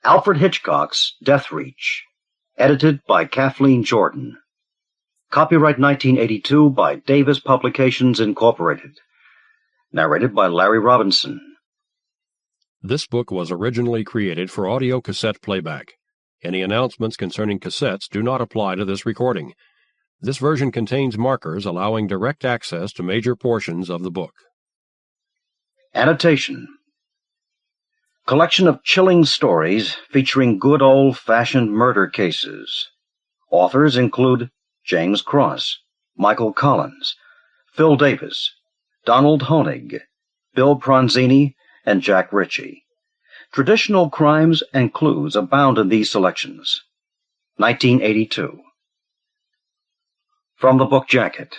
Alfred Hitchcock's Death Reach, edited by Kathleen Jordan. Copyright 1982 by Davis Publications, Incorporated. Narrated by Larry Robinson. This book was originally created for audio cassette playback. Any announcements concerning cassettes do not apply to this recording. This version contains markers allowing direct access to major portions of the book. Annotation. Collection of chilling stories featuring good old-fashioned murder cases. Authors include James Cross, Michael Collins, Phil Davis, Donald Honig, Bill Pronzini, and Jack Ritchie. Traditional crimes and clues abound in these selections. 1982. From the book jacket.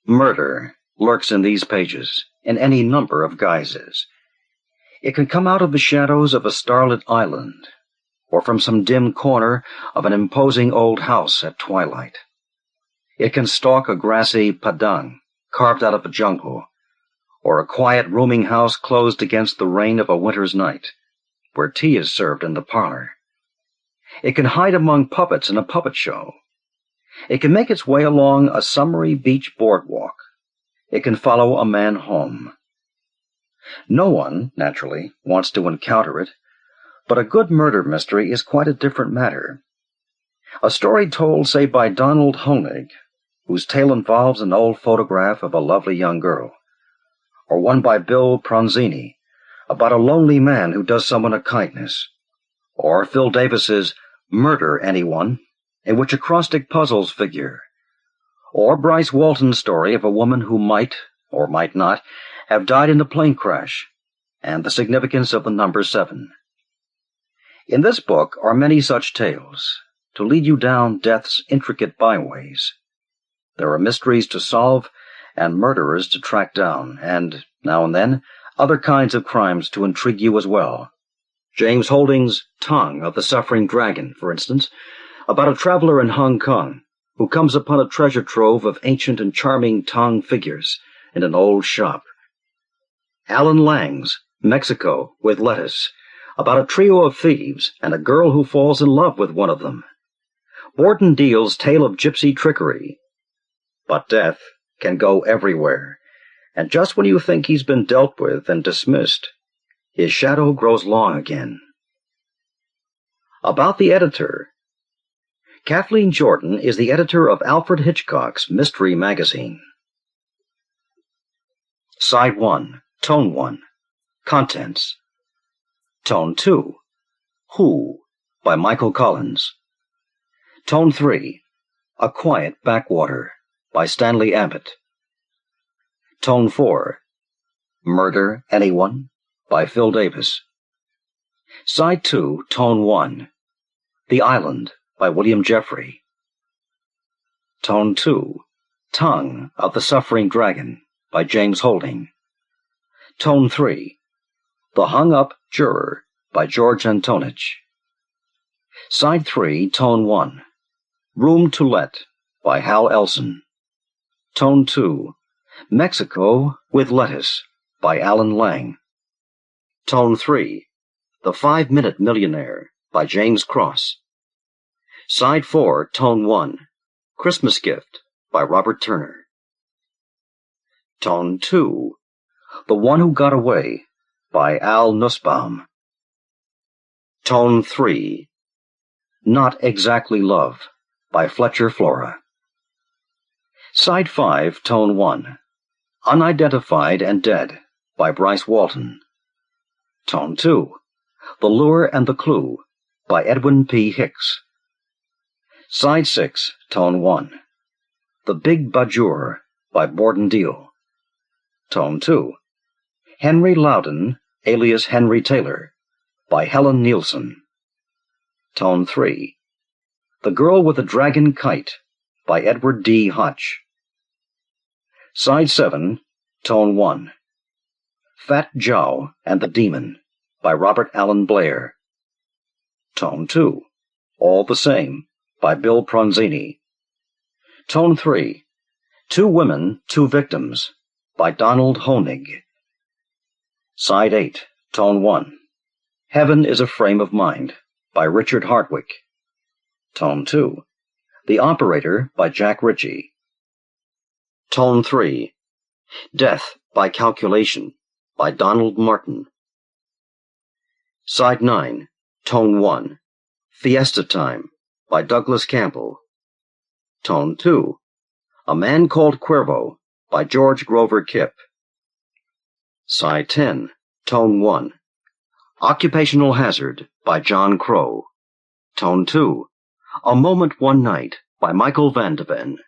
Murder lurks in these pages in any number of guises. It can come out of the shadows of a starlit island, or from some dim corner of an imposing old house at twilight. It can stalk a grassy padang carved out of a jungle, or a quiet rooming house closed against the rain of a winter's night, where tea is served in the parlor. It can hide among puppets in a puppet show. It can make its way along a summery beach boardwalk. It can follow a man home. No one, naturally, wants to encounter it, but a good murder mystery is quite a different matter. A story told, say, by Donald Honig, whose tale involves an old photograph of a lovely young girl, or one by Bill Pronzini, about a lonely man who does someone a kindness, or Phil Davis's Murder Anyone, in which acrostic puzzles figure, or Bryce Walton's story of a woman who might, or might not, have died in a plane crash, and the significance of the number 7. In this book are many such tales, to lead you down death's intricate byways. There are mysteries to solve, and murderers to track down, and, now and then, other kinds of crimes to intrigue you as well. James Holding's Tongue of the Suffering Dragon, for instance, about a traveler in Hong Kong who comes upon a treasure trove of ancient and charming Tang figures in an old shop. Alan Lang's Mexico with Lettuce, about a trio of thieves and a girl who falls in love with one of them. Borden Deal's Tale of Gypsy Trickery. But death can go everywhere, and just when you think he's been dealt with and dismissed, his shadow grows long again. About the editor. Kathleen Jordan is the editor of Alfred Hitchcock's Mystery Magazine. Side 1, Tone 1, Contents. Tone 2, Who, by Michael Collins. Tone 3, A Quiet Backwater, by Stanley Abbott. Tone 4, Murder Anyone, by Phil Davis. Side 2, Tone 1, The Island, by William Jeffrey. Tone 2, Tongue of the Suffering Dragon, by James Holding. Tone 3, The Hung-Up Juror, by George Antonich. Side 3, Tone 1, Room to Let, by Hal Ellson. Tone 2, Mexico with Lettuce, by Alan Lang. Tone 3, The 5-Minute Millionaire, by James Cross. Side 4, Tone 1, Christmas Gift, by Robert Turner. Tone 2, The One Who Got Away, by Al Nussbaum. Tone 3, Not Exactly Love, by Fletcher, Flora. Side 5, Tone 1, Unidentified and Dead, by Bryce Walton. Tone 2, The Lure and the Clue, by Edwin P. Hicks. Side 6, Tone 1, The Big Bajur, by Borden Deal. Tone 2, Henry Loudon, alias Henry Taylor, by Helen Nielsen. Tone 3, The Girl with the Dragon Kite, by Edward D. Hotch. Side 7, Tone 1, Fat Joe and the Demon, by Robert Allen Blair. Tone 2, All the Same, by Bill Pronzini. Tone 3, Two Women, Two Victims, by Donald Honig. Side 8, Tone 1, Heaven is a Frame of Mind, by Richard Hartwick. Tone 2, The Operator, by Jack Ritchie. Tone 3, Death by Calculation, by Donald Martin. Side 9, Tone 1, Fiesta Time, by Douglas Campbell. Tone 2, A Man Called Cuervo, by George Grover Kipp. Side 10, Tone 1, Occupational Hazard, by John Crow. Tone 2, A Moment One Night, by Michael Van de Ven.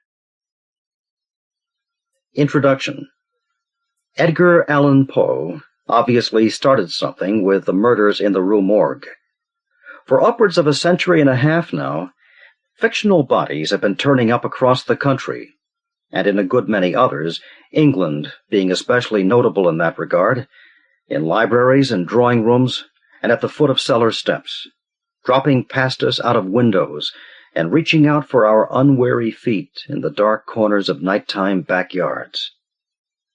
Introduction. Edgar Allan Poe obviously started something with the murders in the Rue Morgue. For upwards of a century and a half now, fictional bodies have been turning up across the country, and in a good many others, England being especially notable in that regard, in libraries and drawing rooms, and at the foot of cellar steps, dropping past us out of windows, and reaching out for our unwary feet in the dark corners of nighttime backyards.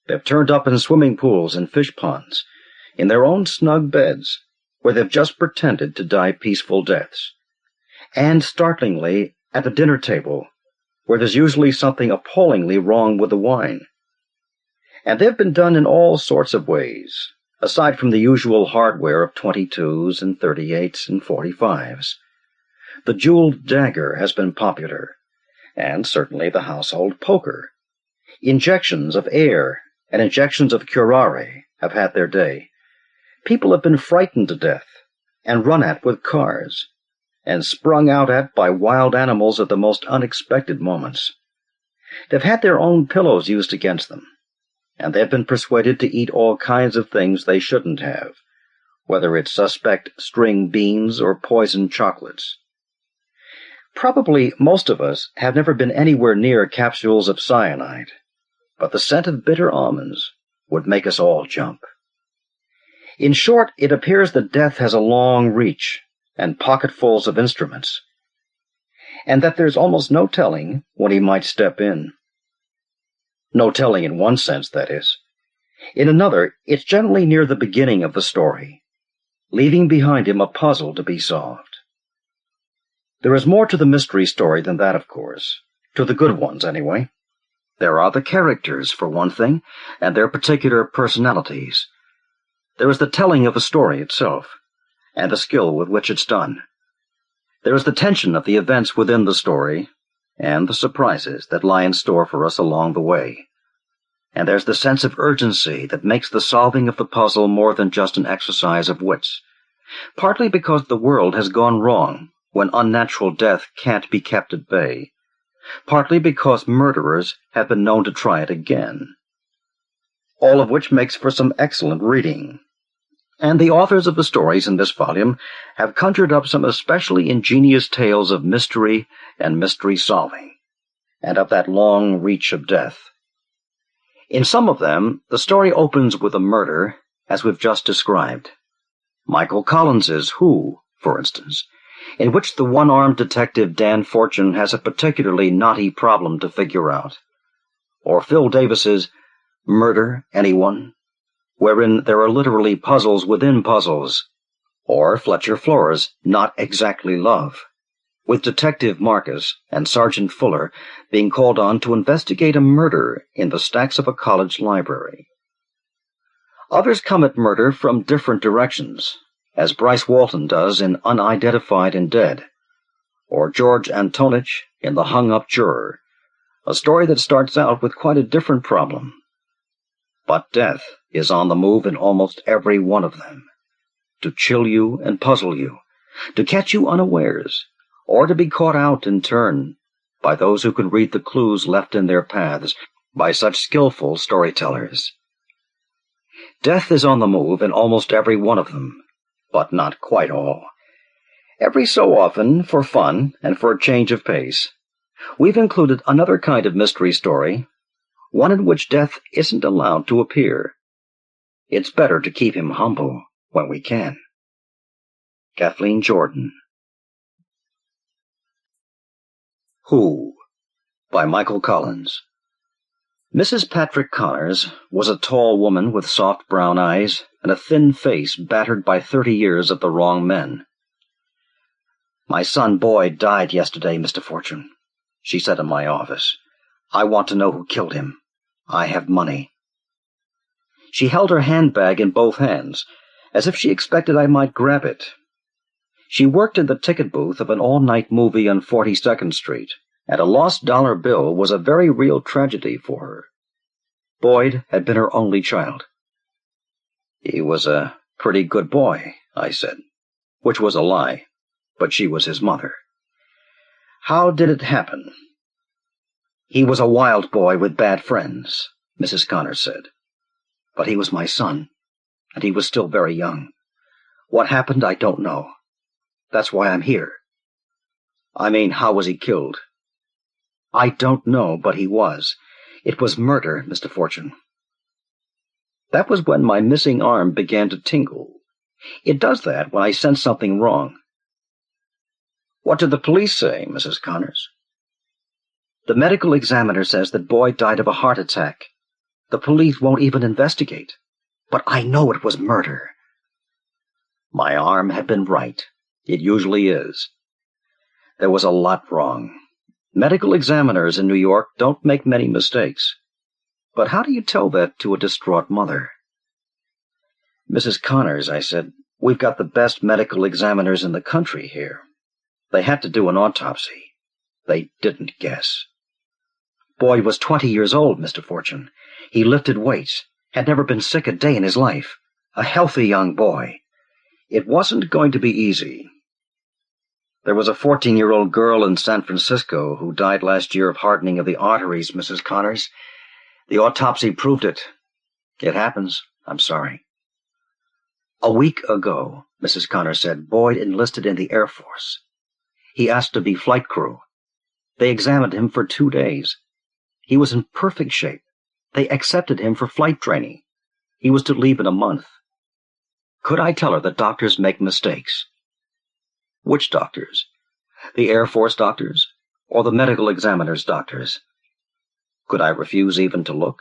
They've turned up in swimming pools and fish ponds, in their own snug beds, where they've just pretended to die peaceful deaths, and, startlingly, at the dinner table, where there's usually something appallingly wrong with the wine. And they've been done in all sorts of ways, aside from the usual hardware of 22s and 38s and 45s. The jeweled dagger has been popular, and certainly the household poker. Injections of air and injections of curare have had their day. People have been frightened to death, and run at with cars, and sprung out at by wild animals at the most unexpected moments. They've had their own pillows used against them, and they've been persuaded to eat all kinds of things they shouldn't have, whether it's suspect string beans or poisoned chocolates. Probably most of us have never been anywhere near capsules of cyanide, but the scent of bitter almonds would make us all jump. In short, it appears that death has a long reach and pocketfuls of instruments, and that there's almost no telling when he might step in. No telling in one sense, that is. In another, it's generally near the beginning of the story, leaving behind him a puzzle to be solved. There is more to the mystery story than that, of course, to the good ones, anyway. There are the characters, for one thing, and their particular personalities. There is the telling of the story itself, and the skill with which it's done. There is the tension of the events within the story, and the surprises that lie in store for us along the way. And there's the sense of urgency that makes the solving of the puzzle more than just an exercise of wits, partly because the world has gone wrong when unnatural death can't be kept at bay, partly because murderers have been known to try it again. All of which makes for some excellent reading. And the authors of the stories in this volume have conjured up some especially ingenious tales of mystery and mystery-solving, and of that long reach of death. In some of them, the story opens with a murder, as we've just described. Michael Collins's Who, for instance, in which the one-armed detective Dan Fortune has a particularly knotty problem to figure out. Or Phil Davis's Murder, Anyone?, wherein there are literally puzzles within puzzles. Or Fletcher Flora's Not Exactly Love, with Detective Marcus and Sergeant Fuller being called on to investigate a murder in the stacks of a college library. Others come at murder from different directions, as Bryce Walton does in Unidentified and Dead, or George Antonich in The Hung-Up Juror, a story that starts out with quite a different problem. But death is on the move in almost every one of them, to chill you and puzzle you, to catch you unawares, or to be caught out in turn by those who can read the clues left in their paths by such skillful storytellers. Death is on the move in almost every one of them, but not quite all. Every so often, for fun and for a change of pace, we've included another kind of mystery story, one in which death isn't allowed to appear. It's better to keep him humble when we can. Kathleen Jordan. Who, by Michael Collins. Mrs. Patrick Connors was a tall woman with soft brown eyes, and a thin face battered by 30 years of the wrong men. "My son Boyd died yesterday, Mr. Fortune," she said in my office. "I want to know who killed him. I have money." She held her handbag in both hands, as if she expected I might grab it. She worked in the ticket booth of an all-night movie on 42nd Street, and a lost dollar bill was a very real tragedy for her. Boyd had been her only child. "He was a pretty good boy," I said, which was a lie, but she was his mother. "How did it happen?" "He was a wild boy with bad friends," Mrs. Connors said. "But he was my son, and he was still very young. What happened, I don't know. That's why I'm here." "I mean, how was he killed?" "I don't know, but he was. It was murder, Mr. Fortune." That was when my missing arm began to tingle. It does that when I sense something wrong. "What did the police say, Mrs. Connors?" "The medical examiner says that Boyd died of a heart attack. The police won't even investigate. But I know it was murder." My arm had been right. It usually is. There was a lot wrong. Medical examiners in New York don't make many mistakes. But how do you tell that to a distraught mother? "Mrs. Connors," I said, "we've got the best medical examiners in the country here. They had to do an autopsy. They didn't guess. Boyd was 20 years old, Mr. Fortune. He lifted weights, had never been sick a day in his life. A healthy young boy. It wasn't going to be easy. There was a 14-year-old girl in San Francisco who died last year of hardening of the arteries, Mrs. Connors. The autopsy proved it. It happens. I'm sorry." "A week ago," Mrs. Connors said, "Boyd enlisted in the Air Force. He asked to be flight crew. They examined him for 2 days. He was in perfect shape. They accepted him for flight training. He was to leave in a month. Could I tell her that doctors make mistakes?" "Which doctors? The Air Force doctors? Or the medical examiner's doctors?" Could I refuse even to look?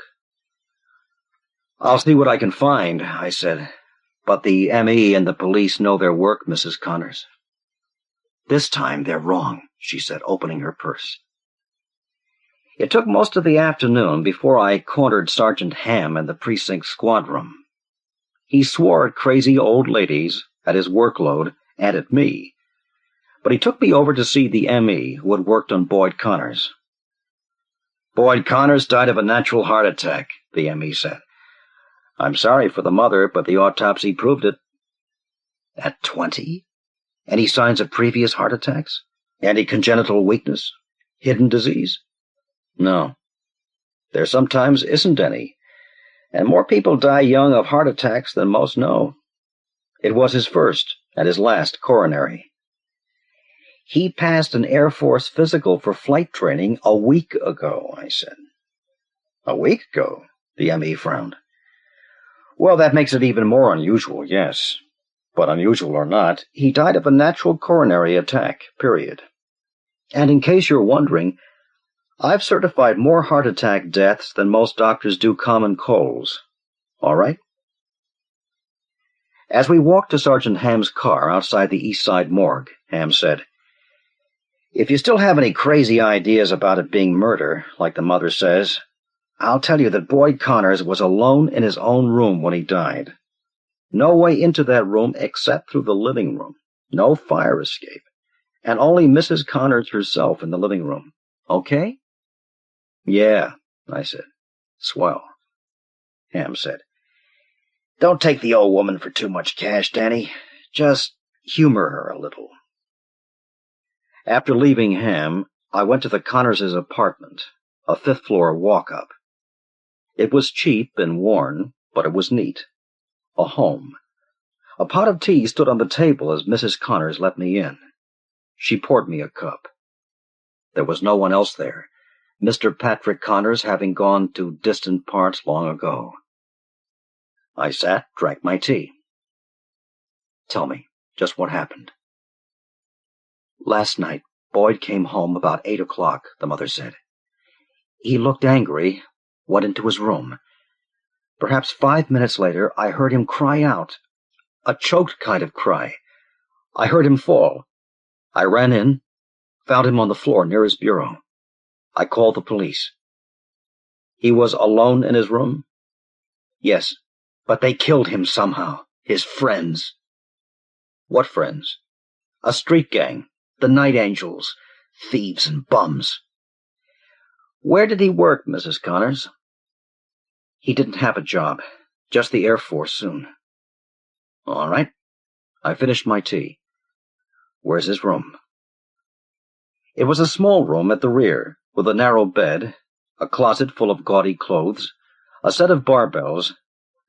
"I'll see what I can find," I said. "But the M.E. and the police know their work, Mrs. Connors." "This time they're wrong," she said, opening her purse. It took most of the afternoon before I cornered Sergeant Ham in the precinct squad room. He swore at crazy old ladies, at his workload, and at me. But he took me over to see the M.E. who had worked on Boyd Connors. "Boyd Connors died of a natural heart attack," the M.E. said. "I'm sorry for the mother, but the autopsy proved it." "At 20? Any signs of previous heart attacks? Any congenital weakness? Hidden disease?" "No. There sometimes isn't any, and more people die young of heart attacks than most know. It was his first and his last coronary. He passed an Air Force physical for flight training a week ago," I said. "A week ago?" the M.E. frowned. "Well, that makes it even more unusual, yes. But unusual or not, he died of a natural coronary attack, period. And in case you're wondering, I've certified more heart attack deaths than most doctors do common colds. All right?" As we walked to Sergeant Ham's car outside the East Side morgue, Ham said, "If you still have any crazy ideas about it being murder, like the mother says, I'll tell you that Boyd Connors was alone in his own room when he died. No way into that room except through the living room. No fire escape. And only Mrs. Connors herself in the living room. Okay?" "Yeah," I said. "Swell." Ham said, "Don't take the old woman for too much cash, Danny. Just humor her a little." After leaving Ham, I went to the Connors' apartment, a 5th-floor walk-up. It was cheap and worn, but it was neat. A home. A pot of tea stood on the table as Mrs. Connors let me in. She poured me a cup. There was no one else there, Mr. Patrick Connors having gone to distant parts long ago. I sat, drank my tea. "Tell me, just what happened?" "Last night, Boyd came home about 8 o'clock, the mother said. He looked angry, went into his room. Perhaps 5 minutes later, I heard him cry out, a choked kind of cry. I heard him fall. I ran in, found him on the floor near his bureau. I called the police. He was alone in his room? Yes, but they killed him somehow. His friends. What friends? A street gang, the Night Angels, thieves and bums. Where did he work, Mrs. Connors? He didn't have a job, just the Air Force soon. All right. I finished my tea. Where's his room? It was a small room at the rear, with a narrow bed, a closet full of gaudy clothes, a set of barbells,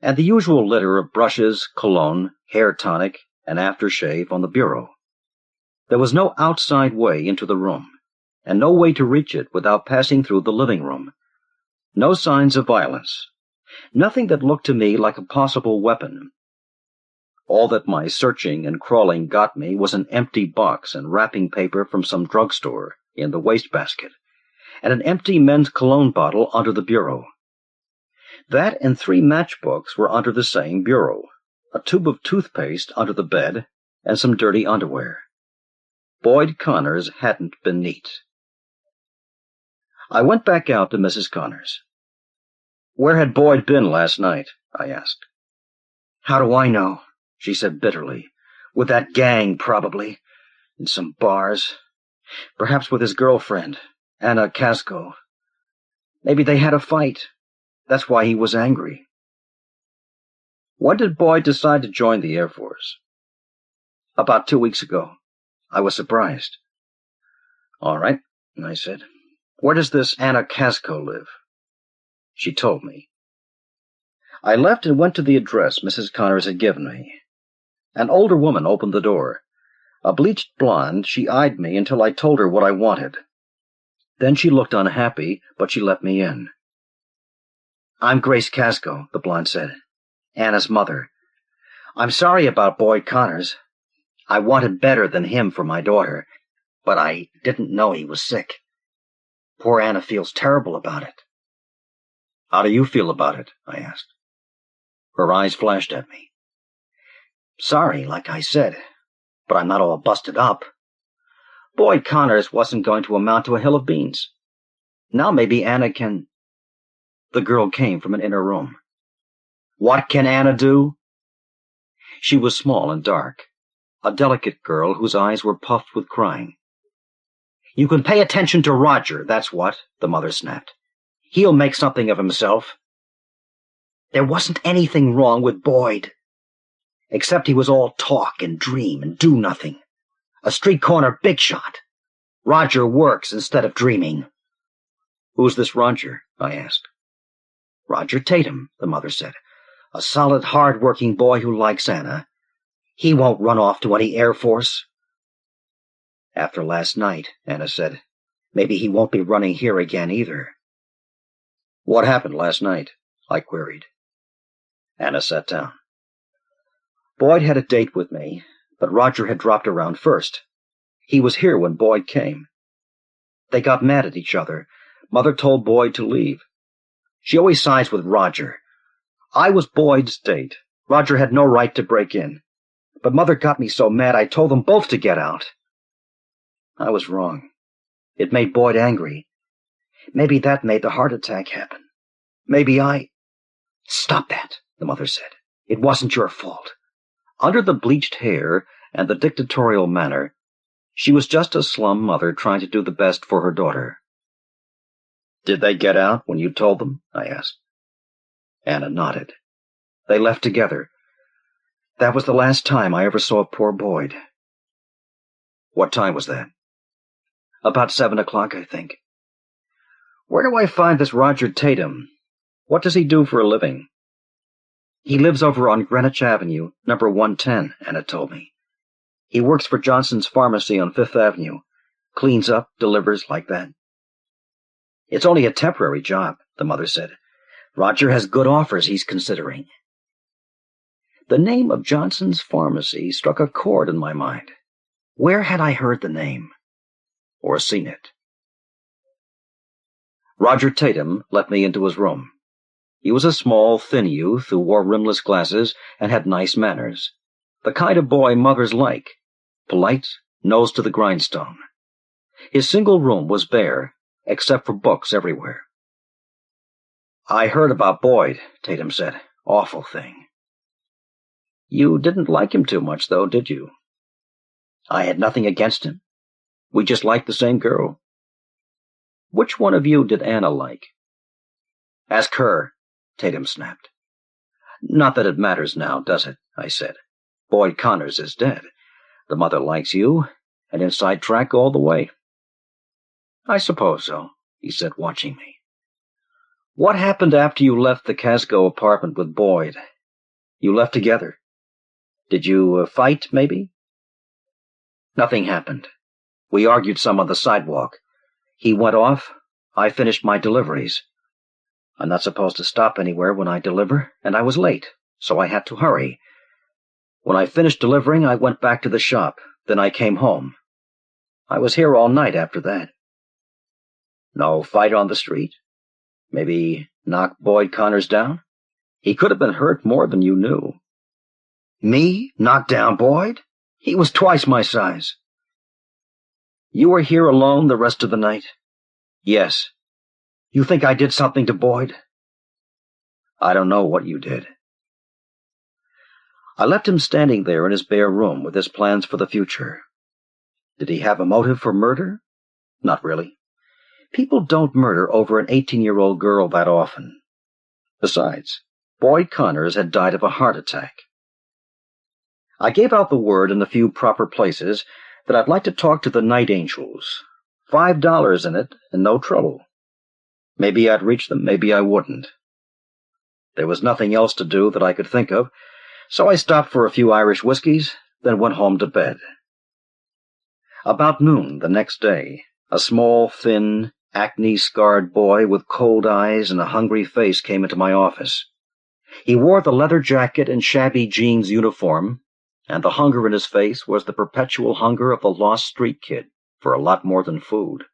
and the usual litter of brushes, cologne, hair tonic, and aftershave on the bureau. There was no outside way into the room, and no way to reach it without passing through the living room. No signs of violence. Nothing that looked to me like a possible weapon. All that my searching and crawling got me was an empty box and wrapping paper from some drugstore in the wastebasket, and an empty men's cologne bottle under the bureau. That and 3 matchbooks were under the same bureau, a tube of toothpaste under the bed, and some dirty underwear. Boyd Connors hadn't been neat. I went back out to Mrs. Connors. Where had Boyd been last night? I asked. How do I know? She said bitterly. With that gang, probably. In some bars. Perhaps with his girlfriend, Anna Casco. Maybe they had a fight. That's why he was angry. When did Boyd decide to join the Air Force? About 2 weeks ago. I was surprised. All right, I said. Where does this Anna Casco live? She told me. I left and went to the address Mrs. Connors had given me. An older woman opened the door. A bleached blonde, she eyed me until I told her what I wanted. Then she looked unhappy, but she let me in. I'm Grace Casco, the blonde said. Anna's mother. I'm sorry about Boyd Connors. I wanted better than him for my daughter, but I didn't know he was sick. Poor Anna feels terrible about it. How do you feel about it? I asked. Her eyes flashed at me. Sorry, like I said, but I'm not all busted up. Boyd Connors wasn't going to amount to a hill of beans. Now maybe Anna can... The girl came from an inner room. What can Anna do? She was small and dark, a delicate girl whose eyes were puffed with crying. You can pay attention to Roger, that's what, the mother snapped. He'll make something of himself. There wasn't anything wrong with Boyd, except he was all talk and dream and do nothing. A street corner big shot. Roger works instead of dreaming. Who's this Roger? I asked. Roger Tatum, the mother said. A solid, hard-working boy who likes Anna. He won't run off to any Air Force. After last night, Anna said, maybe he won't be running here again either. What happened last night? I queried. Anna sat down. Boyd had a date with me, but Roger had dropped around first. He was here when Boyd came. They got mad at each other. Mother told Boyd to leave. She always sides with Roger. I was Boyd's date. Roger had no right to break in. But Mother got me so mad I told them both to get out. I was wrong. It made Boyd angry. Maybe that made the heart attack happen. Maybe I... Stop that, the mother said. It wasn't your fault. Under the bleached hair and the dictatorial manner, she was just a slum mother trying to do the best for her daughter. Did they get out when you told them? I asked. Anna nodded. They left together. That was the last time I ever saw poor Boyd. What time was that? About 7 o'clock, I think. Where do I find this Roger Tatum? What does he do for a living? He lives over on Greenwich Avenue, number 110, Anna told me. He works for Johnson's Pharmacy on 5th Avenue. Cleans up, delivers, like that. It's only a temporary job, the mother said. Roger has good offers he's considering. The name of Johnson's Pharmacy struck a chord in my mind. Where had I heard the name? Or seen it? Roger Tatum let me into his room. He was a small, thin youth who wore rimless glasses and had nice manners. The kind of boy mothers like. Polite, nose to the grindstone. His single room was bare, except for books everywhere. "I heard about Boyd," Tatum said. "Awful thing." "You didn't like him too much, though, did you?" "I had nothing against him. We just liked the same girl." "Which one of you did Anna like?" "Ask her," Tatum snapped. "Not that it matters now, does it?" I said. "Boyd Connors is dead. The mother likes you, and inside track all the way." "I suppose so," he said, watching me. "What happened after you left the Casco apartment with Boyd? You left together. Did you fight, maybe?" "Nothing happened. We argued some on the sidewalk. He went off. I finished my deliveries. I'm not supposed to stop anywhere when I deliver, and I was late, so I had to hurry. When I finished delivering, I went back to the shop. Then I came home. I was here all night after that." "No fight on the street? Maybe knock Boyd Connors down? He could have been hurt more than you knew." "Me? Knock down Boyd? He was twice my size." "You were here alone the rest of the night?" "Yes." "You think I did something to Boyd?" "I don't know what you did." I left him standing there in his bare room with his plans for the future. Did he have a motive for murder? Not really. People don't murder over an 18-year-old girl that often. Besides, Boyd Connors had died of a heart attack. I gave out the word in a few proper places that I'd like to talk to the Night Angels. $5 in it, and no trouble. Maybe I'd reach them, maybe I wouldn't. There was nothing else to do that I could think of, so I stopped for a few Irish whiskeys, then went home to bed. About noon the next day, a small, thin, acne-scarred boy with cold eyes and a hungry face came into my office. He wore the leather jacket and shabby jeans uniform, and the hunger in his face was the perpetual hunger of the lost street kid for a lot more than food.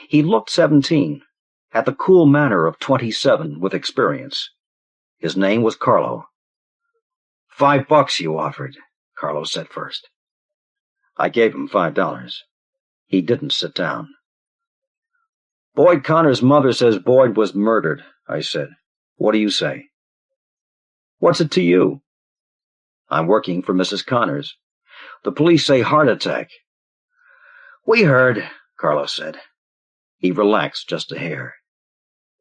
He looked 17, had the cool manner of 27 with experience. His name was Carlo. $5 you offered, Carlo said first. I gave him $5. He didn't sit down. "Boyd Connors' mother says Boyd was murdered," I said. "What do you say?" "What's it to you?" "I'm working for Mrs. Connors. The police say heart attack." "We heard," Carlo said. He relaxed just a hair.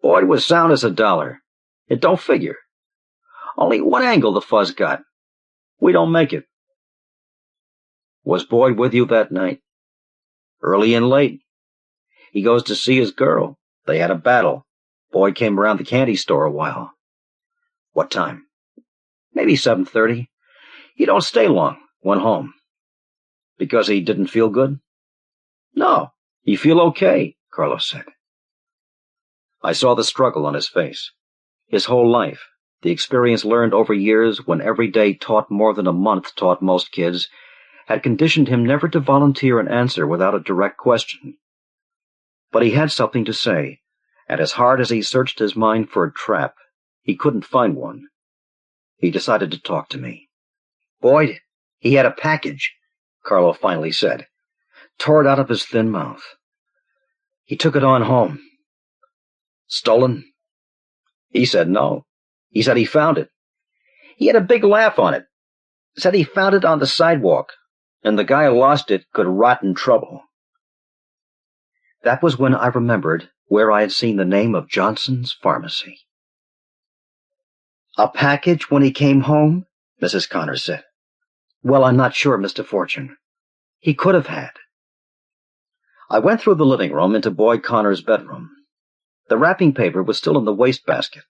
"Boyd was sound as $1. It don't figure. Only one angle the fuzz got. We don't make it." "Was Boyd with you that night?" "Early and late. He goes to see his girl. They had a battle. Boyd came around the candy store a while." "What time?" "Maybe 7:30. He don't stay long. Went home." "Because he didn't feel good?" "No, he feel okay," Carlos said. I saw the struggle on his face. His whole life, the experience learned over years when every day taught more than a month taught most kids, had conditioned him never to volunteer an answer without a direct question. But he had something to say, and as hard as he searched his mind for a trap, he couldn't find one. He decided to talk to me. "Boyd, he had a package," Carlo finally said, tore it out of his thin mouth. "He took it on home." "Stolen?" He said no. He said he found it. He had a big laugh on it. Said he found it on the sidewalk, and the guy who lost it could rot in trouble. That was when I remembered where I had seen the name of Johnson's Pharmacy. "A package when he came home?" Mrs. Connors said. "Well, I'm not sure, Mr. Fortune. He could have had." I went through the living room into Boyd Connors' bedroom. The wrapping paper was still in the wastebasket.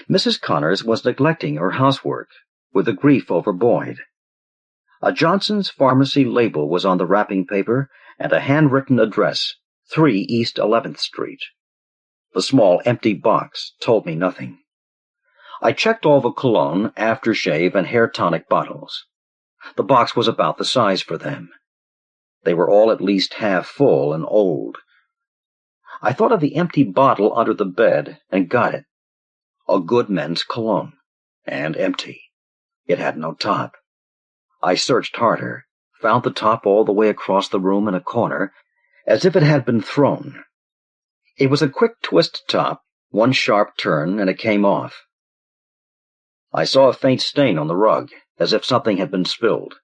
Mrs. Connors was neglecting her housework, with the grief over Boyd. A Johnson's Pharmacy label was on the wrapping paper, and a handwritten address, 3 East 11th Street. The small, empty box told me nothing. I checked all the cologne, aftershave, and hair tonic bottles. The box was about the size for them. They were all at least half full and old. I thought of the empty bottle under the bed and got it. A good men's cologne. And empty. It had no top. I searched harder, found the top all the way across the room in a corner, as if it had been thrown. It was a quick twist top, one sharp turn, and it came off. I saw a faint stain on the rug, as if something had been spilled.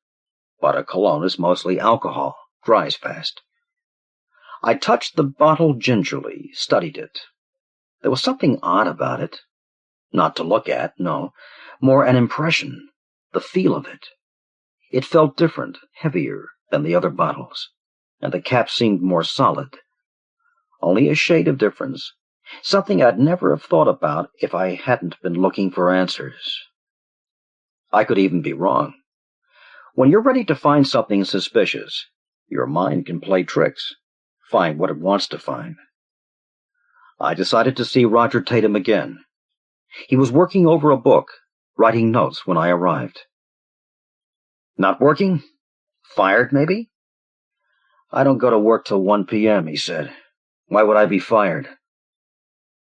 But a cologne is mostly alcohol, dries fast. I touched the bottle gingerly, studied it. There was something odd about it. Not to look at, no. More an impression, the feel of it. It felt different, heavier than the other bottles, and the cap seemed more solid. Only a shade of difference, something I'd never have thought about if I hadn't been looking for answers. I could even be wrong. When you're ready to find something suspicious, your mind can play tricks, find what it wants to find. I decided to see Roger Tatum again. He was working over a book, writing notes when I arrived. Not working? Fired, maybe? I don't go to work till 1 p.m., he said. Why would I be fired?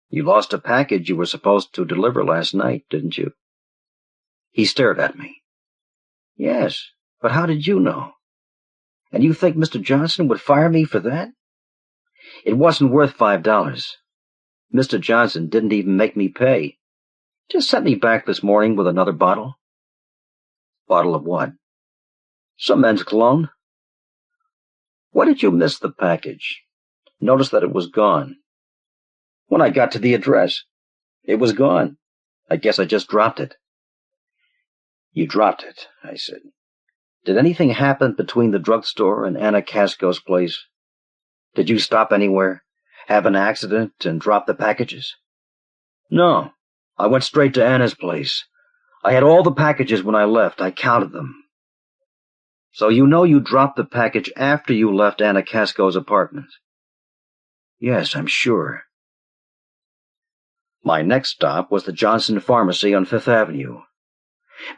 You lost a package you were supposed to deliver last night, didn't you? He stared at me. Yes, but how did you know? And you think Mr. Johnson would fire me for that? It wasn't worth $5. Mr. Johnson didn't even make me pay. Just sent me back this morning with another bottle. Bottle of what? Some men's cologne. Why did you miss the package? Notice that it was gone. When I got to the address, it was gone. I guess I just dropped it. You dropped it, I said. Did anything happen between the drugstore and Anna Casco's place? Did you stop anywhere, have an accident, and drop the packages? No, I went straight to Anna's place. I had all the packages when I left. I counted them. So you know you dropped the package after you left Anna Casco's apartment? Yes, I'm sure. My next stop was the Johnson Pharmacy on Fifth Avenue.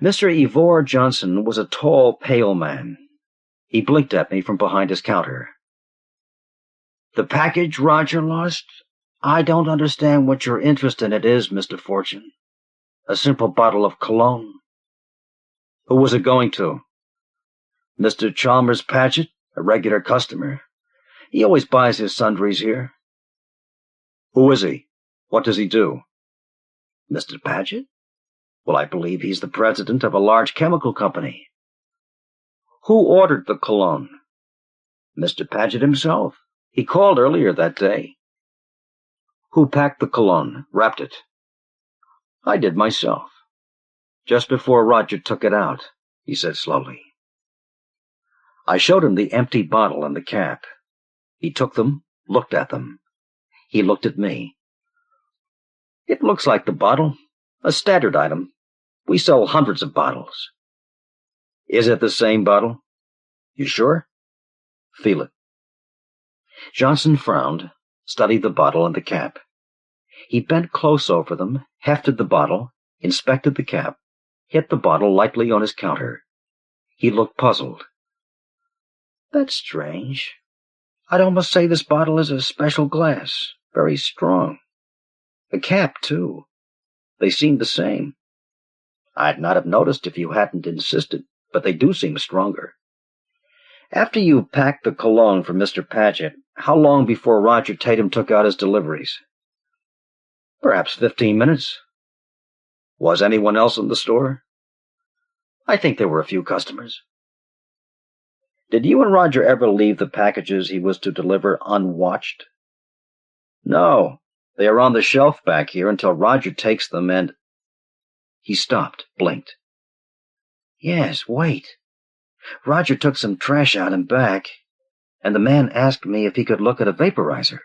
Mr. Ivor Johnson was a tall, pale man. He blinked at me from behind his counter. The package Roger lost? I don't understand what your interest in it is, Mr. Fortune. A simple bottle of cologne. Who was it going to? Mr. Chalmers Paget, a regular customer. He always buys his sundries here. Who is he? What does he do? Mr. Paget? Well, I believe he's the president of a large chemical company. Who ordered the cologne? Mr. Paget himself. He called earlier that day. Who packed the cologne, wrapped it? I did myself. Just before Roger took it out, he said slowly. I showed him the empty bottle and the cap. He took them, looked at them. He looked at me. It looks like the bottle, a standard item. We sell hundreds of bottles. Is it the same bottle? You sure? Feel it. Johnson frowned, studied the bottle and the cap. He bent close over them, hefted the bottle, inspected the cap, hit the bottle lightly on his counter. He looked puzzled. That's strange. I'd almost say this bottle is a special glass, very strong. The cap, too. They seem the same. I'd not have noticed if you hadn't insisted, but they do seem stronger. After you packed the cologne for Mr. Paget, how long before Roger Tatum took out his deliveries? Perhaps 15 minutes. Was anyone else in the store? I think there were a few customers. Did you and Roger ever leave the packages he was to deliver unwatched? No, they are on the shelf back here until Roger takes them and... He stopped, blinked. Yes, wait. Roger took some trash out and back, and the man asked me if he could look at a vaporizer.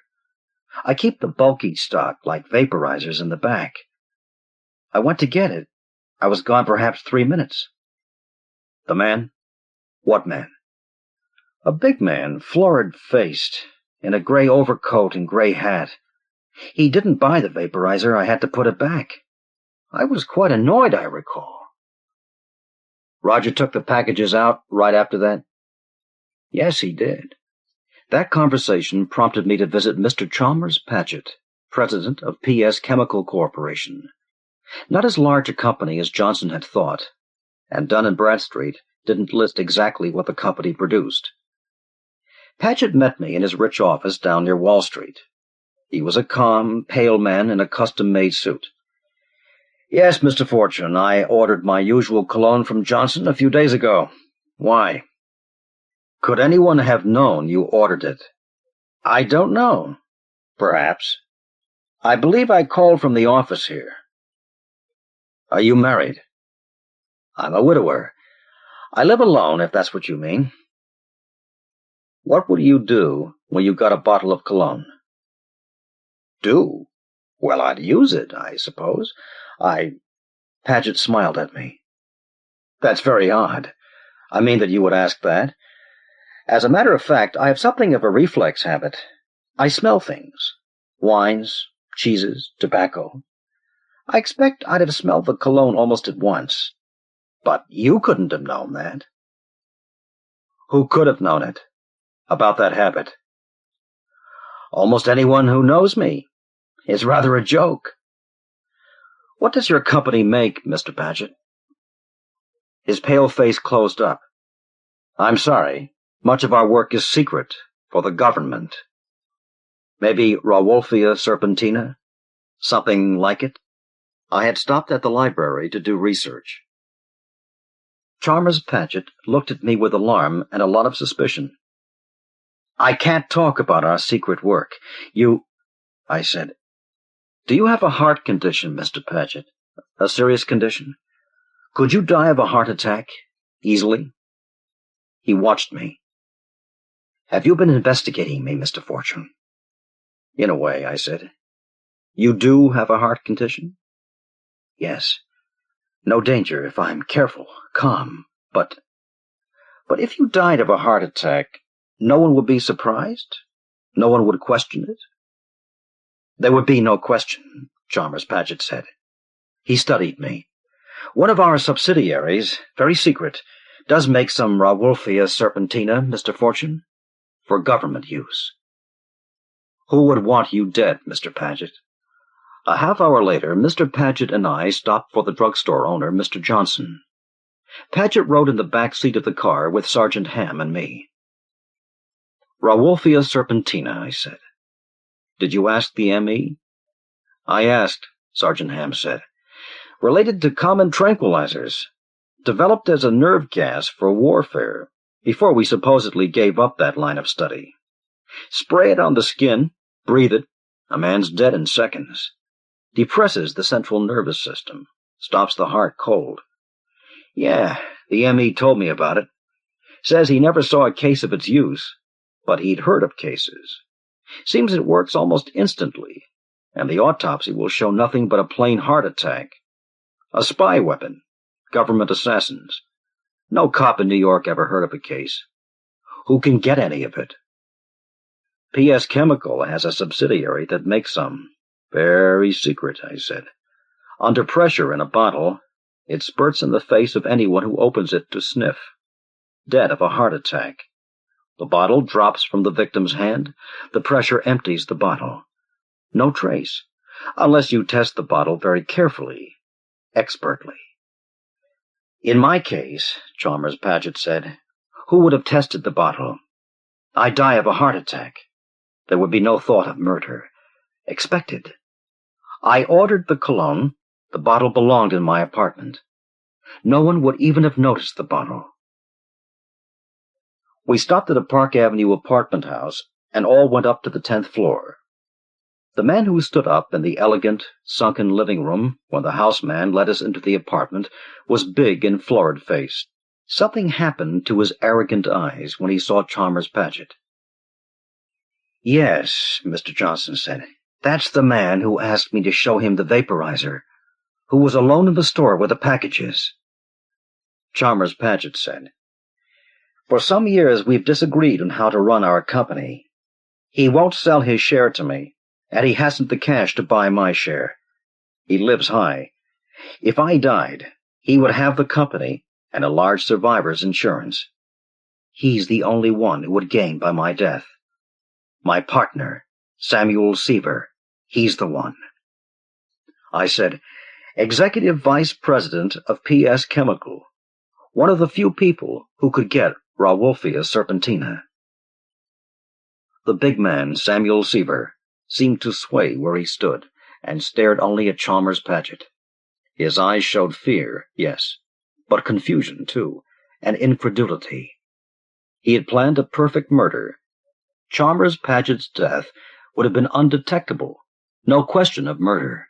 I keep the bulky stock, like vaporizers, in the back. I went to get it. I was gone perhaps 3 minutes. The man? What man? A big man, florid-faced, in a gray overcoat and gray hat. He didn't buy the vaporizer. I had to put it back. I was quite annoyed, I recall. Roger took the packages out right after that? Yes, he did. That conversation prompted me to visit Mr. Chalmers Paget, president of P.S. Chemical Corporation. Not as large a company as Johnson had thought, and Dun & Bradstreet didn't list exactly what the company produced. Paget met me in his rich office down near Wall Street. He was a calm, pale man in a custom-made suit. "Yes, Mr. Fortune, I ordered my usual cologne from Johnson a few days ago. Why?" "Could anyone have known you ordered it?" "I don't know. Perhaps. I believe I called from the office here." "Are you married?" "I'm a widower. I live alone, if that's what you mean." "What would you do when you got a bottle of cologne?" "Do? Well, I'd use it, I suppose. Paget smiled at me. "That's very odd. I mean that you would ask that. As a matter of fact, I have something of a reflex habit. I smell things. Wines, cheeses, tobacco. I expect I'd have smelled the cologne almost at once. But you couldn't have known that." "Who could have known it? About that habit?" "Almost anyone who knows me. It's rather a joke." "What does your company make, Mr. Paget?" His pale face closed up. "I'm sorry. Much of our work is secret, for the government." "Maybe Rauwolfia serpentina? Something like it?" I had stopped at the library to do research. Chalmers Paget looked at me with alarm and a lot of suspicion. "I can't talk about our secret work. I said. "Do you have a heart condition, Mr. Paget? A serious condition? Could you die of a heart attack, easily?" He watched me. "Have you been investigating me, Mr. Fortune?" "In a way," I said. "You do have a heart condition?" "Yes. No danger if I'm careful, calm, but if you died of a heart attack, no one would be surprised? No one would question it?" "There would be no question," Chalmers Paget said. He studied me. "One of our subsidiaries, very secret, does make some Rauwolfia serpentina, Mr. Fortune, for government use." "Who would want you dead, Mr. Paget?" A half hour later, Mr. Paget and I stopped for the drugstore owner, Mr. Johnson. Paget rode in the back seat of the car with Sergeant Ham and me. "Rauwolfia serpentina," I said. "Did you ask the M.E.?" "I asked," Sergeant Ham said. "Related to common tranquilizers. Developed as a nerve gas for warfare, before we supposedly gave up that line of study. Spray it on the skin, breathe it, a man's dead in seconds. Depresses the central nervous system, stops the heart cold. Yeah, the M.E. told me about it. Says he never saw a case of its use, but he'd heard of cases. Seems it works almost instantly, and the autopsy will show nothing but a plain heart attack. A spy weapon, government assassins. No cop in New York ever heard of a case. Who can get any of it? P.S. Chemical has a subsidiary that makes some. Very secret," I said. "Under pressure in a bottle, it spurts in the face of anyone who opens it to sniff. Dead of a heart attack. The bottle drops from the victim's hand, the pressure empties the bottle. No trace, unless you test the bottle very carefully, expertly." "In my case," Chalmers Paget said, "who would have tested the bottle? I die of a heart attack. There would be no thought of murder. Expected. I ordered the cologne. The bottle belonged in my apartment. No one would even have noticed the bottle." We stopped at a Park Avenue apartment house, and all went up to the 10th floor. The man who stood up in the elegant, sunken living room when the houseman led us into the apartment was big and florid-faced. Something happened to his arrogant eyes when he saw Chalmers Paget. "Yes," Mr. Johnson said, "that's the man who asked me to show him the vaporizer, who was alone in the store with the packages." Chalmers Paget said, "For some years we've disagreed on how to run our company. He won't sell his share to me, and he hasn't the cash to buy my share. He lives high. If I died, he would have the company and a large survivor's insurance. He's the only one who would gain by my death. My partner, Samuel Seaver, he's the one." I said, Executive Vice President of P.S. Chemical, one of the few people who could get Rauwolfia serpentina. The big man, Samuel Seaver, seemed to sway where he stood, and stared only at Chalmers Paget. His eyes showed fear, yes, but confusion, too, and incredulity. He had planned a perfect murder. Chalmers Paget's death would have been undetectable, no question of murder.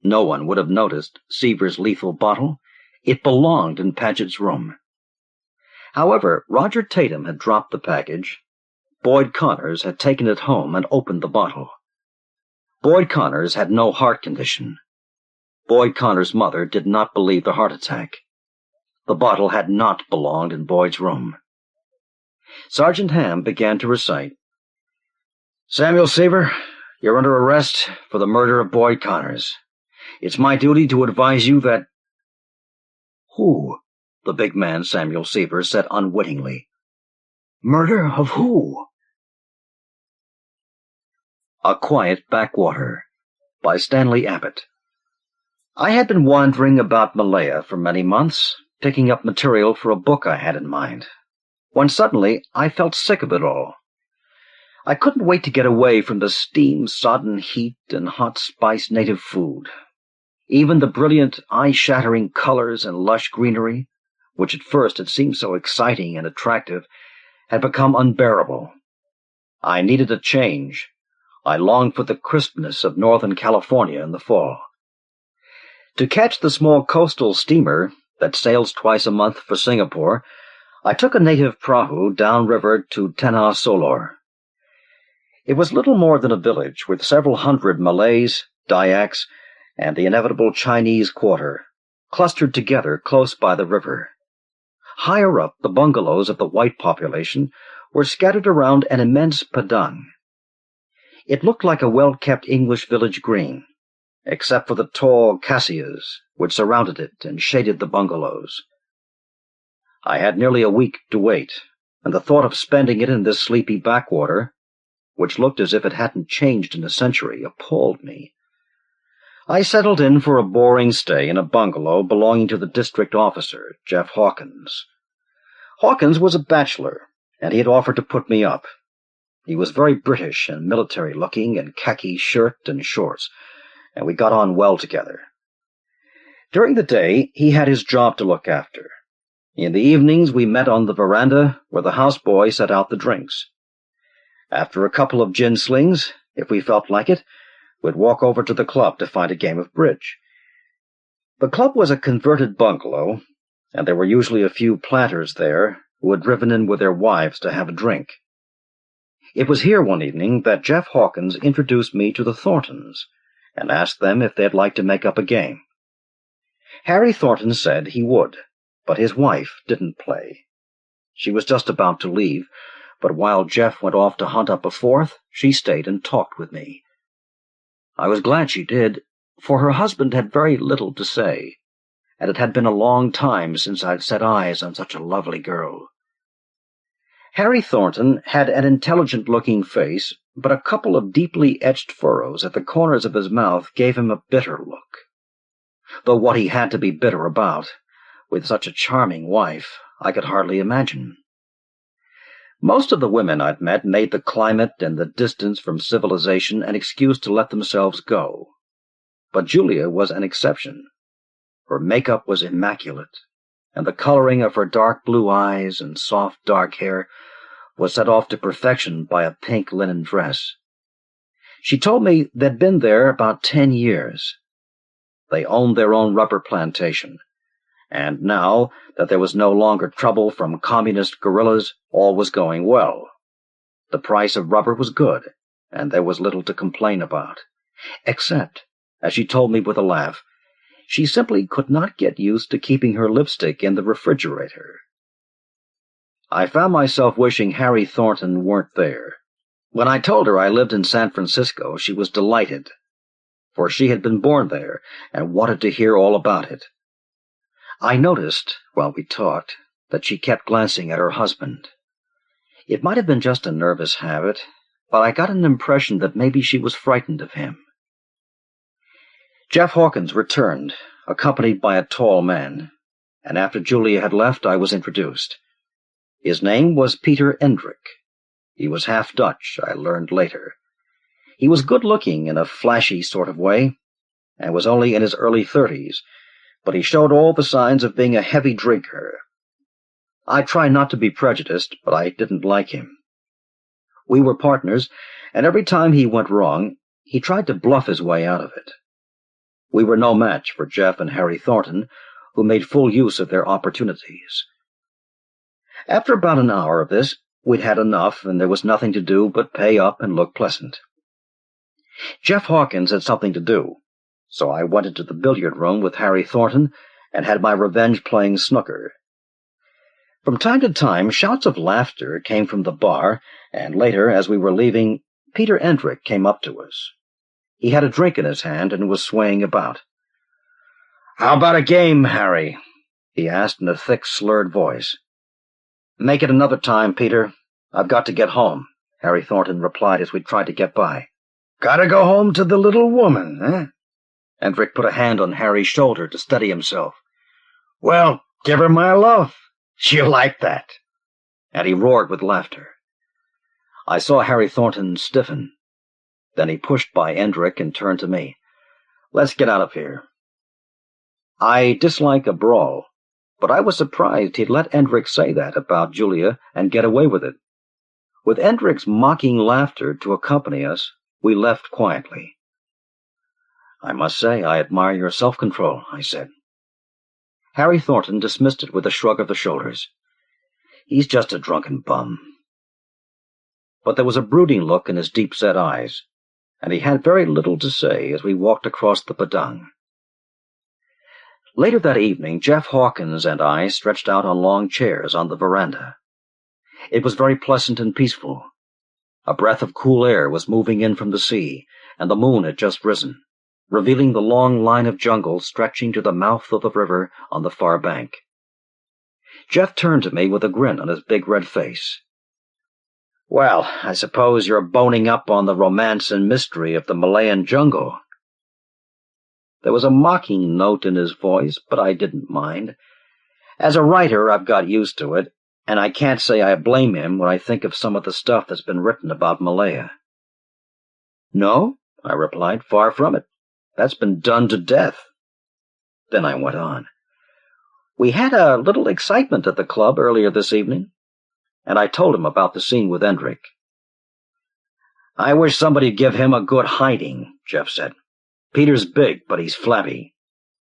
No one would have noticed Seaver's lethal bottle. It belonged in Paget's room. However, Roger Tatum had dropped the package. Boyd Connors had taken it home and opened the bottle. Boyd Connors had no heart condition. Boyd Connors' mother did not believe the heart attack. The bottle had not belonged in Boyd's room. Sergeant Ham began to recite. Samuel Seaver, you're under arrest for the murder of Boyd Connors. It's my duty to advise you that— Who? The big man, Samuel Seaver, said unwittingly. Murder of who? A Quiet Backwater, by Stanley Abbott. I had been wandering about Malaya for many months, picking up material for a book I had in mind, when suddenly I felt sick of it all. I couldn't wait to get away from the steam-sodden heat and hot-spiced native food. Even the brilliant, eye-shattering colors and lush greenery, which at first had seemed so exciting and attractive, had become unbearable. I needed a change. I longed for the crispness of Northern California in the fall. To catch the small coastal steamer that sails twice a month for Singapore, I took a native prahu downriver to Tanah Solor. It was little more than a village with several hundred Malays, Dayaks, and the inevitable Chinese quarter, clustered together close by the river. Higher up, the bungalows of the white population were scattered around an immense padang. It looked like a well-kept English village green, except for the tall cassias which surrounded it and shaded the bungalows. I had nearly a week to wait, and the thought of spending it in this sleepy backwater, which looked as if it hadn't changed in a century, appalled me. I settled in for a boring stay in a bungalow belonging to the district officer, Jeff Hawkins. Hawkins was a bachelor, and he had offered to put me up. He was very British and military-looking in khaki shirt and shorts, and we got on well together. During the day, he had his job to look after. In the evenings, we met on the veranda where the houseboy set out the drinks. After a couple of gin slings, if we felt like it, we'd walk over to the club to find a game of bridge. The club was a converted bungalow, and there were usually a few planters there who had driven in with their wives to have a drink. It was here one evening that Jeff Hawkins introduced me to the Thorntons and asked them if they'd like to make up a game. Harry Thornton said he would, but his wife didn't play. She was just about to leave, but while Jeff went off to hunt up a fourth, she stayed and talked with me. I was glad she did, for her husband had very little to say, and it had been a long time since I'd set eyes on such a lovely girl. Harry Thornton had an intelligent-looking face, but a couple of deeply etched furrows at the corners of his mouth gave him a bitter look. Though what he had to be bitter about, with such a charming wife, I could hardly imagine. Most of the women I'd met made the climate and the distance from civilization an excuse to let themselves go. But Julia was an exception. Her makeup was immaculate, and the coloring of her dark blue eyes and soft dark hair was set off to perfection by a pink linen dress. She told me they'd been there about 10 years. They owned their own rubber plantation, and now that there was no longer trouble from communist guerrillas, all was going well. The price of rubber was good, and there was little to complain about, except, as she told me with a laugh, she simply could not get used to keeping her lipstick in the refrigerator. I found myself wishing Harry Thornton weren't there. When I told her I lived in San Francisco, she was delighted, for she had been born there and wanted to hear all about it. I noticed, while we talked, that she kept glancing at her husband. It might have been just a nervous habit, but I got an impression that maybe she was frightened of him. Jeff Hawkins returned, accompanied by a tall man, and after Julia had left, I was introduced. His name was Peter Endrick. He was half Dutch, I learned later. He was good-looking in a flashy sort of way, and was only in his early 30s, but he showed all the signs of being a heavy drinker. I try not to be prejudiced, but I didn't like him. We were partners, and every time he went wrong, he tried to bluff his way out of it. We were no match for Jeff and Harry Thornton, who made full use of their opportunities. After about an hour of this, we'd had enough, and there was nothing to do but pay up and look pleasant. Jeff Hawkins had something to do, so I went into the billiard room with Harry Thornton and had my revenge playing snooker. From time to time, shouts of laughter came from the bar, and later, as we were leaving, Peter Endrick came up to us. He had a drink in his hand and was swaying about. "How about a game, Harry?" he asked in a thick, slurred voice. "Make it another time, Peter. I've got to get home," Harry Thornton replied as we tried to get by. "Gotta go home to the little woman, eh?" Endrick put a hand on Harry's shoulder to steady himself. "Well, give her my love. She'll like that." And he roared with laughter. I saw Harry Thornton stiffen. Then he pushed by Endrick and turned to me. "Let's get out of here." I dislike a brawl, but I was surprised he'd let Endrick say that about Julia and get away with it. With Endrick's mocking laughter to accompany us, we left quietly. "I must say I admire your self-control," I said. Harry Thornton dismissed it with a shrug of the shoulders. "He's just a drunken bum." But there was a brooding look in his deep-set eyes, and he had very little to say as we walked across the padang. Later that evening, Jeff Hawkins and I stretched out on long chairs on the veranda. It was very pleasant and peaceful. A breath of cool air was moving in from the sea, and the moon had just risen, revealing the long line of jungle stretching to the mouth of the river on the far bank. Jeff turned to me with a grin on his big red face. "Well, I suppose you're boning up on the romance and mystery of the Malayan jungle." There was a mocking note in his voice, but I didn't mind. As a writer, I've got used to it, and I can't say I blame him when I think of some of the stuff that's been written about Malaya. "No," I replied, "far from it. That's been done to death." Then I went on. "We had a little excitement at the club earlier this evening," and I told him about the scene with Endrick. "I wish somebody'd give him a good hiding," Jeff said. "Peter's big, but he's flabby,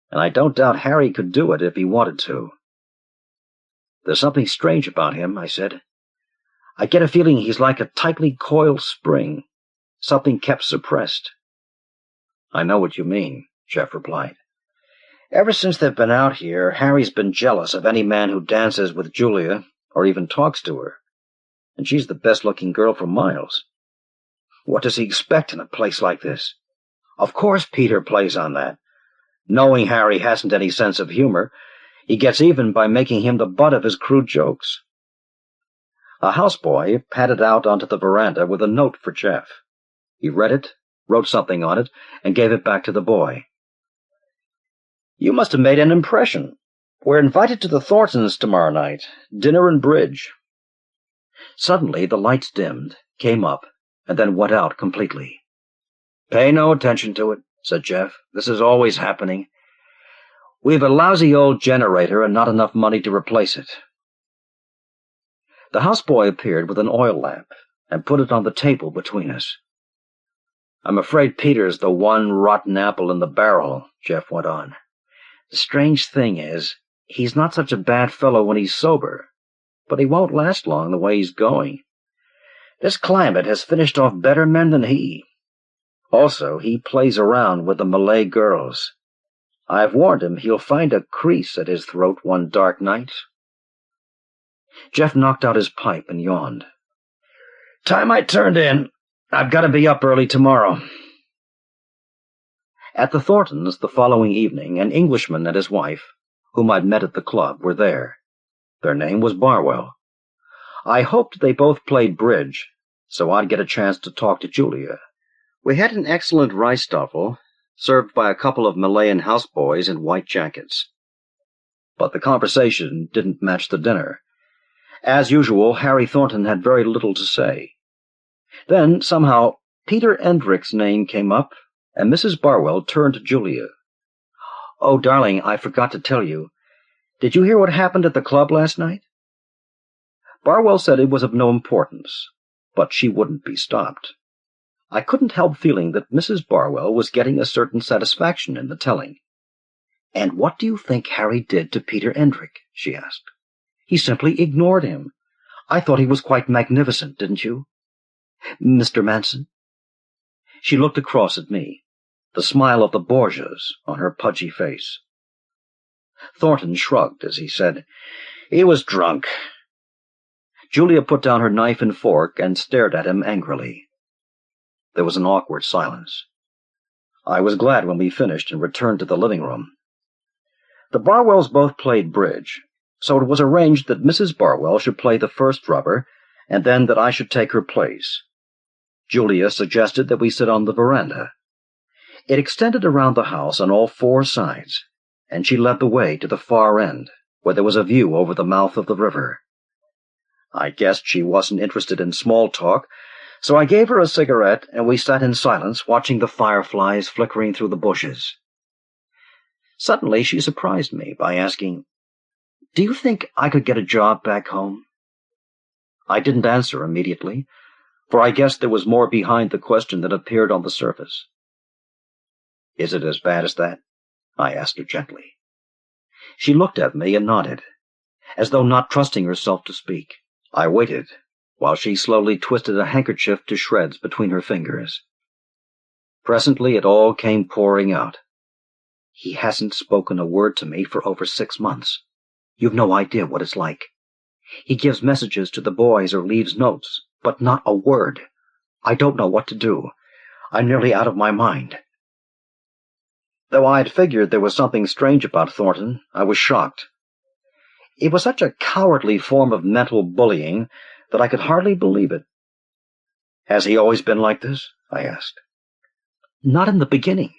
and I don't doubt Harry could do it if he wanted to." "There's something strange about him," I said. "I get a feeling he's like a tightly coiled spring, something kept suppressed." "I know what you mean," Jeff replied. "Ever since they've been out here, Harry's been jealous of any man who dances with Julia or even talks to her, and she's the best-looking girl for miles. What does he expect in a place like this? Of course Peter plays on that. Knowing Harry hasn't any sense of humor, he gets even by making him the butt of his crude jokes." A houseboy padded out onto the veranda with a note for Jeff. He read it, wrote something on it, and gave it back to the boy. "You must have made an impression. We're invited to the Thorntons tomorrow night. Dinner and bridge." Suddenly the lights dimmed, came up, and then went out completely. "Pay no attention to it," said Jeff. "This is always happening. We've a lousy old generator and not enough money to replace it." The houseboy appeared with an oil lamp and put it on the table between us. "I'm afraid Peter's the one rotten apple in the barrel," Jeff went on. "The strange thing is, he's not such a bad fellow when he's sober, but he won't last long the way he's going. This climate has finished off better men than he. Also, he plays around with the Malay girls. I've warned him he'll find a crease at his throat one dark night." Jeff knocked out his pipe and yawned. "Time I turned in. I've got to be up early tomorrow." At the Thorntons the following evening, an Englishman and his wife, whom I'd met at the club, were there. Their name was Barwell. I hoped they both played bridge, so I'd get a chance to talk to Julia. We had an excellent rice duffel, served by a couple of Malayan houseboys in white jackets. But the conversation didn't match the dinner. As usual, Harry Thornton had very little to say. Then, somehow, Peter Endrick's name came up, and Mrs. Barwell turned to Julia. "Oh, darling, I forgot to tell you. Did you hear what happened at the club last night?" Barwell said it was of no importance, but she wouldn't be stopped. I couldn't help feeling that Mrs. Barwell was getting a certain satisfaction in the telling. "And what do you think Harry did to Peter Endrick?" she asked. "He simply ignored him. I thought he was quite magnificent, didn't you? Mr. Manson?" She looked across at me, the smile of the Borgias on her pudgy face. Thornton shrugged as he said, "He was drunk." Julia put down her knife and fork and stared at him angrily. There was an awkward silence. I was glad when we finished and returned to the living room. The Barwells both played bridge, so it was arranged that Mrs. Barwell should play the first rubber, and then that I should take her place. Julia suggested that we sit on the veranda. It extended around the house on all four sides, and she led the way to the far end, where there was a view over the mouth of the river. I guessed she wasn't interested in small talk, so I gave her a cigarette, and we sat in silence, watching the fireflies flickering through the bushes. Suddenly she surprised me by asking, "Do you think I could get a job back home?" I didn't answer immediately, for I guessed there was more behind the question than appeared on the surface. "Is it as bad as that?" I asked her gently. She looked at me and nodded, as though not trusting herself to speak. I waited, while she slowly twisted a handkerchief to shreds between her fingers. Presently it all came pouring out. "He hasn't spoken a word to me for over 6 months. You've no idea what it's like. He gives messages to the boys or leaves notes, but not a word. I don't know what to do. I'm nearly out of my mind." Though I'd figured there was something strange about Thornton, I was shocked. It was such a cowardly form of mental bullying that I could hardly believe it. "Has he always been like this?" I asked. "Not in the beginning.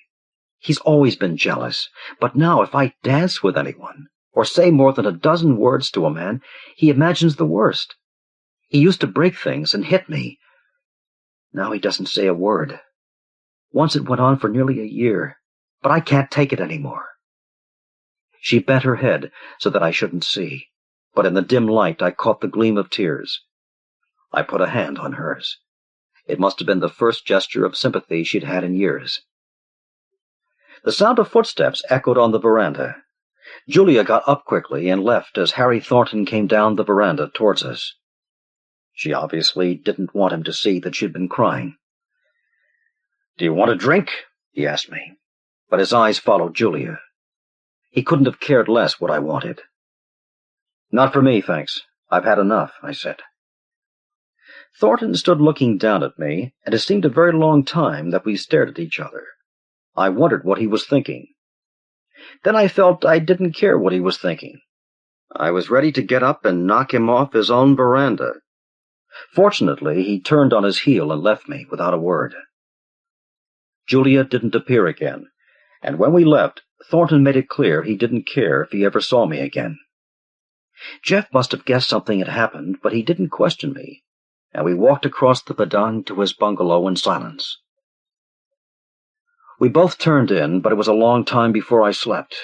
He's always been jealous, but now if I dance with anyone, or say more than a dozen words to a man, he imagines the worst. He used to break things and hit me. Now he doesn't say a word. Once it went on for nearly a year, but I can't take it any more." She bent her head so that I shouldn't see, but in the dim light I caught the gleam of tears. I put a hand on hers. It must have been the first gesture of sympathy she'd had in years. The sound of footsteps echoed on the veranda. Julia got up quickly and left as Harry Thornton came down the veranda towards us. She obviously didn't want him to see that she'd been crying. "Do you want a drink?" he asked me, but his eyes followed Julia. He couldn't have cared less what I wanted. "Not for me, thanks. I've had enough," I said. Thornton stood looking down at me, and it seemed a very long time that we stared at each other. I wondered what he was thinking. Then I felt I didn't care what he was thinking. I was ready to get up and knock him off his own veranda. Fortunately, he turned on his heel and left me without a word. Julia didn't appear again, and when we left, Thornton made it clear he didn't care if he ever saw me again. Jeff must have guessed something had happened, but he didn't question me, and we walked across the padang to his bungalow in silence. We both turned in, but it was a long time before I slept.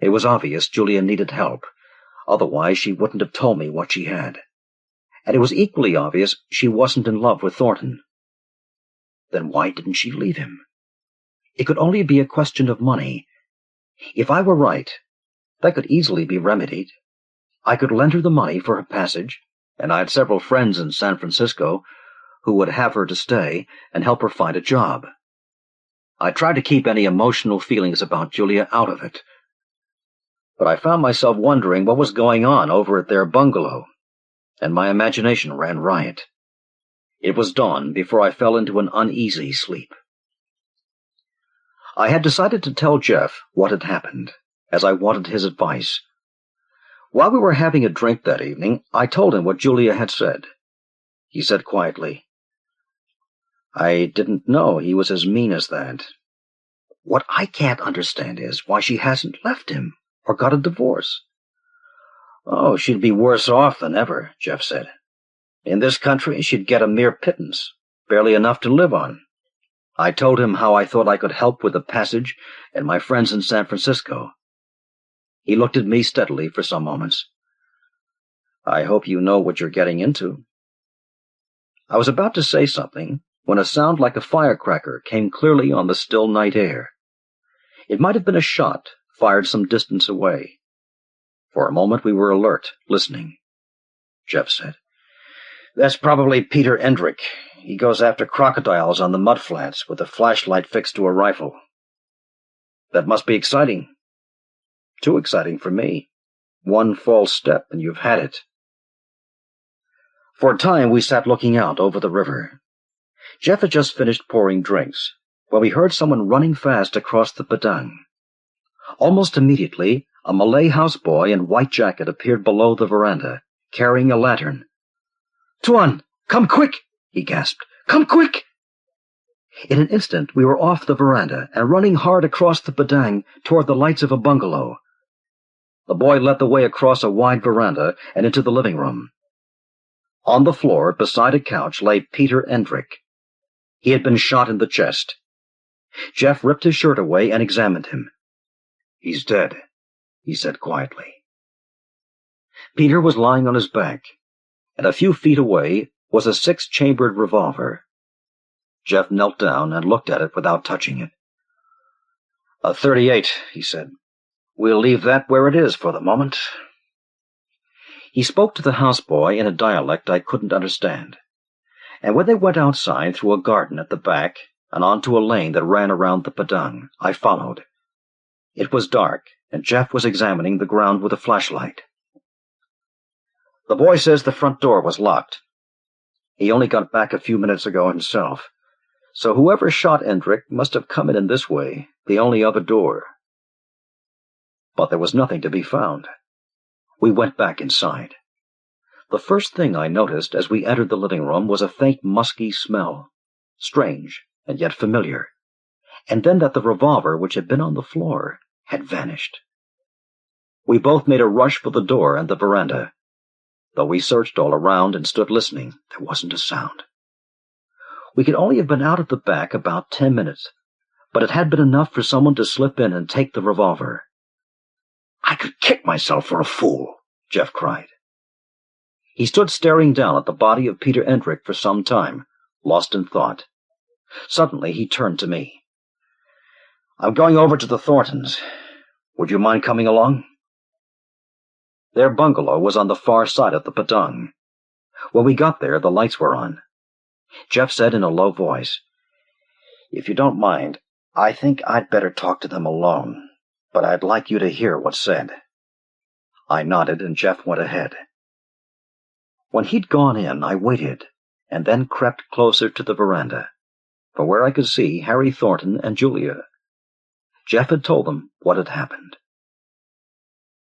It was obvious Julia needed help, otherwise she wouldn't have told me what she had. And it was equally obvious she wasn't in love with Thornton. Then why didn't she leave him? It could only be a question of money. If I were right, that could easily be remedied. I could lend her the money for her passage, and I had several friends in San Francisco who would have her to stay and help her find a job. I tried to keep any emotional feelings about Julia out of it, but I found myself wondering what was going on over at their bungalow, and my imagination ran riot. It was dawn before I fell into an uneasy sleep. I had decided to tell Jeff what had happened, as I wanted his advice. While we were having a drink that evening, I told him what Julia had said. He said quietly, "I didn't know he was as mean as that. What I can't understand is why she hasn't left him or got a divorce. Oh, she'd be worse off than ever, Jeff said. In this country, she'd get a mere pittance, barely enough to live on. I told him how I thought I could help with the passage and my friends in San Francisco. He looked at me steadily for some moments. I hope you know what you're getting into. I was about to say something when a sound like a firecracker came clearly on the still night air. It might have been a shot fired some distance away. For a moment we were alert, listening. Jeff said, "That's probably Peter Endrick. He goes after crocodiles on the mudflats with a flashlight fixed to a rifle. That must be exciting. Too exciting for me. One false step and you've had it." For a time we sat looking out over the river. Jeff had just finished pouring drinks when we heard someone running fast across the Padang. Almost immediately, a Malay houseboy in white jacket appeared below the veranda, carrying a lantern. "Tuan, come quick!" he gasped. "Come quick!" In an instant we were off the veranda and running hard across the Padang toward the lights of a bungalow. The boy led the way across a wide veranda and into the living room. On the floor, beside a couch, lay Peter Endrick. He had been shot in the chest. Jeff ripped his shirt away and examined him. "He's dead," he said quietly. Peter was lying on his back, and a few feet away was a 6-chambered revolver. Jeff knelt down and looked at it without touching it. "A .38, he said. "We'll leave that where it is for the moment." He spoke to the houseboy in a dialect I couldn't understand, and when they went outside through a garden at the back and onto a lane that ran around the Padang, I followed. It was dark, and Jeff was examining the ground with a flashlight. "The boy says the front door was locked. He only got back a few minutes ago himself, so whoever shot Endrick must have come in this way, the only other door." But there was nothing to be found. We went back inside. The first thing I noticed as we entered the living room was a faint musky smell, strange and yet familiar, and then that the revolver which had been on the floor had vanished. We both made a rush for the door and the veranda. Though we searched all around and stood listening, there wasn't a sound. We could only have been out at the back about 10 minutes, but it had been enough for someone to slip in and take the revolver. "I could kick myself for a fool," Jeff cried. He stood staring down at the body of Peter Endrick for some time, lost in thought. Suddenly he turned to me. "I'm going over to the Thorntons. Would you mind coming along?" Their bungalow was on the far side of the Padang. When we got there, the lights were on. Jeff said in a low voice, "If you don't mind, I think I'd better talk to them alone, but I'd like you to hear what's said." I nodded, and Jeff went ahead. When he'd gone in, I waited, and then crept closer to the veranda, from where I could see Harry Thornton and Julia. Jeff had told them what had happened.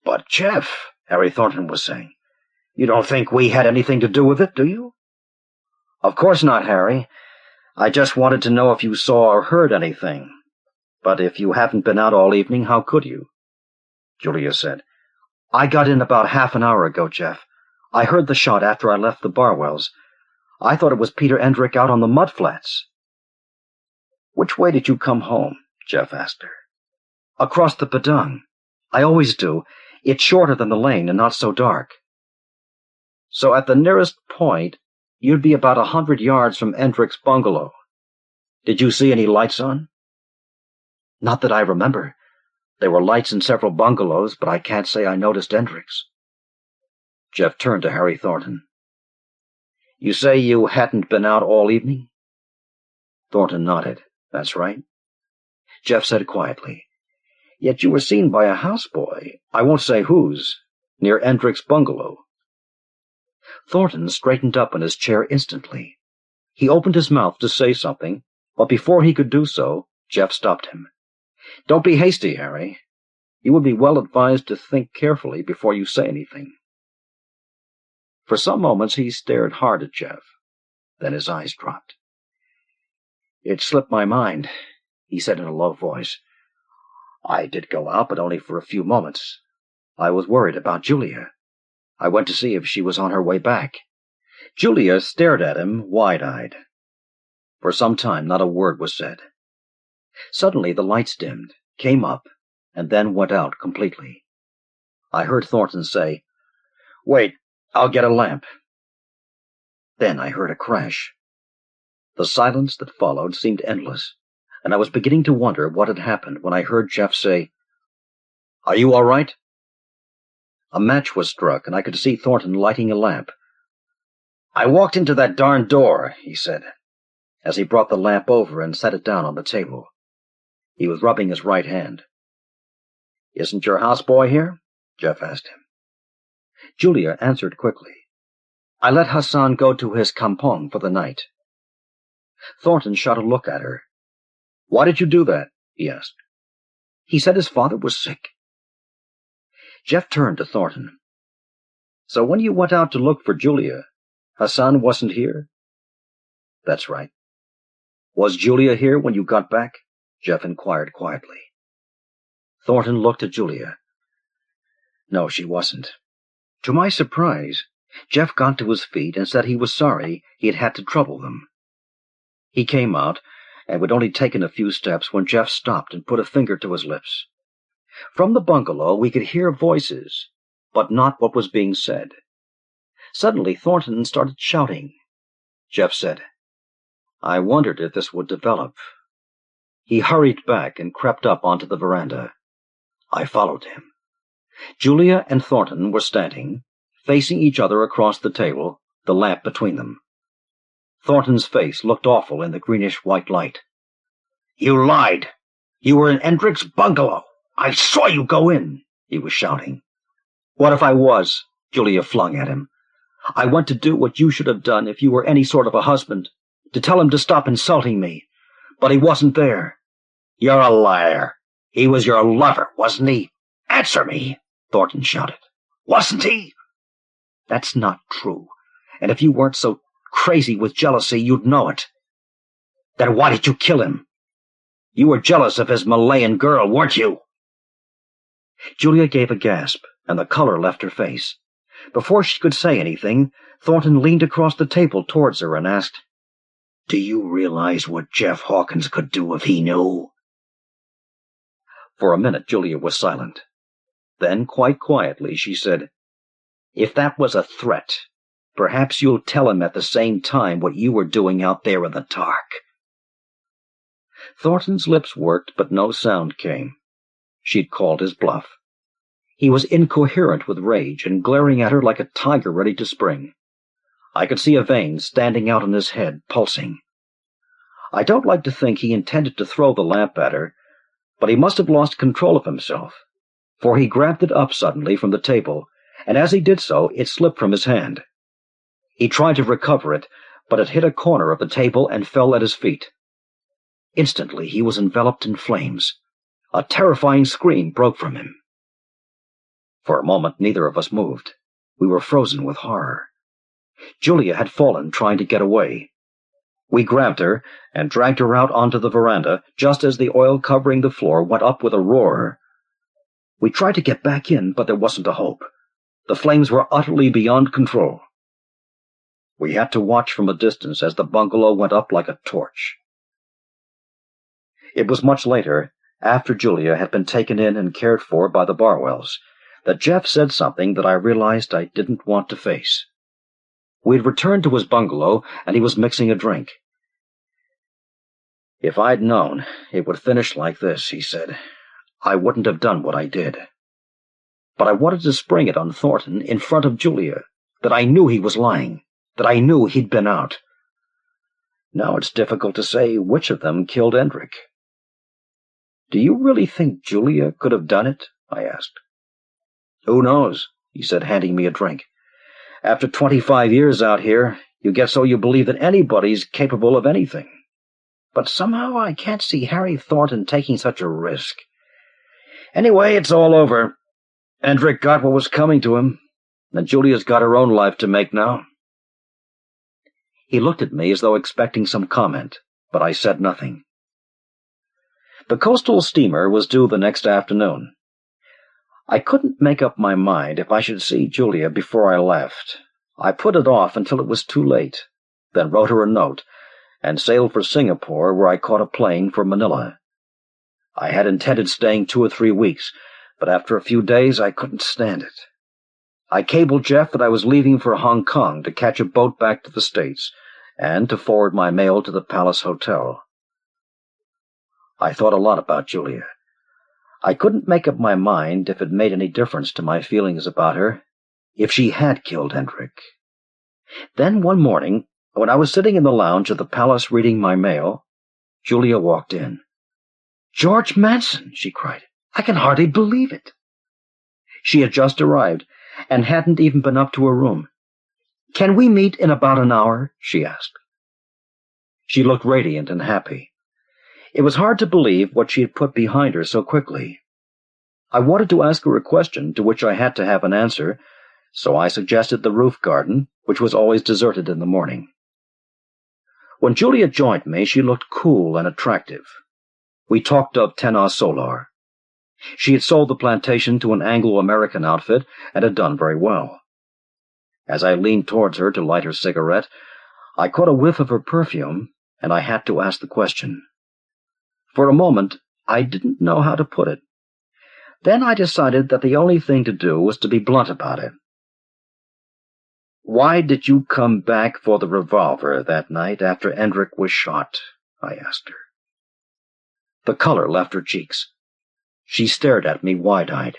"But, Jeff," Harry Thornton was saying, "you don't think we had anything to do with it, do you?" "Of course not, Harry. I just wanted to know if you saw or heard anything. But if you haven't been out all evening, how could you?" Julia said, "I got in about half an hour ago, Jeff. I heard the shot after I left the Barwells. I thought it was Peter Endrick out on the mudflats." "Which way did you come home?" Jeff asked her. "Across the Padang. I always do. It's shorter than the lane and not so dark." "So at the nearest point, you'd be about 100 yards from Endrick's bungalow. Did you see any lights on?" "Not that I remember. There were lights in several bungalows, but I can't say I noticed Endrick's." Jeff turned to Harry Thornton. "You say you hadn't been out all evening?" Thornton nodded. "That's right." Jeff said quietly, "Yet you were seen by a houseboy, I won't say whose, near Endrick's bungalow." Thornton straightened up in his chair instantly. He opened his mouth to say something, but before he could do so, Jeff stopped him. "Don't be hasty, Harry. You would be well advised to think carefully before you say anything." For some moments he stared hard at Jeff. Then his eyes dropped. "It slipped my mind," he said in a low voice. I did go out, but only for a few moments. I was worried about Julia. I went to see if she was on her way back. Julia stared at him, wide-eyed. For some time, not a word was said. Suddenly, the lights dimmed, came up, and then went out completely. I heard Thornton say, "Wait, I'll get a lamp." Then I heard a crash. The silence that followed seemed endless, and I was beginning to wonder what had happened when I heard Jeff say, "Are you all right?" A match was struck, and I could see Thornton lighting a lamp. "I walked into that darn door," he said, as he brought the lamp over and set it down on the table. He was rubbing his right hand. "Isn't your houseboy here?" Jeff asked him. Julia answered quickly. "I let Hassan go to his kampong for the night." Thornton shot a look at her. "Why did you do that?" he asked. "He said his father was sick." Jeff turned to Thornton. "So when you went out to look for Julia, Hassan wasn't here?" "That's right." "Was Julia here when you got back?" Jeff inquired quietly. Thornton looked at Julia. "No, she wasn't." To my surprise, Jeff got to his feet and said he was sorry he had had to trouble them. He came out, and we'd only taken a few steps when Jeff stopped and put a finger to his lips. From the bungalow we could hear voices, but not what was being said. Suddenly Thornton started shouting. Jeff said, "I wondered if this would develop." He hurried back and crept up onto the veranda. I followed him. Julia and Thornton were standing, facing each other across the table, the lamp between them. Thornton's face looked awful in the greenish-white light. "You lied! You were in Endrick's bungalow! I saw you go in!" he was shouting. "What if I was?" Julia flung at him. "I went to do what you should have done if you were any sort of a husband, to tell him to stop insulting me. But he wasn't there." "You're a liar. He was your lover, wasn't he? Answer me!" Thornton shouted. "Wasn't he?" "That's not true. And if you weren't so crazy with jealousy, you'd know it." "Then why did you kill him? You were jealous of his Malayan girl, weren't you?" Julia gave a gasp, and the color left her face. Before she could say anything, Thornton leaned across the table towards her and asked, "Do you realize what Jeff Hawkins could do if he knew?" For a minute Julia was silent. Then, quite quietly, she said, "If that was a threat, perhaps you'll tell him at the same time what you were doing out there in the dark." Thornton's lips worked, but no sound came. She'd called his bluff. He was incoherent with rage and glaring at her like a tiger ready to spring. I could see a vein standing out on his head, pulsing. I don't like to think he intended to throw the lamp at her, but he must have lost control of himself, for he grabbed it up suddenly from the table, and as he did so, it slipped from his hand. He tried to recover it, but it hit a corner of the table and fell at his feet. Instantly he was enveloped in flames. A terrifying scream broke from him. For a moment neither of us moved. We were frozen with horror. Julia had fallen trying to get away. We grabbed her and dragged her out onto the veranda just as the oil covering the floor went up with a roar. We tried to get back in, but there wasn't a hope. The flames were utterly beyond control. We had to watch from a distance as the bungalow went up like a torch. It was much later, after Julia had been taken in and cared for by the Barwells, that Jeff said something that I realized I didn't want to face. We'd returned to his bungalow, and he was mixing a drink. "If I'd known it would finish like this," he said, "I wouldn't have done what I did. But I wanted to spring it on Thornton in front of Julia, that I knew he was lying, that I knew he'd been out. Now it's difficult to say which of them killed Endrick." "Do you really think Julia could have done it?" I asked. "Who knows?" he said, handing me a drink. "After 25 years out here, you get so you believe that anybody's capable of anything. But somehow I can't see Harry Thornton taking such a risk. Anyway, it's all over. Endrick got what was coming to him, and Julia's got her own life to make now." He looked at me as though expecting some comment, but I said nothing. The coastal steamer was due the next afternoon. I couldn't make up my mind if I should see Julia before I left. I put it off until it was too late, then wrote her a note, and sailed for Singapore, where I caught a plane for Manila. I had intended staying 2 or 3 weeks, but after a few days I couldn't stand it. I cabled Jeff that I was leaving for Hong Kong to catch a boat back to the States, and to forward my mail to the Palace Hotel. I thought a lot about Julia. I couldn't make up my mind if it made any difference to my feelings about her, if she had killed Hendrik. Then one morning, when I was sitting in the lounge of the Palace reading my mail, Julia walked in. "George Manson!" she cried. "I can hardly believe it." She had just arrived, and hadn't even been up to her room. "Can we meet in about an hour?" she asked. She looked radiant and happy. It was hard to believe what she had put behind her so quickly. I wanted to ask her a question to which I had to have an answer, so I suggested the roof garden, which was always deserted in the morning. When Julia joined me, she looked cool and attractive. We talked of Tenor Solar. She had sold the plantation to an Anglo-American outfit and had done very well. As I leaned towards her to light her cigarette, I caught a whiff of her perfume, and I had to ask the question. For a moment, I didn't know how to put it. Then I decided that the only thing to do was to be blunt about it. "Why did you come back for the revolver that night after Hendrik was shot?" I asked her. The color left her cheeks. She stared at me wide-eyed.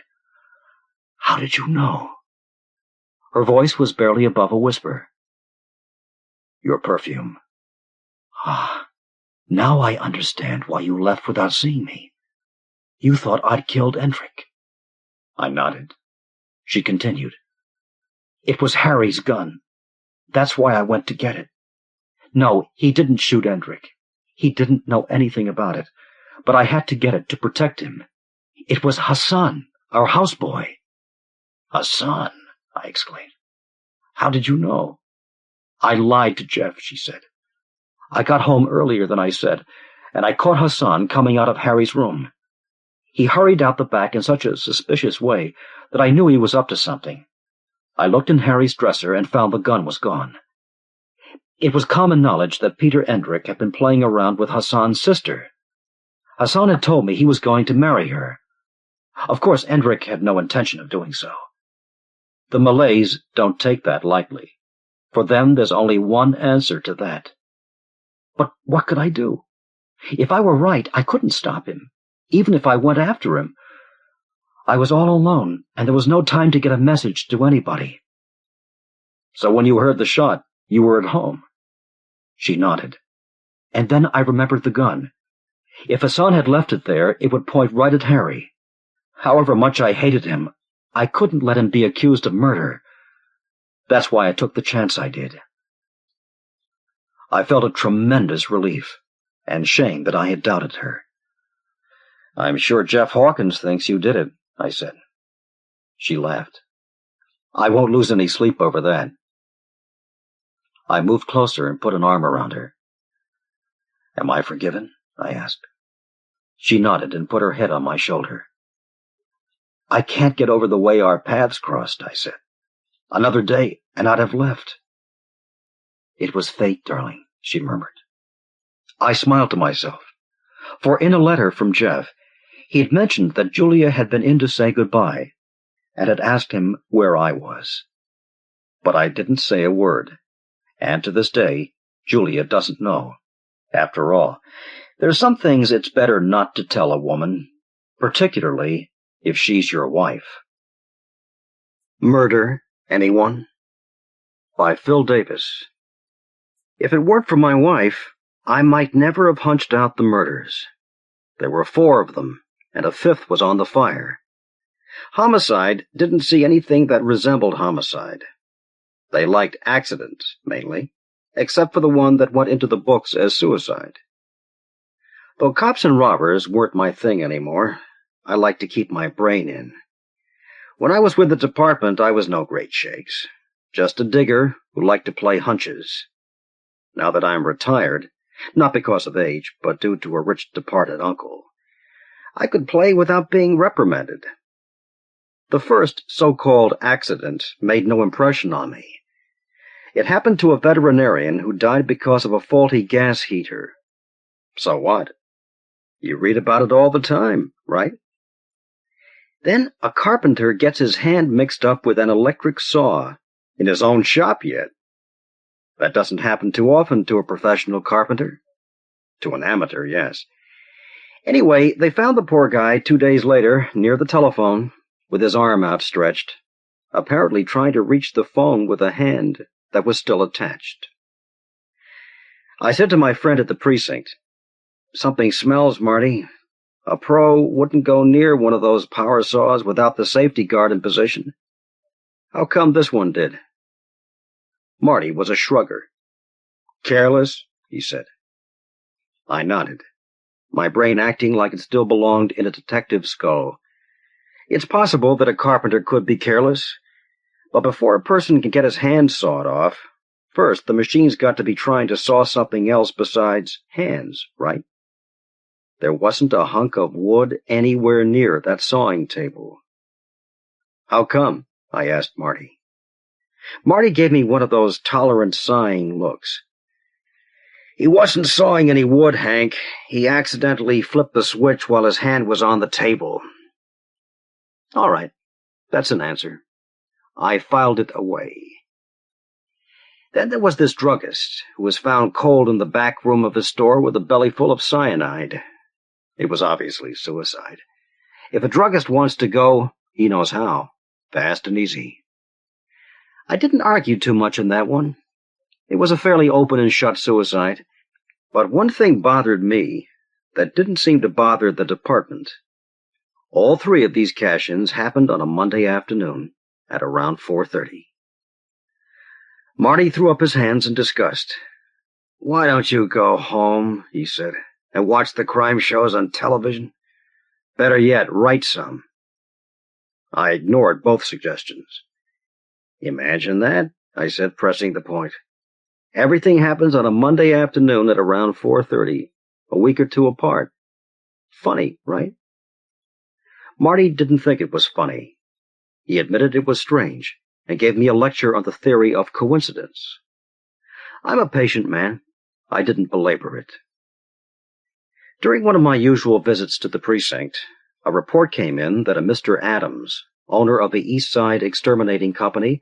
"How did you know?" Her voice was barely above a whisper. "Your perfume." "Ah, now I understand why you left without seeing me. You thought I'd killed Hendrik." I nodded. She continued. "It was Harry's gun. That's why I went to get it. No, he didn't shoot Hendrik. He didn't know anything about it, but I had to get it to protect him. It was Hassan, our houseboy." "Hassan?" I exclaimed. "How did you know?" "I lied to Jeff," she said. "I got home earlier than I said, and I caught Hassan coming out of Harry's room. He hurried out the back in such a suspicious way that I knew he was up to something. I looked in Harry's dresser and found the gun was gone. It was common knowledge that Peter Hendrik had been playing around with Hassan's sister. Hassan had told me he was going to marry her. Of course, Hendrik had no intention of doing so. The Malays don't take that lightly. For them, there's only one answer to that. But what could I do? If I were right, I couldn't stop him, even if I went after him. I was all alone, and there was no time to get a message to anybody." "So when you heard the shot, you were at home?" She nodded. "And then I remembered the gun. If Hassan had left it there, it would point right at Harry. However much I hated him, I couldn't let him be accused of murder. That's why I took the chance I did." I felt a tremendous relief, and shame that I had doubted her. "I'm sure Jeff Hawkins thinks you did it," I said. She laughed. "I won't lose any sleep over that." I moved closer and put an arm around her. "Am I forgiven?" I asked. She nodded and put her head on my shoulder. "I can't get over the way our paths crossed," I said. "Another day, and I'd have left." "It was fate, darling," she murmured. I smiled to myself, for in a letter from Jeff, he'd mentioned that Julia had been in to say goodbye, and had asked him where I was. But I didn't say a word, and to this day, Julia doesn't know. After all, there's some things it's better not to tell a woman, particularly if she's your wife. Murder, Anyone? By Phil Davis. If it weren't for my wife, I might never have hunched out the murders. There were 4 of them, and a 5th was on the fire. Homicide didn't see anything that resembled homicide. They liked accident, mainly, except for the one that went into the books as suicide. Though cops and robbers weren't my thing anymore, I liked to keep my brain in. When I was with the department, I was no great shakes, just a digger who liked to play hunches. Now that I'm retired, not because of age, but due to a rich departed uncle, I could play without being reprimanded. The first so-called accident made no impression on me. It happened to a veterinarian who died because of a faulty gas heater. So what? You read about it all the time, right? Then a carpenter gets his hand mixed up with an electric saw in his own shop yet. That doesn't happen too often to a professional carpenter. To an amateur, yes. Anyway, they found the poor guy 2 days later near the telephone with his arm outstretched, apparently trying to reach the phone with a hand that was still attached. I said to my friend at the precinct, "Something smells, Marty. A pro wouldn't go near one of those power saws without the safety guard in position. How come this one did?" Marty was a shrugger. "Careless," he said. I nodded, my brain acting like it still belonged in a detective's skull. It's possible that a carpenter could be careless, but before a person can get his hand sawed off, first the machine's got to be trying to saw something else besides hands, right? There wasn't a hunk of wood anywhere near that sawing table. "How come?" I asked Marty. Marty gave me one of those tolerant sighing looks. "He wasn't sawing any wood, Hank. He accidentally flipped the switch while his hand was on the table." All right, that's an answer. I filed it away. Then there was this druggist who was found cold in the back room of his store with a belly full of cyanide. It was obviously suicide. If a druggist wants to go, he knows how, fast and easy. I didn't argue too much in that one. It was a fairly open and shut suicide. But one thing bothered me that didn't seem to bother the department. All 3 of these cash-ins happened on a Monday afternoon at around 4:30. Marty threw up his hands in disgust. "Why don't you go home," he said, "and watch the crime shows on television? Better yet, write some." I ignored both suggestions. "Imagine that," I said, pressing the point. "Everything happens on a Monday afternoon at around 4:30, a week or 2 apart. Funny, right?" Marty didn't think it was funny. He admitted it was strange, and gave me a lecture on the theory of coincidence. I'm a patient man. I didn't belabor it. During one of my usual visits to the precinct, a report came in that a Mr. Adams, owner of the East Side Exterminating Company,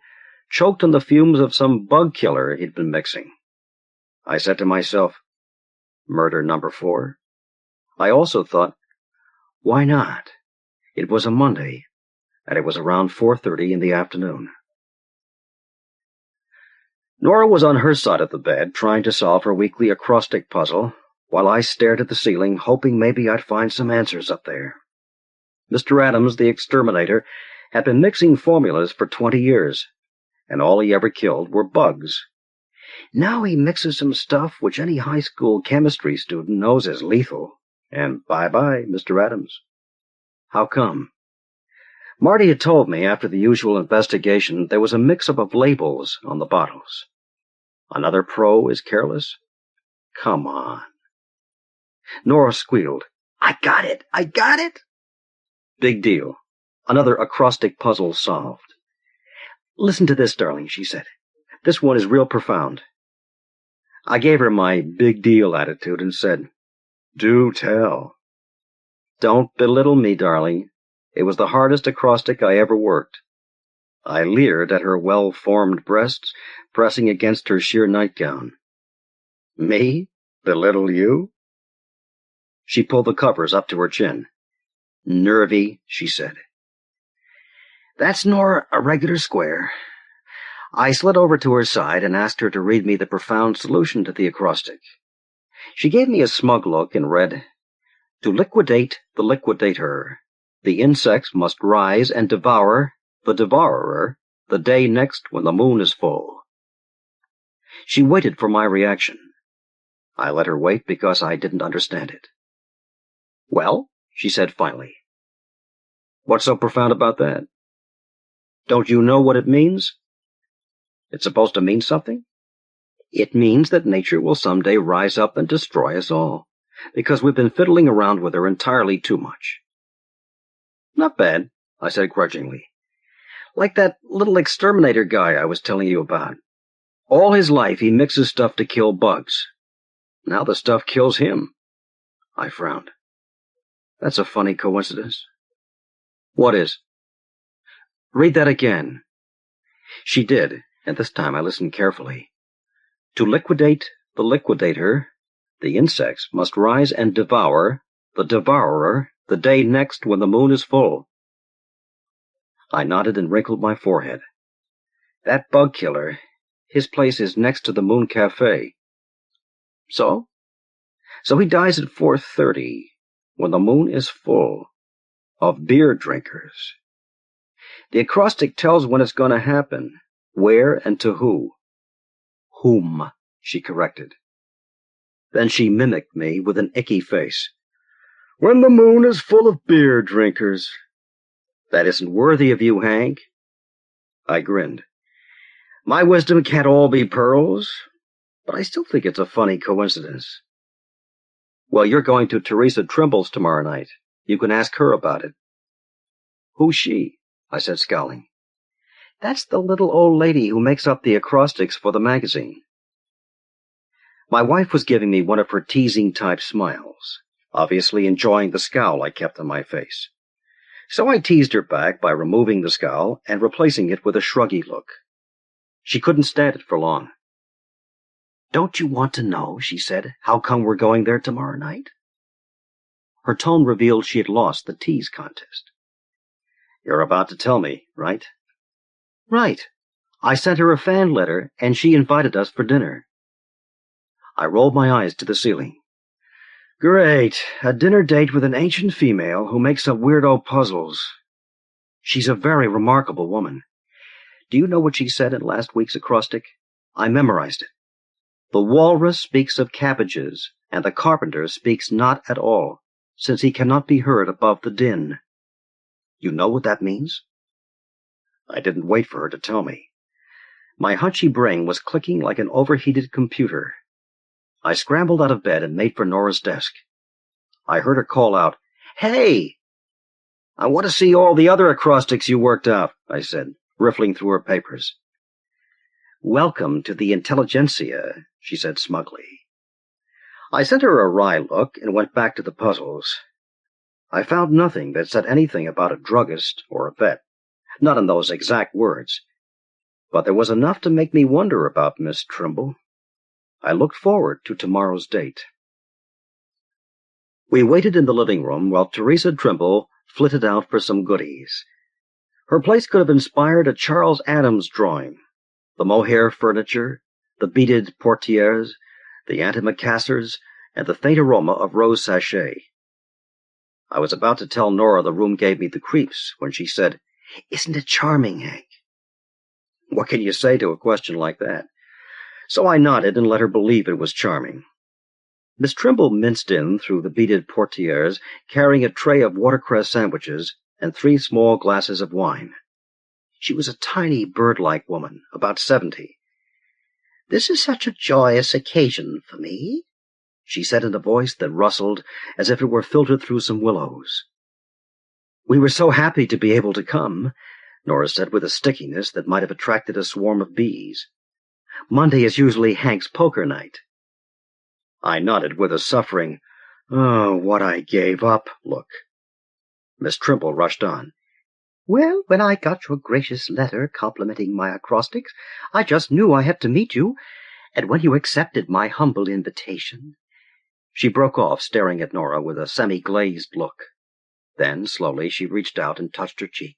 choked on the fumes of some bug killer he'd been mixing. I said to myself, murder number 4? I also thought, why not? It was a Monday, and it was around 4:30 in the afternoon. Nora was on her side of the bed, trying to solve her weekly acrostic puzzle, while I stared at the ceiling, hoping maybe I'd find some answers up there. Mr. Adams, the exterminator, had been mixing formulas for 20 years, and all he ever killed were bugs. Now he mixes some stuff which any high school chemistry student knows is lethal, and bye-bye, Mr. Adams. How come? Marty had told me after the usual investigation there was a mix-up of labels on the bottles. Another pro is careless? Come on. Nora squealed, I got it! I got it! Big deal. Another acrostic puzzle solved. Listen to this, darling, she said. This one is real profound. I gave her my big deal attitude and said, Do tell. Don't belittle me, darling. It was the hardest acrostic I ever worked. I leered at her well-formed breasts, pressing against her sheer nightgown. Me? Belittle you? She pulled the covers up to her chin. Nervy, she said. That's Nora, a regular square. I slid over to her side and asked her to read me the profound solution to the acrostic. She gave me a smug look and read, To liquidate the liquidator, the insects must rise and devour the devourer the day next when the moon is full. She waited for my reaction. I let her wait because I didn't understand it. Well, she said finally. What's so profound about that? Don't you know what it means? It's supposed to mean something? It means that nature will someday rise up and destroy us all, because we've been fiddling around with her entirely too much. Not bad, I said grudgingly. Like that little exterminator guy I was telling you about. All his life he mixes stuff to kill bugs. Now the stuff kills him. I frowned. That's a funny coincidence. What is? Read that again. She did, and this time I listened carefully. To liquidate the liquidator, the insects must rise and devour the devourer the day next when the moon is full. I nodded and wrinkled my forehead. That bug killer, his place is next to the Moon Cafe. So? So he dies at 4:30, when the moon is full, of beer drinkers. The acrostic tells when it's going to happen, where and to who. Whom, she corrected. Then she mimicked me with an icky face. When the moon is full of beer drinkers. That isn't worthy of you, Hank. I grinned. My wisdom can't all be pearls, but I still think it's a funny coincidence. Well, you're going to Teresa Trimble's tomorrow night. You can ask her about it. Who's she? I said, scowling. That's the little old lady who makes up the acrostics for the magazine. My wife was giving me one of her teasing-type smiles, obviously enjoying the scowl I kept on my face. So I teased her back by removing the scowl and replacing it with a shruggy look. She couldn't stand it for long. Don't you want to know, she said, how come we're going there tomorrow night? Her tone revealed she had lost the tease contest. You're about to tell me, right? Right. I sent her a fan letter, and she invited us for dinner. I rolled my eyes to the ceiling. Great. A dinner date with an ancient female who makes up weirdo puzzles. She's a very remarkable woman. Do you know what she said in last week's acrostic? I memorized it. The walrus speaks of cabbages, and the carpenter speaks not at all, since he cannot be heard above the din. You know what that means? I didn't wait for her to tell me. My hunchy brain was clicking like an overheated computer. I scrambled out of bed and made for Nora's desk. I heard her call out, Hey! I want to see all the other acrostics you worked out, I said, riffling through her papers. Welcome to the intelligentsia, she said smugly. I sent her a wry look and went back to the puzzles. I found nothing that said anything about a druggist or a vet, not in those exact words, but there was enough to make me wonder about Miss Trimble. I looked forward to tomorrow's date. We waited in the living room while Teresa Trimble flitted out for some goodies. Her place could have inspired a Charles Addams drawing. The mohair furniture, the beaded portieres, the antimacassars, and the faint aroma of rose sachet. I was about to tell Nora the room gave me the creeps when she said, Isn't it charming, Hank? What can you say to a question like that? So I nodded and let her believe it was charming. Miss Trimble minced in through the beaded portieres, carrying a tray of watercress sandwiches and 3 small glasses of wine. She was a tiny, bird-like woman, about 70. This is such a joyous occasion for me, she said in a voice that rustled as if it were filtered through some willows. We were so happy to be able to come, Nora said with a stickiness that might have attracted a swarm of bees. Monday is usually Hank's poker night. I nodded with a suffering, oh, what I gave up look. Miss Trimble rushed on. Well, when I got your gracious letter complimenting my acrostics, I just knew I had to meet you, and when you accepted my humble invitation... She broke off, staring at Nora with a semi-glazed look. Then, slowly, she reached out and touched her cheek.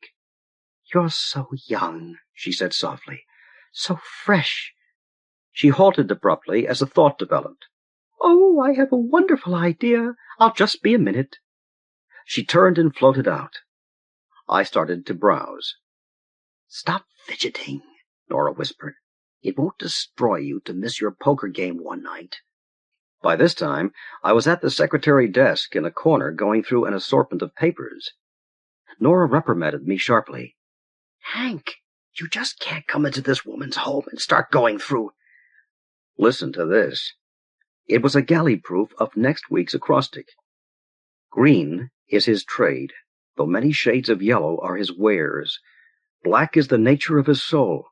You're so young, she said softly. So fresh. She halted abruptly as a thought developed. Oh, I have a wonderful idea. I'll just be a minute. She turned and floated out. I started to browse. Stop fidgeting, Nora whispered. It won't destroy you to miss your poker game one night. By this time, I was at the secretary desk in a corner going through an assortment of papers. Nora reprimanded me sharply. Hank, you just can't come into this woman's home and start going through... Listen to this. It was a galley proof of next week's acrostic. Green is his trade. though many shades of yellow are his wares. Black is the nature of his soul,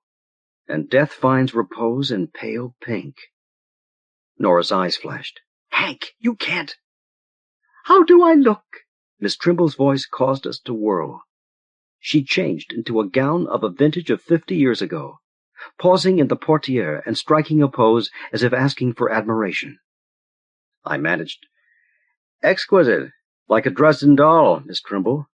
and death finds repose in pale pink. Nora's eyes flashed. Hank, you can't. How do I look? Miss Trimble's voice caused us to whirl. She changed into a gown of a vintage of 50 years ago, pausing in the portiere and striking a pose as if asking for admiration. I managed. Exquisite, like a Dresden doll, Miss Trimble.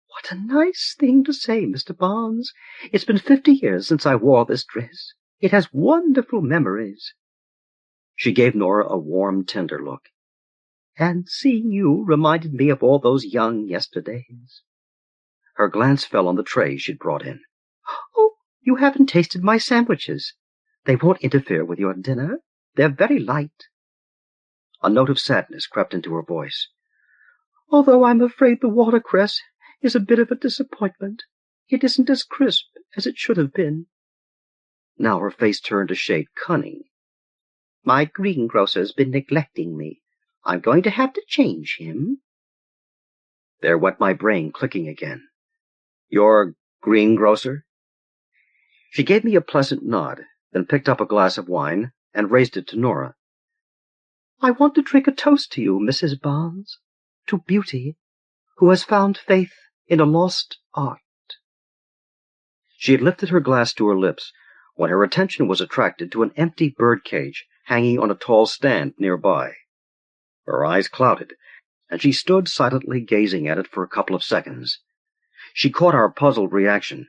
What a nice thing to say, Mr. Barnes. It's been 50 years since I wore this dress. It has wonderful memories. She gave Nora a warm, tender look. And seeing you reminded me of all those young yesterdays. Her glance fell on the tray she'd brought in. Oh, you haven't tasted my sandwiches. They won't interfere with your dinner. They're very light. A note of sadness crept into her voice. Although I'm afraid the watercress is a bit of a disappointment. It isn't as crisp as it should have been. Now her face turned a shade cunning. My greengrocer's been neglecting me. I'm going to have to change him. There went my brain clicking again. Your greengrocer? She gave me a pleasant nod, then picked up a glass of wine and raised it to Nora. I want to drink a toast to you, Mrs. Barnes, to beauty, who has found faith in a lost art. She had lifted her glass to her lips when her attention was attracted to an empty birdcage hanging on a tall stand nearby. Her eyes clouded, and she stood silently gazing at it for a couple of seconds. She caught our puzzled reaction.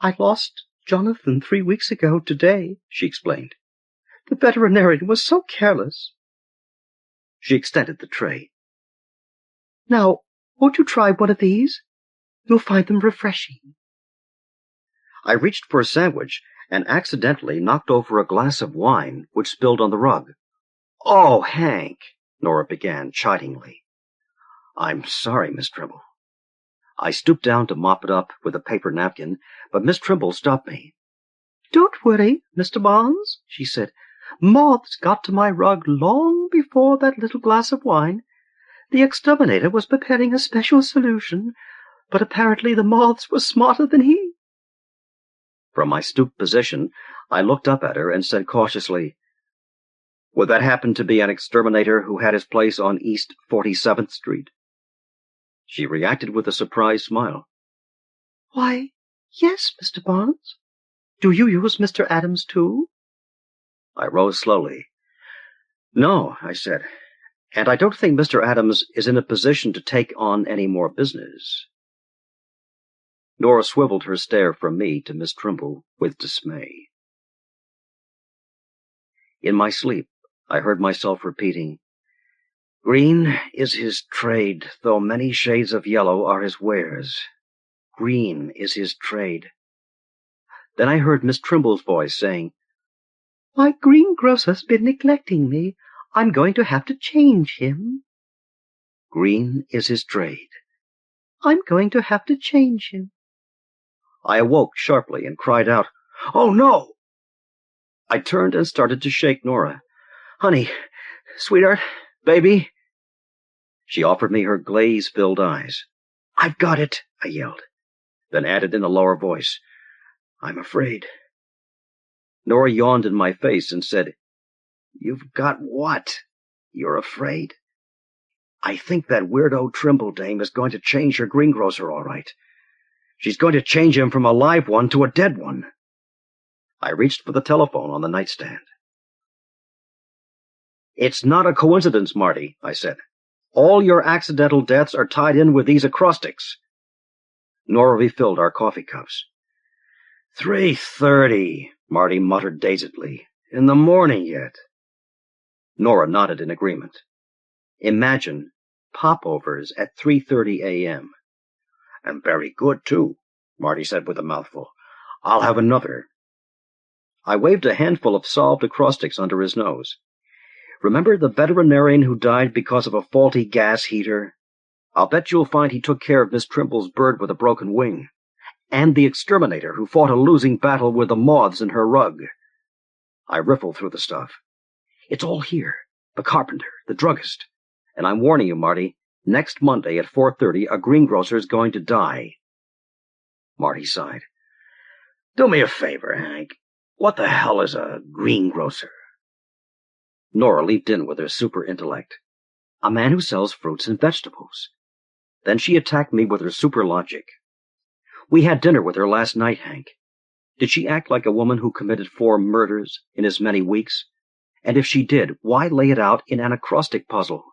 I lost Jonathan 3 weeks ago today, she explained. The veterinarian was so careless. She extended the tray. Now, won't you try one of these? You'll find them refreshing. I reached for a sandwich and accidentally knocked over a glass of wine which spilled on the rug. Oh, Hank, Nora began chidingly. I'm sorry, Miss Trimble. I stooped down to mop it up with a paper napkin, but Miss Trimble stopped me. Don't worry, Mr. Barnes, she said. Moths got to my rug long before that little glass of wine. The exterminator was preparing a special solution, but apparently the moths were smarter than he. From my stooped position, I looked up at her and said cautiously, Would that happen to be an exterminator who had his place on East 47th Street? She reacted with a surprised smile. Why, yes, Mr. Barnes. Do you use Mr. Adams, too? I rose slowly. No, I said, and I don't think Mr. Adams is in a position to take on any more business. Nora swiveled her stare from me to Miss Trimble with dismay. In my sleep, I heard myself repeating, Green is his trade, though many shades of yellow are his wares. Green is his trade. Then I heard Miss Trimble's voice saying, My greengrocer's been neglecting me. I'm going to have to change him. Green is his trade. I'm going to have to change him. I awoke sharply and cried out, Oh, no! I turned and started to shake Nora. Honey, sweetheart, baby. She offered me her glaze-filled eyes. I've got it, I yelled, then added in a lower voice, I'm afraid. Nora yawned in my face and said, You've got what? You're afraid? I think that weirdo Trimble dame is going to change her greengrocer all right. She's going to change him from a live one to a dead one. I reached for the telephone on the nightstand. It's not a coincidence, Marty, I said. All your accidental deaths are tied in with these acrostics. Nora refilled our coffee cups. 3:30, Marty muttered dazedly. In the morning yet. Nora nodded in agreement. Imagine popovers at 3:30 a.m. And very good, too, Marty said with a mouthful. I'll have another. I waved a handful of solved acrostics under his nose. Remember the veterinarian who died because of a faulty gas heater? I'll bet you'll find he took care of Miss Trimble's bird with a broken wing. And the exterminator who fought a losing battle with the moths in her rug. I riffled through the stuff. It's all here. The carpenter, the druggist. And I'm warning you, Marty, Next Monday at 4:30, a greengrocer's going to die. Marty sighed. Do me a favor, Hank. What the hell is a greengrocer? Nora leaped in with her super intellect. A man who sells fruits and vegetables. Then she attacked me with her super logic. We had dinner with her last night, Hank. Did she act like a woman who committed 4 murders in as many weeks? And if she did, why lay it out in an acrostic puzzle?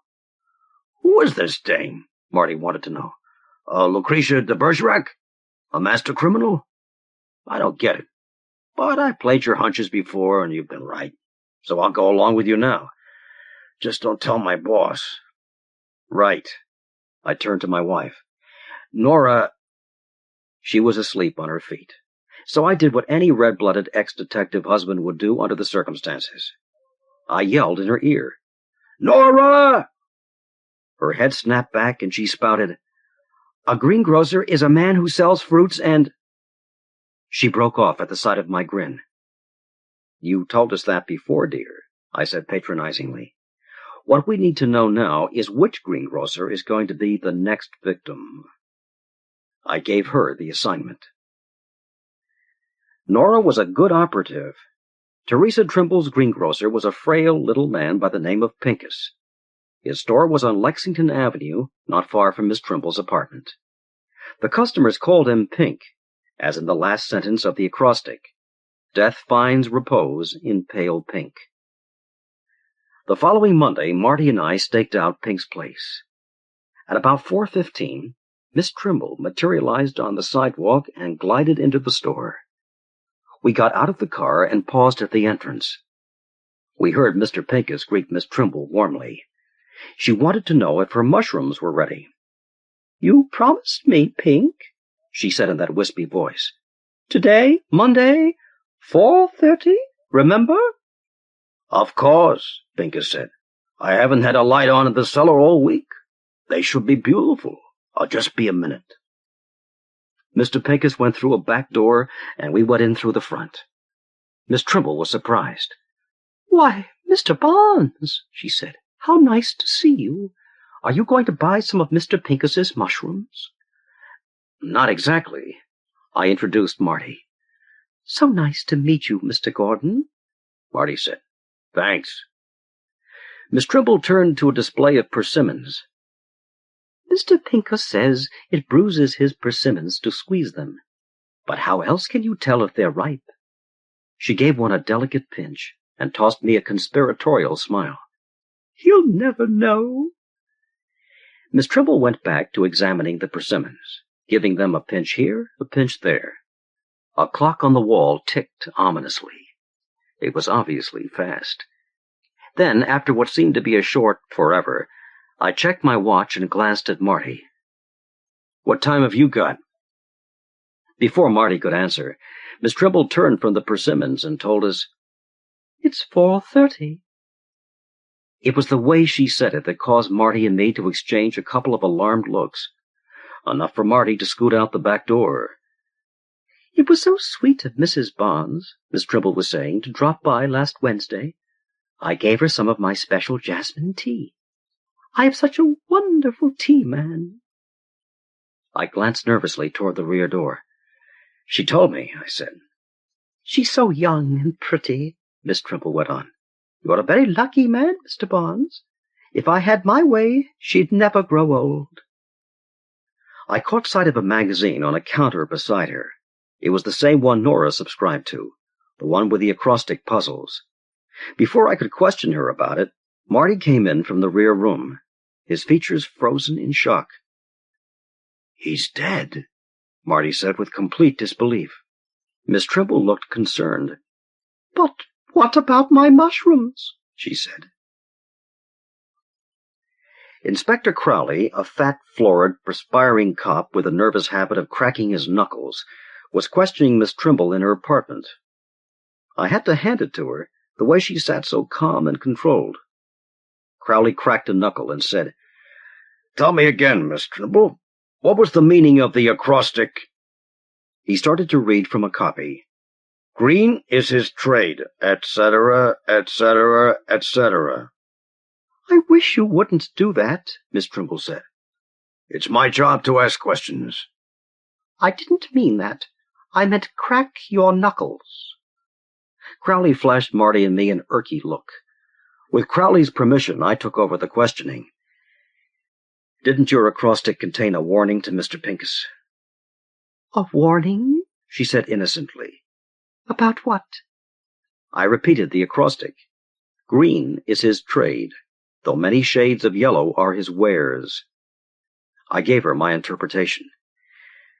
Who is this dame? Marty wanted to know. Lucretia de Bergerac? A master criminal? I don't get it. But I played your hunches before, and you've been right. So I'll go along with you now. Just don't tell my boss. Right. I turned to my wife. Nora... She was asleep on her feet. So I did what any red-blooded ex-detective husband would do under the circumstances. I yelled in her ear. Nora! Her head snapped back, and she spouted, A greengrocer is a man who sells fruits and... She broke off at the sight of my grin. You told us that before, dear, I said patronizingly. What we need to know now is which greengrocer is going to be the next victim. I gave her the assignment. Nora was a good operative. Teresa Trimble's greengrocer was a frail little man by the name of Pincus. His store was on Lexington Avenue, not far from Miss Trimble's apartment. The customers called him Pink, as in the last sentence of the acrostic, Death finds repose in pale pink. The following Monday, Marty and I staked out Pink's place. At about 4:15, Miss Trimble materialized on the sidewalk and glided into the store. We got out of the car and paused at the entrance. We heard Mr. Pincus greet Miss Trimble warmly. She wanted to know if her mushrooms were ready. You promised me, Pink, she said in that wispy voice. Today, Monday, 4:30, remember? Of course, Pincus said. I haven't had a light on in the cellar all week. They should be beautiful. I'll just be a minute. Mr. Pincus went through a back door, and we went in through the front. Miss Trimble was surprised. Why, Mr. Barnes, she said, how nice to see you. Are you going to buy some of Mr. Pincus's mushrooms? Not exactly. I introduced Marty. So nice to meet you, Mr. Gordon, Marty said. Thanks. Miss Trimble turned to a display of persimmons. Mr. Pincus says it bruises his persimmons to squeeze them. But how else can you tell if they're ripe? She gave one a delicate pinch and tossed me a conspiratorial smile. You'll never know. Miss Trimble went back to examining the persimmons, giving them a pinch here, a pinch there. A clock on the wall ticked ominously. It was obviously fast. Then, after what seemed to be a short forever, I checked my watch and glanced at Marty. What time have you got? Before Marty could answer, Miss Trimble turned from the persimmons and told us, It's 4:30. It was the way she said it that caused Marty and me to exchange a couple of alarmed looks, enough for Marty to scoot out the back door. It was so sweet of Mrs. Barnes, Miss Trimble was saying, to drop by last Wednesday. I gave her some of my special jasmine tea. I am such a wonderful tea man. I glanced nervously toward the rear door. She told me, I said. She's so young and pretty, Miss Trimble went on. You're a very lucky man, Mr. Barnes. If I had my way, she'd never grow old. I caught sight of a magazine on a counter beside her. It was the same one Nora subscribed to, the one with the acrostic puzzles. Before I could question her about it, Marty came in from the rear room, his features frozen in shock. He's dead, Marty said with complete disbelief. Miss Trimble looked concerned. But what about my mushrooms? She said. Inspector Crowley, a fat, florid, perspiring cop with a nervous habit of cracking his knuckles, was questioning Miss Trimble in her apartment. I had to hand it to her, the way she sat so calm and controlled. Crowley cracked a knuckle and said, Tell me again, Miss Trimble, what was the meaning of the acrostic? He started to read from a copy. Green is his trade, etc., etc., etc. I wish you wouldn't do that, Miss Trimble said. It's my job to ask questions. I didn't mean that. I meant crack your knuckles. Crowley flashed Marty and me an irky look. With Crowley's permission, I took over the questioning. Didn't your acrostic contain a warning to Mr. Pincus? A warning? She said innocently. About what? I repeated the acrostic. Green is his trade, though many shades of yellow are his wares. I gave her my interpretation.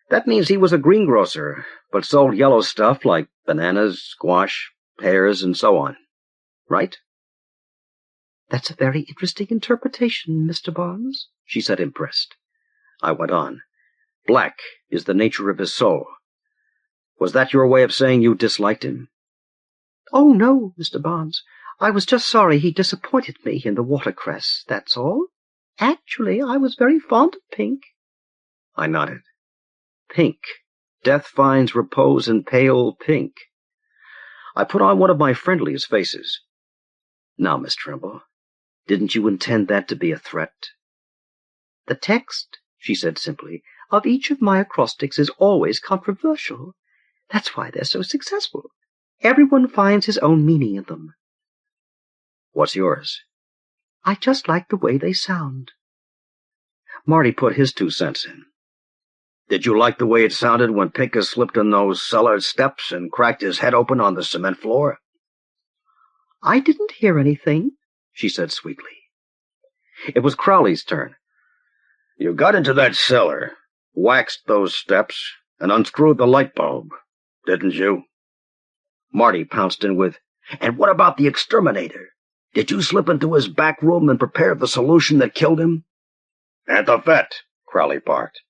That means he was a greengrocer, but sold yellow stuff like bananas, squash, pears, and so on. Right? That's a very interesting interpretation, Mr. Barnes, she said, impressed. I went on. Black is the nature of his soul. Was that your way of saying you disliked him? Oh, no, Mr. Barnes. I was just sorry he disappointed me in the watercress, that's all. Actually, I was very fond of pink. I nodded. Pink. Death finds repose in pale pink. I put on one of my friendliest faces. Now, Miss Trimble, didn't you intend that to be a threat? The text, she said simply, of each of my acrostics is always controversial. That's why they're so successful. Everyone finds his own meaning in them. What's yours? I just like the way they sound. Marty put his 2 cents in. Did you like the way it sounded when Pincus slipped on those cellar steps and cracked his head open on the cement floor? I didn't hear anything, she said sweetly. It was Crowley's turn. You got into that cellar, waxed those steps, and unscrewed the light bulb, didn't you? Marty pounced in with, And what about the exterminator? Did you slip into his back room and prepare the solution that killed him? And the vet, Crowley barked.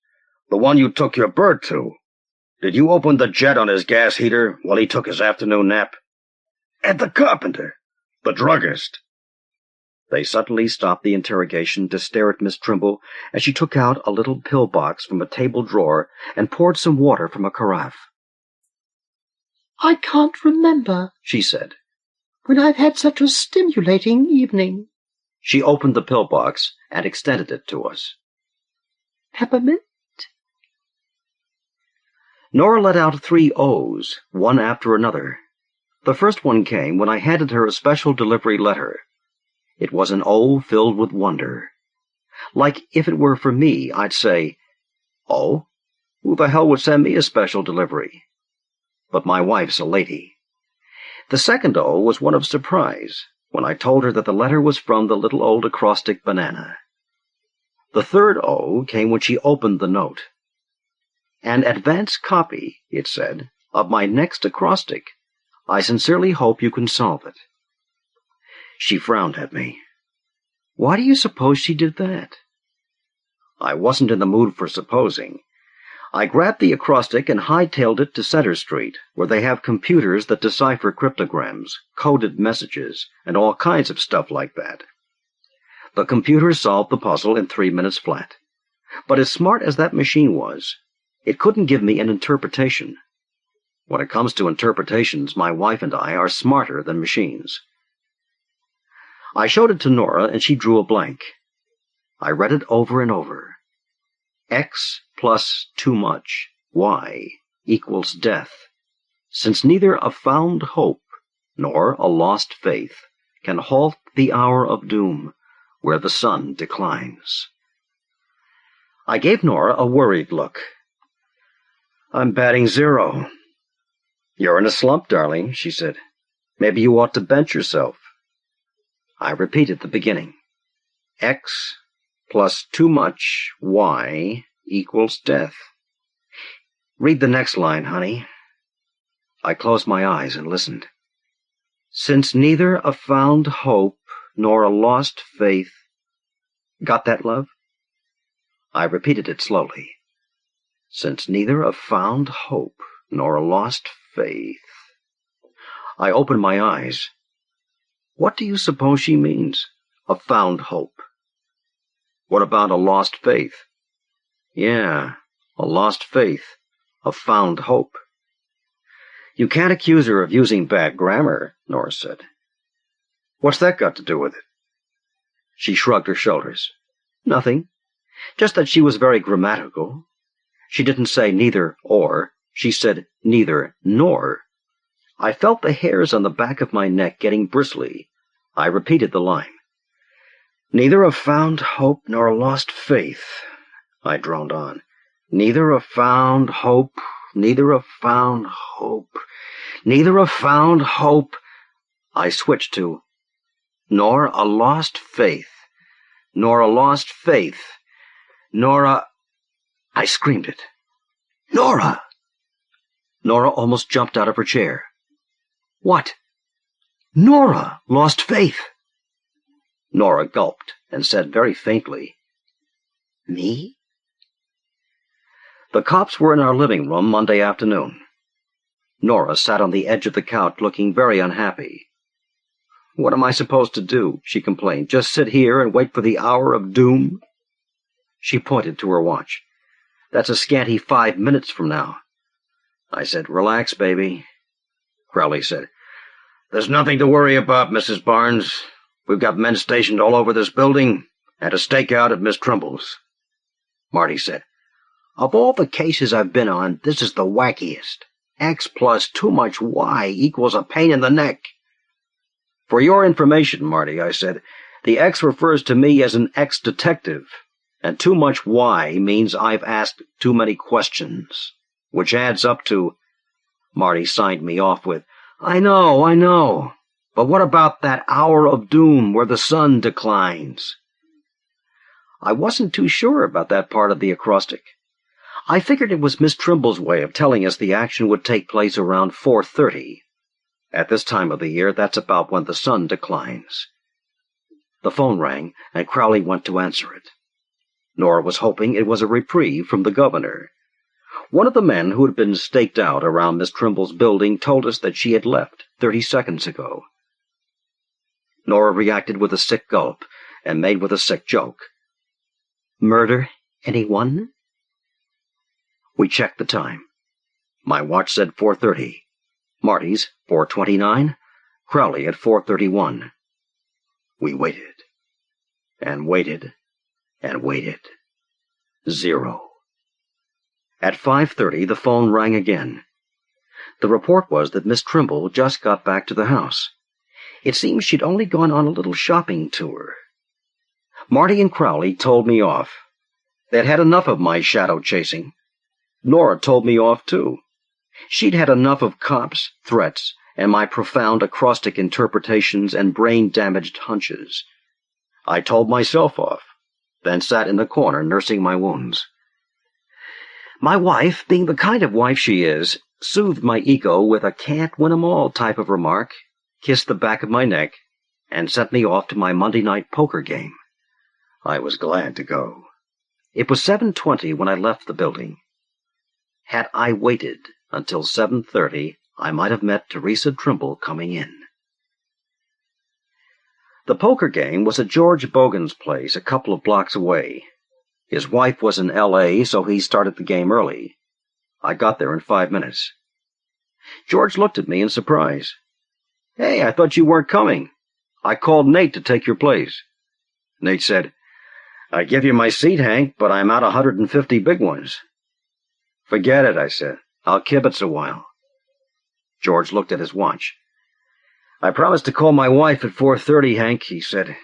The one you took your bird to. Did you open the jet on his gas heater while he took his afternoon nap? And the carpenter, the druggist. They suddenly stopped the interrogation to stare at Miss Trimble as she took out a little pill box from a table drawer and poured some water from a carafe. I can't remember, she said, when I've had such a stimulating evening. She opened the pill box and extended it to us. Peppermint? Nora let out 3 O's, one after another. The first one came when I handed her a special delivery letter. It was an O filled with wonder. Like if it were for me, I'd say, Oh, who the hell would send me a special delivery? But my wife's a lady. The second O was one of surprise, when I told her that the letter was from the little old acrostic Banana. The third O came when she opened the note. An advance copy, it said, of my next acrostic. I sincerely hope you can solve it. She frowned at me. Why do you suppose she did that? I wasn't in the mood for supposing. I grabbed the acrostic and hightailed it to Center Street, where they have computers that decipher cryptograms, coded messages, and all kinds of stuff like that. The computer solved the puzzle in 3 minutes flat. But as smart as that machine was, it couldn't give me an interpretation. When it comes to interpretations, my wife and I are smarter than machines. I showed it to Nora, and she drew a blank. I read it over and over. X plus too much, Y equals death, since neither a found hope nor a lost faith can halt the hour of doom where the sun declines. I gave Nora a worried look. I'm batting 0. You're in a slump, darling, she said. Maybe you ought to bench yourself. I repeated the beginning. X plus too much, Y equals death. Read the next line, honey. I closed my eyes and listened. Since neither a found hope nor a lost faith. Got that, love? I repeated it slowly. Since neither a found hope nor a lost faith. I opened my eyes. What do you suppose she means? A found hope. What about a lost faith? Yeah, a lost faith. A found hope. You can't accuse her of using bad grammar, Nora said. What's that got to do with it? She shrugged her shoulders. Nothing. just that she was very grammatical. She didn't say neither or, she said neither nor. I felt the hairs on the back of my neck getting bristly. I repeated the line. Neither have found hope nor lost faith, I droned on. Neither have found hope, neither have found hope, neither have found hope. I switched to, nor a lost faith, nor a lost faith, nor a... I screamed it. Nora! Nora almost jumped out of her chair. What? Nora lost faith. Nora gulped and said very faintly, Me? The cops were in our living room Monday afternoon. Nora sat on the edge of the couch looking very unhappy. What am I supposed to do? She complained. Just sit here and wait for the hour of doom? She pointed to her watch. That's a scanty 5 minutes from now. I said, Relax, baby. Crowley said, There's nothing to worry about, Mrs. Barnes. We've got men stationed all over this building and a stakeout at Miss Trimble's. Marty said, Of all the cases I've been on, this is the wackiest. X plus too much Y equals a pain in the neck. For your information, Marty, I said, the X refers to me as an ex-detective, and too much Y means I've asked too many questions, which adds up to... Marty signed me off with, I know. But what about that hour of doom where the sun declines? I wasn't too sure about that part of the acrostic. I figured it was Miss Trimble's way of telling us the action would take place around 4:30. At this time of the year, that's about when the sun declines. The phone rang, and Crowley went to answer it. Nora was hoping it was a reprieve from the governor. One of the men who had been staked out around Miss Trimble's building told us that she had left 30 seconds ago. Nora reacted with a sick gulp and made with a sick joke. Murder, anyone? We checked the time. My watch said 4:30. Marty's 4:29. Crowley at 4:31. We waited, and waited, and waited. 0. At 5:30, the phone rang again. The report was that Miss Trimble just got back to the house. It seems she'd only gone on a little shopping tour. Marty and Crowley told me off. They'd had enough of my shadow chasing. Nora told me off, too. She'd had enough of cops, threats, and my profound acrostic interpretations and brain-damaged hunches. I told myself off, then sat in the corner nursing my wounds. My wife, being the kind of wife she is, soothed my ego with a can't-win-'em-all type of remark, kissed the back of my neck, and sent me off to my Monday night poker game. I was glad to go. It was 7:20 when I left the building. Had I waited until 7:30, I might have met Teresa Trimble coming in. The poker game was at George Bogan's place a couple of blocks away. His wife was in L.A., so he started the game early. I got there in 5 minutes. George looked at me in surprise. Hey, I thought you weren't coming. I called Nate to take your place. Nate said, I give you my seat, Hank, but I'm out 150 big ones. Forget it, I said. I'll kibitz a while. George looked at his watch. I promised to call my wife at 4:30, Hank, he said.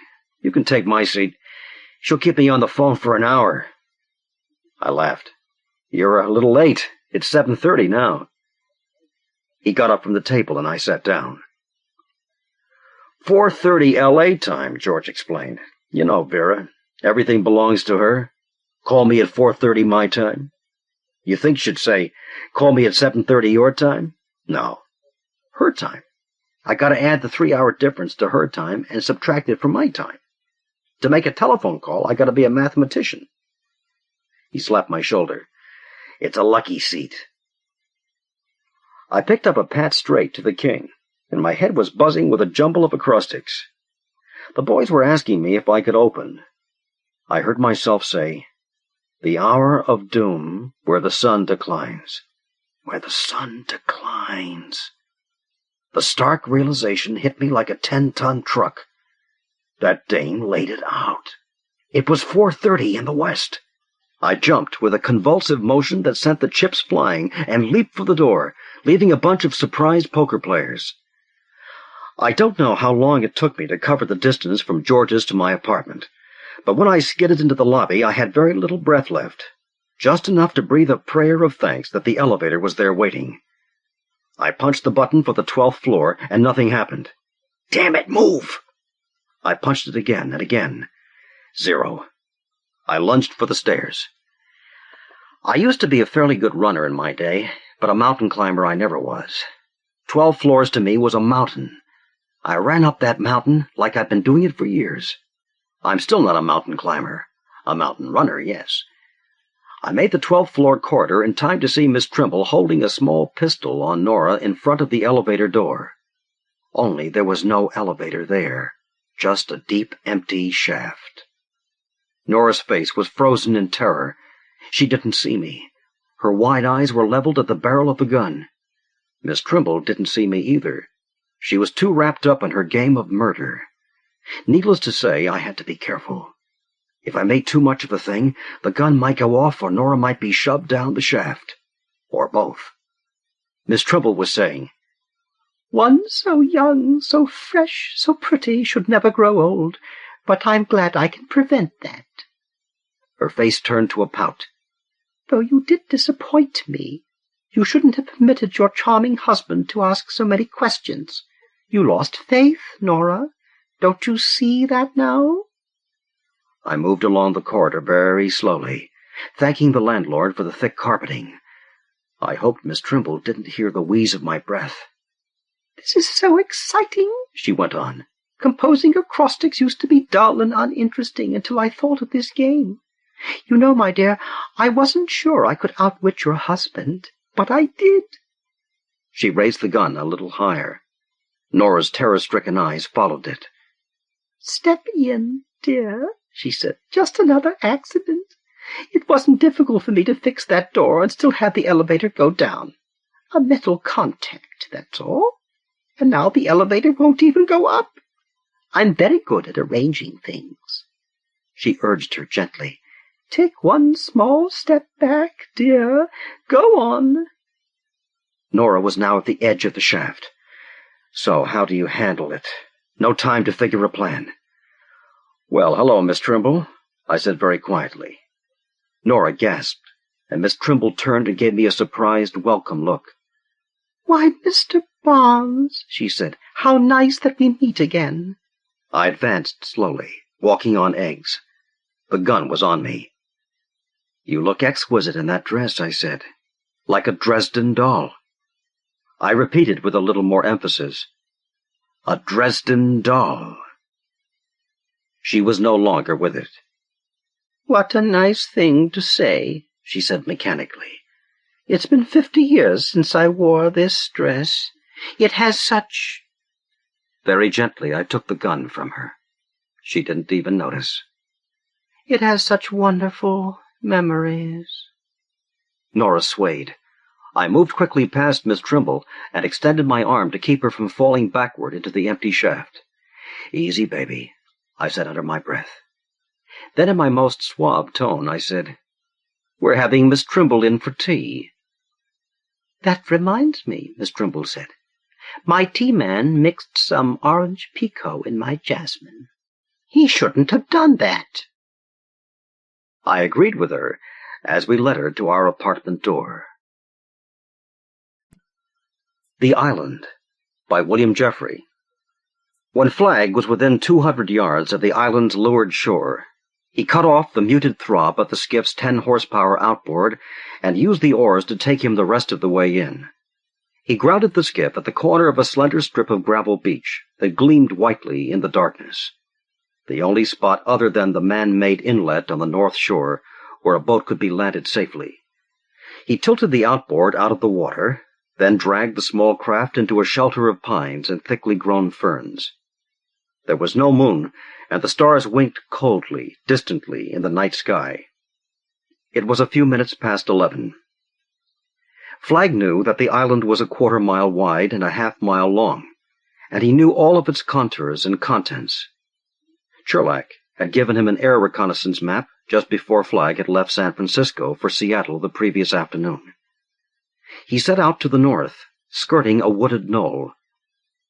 You can take my seat. She'll keep me on the phone for an hour. I laughed. You're a little late. It's 7:30 now. He got up from the table and I sat down. 4:30 L.A. time, George explained. You know Vera. Everything belongs to her. Call me at 4:30 my time. You think she'd say, call me at 7:30 your time? No. Her time. I gotta add the 3-hour difference to her time and subtract it from my time. To make a telephone call, I gotta be a mathematician. He slapped my shoulder. It's a lucky seat. I picked up a pat straight to the king, and my head was buzzing with a jumble of acrostics. The boys were asking me if I could open. I heard myself say, the hour of doom where the sun declines. Where the sun declines. The stark realization hit me like a 10-ton truck. That dame laid it out. It was 4:30 in the west. I jumped with a convulsive motion that sent the chips flying and leaped for the door, leaving a bunch of surprised poker players. I don't know how long it took me to cover the distance from George's to my apartment, but when I skidded into the lobby, I had very little breath left, just enough to breathe a prayer of thanks that the elevator was there waiting. I punched the button for the 12th floor, and nothing happened. Damn it, move! I punched it again and again. 0. I lunged for the stairs. I used to be a fairly good runner in my day, but a mountain climber I never was. 12 floors to me was a mountain. I ran up that mountain like I'd been doing it for years. I'm still not a mountain climber. A mountain runner, yes. I made the 12th floor corridor in time to see Miss Trimble holding a small pistol on Nora in front of the elevator door. Only there was no elevator there, just a deep, empty shaft. Nora's face was frozen in terror. She didn't see me. Her wide eyes were leveled at the barrel of the gun. Miss Trimble didn't see me either. She was too wrapped up in her game of murder. Needless to say, I had to be careful. If I made too much of a thing, the gun might go off or Nora might be shoved down the shaft. Or both. Miss Trimble was saying, "One so young, so fresh, so pretty should never grow old, but I'm glad I can prevent that." Her face turned to a pout. "Though you did disappoint me. You shouldn't have permitted your charming husband to ask so many questions. You lost faith, Nora. Don't you see that now?" I moved along the corridor very slowly, thanking the landlord for the thick carpeting. I hoped Miss Trimble didn't hear the wheeze of my breath. "This is so exciting," she went on. "Composing acrostics used to be dull and uninteresting until I thought of this game. You know, my dear, I wasn't sure I could outwit your husband, but I did." She raised the gun a little higher. Nora's terror-stricken eyes followed it. "Step in, dear," she said. "Just another accident. It wasn't difficult for me to fix that door and still have the elevator go down. A metal contact, that's all. And now the elevator won't even go up. I'm very good at arranging things." She urged her gently. "Take one small step back, dear. Go on." Nora was now at the edge of the shaft. "So how do you handle it? No time to figure a plan." "Well, hello, Miss Trimble," I said very quietly. Nora gasped, and Miss Trimble turned and gave me a surprised, welcome look. "Why, Mr. Barnes," she said, "how nice that we meet again." I advanced slowly, walking on eggs. The gun was on me. "You look exquisite in that dress," I said. "Like a Dresden doll." I repeated with a little more emphasis. "A Dresden doll." She was no longer with it. "What a nice thing to say," she said mechanically. "It's been 50 years since I wore this dress. It has such—" Very gently I took the gun from her. She didn't even notice. "It has such wonderful memories." Nora swayed. I moved quickly past Miss Trimble and extended my arm to keep her from falling backward into the empty shaft. "Easy, baby," I said under my breath. Then in my most suave tone I said, "We're having Miss Trimble in for tea." "That reminds me," Miss Trimble said. "My tea-man mixed some orange pekoe in my jasmine. He shouldn't have done that." I agreed with her as we led her to our apartment door. The Island, by William Jeffrey. When Flagg was within 200 yards of the island's leeward shore, he cut off the muted throb of the skiff's 10-horsepower outboard and used the oars to take him the rest of the way in. He grounded the skiff at the corner of a slender strip of gravel beach that gleamed whitely in the darkness, the only spot other than the man-made inlet on the north shore where a boat could be landed safely. He tilted the outboard out of the water, then dragged the small craft into a shelter of pines and thickly grown ferns. There was no moon, and the stars winked coldly, distantly in the night sky. It was a few minutes past 11. Flagg knew that the island was a quarter-mile wide and a half-mile long, and he knew all of its contours and contents. Sherlock had given him an air reconnaissance map just before Flagg had left San Francisco for Seattle the previous afternoon. He set out to the north, skirting a wooded knoll.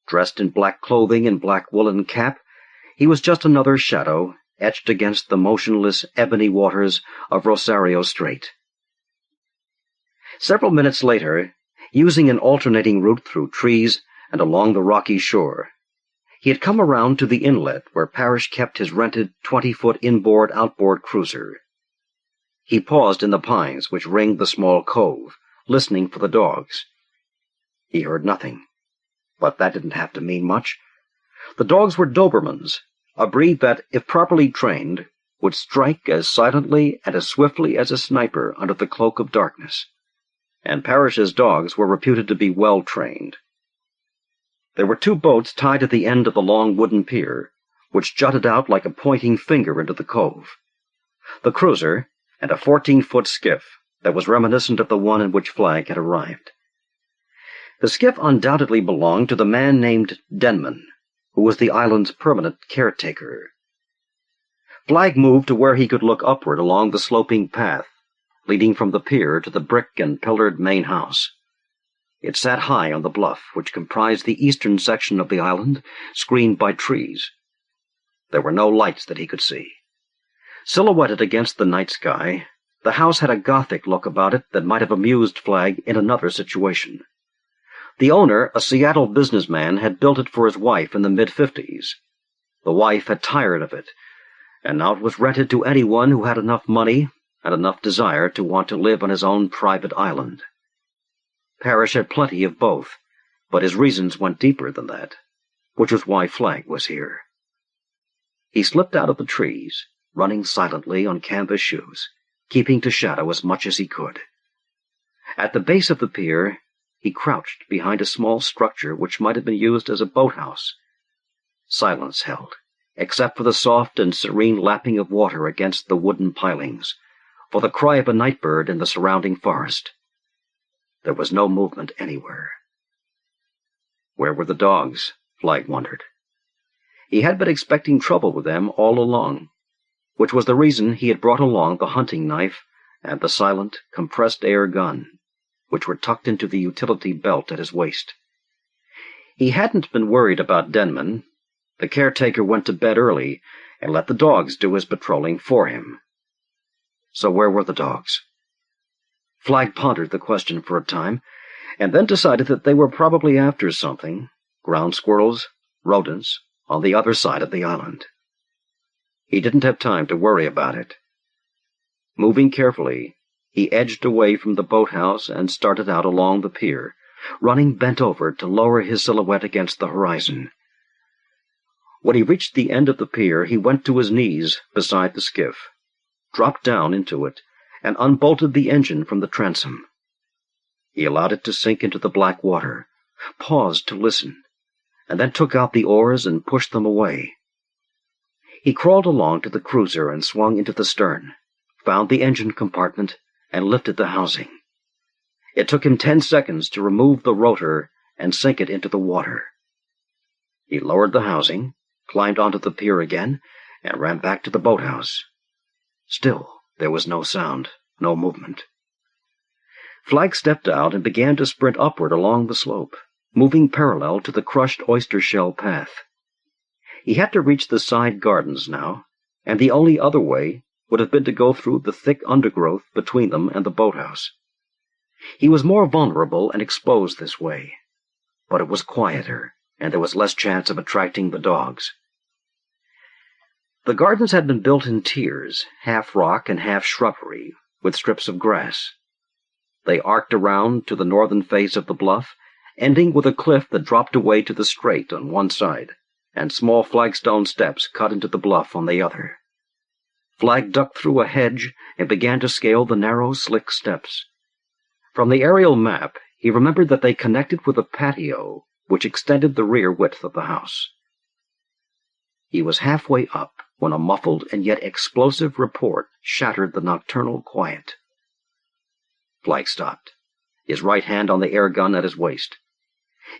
Dressed in black clothing and black woolen cap, he was just another shadow etched against the motionless ebony waters of Rosario Strait. Several minutes later, using an alternating route through trees and along the rocky shore, he had come around to the inlet where Parrish kept his rented 20-foot inboard-outboard cruiser. He paused in the pines which ringed the small cove, listening for the dogs. He heard nothing, but that didn't have to mean much. The dogs were Dobermans, a breed that, if properly trained, would strike as silently and as swiftly as a sniper under the cloak of darkness. And Parrish's dogs were reputed to be well trained. There were 2 boats tied at the end of the long wooden pier, which jutted out like a pointing finger into the cove. The cruiser, and a 14-foot skiff that was reminiscent of the one in which Flagg had arrived. The skiff undoubtedly belonged to the man named Denman, who was the island's permanent caretaker. Flagg moved to where he could look upward along the sloping path, leading from the pier to the brick and pillared main house. It sat high on the bluff, which comprised the eastern section of the island, screened by trees. There were no lights that he could see. Silhouetted against the night sky, the house had a Gothic look about it that might have amused Flagg in another situation. The owner, a Seattle businessman, had built it for his wife in the mid-50s. The wife had tired of it, and now it was rented to anyone who had enough money and enough desire to want to live on his own private island. Parrish had plenty of both, but his reasons went deeper than that, which was why Flagg was here. He slipped out of the trees, running silently on canvas shoes, keeping to shadow as much as he could. At the base of the pier, he crouched behind a small structure which might have been used as a boathouse. Silence held, except for the soft and serene lapping of water against the wooden pilings, for the cry of a night bird in the surrounding forest. There was no movement anywhere. Where were the dogs? Flagg wondered. He had been expecting trouble with them all along, which was the reason he had brought along the hunting knife and the silent, compressed-air gun, which were tucked into the utility belt at his waist. He hadn't been worried about Denman. The caretaker went to bed early and let the dogs do his patrolling for him. So where were the dogs? Flagg pondered the question for a time, and then decided that they were probably after something, ground squirrels, rodents, on the other side of the island. He didn't have time to worry about it. Moving carefully, he edged away from the boathouse and started out along the pier, running bent over to lower his silhouette against the horizon. When he reached the end of the pier, he went to his knees beside the skiff, dropped down into it, and unbolted the engine from the transom. He allowed it to sink into the black water, paused to listen, and then took out the oars and pushed them away. He crawled along to the cruiser and swung into the stern, found the engine compartment, and lifted the housing. It took him 10 seconds to remove the rotor and sink it into the water. He lowered the housing, climbed onto the pier again, and ran back to the boathouse. Still, there was no sound, no movement. Flagg stepped out and began to sprint upward along the slope, moving parallel to the crushed oyster-shell path. He had to reach the side gardens now, and the only other way would have been to go through the thick undergrowth between them and the boathouse. He was more vulnerable and exposed this way, but it was quieter, and there was less chance of attracting the dogs. The gardens had been built in tiers, half rock and half shrubbery, with strips of grass. They arced around to the northern face of the bluff, ending with a cliff that dropped away to the strait on one side, and small flagstone steps cut into the bluff on the other. Flagg ducked through a hedge and began to scale the narrow, slick steps. From the aerial map, he remembered that they connected with a patio which extended the rear width of the house. He was halfway up when a muffled and yet explosive report shattered the nocturnal quiet. Flagg stopped, his right hand on the air gun at his waist.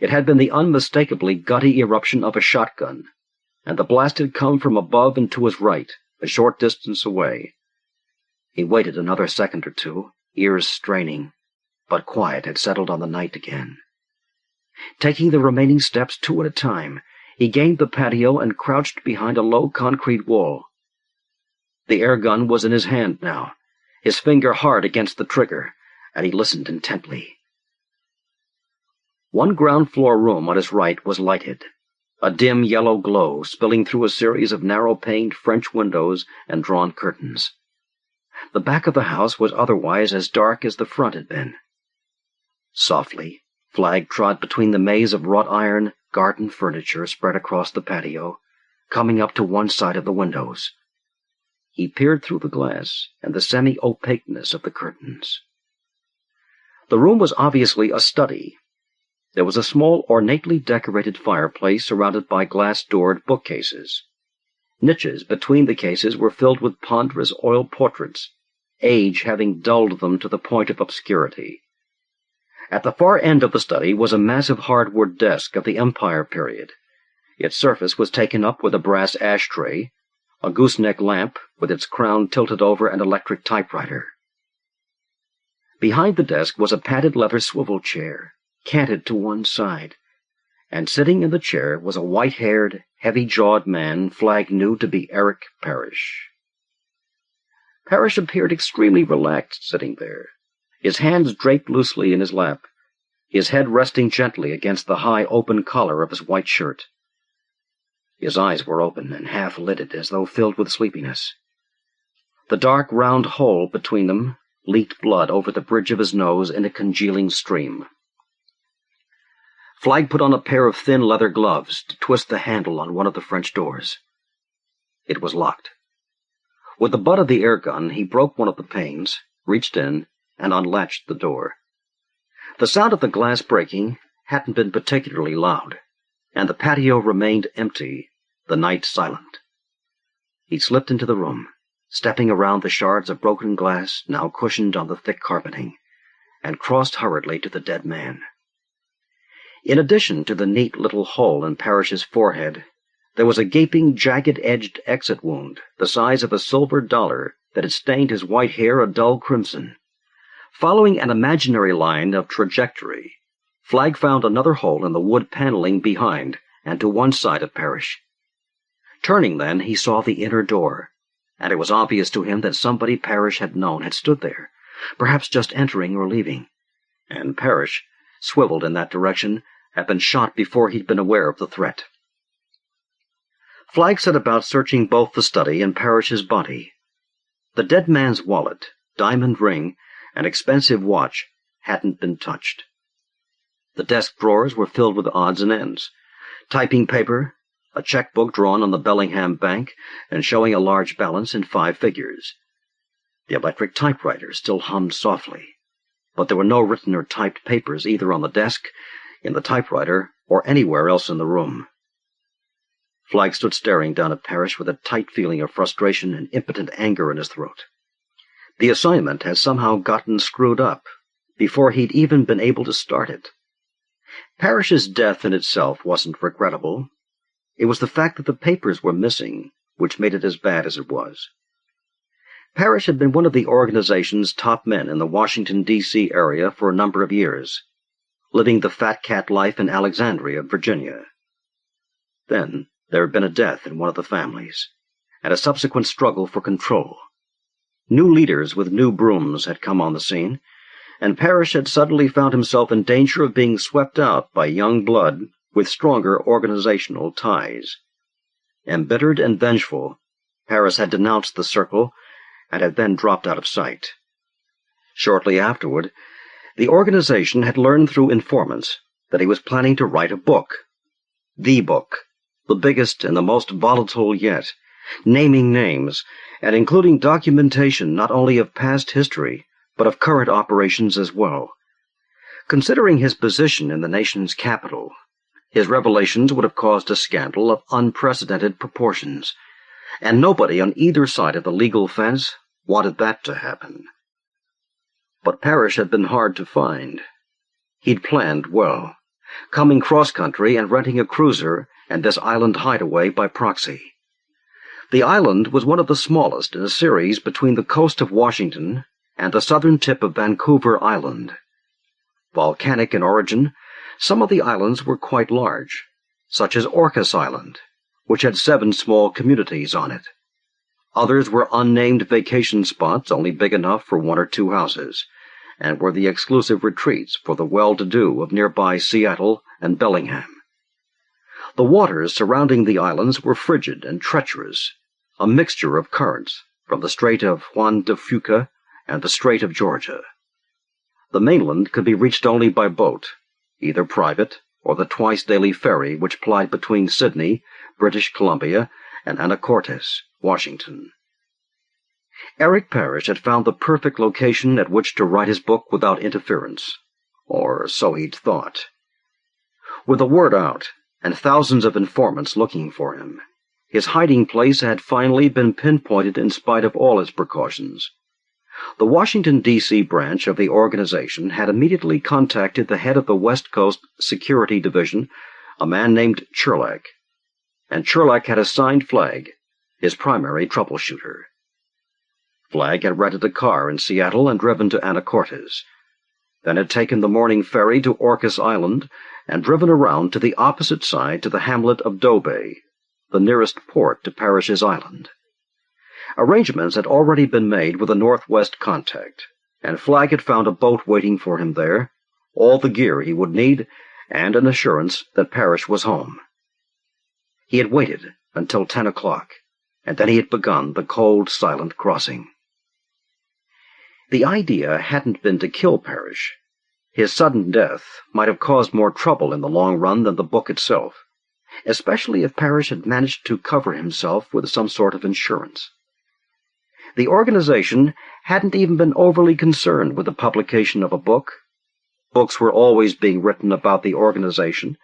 It had been the unmistakably gutty eruption of a shotgun, and the blast had come from above and to his right, a short distance away. He waited another second or two, ears straining, but quiet had settled on the night again. Taking the remaining steps 2 at a time, he gained the patio and crouched behind a low concrete wall. The air gun was in his hand now, his finger hard against the trigger, and he listened intently. One ground-floor room on his right was lighted, a dim yellow glow spilling through a series of narrow-paned French windows and drawn curtains. The back of the house was otherwise as dark as the front had been. Softly, Flagg trod between the maze of wrought-iron garden furniture spread across the patio, coming up to one side of the windows. He peered through the glass and the semi-opaqueness of the curtains. The room was obviously a study. There was a small, ornately decorated fireplace surrounded by glass-doored bookcases. Niches between the cases were filled with ponderous oil portraits, age having dulled them to the point of obscurity. At the far end of the study was a massive hardwood desk of the Empire period. Its surface was taken up with a brass ashtray, a gooseneck lamp with its crown tilted over an electric typewriter. Behind the desk was a padded leather swivel chair, canted to one side, and sitting in the chair was a white-haired, heavy-jawed man Flagg knew to be Eric Parrish. Parrish appeared extremely relaxed sitting there, his hands draped loosely in his lap, his head resting gently against the high open collar of his white shirt. His eyes were open and half-lidded as though filled with sleepiness. The dark round hole between them leaked blood over the bridge of his nose in a congealing stream. Flagg put on a pair of thin leather gloves to twist the handle on one of the French doors. It was locked. With the butt of the air gun, he broke one of the panes, reached in, and unlatched the door. The sound of the glass breaking hadn't been particularly loud, and the patio remained empty, the night silent. He slipped into the room, stepping around the shards of broken glass now cushioned on the thick carpeting, and crossed hurriedly to the dead man. In addition to the neat little hole in Parrish's forehead, there was a gaping, jagged-edged exit wound the size of a silver dollar that had stained his white hair a dull crimson. Following an imaginary line of trajectory, Flagg found another hole in the wood paneling behind and to one side of Parrish. Turning then, he saw the inner door, and it was obvious to him that somebody Parrish had known had stood there, perhaps just entering or leaving, and Parrish, swiveled in that direction, had been shot before he'd been aware of the threat. Flagg set about searching both the study and Parrish's body. The dead man's wallet, diamond ring, and expensive watch hadn't been touched. The desk drawers were filled with odds and ends, typing paper, a checkbook drawn on the Bellingham Bank and showing a large balance in 5 figures. The electric typewriter still hummed softly, but there were no written or typed papers either on the desk, in the typewriter, or anywhere else in the room. Flagg stood staring down at Parrish with a tight feeling of frustration and impotent anger in his throat. The assignment had somehow gotten screwed up before he'd even been able to start it. Parrish's death in itself wasn't regrettable. It was the fact that the papers were missing which made it as bad as it was. Parrish had been one of the organization's top men in the Washington, D.C. area for a number of years, living the fat cat life in Alexandria, Virginia. Then there had been a death in one of the families, and a subsequent struggle for control. New leaders with new brooms had come on the scene, and Parrish had suddenly found himself in danger of being swept out by young blood with stronger organizational ties. Embittered and vengeful, Parrish had denounced the circle and had then dropped out of sight. Shortly afterward, the organization had learned through informants that he was planning to write a book. The book, the biggest and the most volatile yet, naming names and including documentation not only of past history, but of current operations as well. Considering his position in the nation's capital, his revelations would have caused a scandal of unprecedented proportions, and nobody on either side of the legal fence wanted that to happen. But Parrish had been hard to find. He'd planned well, coming cross-country and renting a cruiser and this island hideaway by proxy. The island was one of the smallest in a series between the coast of Washington and the southern tip of Vancouver Island. Volcanic in origin, some of the islands were quite large, such as Orcas Island, which had 7 small communities on it. Others were unnamed vacation spots only big enough for 1 or 2 houses, and were the exclusive retreats for the well-to-do of nearby Seattle and Bellingham. The waters surrounding the islands were frigid and treacherous, a mixture of currents from the Strait of Juan de Fuca and the Strait of Georgia. The mainland could be reached only by boat, either private or the twice-daily ferry which plied between Sydney, British Columbia, and Anacortes, Washington. Eric Parrish had found the perfect location at which to write his book without interference, or so he'd thought. With the word out, and thousands of informants looking for him, his hiding place had finally been pinpointed in spite of all his precautions. The Washington, D.C. branch of the organization had immediately contacted the head of the West Coast Security Division, a man named Churlack, and Churlack had assigned Flagg, his primary troubleshooter. Flagg had rented a car in Seattle and driven to Anacortes, then had taken the morning ferry to Orcas Island and driven around to the opposite side to the hamlet of Doe Bay, the nearest port to Parrish's island. Arrangements had already been made with a northwest contact, and Flagg had found a boat waiting for him there, all the gear he would need, and an assurance that Parrish was home. He had waited until 10 o'clock, and then he had begun the cold, silent crossing. The idea hadn't been to kill Parrish. His sudden death might have caused more trouble in the long run than the book itself, especially if Parrish had managed to cover himself with some sort of insurance. The organization hadn't even been overly concerned with the publication of a book. Books were always being written about the organization,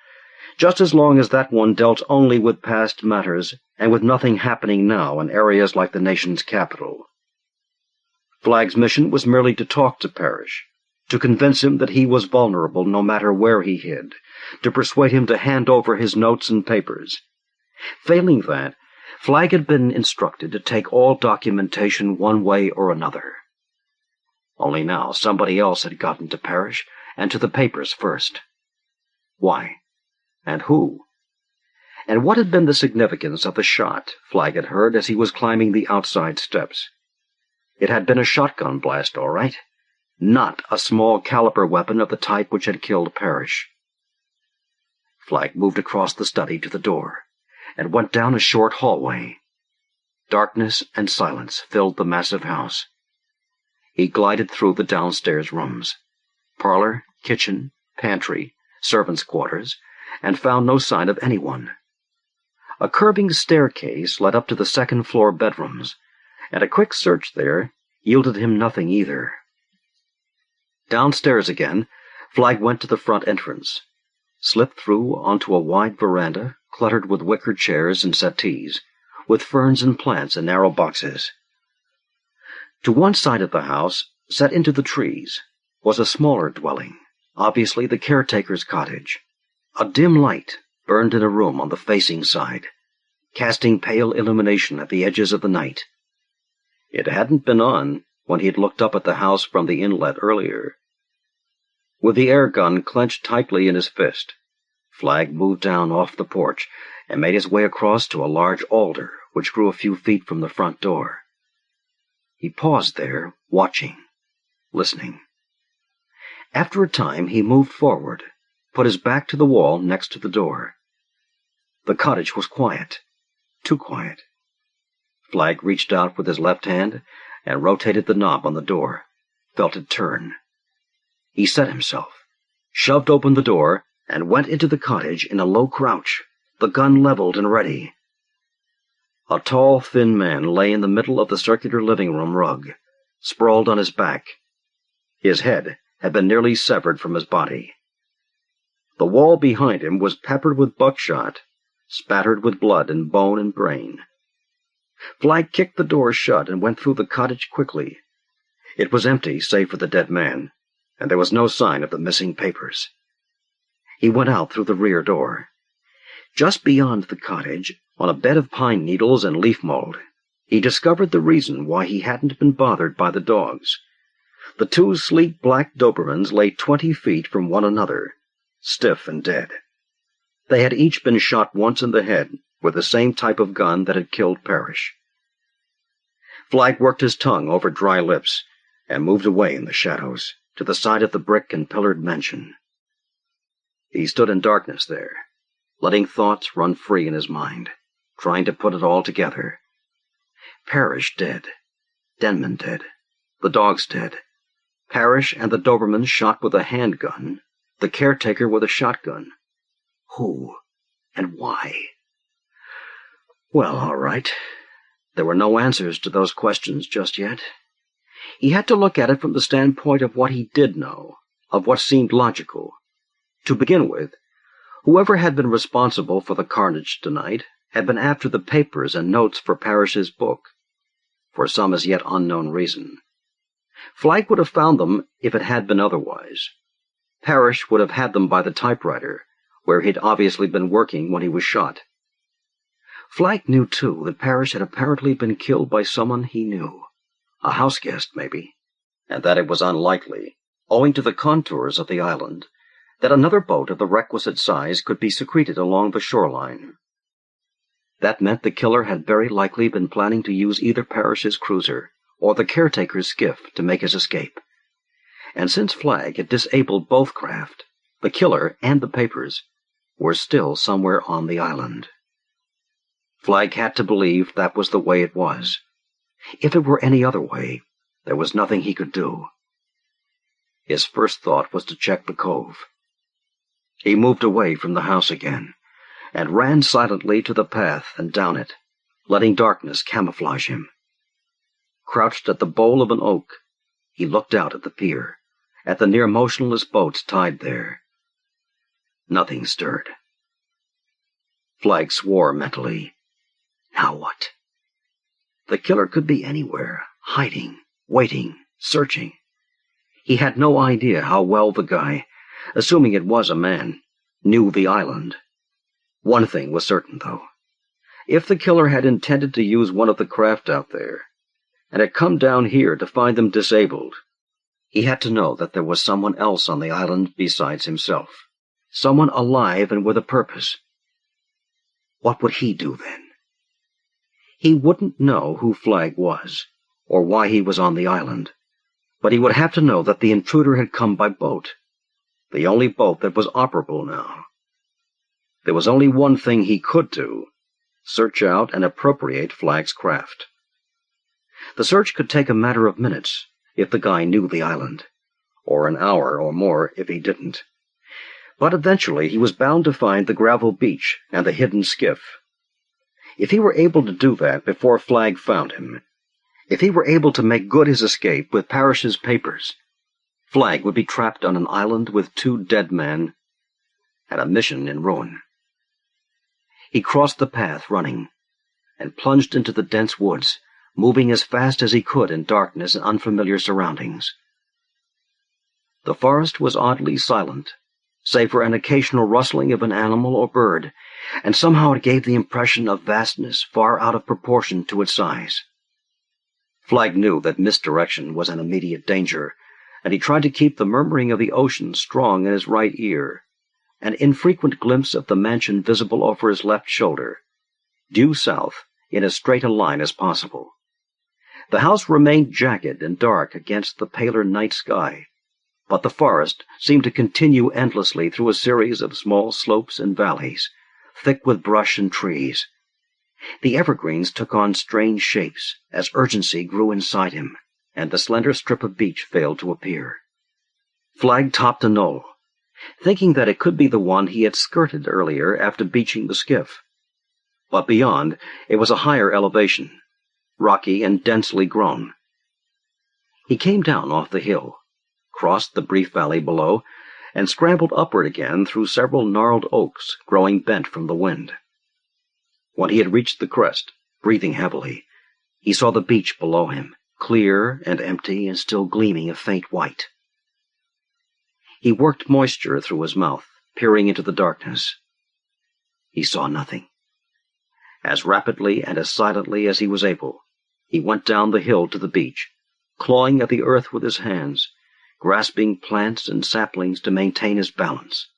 just as long as that one dealt only with past matters and with nothing happening now in areas like the nation's capital. Flagg's mission was merely to talk to Parrish, to convince him that he was vulnerable no matter where he hid, to persuade him to hand over his notes and papers. Failing that, Flagg had been instructed to take all documentation one way or another. Only now somebody else had gotten to Parrish and to the papers first. Why? And who? And what had been the significance of the shot Flagg had heard as he was climbing the outside steps? It had been a shotgun blast, all right, not a small-caliber weapon of the type which had killed Parrish. Flagg moved across the study to the door and went down a short hallway. Darkness and silence filled the massive house. He glided through the downstairs rooms, parlor, kitchen, pantry, servants' quarters, and found no sign of anyone. A curving staircase led up to the 2nd-floor bedrooms, and a quick search there yielded him nothing either. Downstairs again, Flagg went to the front entrance, slipped through onto a wide veranda cluttered with wicker chairs and settees, with ferns and plants in narrow boxes. To one side of the house, set into the trees, was a smaller dwelling, obviously the caretaker's cottage. A dim light burned in a room on the facing side, casting pale illumination at the edges of the night. It hadn't been on when he had looked up at the house from the inlet earlier. With the air gun clenched tightly in his fist, Flagg moved down off the porch and made his way across to a large alder which grew a few feet from the front door. He paused there, watching, listening. After a time he moved forward, put his back to the wall next to the door. The cottage was quiet, too quiet. Flagg reached out with his left hand and rotated the knob on the door, felt it turn. He set himself, shoved open the door, and went into the cottage in a low crouch, the gun leveled and ready. A tall, thin man lay in the middle of the circular living room rug, sprawled on his back. His head had been nearly severed from his body. The wall behind him was peppered with buckshot, spattered with blood and bone and brain. Flagg kicked the door shut and went through the cottage quickly. It was empty save for the dead man, and there was no sign of the missing papers. He went out through the rear door. Just beyond the cottage, on a bed of pine needles and leaf mold, he discovered the reason why he hadn't been bothered by the dogs. The two sleek black Dobermans lay 20 feet from one another, stiff and dead. They had each been shot once in the head with the same type of gun that had killed Parrish. Flagg worked his tongue over dry lips and moved away in the shadows to the side of the brick and pillared mansion. He stood in darkness there, letting thoughts run free in his mind, trying to put it all together. Parrish dead, Denman dead, the dogs dead, Parrish and the Doberman shot with a handgun, the caretaker with a shotgun. Who and why? Well, all right. There were no answers to those questions just yet. He had to look at it from the standpoint of what he did know, of what seemed logical. To begin with, whoever had been responsible for the carnage tonight had been after the papers and notes for Parrish's book, for some as yet unknown reason. Flagg would have found them if it had been otherwise. Parrish would have had them by the typewriter, where he'd obviously been working when he was shot. Flagg knew, too, that Parrish had apparently been killed by someone he knew, a house guest, maybe, and that it was unlikely, owing to the contours of the island, that another boat of the requisite size could be secreted along the shoreline. That meant the killer had very likely been planning to use either Parrish's cruiser or the caretaker's skiff to make his escape. And since Flagg had disabled both craft, the killer and the papers were still somewhere on the island. Flagg had to believe that was the way it was. If it were any other way, there was nothing he could do. His first thought was to check the cove. He moved away from the house again, and ran silently to the path and down it, letting darkness camouflage him. Crouched at the bole of an oak, he looked out at the pier, at the near motionless boats tied there. Nothing stirred. Flagg swore mentally. Now what? The killer could be anywhere, hiding, waiting, searching. He had no idea how well the guy, assuming it was a man, knew the island. One thing was certain, though. If the killer had intended to use one of the craft out there, and had come down here to find them disabled, he had to know that there was someone else on the island besides himself, someone alive and with a purpose. What would he do then? He wouldn't know who Flagg was, or why he was on the island, but he would have to know that the intruder had come by boat, the only boat that was operable now. There was only one thing he could do: search out and appropriate Flagg's craft. The search could take a matter of minutes if the guy knew the island, or an hour or more if he didn't. But eventually he was bound to find the gravel beach and the hidden skiff. If he were able to do that before Flagg found him, if he were able to make good his escape with Parrish's papers, Flagg would be trapped on an island with 2 dead men and a mission in ruin. He crossed the path running and plunged into the dense woods, moving as fast as he could in darkness and unfamiliar surroundings. The forest was oddly silent, save for an occasional rustling of an animal or bird, and somehow it gave the impression of vastness far out of proportion to its size. Flagg knew that misdirection was an immediate danger, and he tried to keep the murmuring of the ocean strong in his right ear, an infrequent glimpse of the mansion visible over his left shoulder, due south in as straight a line as possible. The house remained jagged and dark against the paler night sky, but the forest seemed to continue endlessly through a series of small slopes and valleys, thick with brush and trees. The evergreens took on strange shapes as urgency grew inside him, and the slender strip of beach failed to appear. Flagg topped a knoll, thinking that it could be the one he had skirted earlier after beaching the skiff. But beyond, it was a higher elevation, rocky and densely grown. He came down off the hill, crossed the brief valley below, and scrambled upward again through several gnarled oaks growing bent from the wind. When he had reached the crest, breathing heavily, he saw the beach below him, clear and empty and still gleaming a faint white. He worked moisture through his mouth, peering into the darkness. He saw nothing. As rapidly and as silently as he was able, he went down the hill to the beach, clawing at the earth with his hands, grasping plants and saplings to maintain his balance.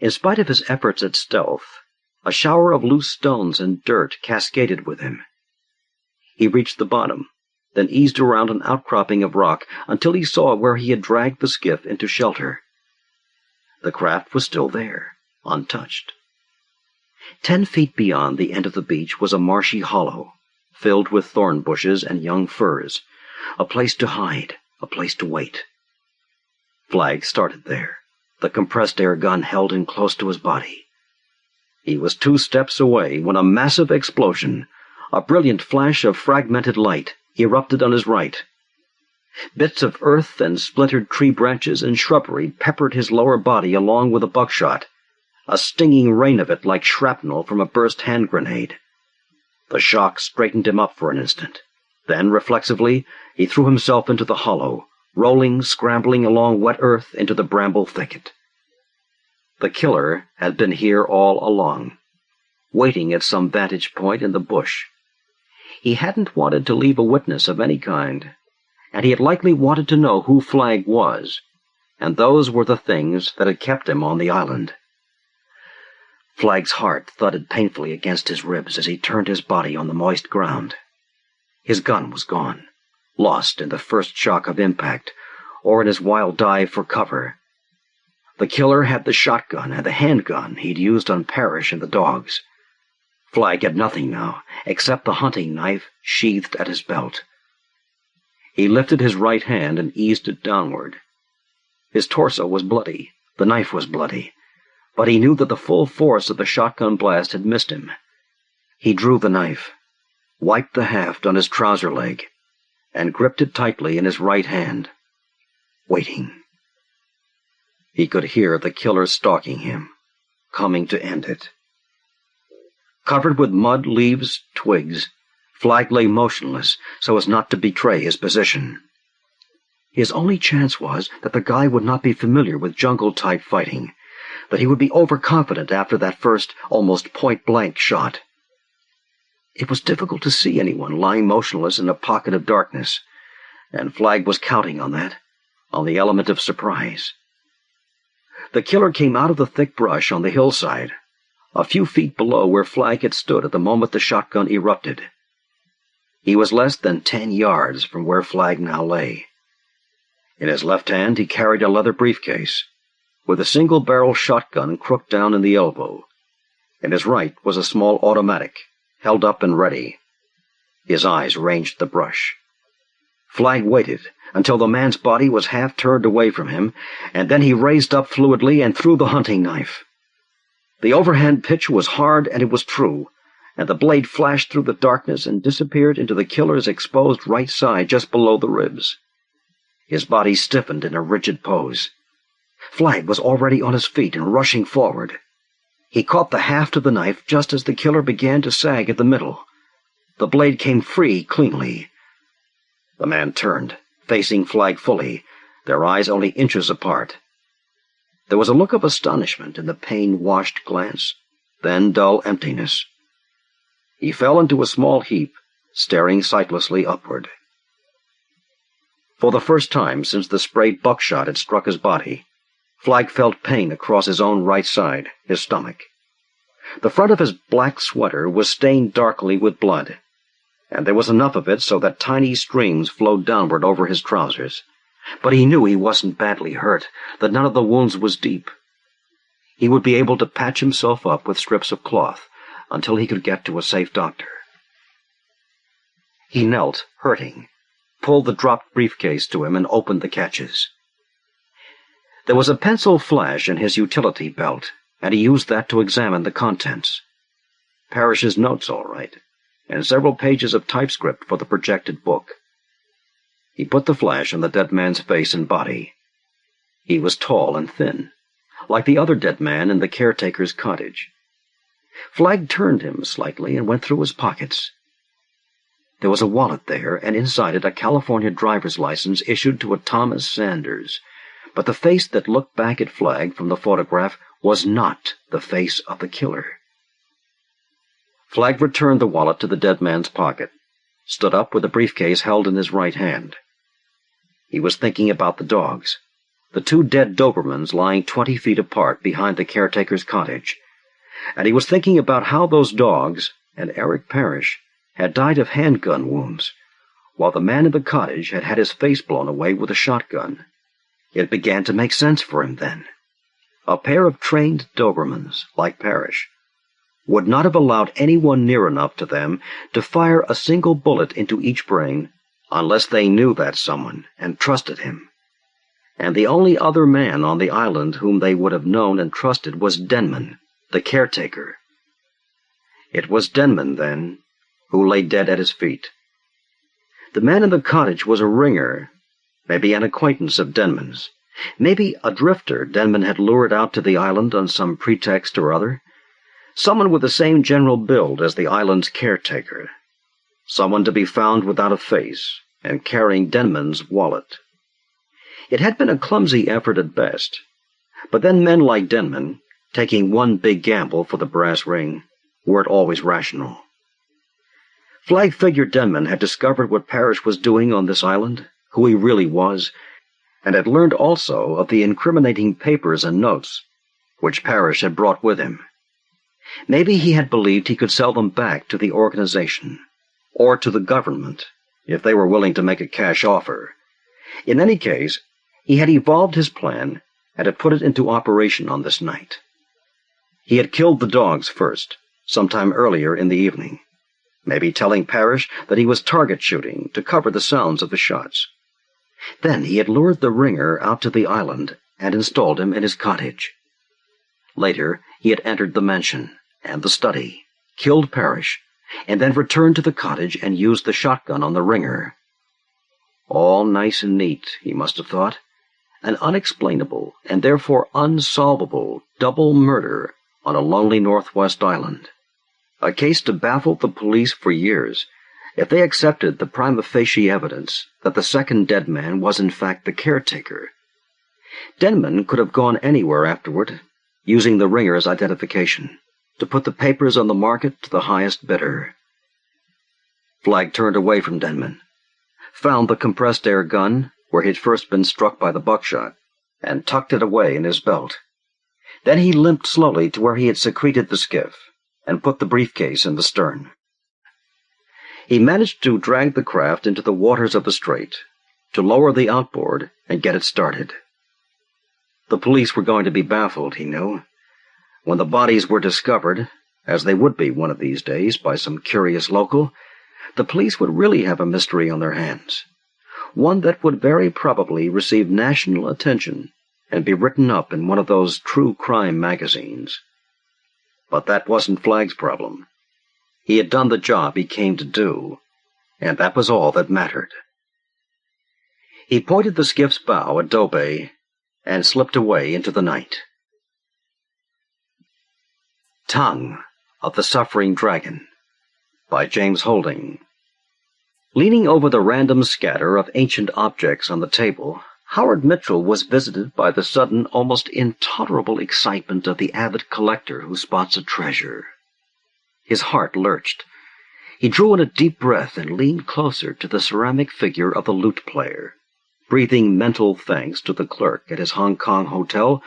In spite of his efforts at stealth, a shower of loose stones and dirt cascaded with him. He reached the bottom, then eased around an outcropping of rock until he saw where he had dragged the skiff into shelter. The craft was still there, untouched. 10 feet beyond the end of the beach was a marshy hollow, filled with thorn bushes and young firs, a place to hide, a place to wait. Flagg started there, the compressed air gun held in close to his body. He was 2 steps away when a massive explosion, a brilliant flash of fragmented light, erupted on his right. Bits of earth and splintered tree branches and shrubbery peppered his lower body along with a buckshot, a stinging rain of it like shrapnel from a burst hand grenade. The shock straightened him up for an instant. Then, reflexively, he threw himself into the hollow, rolling, scrambling along wet earth into the bramble thicket. The killer had been here all along, waiting at some vantage point in the bush. He hadn't wanted to leave a witness of any kind, and he had likely wanted to know who Flagg was, and those were the things that had kept him on the island. Flagg's heart thudded painfully against his ribs as he turned his body on the moist ground. His gun was gone, lost in the first shock of impact, or in his wild dive for cover. The killer had the shotgun and the handgun he'd used on Parrish and the dogs. Flagg had nothing now, except the hunting knife sheathed at his belt. He lifted his right hand and eased it downward. His torso was bloody, the knife was bloody, but he knew that the full force of the shotgun blast had missed him. He drew the knife, wiped the haft on his trouser leg, and gripped it tightly in his right hand, waiting. He could hear the killer stalking him, coming to end it. Covered with mud, leaves, twigs, Flagg lay motionless so as not to betray his position. His only chance was that the guy would not be familiar with jungle-type fighting, that he would be overconfident after that first, almost point-blank shot. It was difficult to see anyone lying motionless in a pocket of darkness, and Flagg was counting on that, on the element of surprise. The killer came out of the thick brush on the hillside, a few feet below where Flagg had stood at the moment the shotgun erupted. He was less than 10 yards from where Flagg now lay. In his left hand he carried a leather briefcase, with a single-barrel shotgun crooked down in the elbow. In his right was a small automatic, held up and ready. His eyes ranged the brush. Flagg waited until the man's body was half turned away from him, and then he raised up fluidly and threw the hunting knife. The overhand pitch was hard and it was true, and the blade flashed through the darkness and disappeared into the killer's exposed right side just below the ribs. His body stiffened in a rigid pose. Flagg was already on his feet and rushing forward. He caught the haft of the knife just as the killer began to sag at the middle. The blade came free cleanly. The man turned, facing Flagg fully, their eyes only inches apart. There was a look of astonishment in the pain-washed glance, then dull emptiness. He fell into a small heap, staring sightlessly upward. For the first time since the sprayed buckshot had struck his body, Flagg felt pain across his own right side, his stomach. The front of his black sweater was stained darkly with blood, and there was enough of it so that tiny streams flowed downward over his trousers. But he knew he wasn't badly hurt, that none of the wounds was deep. He would be able to patch himself up with strips of cloth until he could get to a safe doctor. He knelt, hurting, pulled the dropped briefcase to him and opened the catches. There was a pencil flash in his utility belt, and he used that to examine the contents. Parrish's notes, all right, and several pages of typescript for the projected book. He put the flash on the dead man's face and body. He was tall and thin, like the other dead man in the caretaker's cottage. Flagg turned him slightly and went through his pockets. There was a wallet there, and inside it a California driver's license issued to a Thomas Sanders, but the face that looked back at Flagg from the photograph was not the face of the killer. Flagg returned the wallet to the dead man's pocket, stood up with the briefcase held in his right hand. He was thinking about the dogs, the 2 dead Dobermans lying 20 feet apart behind the caretaker's cottage, and he was thinking about how those dogs and Eric Parrish had died of handgun wounds, while the man in the cottage had had his face blown away with a shotgun. It began to make sense for him then. A pair of trained Dobermans, like Parrish, would not have allowed anyone near enough to them to fire a single bullet into each brain unless they knew that someone and trusted him. And the only other man on the island whom they would have known and trusted was Denman, the caretaker. It was Denman, then, who lay dead at his feet. The man in the cottage was a ringer, maybe an acquaintance of Denman's, maybe a drifter Denman had lured out to the island on some pretext or other, someone with the same general build as the island's caretaker, someone to be found without a face and carrying Denman's wallet. It had been a clumsy effort at best, but then men like Denman, taking one big gamble for the brass ring, weren't always rational. Flagg figured Denman had discovered what Parrish was doing on this island, who he really was, and had learned also of the incriminating papers and notes which Parrish had brought with him. Maybe he had believed he could sell them back to the organization, or to the government, if they were willing to make a cash offer. In any case, he had evolved his plan and had put it into operation on this night. He had killed the dogs first, sometime earlier in the evening, maybe telling Parrish that he was target shooting to cover the sounds of the shots. Then he had lured the ringer out to the island and installed him in his cottage. Later, he had entered the mansion and the study, killed Parrish, and then returned to the cottage and used the shotgun on the ringer. All nice and neat, he must have thought. An unexplainable and therefore unsolvable double murder on a lonely northwest island. A case to baffle the police for years, if they accepted the prima facie evidence that the second dead man was in fact the caretaker. Denman could have gone anywhere afterward, using the ringer's identification, to put the papers on the market to the highest bidder. Flagg turned away from Denman, found the compressed air gun where he'd first been struck by the buckshot, and tucked it away in his belt. Then he limped slowly to where he had secreted the skiff, and put the briefcase in the stern. He managed to drag the craft into the waters of the strait, to lower the outboard and get it started. The police were going to be baffled, he knew. When the bodies were discovered, as they would be one of these days by some curious local, the police would really have a mystery on their hands, one that would very probably receive national attention and be written up in one of those true crime magazines. But that wasn't Flagg's problem. He had done the job he came to do, and that was all that mattered. He pointed the skiff's bow at Dobay and slipped away into the night. Tongue of the Suffering Dragon by James Holding. Leaning over the random scatter of ancient objects on the table, Howard Mitchell was visited by the sudden, almost intolerable excitement of the avid collector who spots a treasure. His heart lurched. He drew in a deep breath and leaned closer to the ceramic figure of the lute player, breathing mental thanks to the clerk at his Hong Kong hotel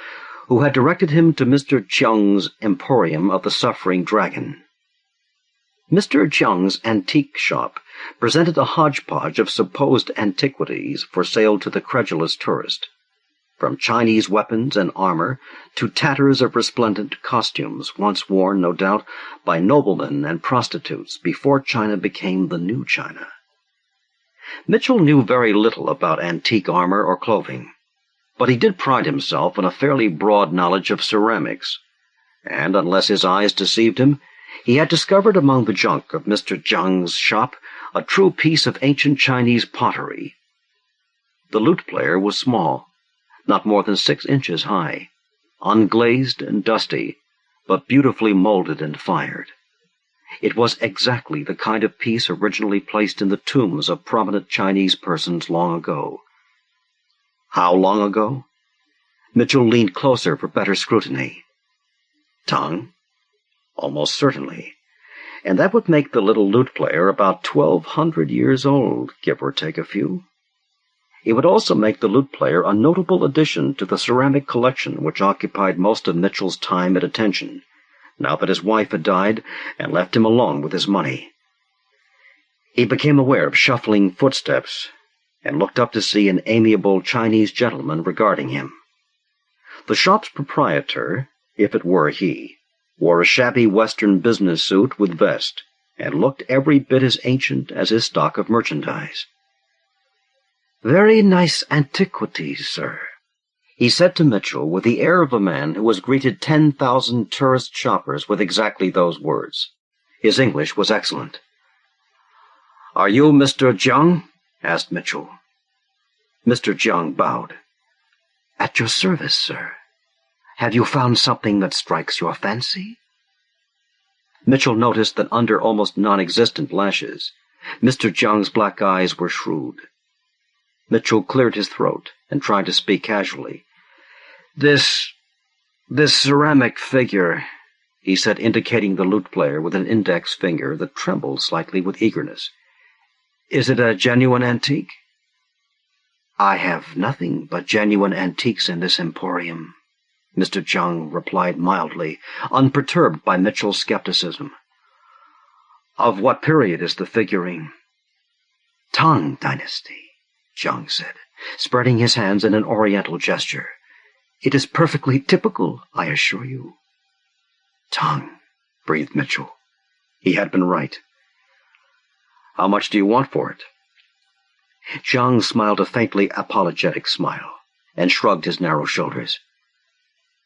who had directed him to Mr. Cheung's Emporium of the Suffering Dragon. Mr. Cheung's antique shop presented a hodgepodge of supposed antiquities for sale to the credulous tourist, from Chinese weapons and armor to tatters of resplendent costumes once worn, no doubt, by noblemen and prostitutes before China became the new China. Mitchell knew very little about antique armor or clothing, but he did pride himself on a fairly broad knowledge of ceramics, and, unless his eyes deceived him, he had discovered among the junk of Mr. Cheung's shop a true piece of ancient Chinese pottery. The lute player was small, not more than 6 inches high, unglazed and dusty, but beautifully molded and fired. It was exactly the kind of piece originally placed in the tombs of prominent Chinese persons long ago. How long ago? Mitchell leaned closer for better scrutiny. Tang? Almost certainly. And that would make the little lute player about 1,200 years old, give or take a few. It would also make the lute player a notable addition to the ceramic collection which occupied most of Mitchell's time and attention, now that his wife had died and left him alone with his money. He became aware of shuffling footsteps and looked up to see an amiable Chinese gentleman regarding him. The shop's proprietor, if it were he, wore a shabby Western business suit with vest, and looked every bit as ancient as his stock of merchandise. "Very nice antiquities, sir," he said to Mitchell with the air of a man who has greeted 10,000 tourist shoppers with exactly those words. His English was excellent. "Are you Mr. Jiang?" asked Mitchell. Mr. Jiang bowed. "At your service, sir. Have you found something that strikes your fancy?" Mitchell noticed that under almost non-existent lashes, Mr. Jiang's black eyes were shrewd. Mitchell cleared his throat and tried to speak casually. This ceramic figure," he said, indicating the lute player with an index finger that trembled slightly with eagerness. "Is it a genuine antique?" "I have nothing but genuine antiques in this emporium," Mr. Jiang replied mildly, unperturbed by Mitchell's skepticism. "Of what period is the figurine?" "Tang Dynasty," Jiang said, spreading his hands in an oriental gesture. "It is perfectly typical, I assure you." "Tang," breathed Mitchell. He had been right. "How much do you want for it?" Jiang smiled a faintly apologetic smile and shrugged his narrow shoulders.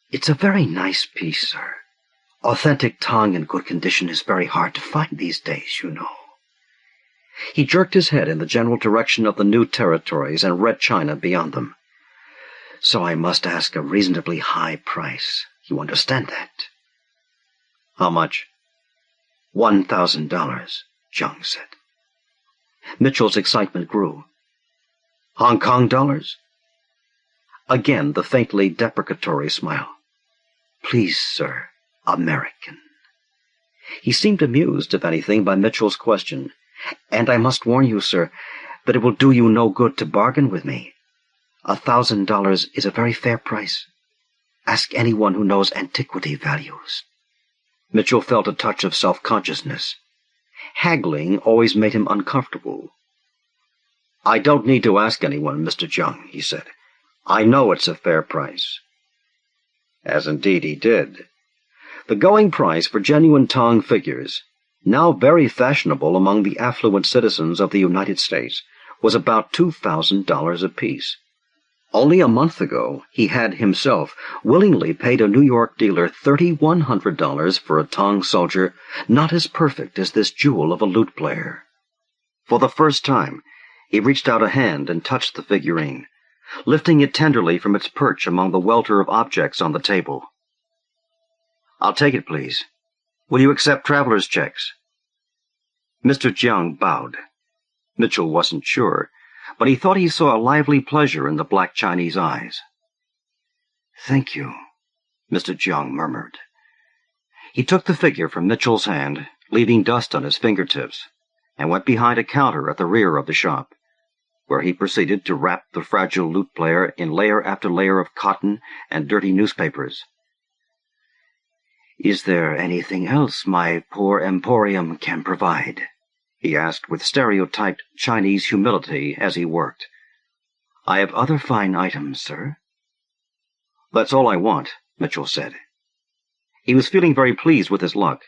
"It's a very nice piece, sir. Authentic Tang in good condition is very hard to find these days, you know." He jerked his head in the general direction of the new territories and red china beyond them. "So I must ask a reasonably high price. You understand that?" "How much?" $1,000, Jiang said. Mitchell's excitement grew. "Hong Kong dollars?" Again the faintly deprecatory smile. "Please, sir, American." He seemed amused, if anything, by Mitchell's question. "And I must warn you, sir, that it will do you no good to bargain with me. $1,000 is a very fair price. Ask anyone who knows antiquity values." Mitchell felt a touch of self-consciousness. Haggling always made him uncomfortable. "I don't need to ask anyone, Mr. Jiang," he said. "I know it's a fair price." As indeed he did. The going price for genuine Tang figures, now very fashionable among the affluent citizens of the United States, was about $2,000 apiece. Only a month ago, he had himself willingly paid a New York dealer $3,100 for a Tang soldier not as perfect as this jewel of a lute player. For the first time, he reached out a hand and touched the figurine, lifting it tenderly from its perch among the welter of objects on the table. "I'll take it, please. Will you accept traveler's checks?" Mr. Jiang bowed. Mitchell wasn't sure, but he thought he saw a lively pleasure in the black Chinese eyes. "Thank you," Mr. Jiang murmured. He took the figure from Mitchell's hand, leaving dust on his fingertips, and went behind a counter at the rear of the shop, where he proceeded to wrap the fragile lute player in layer after layer of cotton and dirty newspapers. "Is there anything else my poor emporium can provide?" he asked with stereotyped Chinese humility as he worked. "I have other fine items, sir." "That's all I want," Mitchell said. He was feeling very pleased with his luck.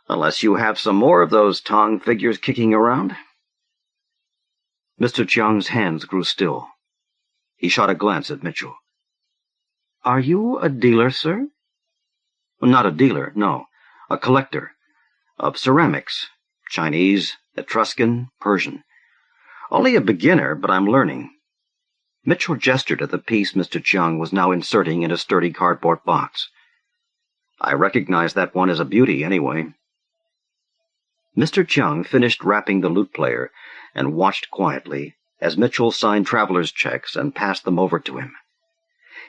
"Unless you have some more of those Tang figures kicking around." Mr. Jiang's hands grew still. He shot a glance at Mitchell. "Are you a dealer, sir?" "Not a dealer, no. A collector. Of ceramics. Chinese, Etruscan, Persian. Only a beginner, but I'm learning." Mitchell gestured at the piece Mr. Jiang was now inserting in a sturdy cardboard box. "I recognize that one as a beauty, anyway." Mr. Jiang finished wrapping the lute player and watched quietly as Mitchell signed traveler's checks and passed them over to him.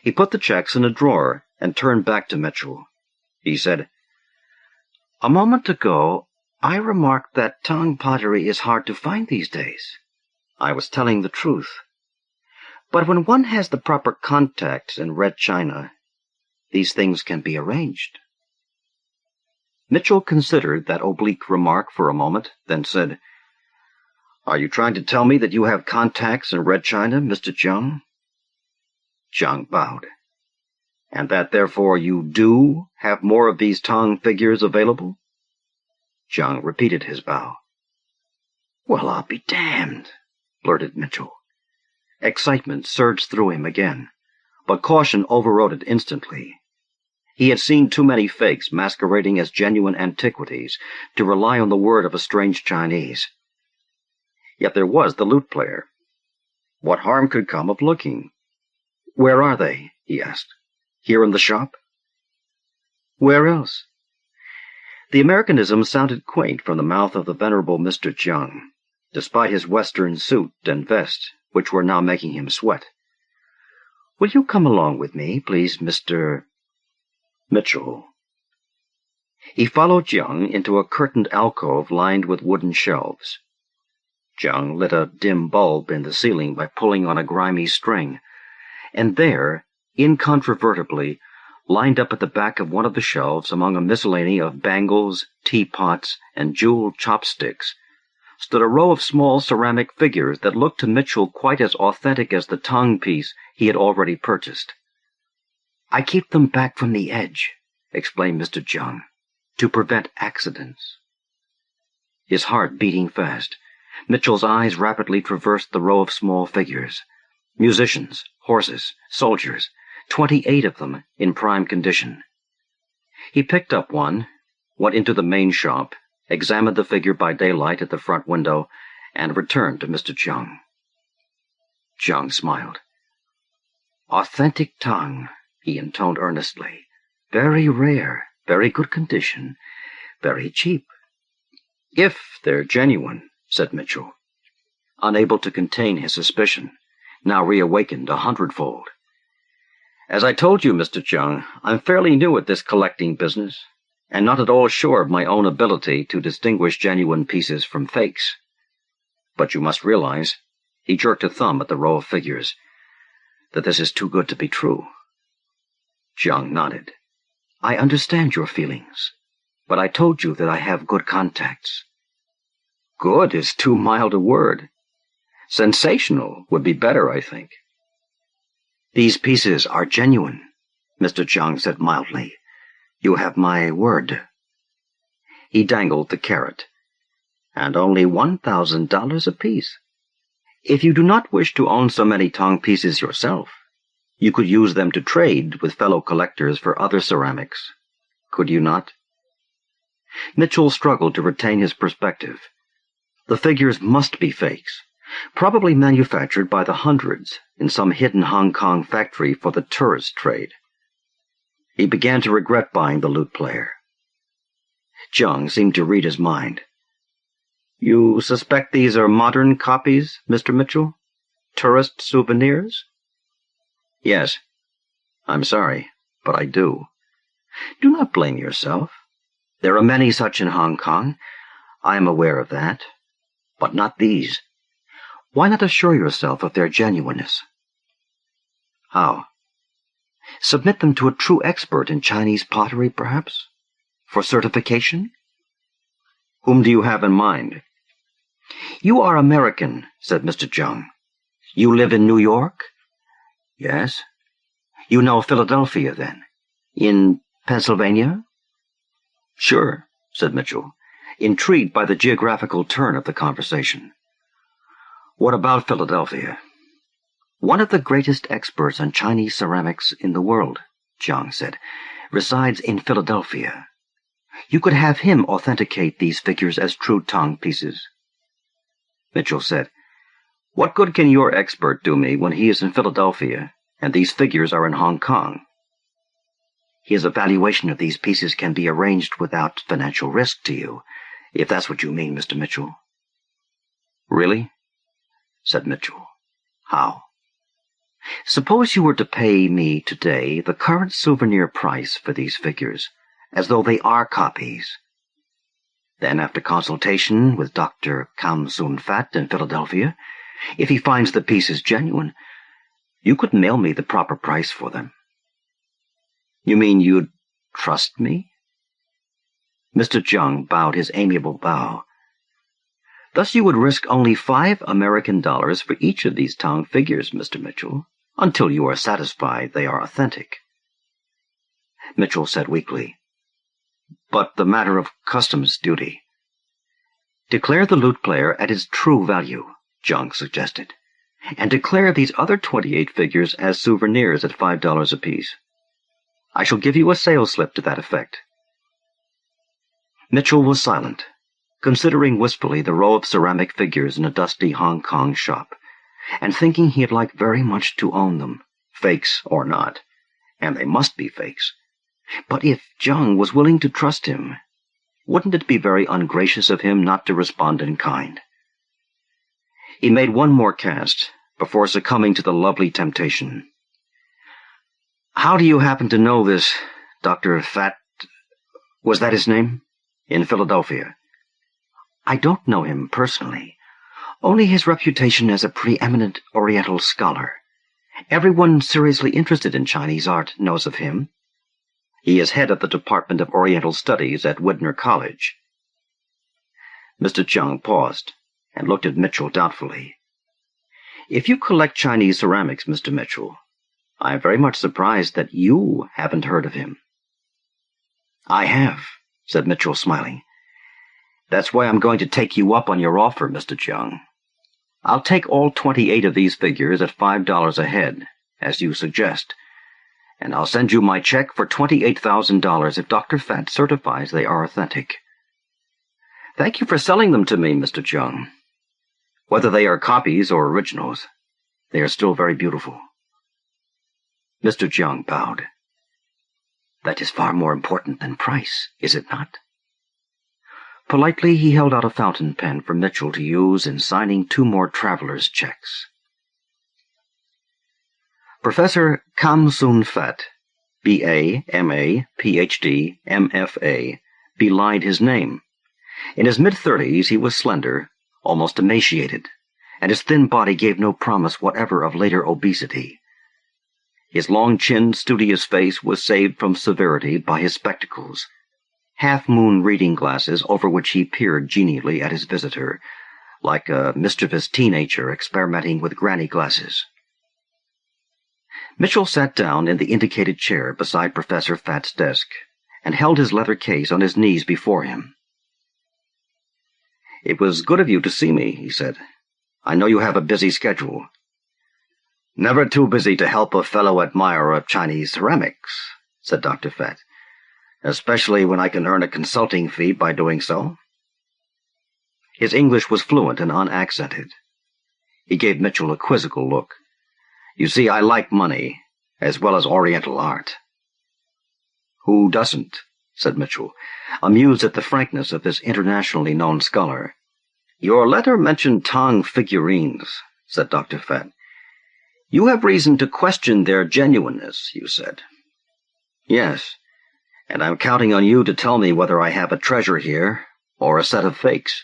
He put the checks in a drawer and turned back to Mitchell. He said, "A moment ago, I remarked that Tang pottery is hard to find these days. I was telling the truth. But when one has the proper contacts in red china, these things can be arranged." Mitchell considered that oblique remark for a moment, then said, "Are you trying to tell me that you have contacts in red china, Mr. Jiang?" Jiang bowed. "And that, therefore, you do have more of these Tang figures available?" Jiang repeated his bow. "Well, I'll be damned," blurted Mitchell. Excitement surged through him again, but caution overrode it instantly. He had seen too many fakes masquerading as genuine antiquities to rely on the word of a strange Chinese. Yet there was the lute player. What harm could come of looking? "Where are they?" he asked. "Here in the shop?" "Where else?" The Americanism sounded quaint from the mouth of the venerable Mr. Jiang, despite his Western suit and vest, which were now making him sweat. "Will you come along with me, please, Mr. Mitchell?" He followed Jiang into a curtained alcove lined with wooden shelves. Jiang lit a dim bulb in the ceiling by pulling on a grimy string, and there, incontrovertibly, lined up at the back of one of the shelves among a miscellany of bangles, teapots, and jeweled chopsticks, stood a row of small ceramic figures that looked to Mitchell quite as authentic as the Tang piece he had already purchased. "I keep them back from the edge," explained Mr. Jiang, "to prevent accidents." His heart beating fast, Mitchell's eyes rapidly traversed the row of small figures. Musicians, horses, soldiers, 28 of them in prime condition. He picked up one, went into the main shop, examined the figure by daylight at the front window, and returned to Mr. Jiang. Jiang smiled. "Authentic Tang," he intoned earnestly. "Very rare, very good condition, very cheap." "If they're genuine," said Mitchell, unable to contain his suspicion, now reawakened 100-fold. "As I told you, Mr. Jiang, I'm fairly new at this collecting business, and not at all sure of my own ability to distinguish genuine pieces from fakes. But you must realize," he jerked a thumb at the row of figures, "that this is too good to be true." Jiang nodded. "I understand your feelings, but I told you that I have good contacts." "Good is too mild a word. Sensational would be better, I think." "These pieces are genuine," Mr. Jiang said mildly. "You have my word." He dangled the carrot. "And only $1,000 apiece. If you do not wish to own so many Tang pieces yourself, you could use them to trade with fellow collectors for other ceramics. Could you not?" Mitchell struggled to retain his perspective. The figures must be fakes, probably manufactured by the hundreds in some hidden Hong Kong factory for the tourist trade. He began to regret buying the lute player. Jiang seemed to read his mind. "You suspect these are modern copies, Mr. Mitchell? Tourist souvenirs?" "Yes. I'm sorry, but I do." "Do not blame yourself. There are many such in Hong Kong. I am aware of that. But not these. Why not assure yourself of their genuineness?" "How?" "Submit them to a true expert in Chinese pottery, perhaps? For certification?" "Whom do you have in mind?" "You are American," said Mr. Jiang. "You live in New York?" "Yes." "You know Philadelphia, then? In Pennsylvania?" "Sure," said Mitchell, intrigued by the geographical turn of the conversation. "What about Philadelphia?" "One of the greatest experts on Chinese ceramics in the world," Jiang said, "resides in Philadelphia. You could have him authenticate these figures as true Tang pieces." Mitchell said, "What good can your expert do me when he is in Philadelphia and these figures are in Hong Kong?" "His evaluation of these pieces can be arranged without financial risk to you, if that's what you mean, Mr. Mitchell." "Really?" said Mitchell. "How?" "Suppose you were to pay me today the current souvenir price for these figures, as though they are copies. Then, after consultation with Dr. Kam-Sun-Fat in Philadelphia, if he finds the pieces genuine, you could mail me the proper price for them. You mean you'd trust me? Mr. Jung bowed his amiable bow. Thus you would risk only $5 American for each of these Tang figures, Mr. Mitchell, until you are satisfied they are authentic. Mitchell said weakly, "But the matter of customs duty." "Declare the lute player at its true value," Jung suggested, "and declare these other 28 figures as souvenirs at $5 apiece. I shall give you a sales slip to that effect." Mitchell was silent, considering wistfully the row of ceramic figures in a dusty Hong Kong shop, and thinking he'd like very much to own them, fakes or not, and they must be fakes. But if Jung was willing to trust him, wouldn't it be very ungracious of him not to respond in kind? He made one more cast before succumbing to the lovely temptation. "How do you happen to know this Dr. Fat, was that his name, in Philadelphia?" "I don't know him personally, only his reputation as a preeminent Oriental scholar. Everyone seriously interested in Chinese art knows of him. He is head of the Department of Oriental Studies at Widener College." Mr. Chung paused and looked at Mitchell doubtfully. "If you collect Chinese ceramics, Mr. Mitchell, I am very much surprised that you haven't heard of him." "I have," said Mitchell, smiling. "That's why I'm going to take you up on your offer, Mr. Chung. I'll take all 28 of these figures at $5 a head, as you suggest, and I'll send you my check for $28,000 if Dr. Fat certifies they are authentic." "Thank you for selling them to me, Mr. Chung. Whether they are copies or originals, they are still very beautiful." Mr. Chung bowed. "That is far more important than price, is it not?" Politely, he held out a fountain pen for Mitchell to use in signing 2 more travelers' checks. Professor Kam-Sun-Fat, B.A., M.A., Ph.D., M.F.A., belied his name. In his mid-30s, he was slender, almost emaciated, and his thin body gave no promise whatever of later obesity. His long-chinned, studious face was saved from severity by his spectacles, half-moon reading glasses over which he peered genially at his visitor, like a mischievous teenager experimenting with granny glasses. Mitchell sat down in the indicated chair beside Professor Fat's desk and held his leather case on his knees before him. "It was good of you to see me," he said. "I know you have a busy schedule." "Never too busy to help a fellow admirer of Chinese ceramics," said Dr. Fat, "especially when I can earn a consulting fee by doing so." His English was fluent and unaccented. He gave Mitchell a quizzical look. "You see, I like money, as well as Oriental art." "Who doesn't?" said Mitchell, amused at the frankness of this internationally known scholar. "Your letter mentioned Tang figurines," said Dr. Fat. "You have reason to question their genuineness, you said." "Yes, and I'm counting on you to tell me whether I have a treasure here or a set of fakes."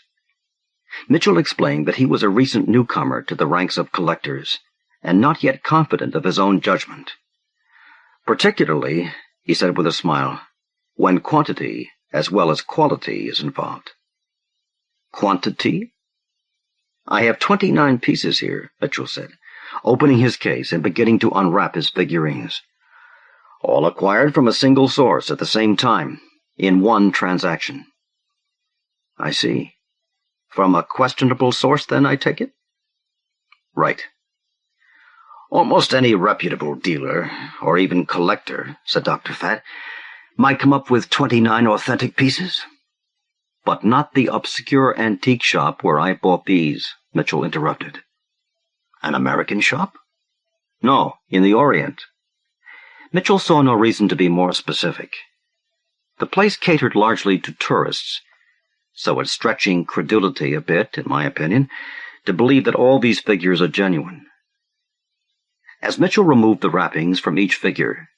Mitchell explained that he was a recent newcomer to the ranks of collectors, and not yet confident of his own judgment. "Particularly," he said with a smile, "when quantity as well as quality is involved." "Quantity?" "I have 29 pieces here," Mitchell said, opening his case and beginning to unwrap his figurines. "All acquired from a single source at the same time, in one transaction." "I see. From a questionable source, then, I take it?" "Right." "Almost any reputable dealer, or even collector," said Dr. Fat, "might come up with 29 authentic pieces." "But not the obscure antique shop where I bought these," Mitchell interrupted. "An American shop?" "No, in the Orient." Mitchell saw no reason to be more specific. The place catered largely to tourists, so it's stretching credulity a bit, in my opinion, to believe that all these figures are genuine. As Mitchell removed the wrappings from each figure,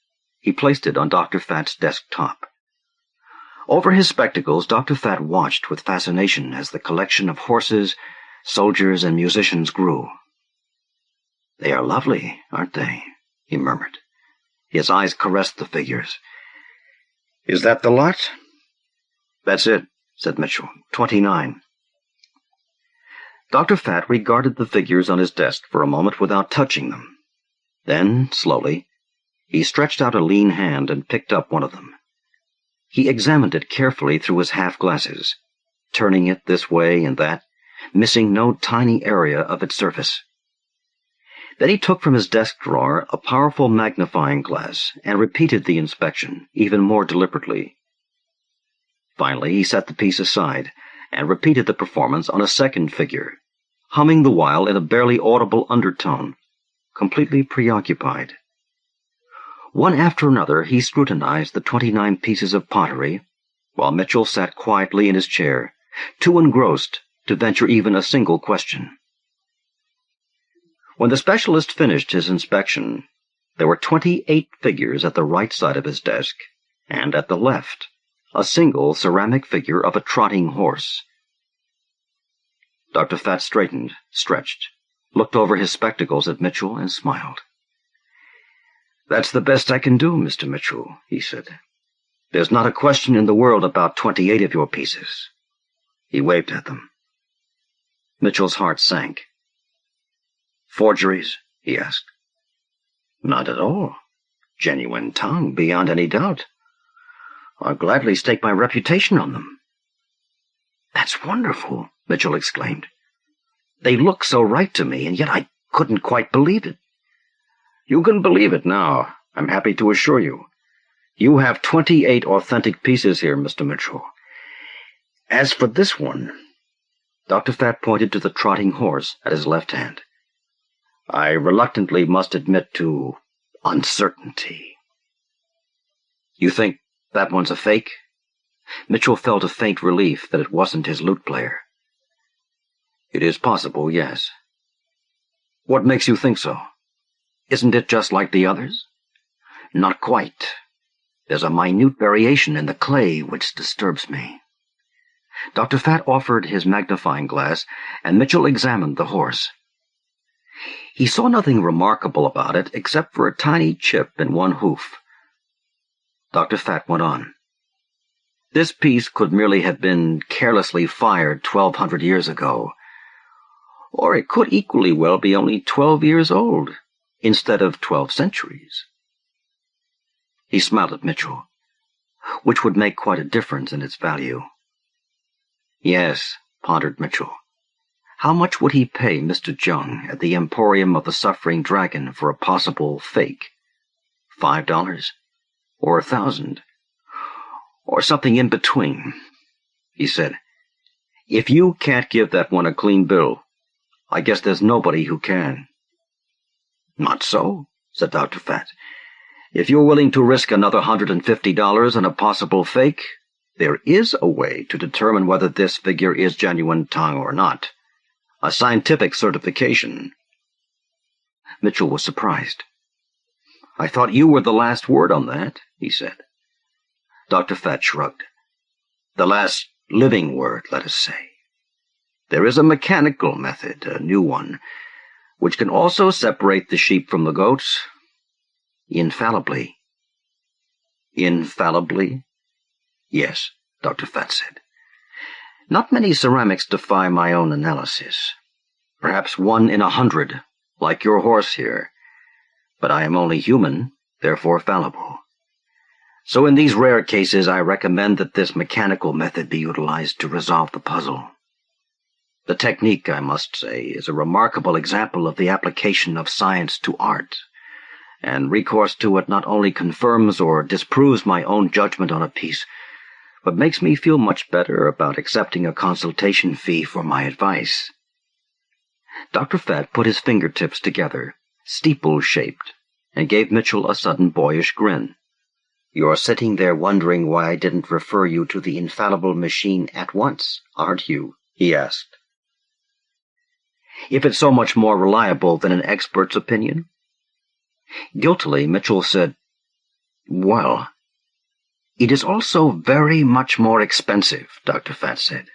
he placed it on Dr. Fat's desktop. Over his spectacles, Dr. Fat watched with fascination as the collection of horses, soldiers, and musicians grew. "They are lovely, aren't they?" he murmured. His eyes caressed the figures. "Is that the lot?" "That's it," said Mitchell. 29. Dr. Fat regarded the figures on his desk for a moment without touching them. Then, slowly, he stretched out a lean hand and picked up one of them. He examined it carefully through his half-glasses, turning it this way and that, missing no tiny area of its surface. Then he took from his desk drawer a powerful magnifying glass and repeated the inspection, even more deliberately. Finally, he set the piece aside and repeated the performance on a second figure, humming the while in a barely audible undertone, completely preoccupied. One after another, he scrutinized the 29 pieces of pottery, while Mitchell sat quietly in his chair, too engrossed to venture even a single question. When the specialist finished his inspection, there were 28 figures at the right side of his desk, and at the left, a single ceramic figure of a trotting horse. Dr. Fat straightened, stretched, looked over his spectacles at Mitchell, and smiled. "That's the best I can do, Mr. Mitchell," he said. "There's not a question in the world about 28 of your pieces." He waved at them. Mitchell's heart sank. "Forgeries?" he asked. "Not at all. Genuine tongue, beyond any doubt. I'll gladly stake my reputation on them." "That's wonderful," Mitchell exclaimed. "They look so right to me, and yet I couldn't quite believe it." "You can believe it now, I'm happy to assure you. You have 28 authentic pieces here, Mr. Mitchell. As for this one," Dr. Fat pointed to the trotting horse at his left hand, "I reluctantly must admit to uncertainty." "You think that one's a fake?" Mitchell felt a faint relief that it wasn't his lute player. "It is possible, yes." "What makes you think so? Isn't it just like the others?" "Not quite. There's a minute variation in the clay which disturbs me." Dr. Fat offered his magnifying glass, and Mitchell examined the horse. He saw nothing remarkable about it except for a tiny chip in one hoof. Dr. Fat went on. "This piece could merely have been carelessly fired 1,200 years ago, or it could equally well be only 12 years old, instead of 12 centuries. He smiled at Mitchell, "which would make quite a difference in its value." "Yes," pondered Mitchell. How much would he pay Mr. Jung at the Emporium of the Suffering Dragon for a possible fake? $5? Or 1,000? Or something in between? He said, "If you can't give that one a clean bill, I guess there's nobody who can." "Not so," said Dr. Fat. "If you're willing to risk another $150 on a possible fake, there is a way to determine whether this figure is genuine tongue or not. A scientific certification." Mitchell was surprised. "I thought you were the last word on that," he said. Dr. Fat shrugged. "The last living word, let us say. There is a mechanical method, a new one, which can also separate the sheep from the goats. Infallibly." "Infallibly?" "Yes," Dr. Fat said. "Not many ceramics defy my own analysis. Perhaps 1 in 100, like your horse here. But I am only human, therefore fallible. So in these rare cases, I recommend that this mechanical method be utilized to resolve the puzzle. The technique, I must say, is a remarkable example of the application of science to art, and recourse to it not only confirms or disproves my own judgment on a piece, but makes me feel much better about accepting a consultation fee for my advice." Dr. Fat put his fingertips together, steeple-shaped, and gave Mitchell a sudden boyish grin. "You're sitting there wondering why I didn't refer you to the infallible machine at once, aren't you?" he asked. "If it's so much more reliable than an expert's opinion?" Guiltily, Mitchell said, "Well, It is also very much more expensive, Dr. Fat said.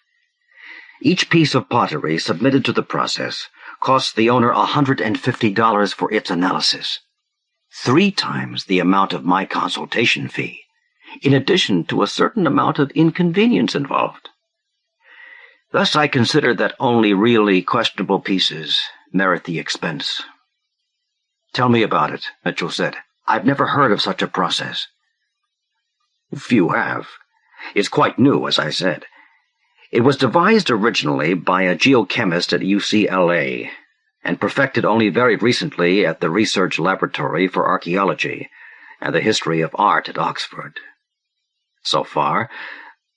Each piece of pottery submitted to the process costs the owner $150 for its analysis, 3 times the amount of my consultation fee, in addition to a certain amount of inconvenience involved. Thus I consider that only really questionable pieces merit the expense. Tell me about it, Mitchell said. I've never heard of such a process. Few have. It's quite new, as I said. It was devised originally by a geochemist at UCLA and perfected only very recently at the Research Laboratory for Archaeology and the History of Art at Oxford. So far,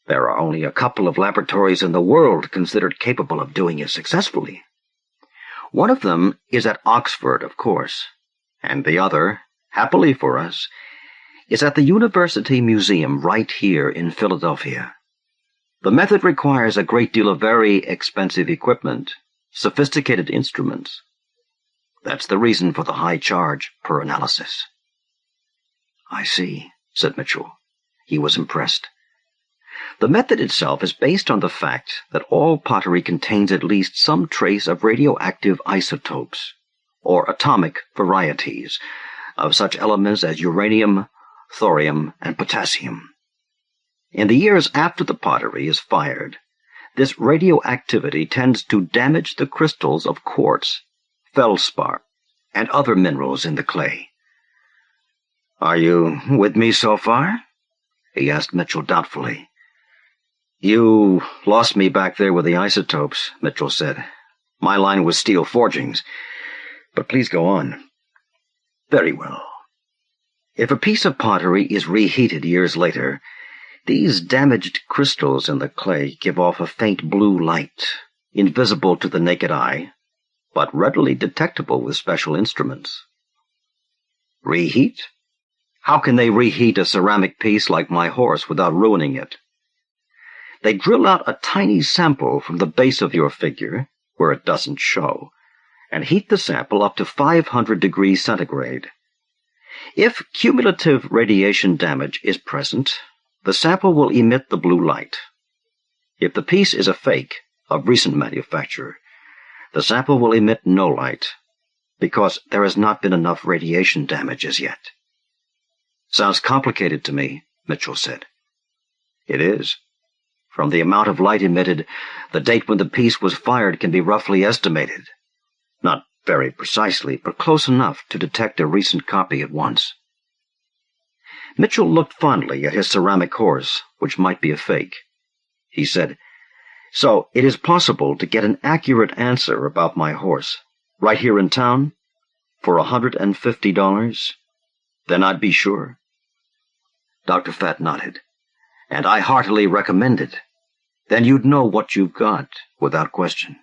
there are only a couple of laboratories in the world considered capable of doing it successfully. One of them is at Oxford, of course, and the other, happily for us, is at the University Museum right here in Philadelphia. The method requires a great deal of very expensive equipment, sophisticated instruments. That's the reason for the high charge per analysis. I see, said Mitchell. He was impressed. The method itself is based on the fact that all pottery contains at least some trace of radioactive isotopes, or atomic varieties, of such elements as uranium, thorium, and potassium. In the years after the pottery is fired, this radioactivity tends to damage the crystals of quartz, feldspar, and other minerals in the clay. Are you with me so far? He asked Mitchell doubtfully. You lost me back there with the isotopes, Mitchell said. My line was steel forgings, but please go on. Very well. If a piece of pottery is reheated years later, these damaged crystals in the clay give off a faint blue light, invisible to the naked eye, but readily detectable with special instruments. Reheat? How can they reheat a ceramic piece like my horse without ruining it? They drill out a tiny sample from the base of your figure, where it doesn't show, and heat the sample up to 500 degrees centigrade. If cumulative radiation damage is present, the sample will emit the blue light. If the piece is a fake, of recent manufacture, the sample will emit no light, because there has not been enough radiation damage as yet. Sounds complicated to me, Mitchell said. It is. From the amount of light emitted, the date when the piece was fired can be roughly estimated. Not very precisely, but close enough to detect a recent copy at once. Mitchell looked fondly at his ceramic horse, which might be a fake. He said, So it is possible to get an accurate answer about my horse, right here in town, for $150? Then I'd be sure. Dr. Fat nodded. And I heartily recommend it. Then you'd know what you've got, without question.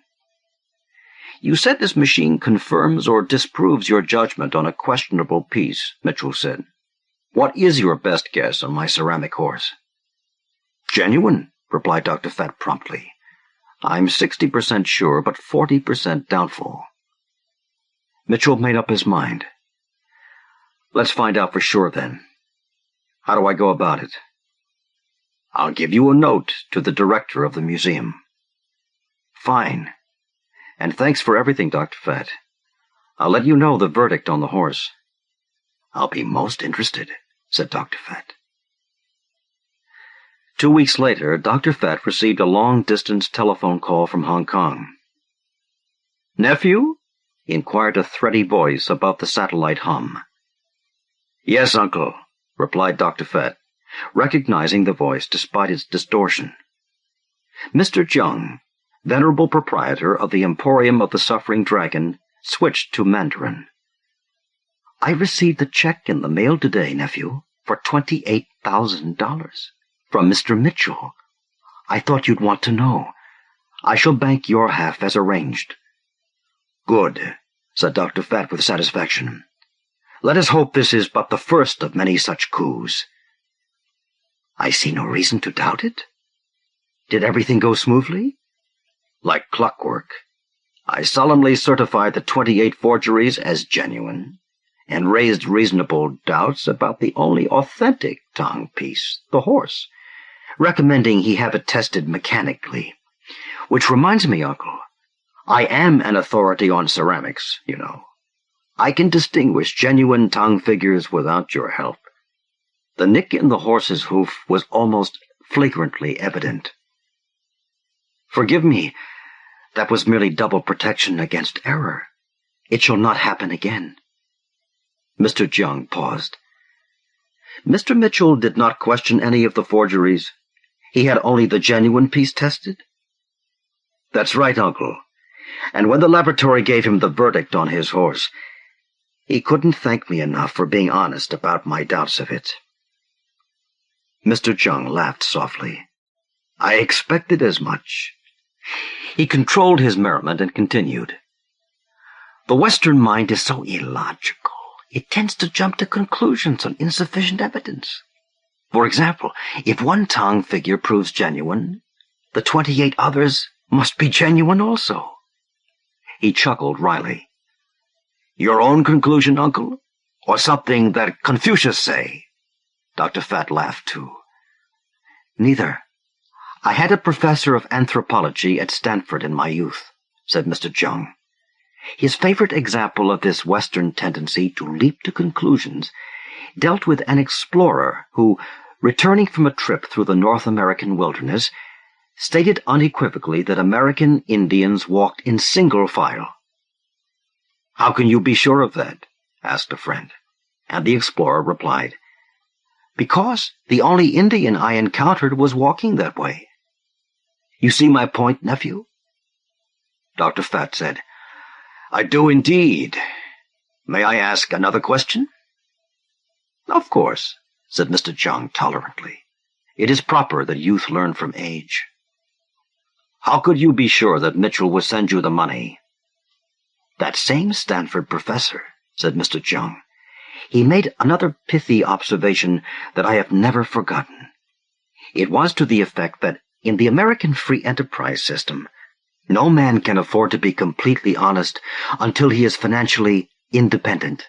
You said this machine confirms or disproves your judgment on a questionable piece, Mitchell said. What is your best guess on my ceramic horse? Genuine, replied Dr. Fat promptly. I'm 60% sure, but 40% doubtful. Mitchell made up his mind. Let's find out for sure, then. How do I go about it? I'll give you a note to the director of the museum. Fine. And thanks for everything, Dr. Fat. I'll let you know the verdict on the horse. I'll be most interested, said Dr. Fat. 2 weeks later, Dr. Fat received a long-distance telephone call from Hong Kong. Nephew? Inquired a thready voice above the satellite hum. Yes, Uncle, replied Dr. Fat, recognizing the voice despite its distortion. Mr. Jung, venerable proprietor of the Emporium of the Suffering Dragon, switched to Mandarin. I received a check in the mail today, nephew, for $28,000 from Mr. Mitchell. I thought you'd want to know. I shall bank your half as arranged. Good, said Dr. Fat with satisfaction. Let us hope this is but the first of many such coups. I see no reason to doubt it. Did everything go smoothly? Like clockwork. I solemnly certify the 28 forgeries as genuine, and raised reasonable doubts about the only authentic timepiece, the horse, recommending he have it tested mechanically. Which reminds me, Uncle, I am an authority on ceramics, you know. I can distinguish genuine tongue figures without your help. The nick in the horse's hoof was almost flagrantly evident. Forgive me, that was merely double protection against error. It shall not happen again. Mr. Jung paused. Mr. Mitchell did not question any of the forgeries. He had only the genuine piece tested? That's right, Uncle. And when the laboratory gave him the verdict on his horse, he couldn't thank me enough for being honest about my doubts of it. Mr. Jung laughed softly. I expected as much. He controlled his merriment and continued. The Western mind is so illogical. It tends to jump to conclusions on insufficient evidence. For example, if one tongue figure proves genuine, the 28 others must be genuine also. He chuckled wryly. Your own conclusion, Uncle? Or something that Confucius say? Dr. Fat laughed too. Neither. I had a professor of anthropology at Stanford in my youth, said Mr. Jung. His favorite example of this Western tendency to leap to conclusions dealt with an explorer who, returning from a trip through the North American wilderness, stated unequivocally that American Indians walked in single file. How can you be sure of that? Asked a friend, and the explorer replied, Because the only Indian I encountered was walking that way. You see my point, nephew? Dr. Fat said, I do indeed. May I ask another question? Of course, said Mr. Jung tolerantly. It is proper that youth learn from age. How could you be sure that Mitchell would send you the money? That same Stanford professor, said Mr. Jung. He made another pithy observation that I have never forgotten. It was to the effect that in the American free enterprise system, no man can afford to be completely honest until he is financially independent.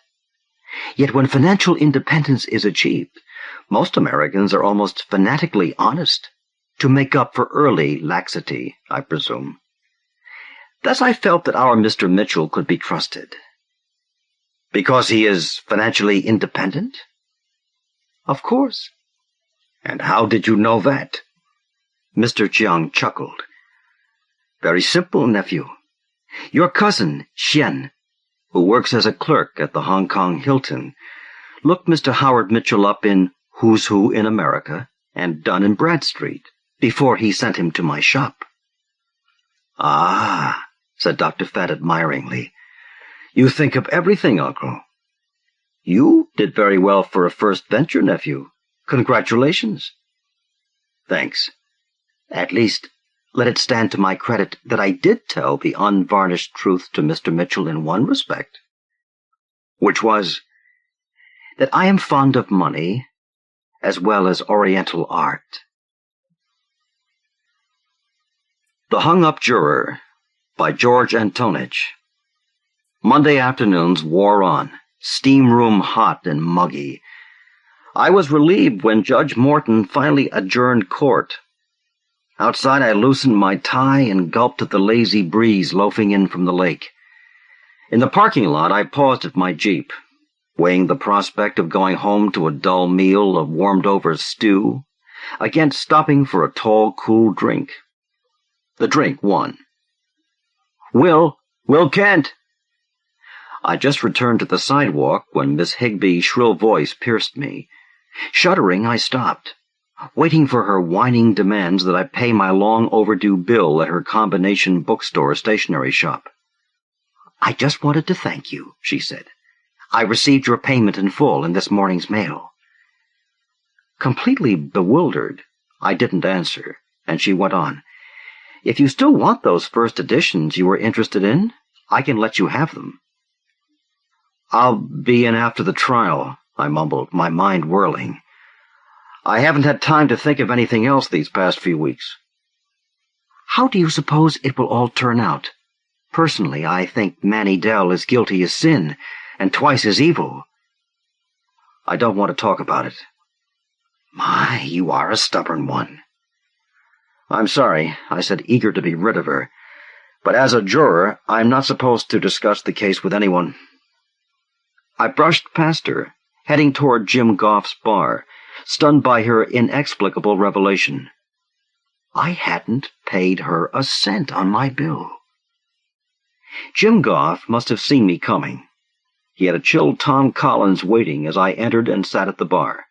Yet when financial independence is achieved, most Americans are almost fanatically honest, to make up for early laxity, I presume. Thus I felt that our Mr. Mitchell could be trusted. Because he is financially independent? Of course. And how did you know that? Mr. Jiang chuckled. Very simple, nephew. Your cousin, Xian, who works as a clerk at the Hong Kong Hilton, looked Mr. Howard Mitchell up in Who's Who in America and Dun & Bradstreet before he sent him to my shop. Ah, said Dr. Fat admiringly. You think of everything, Uncle. You did very well for a first venture, nephew. Congratulations. Thanks. At least, let it stand to my credit that I did tell the unvarnished truth to Mr. Mitchell in one respect, which was that I am fond of money as well as Oriental art. The Hung-Up Juror by George Antonich. Monday afternoons wore on, steam room hot and muggy. I was relieved when Judge Morton finally adjourned court. Outside I loosened my tie and gulped at the lazy breeze loafing in from the lake. In the parking lot I paused at my Jeep, weighing the prospect of going home to a dull meal of warmed-over stew against stopping for a tall, cool drink. The drink won. Will Kent! I just returned to the sidewalk when Miss Higby's shrill voice pierced me. Shuddering, I stopped, waiting for her whining demands that I pay my long-overdue bill at her combination bookstore stationery shop. I just wanted to thank you, she said. I received your payment in full in this morning's mail. Completely bewildered, I didn't answer, and she went on. If you still want those first editions you were interested in, I can let you have them. I'll be in after the trial, I mumbled, my mind whirling. I haven't had time to think of anything else these past few weeks. How do you suppose it will all turn out? Personally, I think Manny Dell is guilty as sin, and twice as evil. I don't want to talk about it. My, you are a stubborn one. I'm sorry, I said, eager to be rid of her. But as a juror, I'm not supposed to discuss the case with anyone. I brushed past her, heading toward Jim Goff's bar, stunned by her inexplicable revelation. I hadn't paid her a cent on my bill. Jim Goff must have seen me coming. He had a chill Tom Collins waiting as I entered and sat at the bar.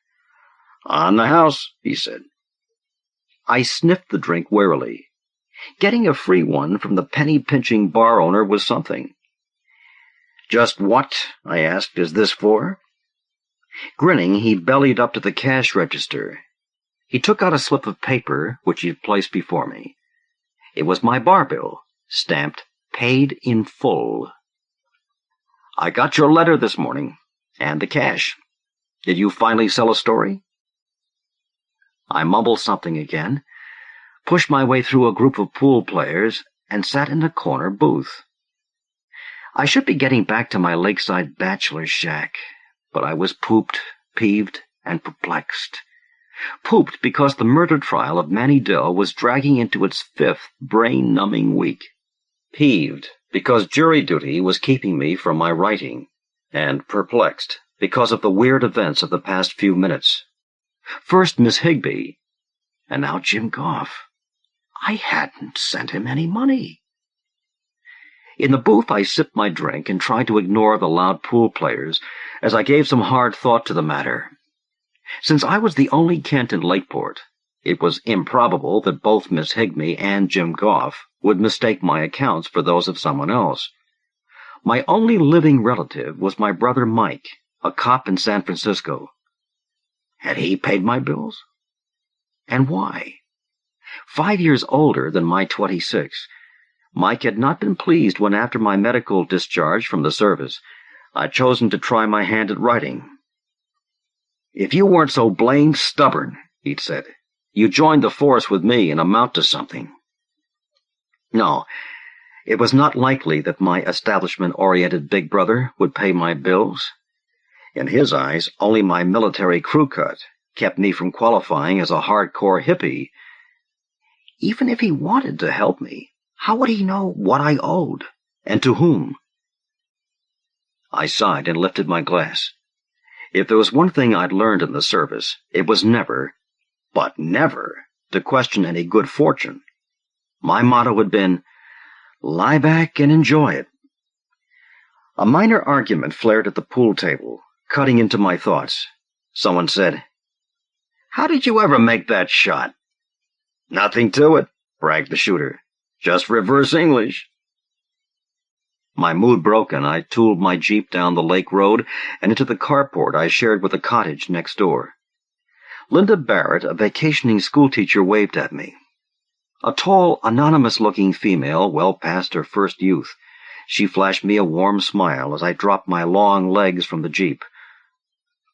"On the house," he said. I sniffed the drink warily. Getting a free one from the penny-pinching bar owner was something. "Just what," I asked, "is this for?" Grinning, he bellied up to the cash register. He took out a slip of paper, which he placed before me. It was my bar bill, stamped "Paid in Full." "I got your letter this morning, and the cash. Did you finally sell a story?" I mumbled something again, pushed my way through a group of pool players, and sat in a corner booth. I should be getting back to my lakeside bachelor shack, but I was pooped, peeved, and perplexed. Pooped because the murder trial of Manny Dill was dragging into its 5th brain-numbing week. Peeved because jury duty was keeping me from my writing, and perplexed because of the weird events of the past few minutes. First Miss Higbee, and now Jim Goff. I hadn't sent him any money. In the booth I sipped my drink and tried to ignore the loud pool players as I gave some hard thought to the matter. Since I was the only Kent in Lakeport, it was improbable that both Miss Higbee and Jim Goff would mistake my accounts for those of someone else. My only living relative was my brother Mike, a cop in San Francisco. Had he paid my bills? And why? 5 years older than my 26, Mike had not been pleased when, after my medical discharge from the service, I'd chosen to try my hand at writing. "If you weren't so blamed stubborn," he'd said, "you'd join the force with me and amount to something." No, it was not likely that my establishment-oriented big brother would pay my bills. In his eyes, only my military crew cut kept me from qualifying as a hardcore hippie. Even if he wanted to help me, how would he know what I owed, and to whom? I sighed and lifted my glass. If there was one thing I'd learned in the service, it was never, but never, to question any good fortune. My motto had been, lie back and enjoy it. A minor argument flared at the pool table, cutting into my thoughts. Someone said, "How did you ever make that shot?" "Nothing to it," bragged the shooter. "Just reverse English." My mood broken, I tooled my Jeep down the lake road and into the carport I shared with the cottage next door. Linda Barrett, a vacationing schoolteacher, waved at me. A tall, anonymous-looking female, well past her first youth. She flashed me a warm smile as I dropped my long legs from the Jeep.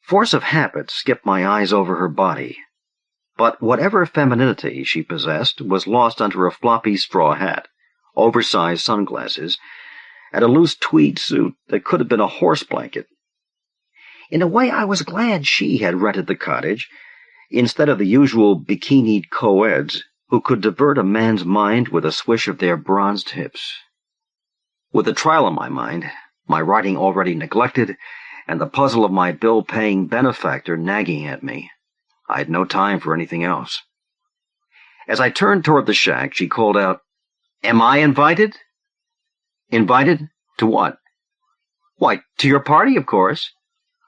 Force of habit skipped my eyes over her body, but whatever femininity she possessed was lost under a floppy straw hat, oversized sunglasses, and a loose tweed suit that could have been a horse blanket. In a way, I was glad she had rented the cottage, instead of the usual bikinied co-eds who could divert a man's mind with a swish of their bronzed hips. With the trial on my mind, my writing already neglected, and the puzzle of my bill-paying benefactor nagging at me, I had no time for anything else. As I turned toward the shack, she called out, "Am I invited?" "Invited? To what?" "Why, to your party, of course.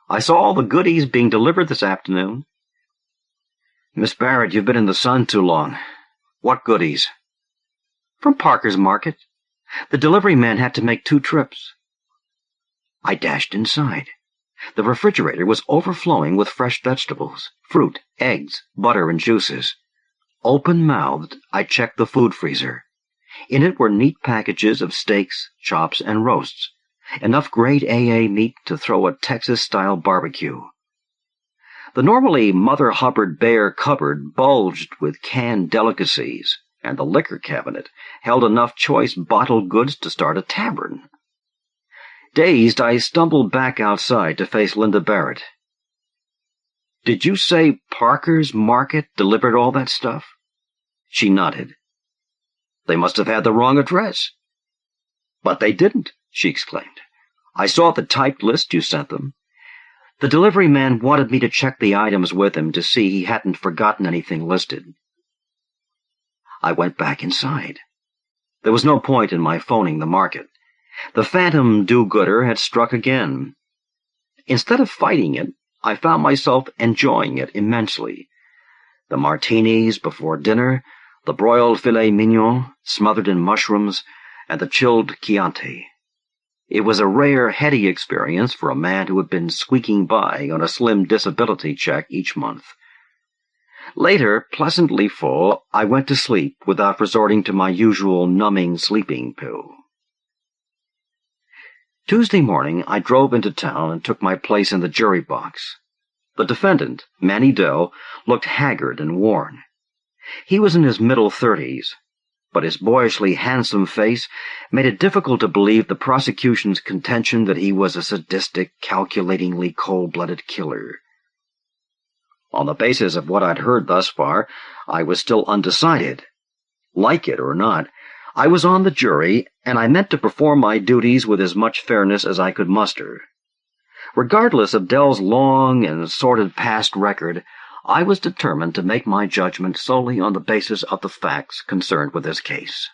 I saw all the goodies being delivered this afternoon." "Miss Barrett, you've been in the sun too long. What goodies?" "From Parker's Market. The delivery man had to make 2 trips. I dashed inside. The refrigerator was overflowing with fresh vegetables, fruit, eggs, butter, and juices. Open-mouthed, I checked the food freezer. In it were neat packages of steaks, chops, and roasts, enough grade AA meat to throw a Texas-style barbecue. The normally Mother Hubbard bare cupboard bulged with canned delicacies, and the liquor cabinet held enough choice bottled goods to start a tavern. Dazed, I stumbled back outside to face Linda Barrett. "Did you say Parker's Market delivered all that stuff?" She nodded. "They must have had the wrong address." "But they didn't," she exclaimed. "I saw the typed list you sent them. The delivery man wanted me to check the items with him to see he hadn't forgotten anything listed." I went back inside. There was no point in my phoning the market. The phantom do-gooder had struck again. Instead of fighting it, I found myself enjoying it immensely. The martinis before dinner, the broiled filet mignon smothered in mushrooms, and the chilled Chianti. It was a rare, heady experience for a man who had been squeaking by on a slim disability check each month. Later, pleasantly full, I went to sleep without resorting to my usual numbing sleeping pill. Tuesday morning, I drove into town and took my place in the jury box. The defendant, Manny Dell, looked haggard and worn. He was in his middle 30s, but his boyishly handsome face made it difficult to believe the prosecution's contention that he was a sadistic, calculatingly cold-blooded killer. On the basis of what I'd heard thus far, I was still undecided. Like it or not, I was on the jury, and I meant to perform my duties with as much fairness as I could muster. Regardless of Dell's long and sordid past record, I was determined to make my judgment solely on the basis of the facts concerned with this case.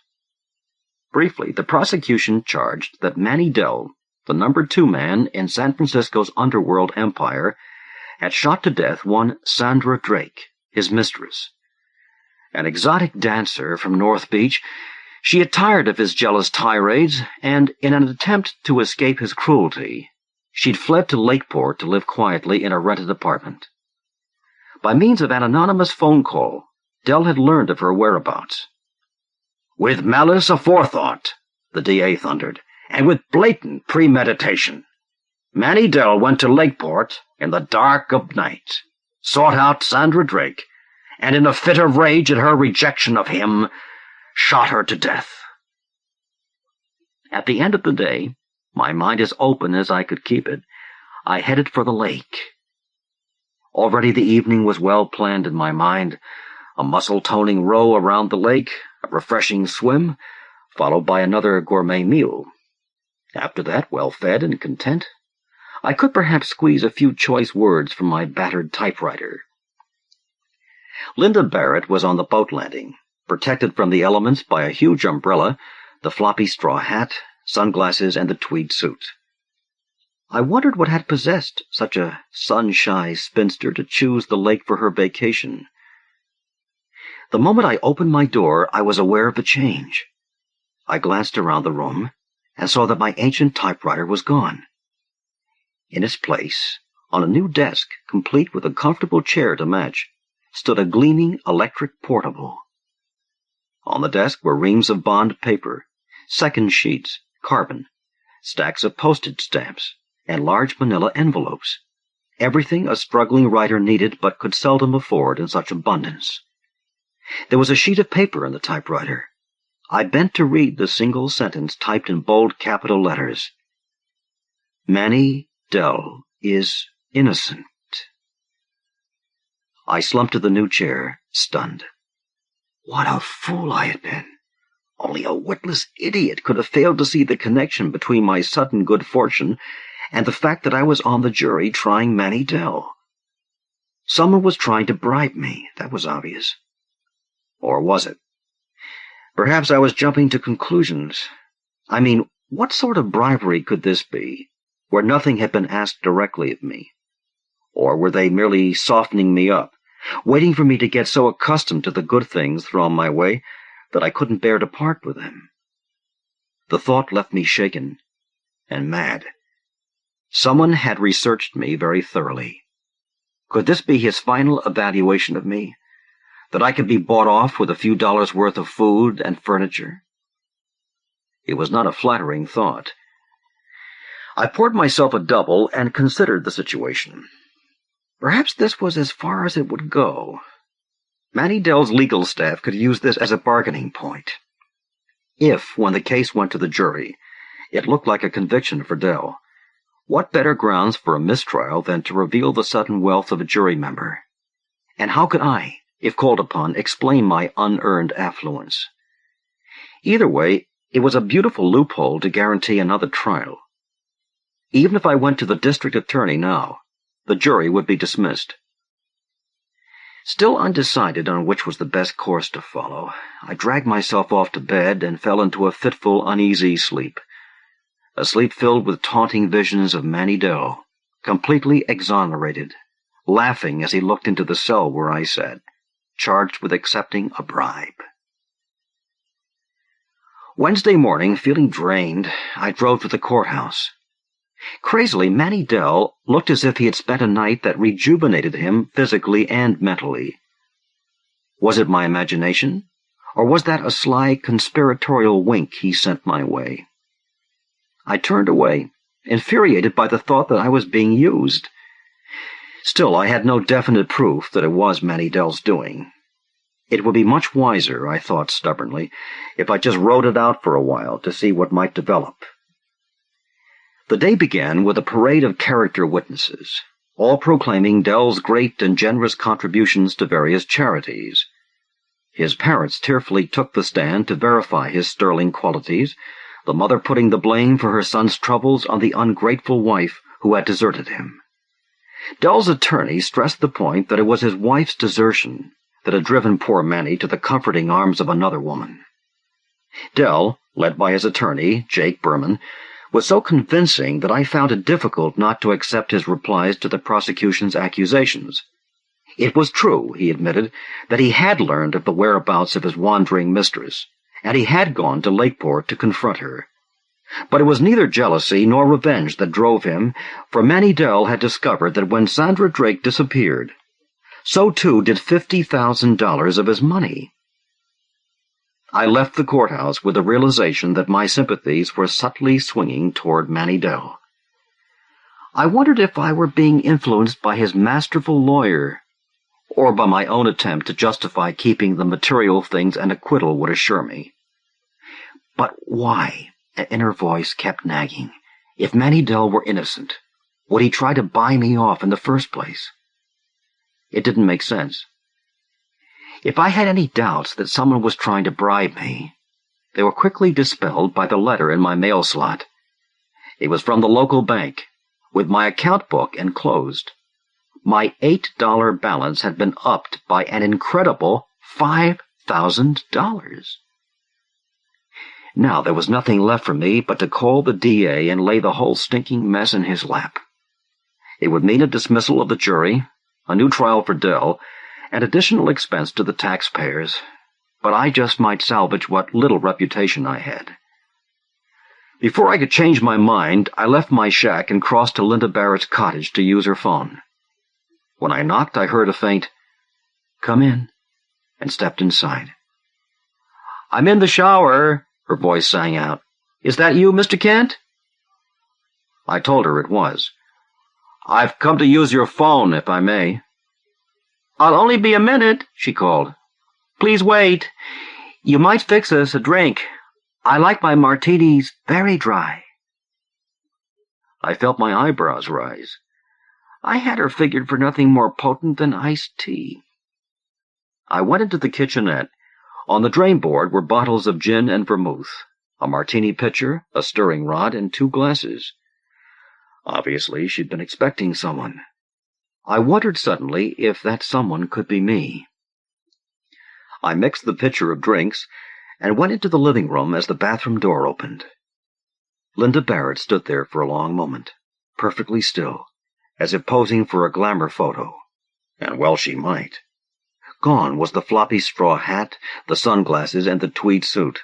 Briefly, the prosecution charged that Manny Dell, the number 2 man in San Francisco's underworld empire, had shot to death one Sandra Drake, his mistress. An exotic dancer from North Beach, she had tired of his jealous tirades, and in an attempt to escape his cruelty, she'd fled to Lakeport to live quietly in a rented apartment. By means of an anonymous phone call, Dell had learned of her whereabouts. "With malice aforethought," the DA thundered, "and with blatant premeditation, Manny Dell went to Lakeport in the dark of night, sought out Sandra Drake, and in a fit of rage at her rejection of him, shot her to death." At the end of the day, my mind as open as I could keep it, I headed for the lake. Already the evening was well planned in my mind, a muscle-toning row around the lake, a refreshing swim, followed by another gourmet meal. After that, well fed and content, I could perhaps squeeze a few choice words from my battered typewriter. Linda Barrett was on the boat landing, protected from the elements by a huge umbrella, the floppy straw hat, sunglasses, and the tweed suit. I wondered what had possessed such a sun-shy spinster to choose the lake for her vacation. The moment I opened my door, I was aware of the change. I glanced around the room and saw that my ancient typewriter was gone. In its place, on a new desk, complete with a comfortable chair to match, stood a gleaming electric portable. On the desk were reams of bond paper, second sheets, carbon, stacks of postage stamps, and large manila envelopes, everything a struggling writer needed but could seldom afford in such abundance. There was a sheet of paper in the typewriter. I bent to read the single sentence typed in bold capital letters. "Manny Dell is innocent." I slumped to the new chair, stunned. What a fool I had been. Only a witless idiot could have failed to see the connection between my sudden good fortune and the fact that I was on the jury trying Manny Dell. Someone was trying to bribe me, that was obvious. Or was it? Perhaps I was jumping to conclusions. I mean, what sort of bribery could this be, where nothing had been asked directly of me? Or were they merely softening me up, waiting for me to get so accustomed to the good things thrown my way that I couldn't bear to part with them? The thought left me shaken and mad. Someone had researched me very thoroughly. Could this be his final evaluation of me? That I could be bought off with a few dollars' worth of food and furniture? It was not a flattering thought. I poured myself a double and considered the situation. Perhaps this was as far as it would go. Manny Dell's legal staff could use this as a bargaining point. If, when the case went to the jury, It looked like a conviction for Dell. What better grounds for a mistrial than to reveal the sudden wealth of a jury member? And how could I, if called upon, explain my unearned affluence? Either way, it was a beautiful loophole to guarantee another trial. Even if I went to the district attorney now, the jury would be dismissed. Still undecided on which was the best course to follow, I dragged myself off to bed and fell into a fitful, uneasy sleep. A sleep filled with taunting visions of Manny Dell, completely exonerated, laughing as he looked into the cell where I sat, charged with accepting a bribe. Wednesday morning, feeling drained, I drove to the courthouse. Crazily, Manny Dell looked as if he had spent a night that rejuvenated him physically and mentally. Was it my imagination, or was that a sly conspiratorial wink he sent my way? I turned away, infuriated by the thought that I was being used. Still, I had no definite proof that it was Manny Dell's doing. It would be much wiser, I thought stubbornly, if I just rode it out for a while to see what might develop. The day began with a parade of character witnesses, all proclaiming Dell's great and generous contributions to various charities. His parents tearfully took the stand to verify his sterling qualities, the mother putting the blame for her son's troubles on the ungrateful wife who had deserted him. Dell's attorney stressed the point that it was his wife's desertion that had driven poor Manny to the comforting arms of another woman. Dell, led by his attorney, Jake Berman, was so convincing that I found it difficult not to accept his replies to the prosecution's accusations. It was true, he admitted, that he had learned of the whereabouts of his wandering mistress, and he had gone to Lakeport to confront her. But it was neither jealousy nor revenge that drove him, for Manny Dell had discovered that when Sandra Drake disappeared, so too did $50,000 of his money. I left the courthouse with the realization that my sympathies were subtly swinging toward Manny Dell. I wondered if I were being influenced by his masterful lawyer, or by my own attempt to justify keeping the material things an acquittal would assure me. But why, an inner voice kept nagging, if Manny Dell were innocent, would he try to buy me off in the first place? It didn't make sense. If I had any doubts that someone was trying to bribe me, they were quickly dispelled by the letter in my mail slot. It was from the local bank, with my account book enclosed. My $8 balance had been upped by an incredible $5,000. Now there was nothing left for me but to call the DA and lay the whole stinking mess in his lap. It would mean a dismissal of the jury, a new trial for Dell, and additional expense to the taxpayers, but I just might salvage what little reputation I had. Before I could change my mind, I left my shack and crossed to Linda Barrett's cottage to use her phone. When I knocked, I heard a faint, "Come in," and stepped inside. "I'm in the shower," her voice sang out. "Is that you, Mr. Kent?" I told her it was. "I've come to use your phone, if I may." "I'll only be a minute," she called. "Please wait. You might fix us a drink. I like my martinis very dry." I felt my eyebrows rise. I had her figured for nothing more potent than iced tea. I went into the kitchenette. On the drain board were bottles of gin and vermouth, a martini pitcher, a stirring rod, and 2 glasses. Obviously, she'd been expecting someone. I wondered suddenly if that someone could be me. I mixed the pitcher of drinks and went into the living room as the bathroom door opened. Linda Barrett stood there for a long moment, perfectly still, as if posing for a glamour photo. And well she might. Gone was the floppy straw hat, the sunglasses, and the tweed suit.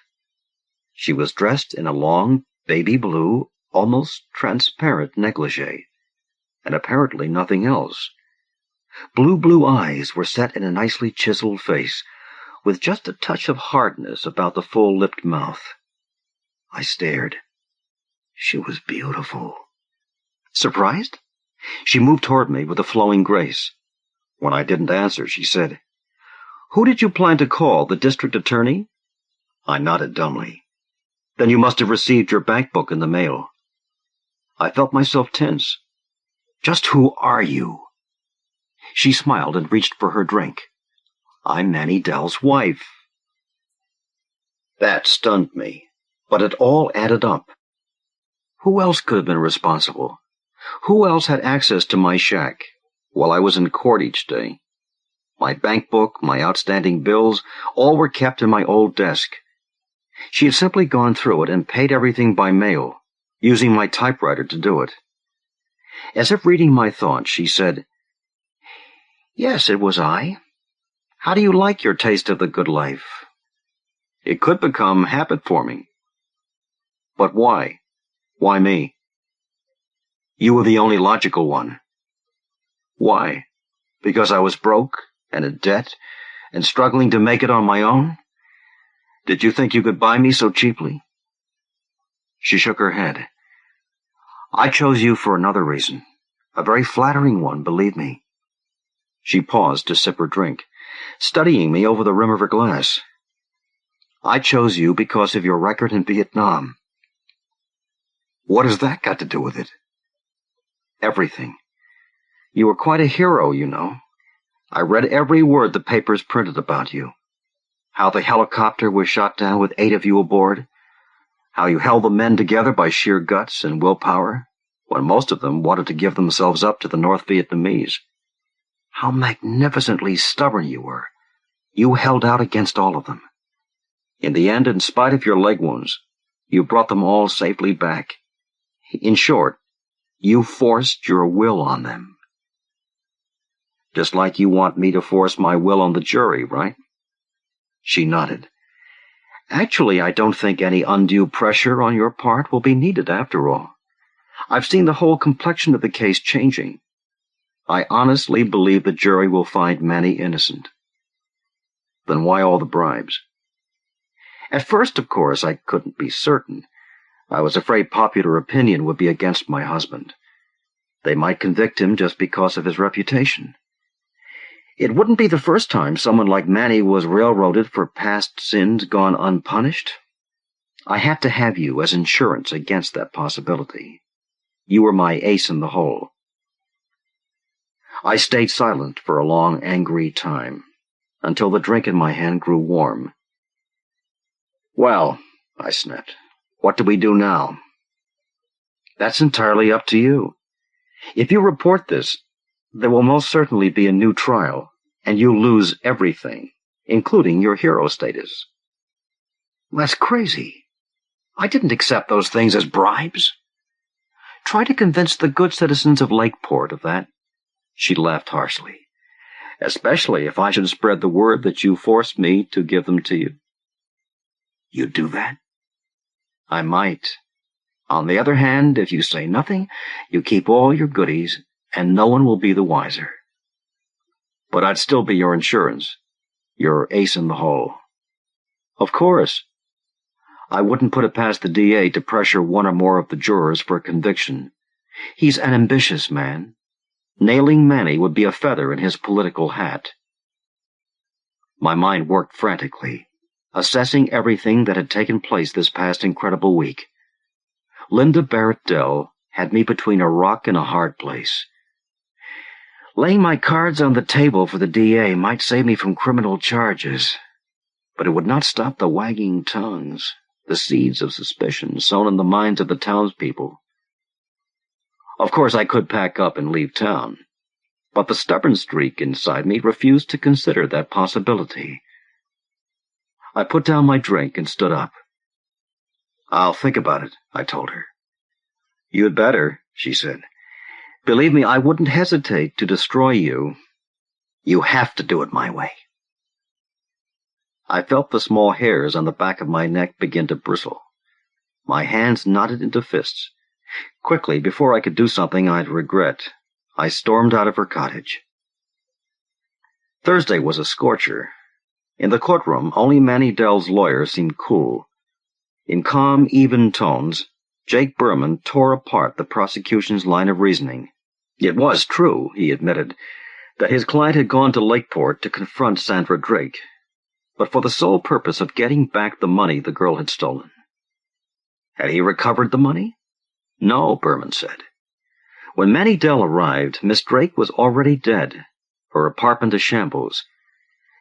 She was dressed in a long, baby blue, almost transparent negligee, and apparently nothing else. Blue eyes were set in a nicely chiseled face, with just a touch of hardness about the full-lipped mouth. I stared. She was beautiful. Surprised? She moved toward me with a flowing grace. When I didn't answer, she said, "Who did you plan to call, the district attorney?" I nodded dumbly. Then you must have received your bank book in the mail. I felt myself tense. Just who are you? She smiled and reached for her drink. I'm Manny Dell's wife. That stunned me, but it all added up. Who else could have been responsible? Who else had access to my shack while I was in court each day? My bank book, my outstanding bills, all were kept in my old desk. She had simply gone through it and paid everything by mail, using my typewriter to do it. As if reading my thoughts, she said, "Yes, it was I. How do you like your taste of the good life? It could become habit-forming. But why? Why me? You were the only logical one. Why? Because I was broke and in debt and struggling to make it on my own? Did you think you could buy me so cheaply?" She shook her head. "I chose you for another reason, a very flattering one, believe me." She paused to sip her drink, studying me over the rim of her glass. "I chose you because of your record in Vietnam." "What has that got to do with it?" "Everything. You were quite a hero, you know. I read every word the papers printed about you. How the helicopter was shot down with 8 of you aboard. How you held the men together by sheer guts and willpower, when most of them wanted to give themselves up to the North Vietnamese. How magnificently stubborn you were. You held out against all of them. In the end, in spite of your leg wounds, you brought them all safely back. In short, you forced your will on them. Just like you want me to force my will on the jury, right?" She nodded. "Actually, I don't think any undue pressure on your part will be needed after all. I've seen the whole complexion of the case changing. I honestly believe the jury will find Manny innocent." "Then why all the bribes?" "At first, of course, I couldn't be certain. I was afraid popular opinion would be against my husband. They might convict him just because of his reputation. It wouldn't be the first time someone like Manny was railroaded for past sins gone unpunished. I had to have you as insurance against that possibility. You were my ace in the hole." I stayed silent for a long, angry time, until the drink in my hand grew warm. "Well," I snapped, "what do we do now?" "That's entirely up to you. If you report this, there will most certainly be a new trial, and you'll lose everything, including your hero status." "That's crazy. I didn't accept those things as bribes. Try to convince the good citizens of Lakeport of that." She laughed harshly. "Especially if I should spread the word that you forced me to give them to you." "You'd do that?" "I might. On the other hand, if you say nothing, you keep all your goodies, and no one will be the wiser. But I'd still be your insurance, your ace in the hole." "Of course. I wouldn't put it past the DA to pressure one or more of the jurors for a conviction. He's an ambitious man. Nailing Manny would be a feather in his political hat." My mind worked frantically, assessing everything that had taken place this past incredible week. Linda Barrett Dell had me between a rock and a hard place. Laying my cards on the table for the DA might save me from criminal charges, but it would not stop the wagging tongues, the seeds of suspicion sown in the minds of the townspeople. Of course, I could pack up and leave town, but the stubborn streak inside me refused to consider that possibility. I put down my drink and stood up. "I'll think about it," I told her. "You'd better," she said. "Believe me, I wouldn't hesitate to destroy you. You have to do it my way." I felt the small hairs on the back of my neck begin to bristle. My hands knotted into fists. Quickly, before I could do something I'd regret, I stormed out of her cottage. Thursday was a scorcher. In the courtroom, only Manny Dell's lawyer seemed cool. In calm, even tones, Jake Berman tore apart the prosecution's line of reasoning. It was true, he admitted, that his client had gone to Lakeport to confront Sandra Drake, but for the sole purpose of getting back the money the girl had stolen. Had he recovered the money? No, Berman said. When Manny Dell arrived, Miss Drake was already dead, her apartment a shambles.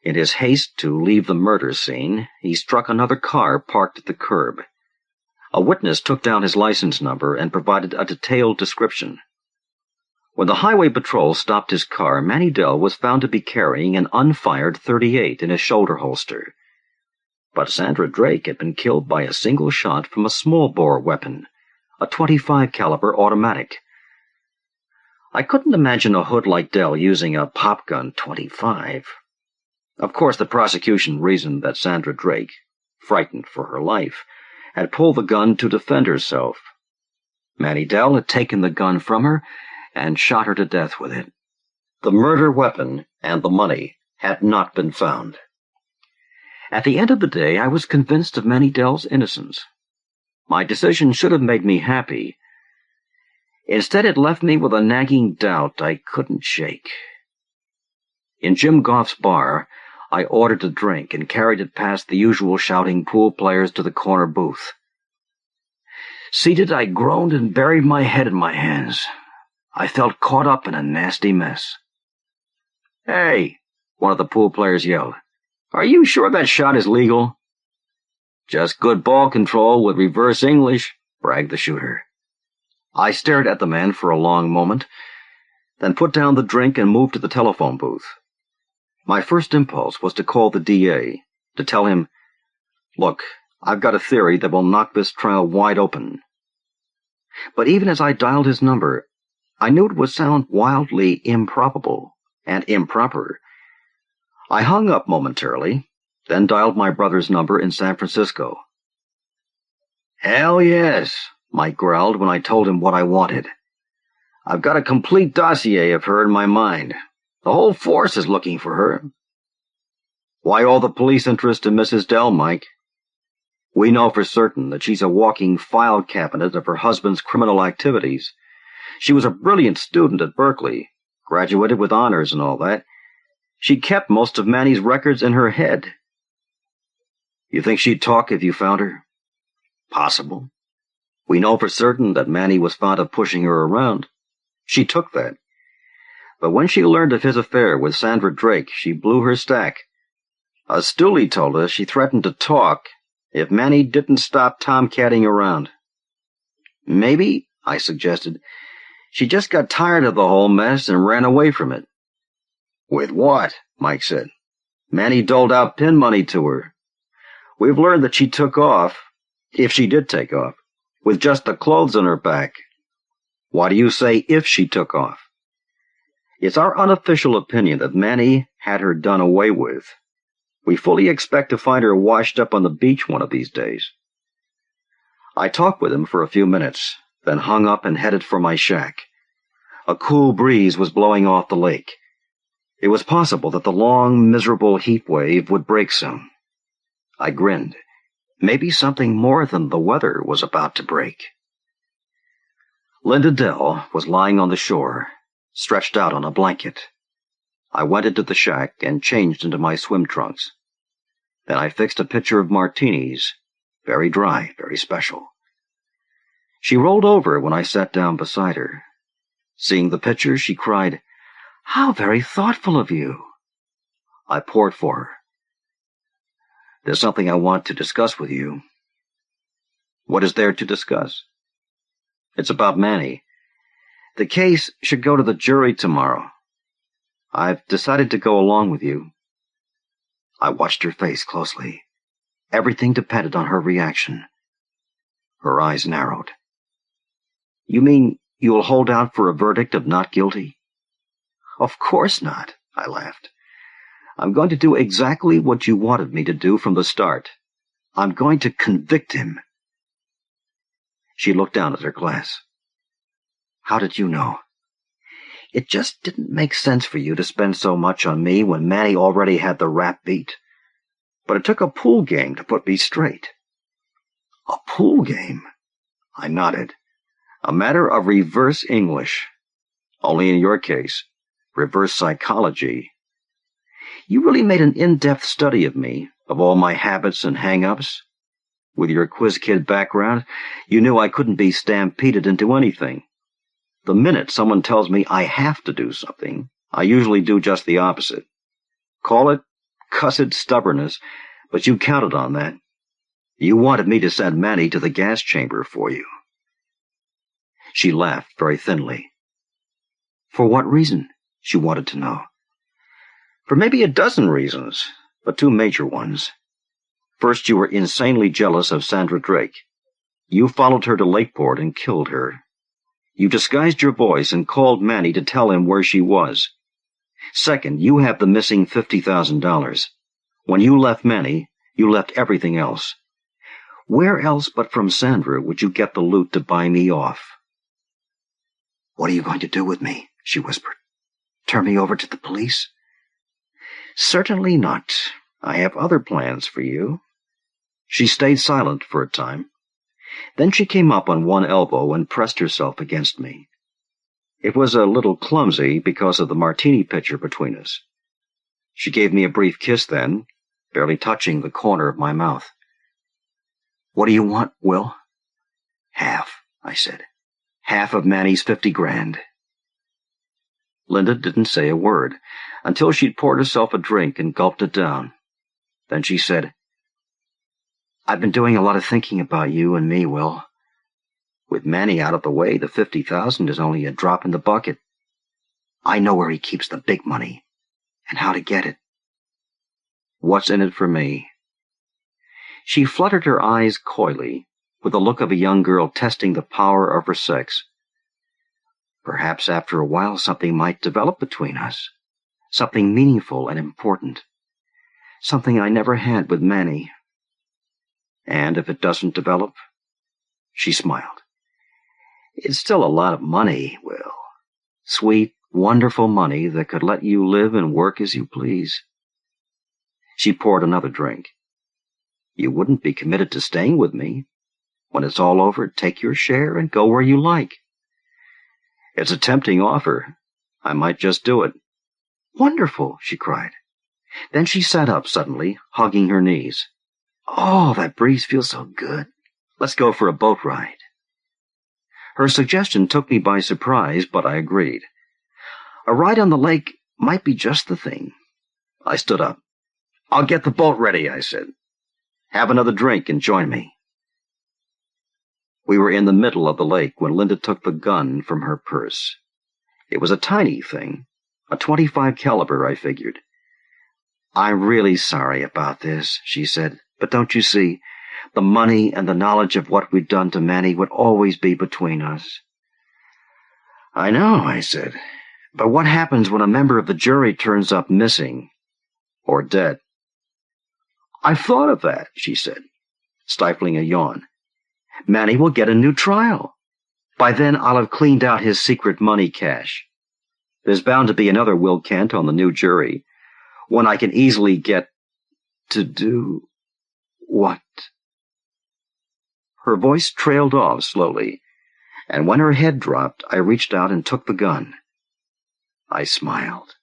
In his haste to leave the murder scene, he struck another car parked at the curb. A witness took down his license number and provided a detailed description. When the highway patrol stopped his car, Manny Dell was found to be carrying an unfired .38 in his shoulder holster. But Sandra Drake had been killed by a single shot from a small-bore weapon, a .25 caliber automatic. I couldn't imagine a hood like Dell using a pop-gun .25. Of course, the prosecution reasoned that Sandra Drake, frightened for her life, had pulled the gun to defend herself. Manny Dell had taken the gun from her and shot her to death with it. The murder weapon and the money had not been found. At the end of the day, I was convinced of Manny Dell's innocence. My decision should have made me happy. Instead, it left me with a nagging doubt I couldn't shake. In Jim Goff's bar, I ordered a drink and carried it past the usual shouting pool players to the corner booth. Seated, I groaned and buried my head in my hands. I felt caught up in a nasty mess. "Hey," one of the pool players yelled. "Are you sure that shot is legal?" "Just good ball control with reverse English," bragged the shooter. I stared at the man for a long moment, then put down the drink and moved to the telephone booth. My first impulse was to call the DA, to tell him, "Look, I've got a theory that will knock this trial wide open." But even as I dialed his number, I knew it would sound wildly improbable and improper. I hung up momentarily, then dialed my brother's number in San Francisco. "Hell yes," Mike growled when I told him what I wanted. "I've got a complete dossier of her in my mind. The whole force is looking for her." "Why all the police interest in Mrs. Dell, Mike?" "We know for certain that she's a walking file cabinet of her husband's criminal activities. She was a brilliant student at Berkeley, graduated with honors and all that. She kept most of Manny's records in her head." "You think she'd talk if you found her?" "Possible. We know for certain that Manny was fond of pushing her around. She took that. But when she learned of his affair with Sandra Drake, she blew her stack. A stoolie told us she threatened to talk if Manny didn't stop tomcatting around." "Maybe," I suggested, "she just got tired of the whole mess and ran away from it." "With what?" Mike said. "Manny doled out pin money to her. We've learned that she took off, if she did take off, with just the clothes on her back." "Why do you say if she took off?" "It's our unofficial opinion that Manny had her done away with. We fully expect to find her washed up on the beach one of these days." I talked with him for a few minutes, then hung up and headed for my shack. A cool breeze was blowing off the lake. It was possible that the long, miserable heat wave would break soon. I grinned. Maybe something more than the weather was about to break. Linda Dell was lying on the shore, stretched out on a blanket. I went into the shack and changed into my swim trunks. Then I fixed a pitcher of martinis, very dry, very special. She rolled over when I sat down beside her. Seeing the pitcher, she cried, "How very thoughtful of you." I poured for her. "There's something I want to discuss with you." "What is there to discuss?" "It's about Manny. The case should go to the jury tomorrow. I've decided to go along with you." I watched her face closely. Everything depended on her reaction. Her eyes narrowed. "You mean you'll hold out for a verdict of not guilty?" "Of course not," I laughed. "I'm going to do exactly what you wanted me to do from the start. I'm going to convict him." She looked down at her glass. "How did you know?" "It just didn't make sense for you to spend so much on me when Manny already had the rap beat. But it took a pool game to put me straight." "A pool game?" I nodded. "A matter of reverse English. Only in your case, reverse psychology. You really made an in-depth study of me, of all my habits and hang-ups. With your quiz kid background, you knew I couldn't be stampeded into anything. The minute someone tells me I have to do something, I usually do just the opposite. Call it cussed stubbornness, but you counted on that. You wanted me to send Manny to the gas chamber for you. She laughed very thinly. For what reason? She wanted to know. For maybe a dozen reasons, but two major ones. First, you were insanely jealous of Sandra Drake. You followed her to Lakeport and killed her. You disguised your voice and called Manny to tell him where she was. Second, you have the missing $50,000. When you left Manny, you left everything else. Where else but from Sandra would you get the loot to buy me off? What are you going to do with me? She whispered. Turn me over to the police? Certainly not. I have other plans for you. She stayed silent for a time. Then she came up on one elbow and pressed herself against me. It was a little clumsy because of the martini pitcher between us. She gave me a brief kiss then, barely touching the corner of my mouth. What do you want, Will? Half, I said. Half of Manny's $50,000. Linda didn't say a word until she'd poured herself a drink and gulped it down. Then she said, I've been doing a lot of thinking about you and me, Will. With Manny out of the way, the $50,000 is only a drop in the bucket. I know where he keeps the big money and how to get it. What's in it for me? She fluttered her eyes coyly, with the look of a young girl testing the power of her sex. Perhaps after a while something might develop between us. Something meaningful and important. Something I never had with Manny. And if it doesn't develop? She smiled. It's still a lot of money, Will. Sweet, wonderful money that could let you live and work as you please. She poured another drink. You wouldn't be committed to staying with me. When it's all over, take your share and go where you like. It's a tempting offer. I might just do it. Wonderful, she cried. Then she sat up suddenly, hugging her knees. Oh, that breeze feels so good. Let's go for a boat ride. Her suggestion took me by surprise, but I agreed. A ride on the lake might be just the thing. I stood up. I'll get the boat ready, I said. Have another drink and join me. We were in the middle of the lake when Linda took the gun from her purse. It was a tiny thing, a .25 caliber, I figured. I'm really sorry about this, she said, but don't you see, the money and the knowledge of what we'd done to Manny would always be between us. I know, I said, but what happens when a member of the jury turns up missing or dead? I've thought of that, she said, stifling a yawn. Manny will get a new trial. By then I'll have cleaned out his secret money cache. There's bound to be another Will Kent on the new jury, one I can easily get to do what? Her voice trailed off slowly, and when her head dropped, I reached out and took the gun. I smiled.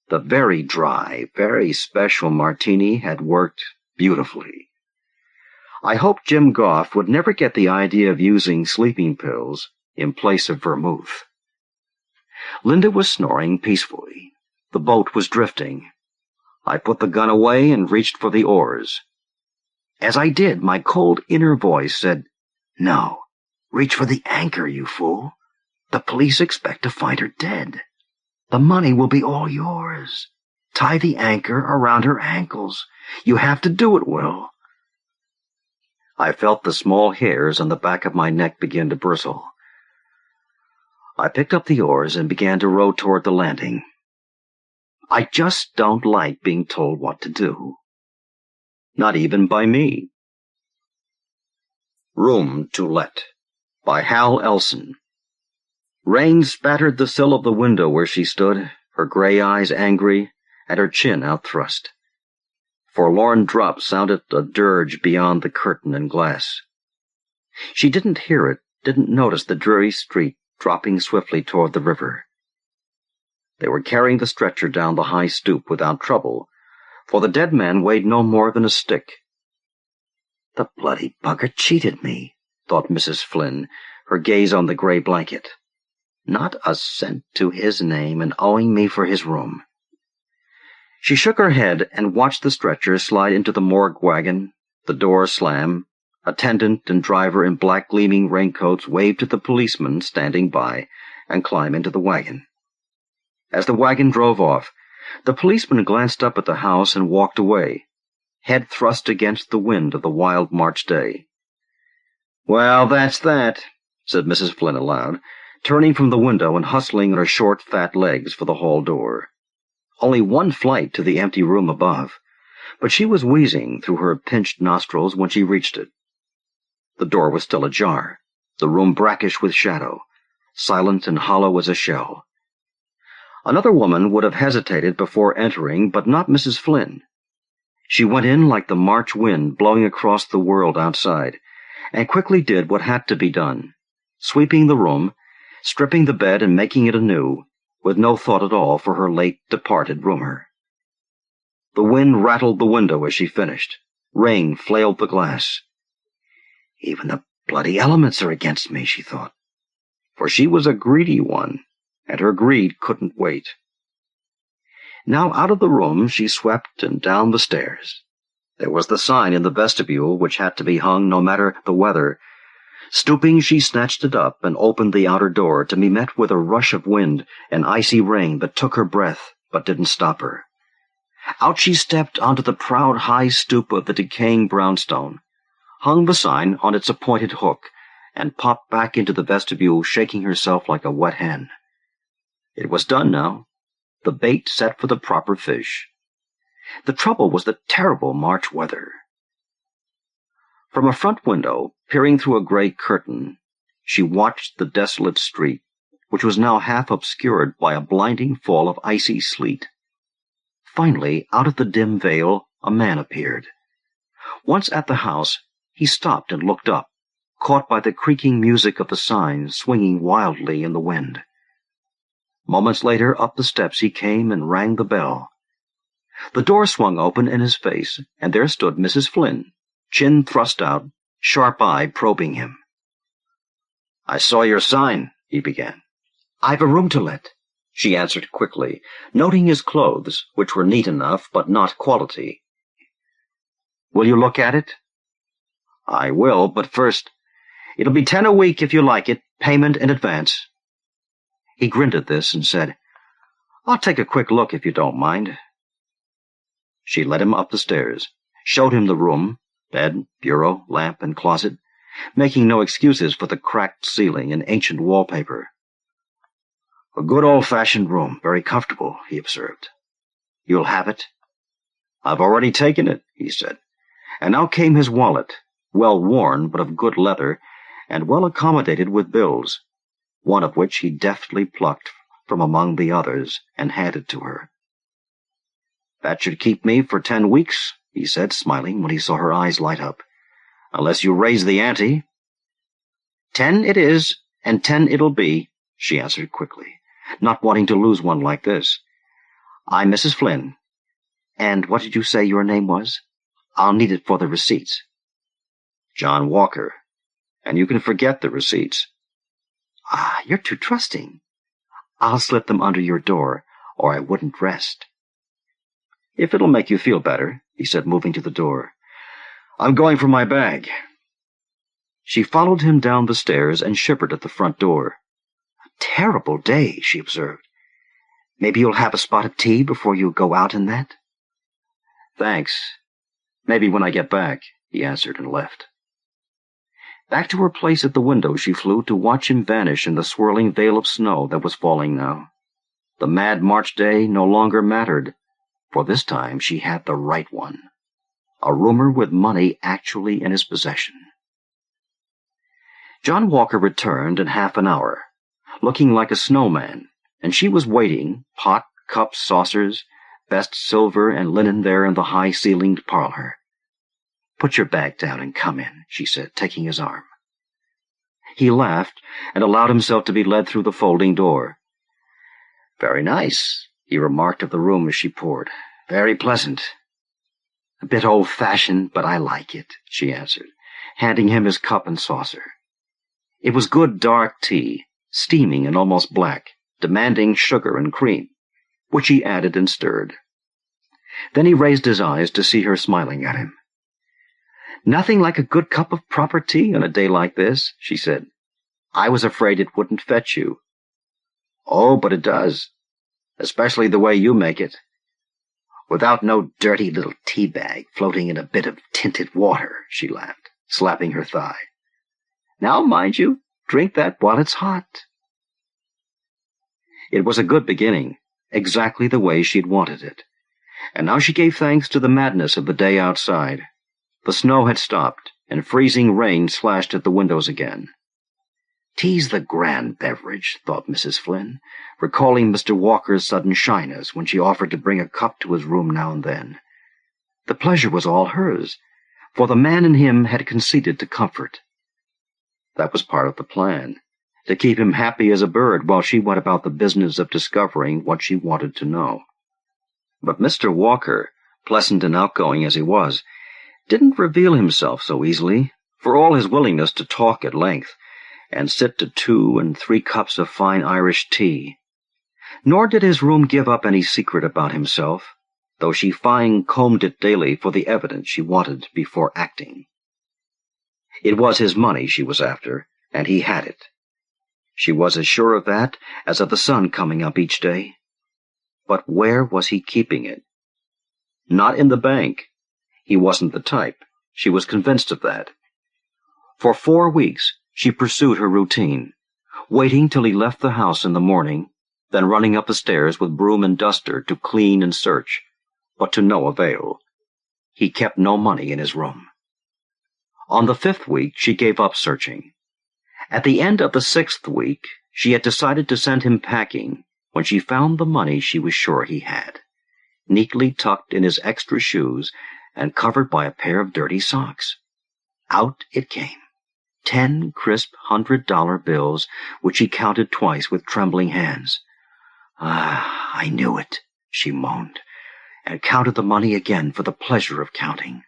The very dry, very special martini had worked beautifully. I hoped Jim Goff would never get the idea of using sleeping pills in place of vermouth. Linda was snoring peacefully. The boat was drifting. I put the gun away and reached for the oars. As I did, my cold inner voice said, No, reach for the anchor, you fool. The police expect to find her dead. The money will be all yours. Tie the anchor around her ankles. You have to do it, Will. I felt the small hairs on the back of my neck begin to bristle. I picked up the oars and began to row toward the landing. I just don't like being told what to do. Not even by me. Room to Let by Hal Ellson. Rain spattered the sill of the window where she stood, her gray eyes angry and her chin outthrust. Forlorn drops sounded a dirge beyond the curtain and glass. She didn't hear it, didn't notice the dreary street dropping swiftly toward the river. They were carrying the stretcher down the high stoop without trouble, for the dead man weighed no more than a stick. The bloody bugger cheated me, thought Mrs. Flynn, her gaze on the gray blanket. Not a cent to his name and owing me for his room. She shook her head and watched the stretcher slide into the morgue wagon, the door slam. Attendant and driver in black gleaming raincoats waved to the policeman standing by and climb into the wagon. As the wagon drove off, the policeman glanced up at the house and walked away, head thrust against the wind of the wild March day. "Well, that's that," said Mrs. Flynn aloud, turning from the window and hustling her short, fat legs for the hall door. Only one flight to the empty room above, but she was wheezing through her pinched nostrils when she reached it. The door was still ajar, the room brackish with shadow, silent and hollow as a shell. Another woman would have hesitated before entering, but not Mrs. Flynn. She went in like the March wind blowing across the world outside, and quickly did what had to be done, sweeping the room, stripping the bed and making it anew, with no thought at all for her late departed roomer. The wind rattled the window as she finished. Rain flailed the glass. Even the bloody elements are against me, she thought, for she was a greedy one, and her greed couldn't wait. Now out of the room she swept and down the stairs. There was the sign in the vestibule which had to be hung no matter the weather. Stooping, she snatched it up and opened the outer door to be met with a rush of wind and icy rain that took her breath but didn't stop her. Out she stepped onto the proud high stoop of the decaying brownstone, hung the sign on its appointed hook, and popped back into the vestibule, shaking herself like a wet hen. It was done now, the bait set for the proper fish. The trouble was the terrible March weather. From a front window, peering through a gray curtain, she watched the desolate street, which was now half obscured by a blinding fall of icy sleet. Finally, out of the dim veil, a man appeared. Once at the house, he stopped and looked up, caught by the creaking music of the sign swinging wildly in the wind. Moments later, up the steps he came and rang the bell. The door swung open in his face, and there stood Mrs. Flynn, chin thrust out, sharp eye probing him. "I saw your sign," he began. "I've a room to let," she answered quickly, noting his clothes, which were neat enough but not quality. "Will you look at it?" "I will, but first, it'll be 10 a week if you like it, payment in advance." He grinned at this and said, "I'll take a quick look if you don't mind." She led him up the stairs, showed him the room, bed, bureau, lamp, and closet, making no excuses for the cracked ceiling and ancient wallpaper. "A good old-fashioned room, very comfortable," he observed. "You'll have it?" "I've already taken it," he said, and now came his wallet, well worn but of good leather, and well accommodated with bills, one of which he deftly plucked from among the others and handed to her. "That should keep me for 10 weeks, he said, smiling when he saw her eyes light up, "unless you raise the ante." "10 it is, and 10 it'll be," she answered quickly, not wanting to lose one like this. "I'm Mrs. Flynn. And what did you say your name was? I'll need it for the receipts." "John Walker. And you can forget the receipts." "Ah, you're too trusting. I'll slip them under your door, or I wouldn't rest." "If it'll make you feel better," he said, moving to the door. "I'm going for my bag." She followed him down the stairs and shivered at the front door. "A terrible day," she observed. "Maybe you'll have a spot of tea before you go out in that?" "Thanks. Maybe when I get back," he answered and left. Back to her place at the window she flew to watch him vanish in the swirling veil of snow that was falling now. The mad March day no longer mattered, for this time she had the right one. A roomer with money actually in his possession. John Walker returned in half an hour, looking like a snowman, and she was waiting, pot, cups, saucers, best silver and linen there in the high-ceilinged parlor. "Put your bag down and come in," she said, taking his arm. He laughed and allowed himself to be led through the folding door. "Very nice," he remarked of the room as she poured. "Very pleasant." A bit old-fashioned, but I like it, she answered, handing him his cup and saucer. It was good dark tea, steaming and almost black, demanding sugar and cream, which he added and stirred. Then he raised his eyes to see her smiling at him. "Nothing like a good cup of proper tea on a day like this," she said. "I was afraid it wouldn't fetch you." "Oh, but it does, especially the way you make it. Without no dirty little tea bag floating in a bit of tinted water," she laughed, slapping her thigh. "Now, mind you, drink that while it's hot." It was a good beginning, exactly the way she'd wanted it. And now she gave thanks to the madness of the day outside. The snow had stopped, and freezing rain slashed at the windows again. Tea's the grand beverage, thought Mrs. Flynn, recalling Mr. Walker's sudden shyness when she offered to bring a cup to his room now and then. The pleasure was all hers, for the man in him had conceded to comfort. That was part of the plan, to keep him happy as a bird while she went about the business of discovering what she wanted to know. But Mr. Walker, pleasant and outgoing as he was, didn't reveal himself so easily, for all his willingness to talk at length, and sit to 2 and 3 cups of fine Irish tea. Nor did his room give up any secret about himself, though she fine-combed it daily for the evidence she wanted before acting. It was his money she was after, and he had it. She was as sure of that as of the sun coming up each day. But where was he keeping it? Not in the bank. He wasn't the type. She was convinced of that. For 4 weeks, she pursued her routine, waiting till he left the house in the morning, then running up the stairs with broom and duster to clean and search, but to no avail. He kept no money in his room. On the 5th week, she gave up searching. At the end of the 6th week, she had decided to send him packing when she found the money she was sure he had, neatly tucked in his extra shoes and covered by a pair of dirty socks. Out it came. 10 crisp $100 bills, which he counted twice with trembling hands. "Ah, I knew it," she moaned, and counted the money again for the pleasure of counting.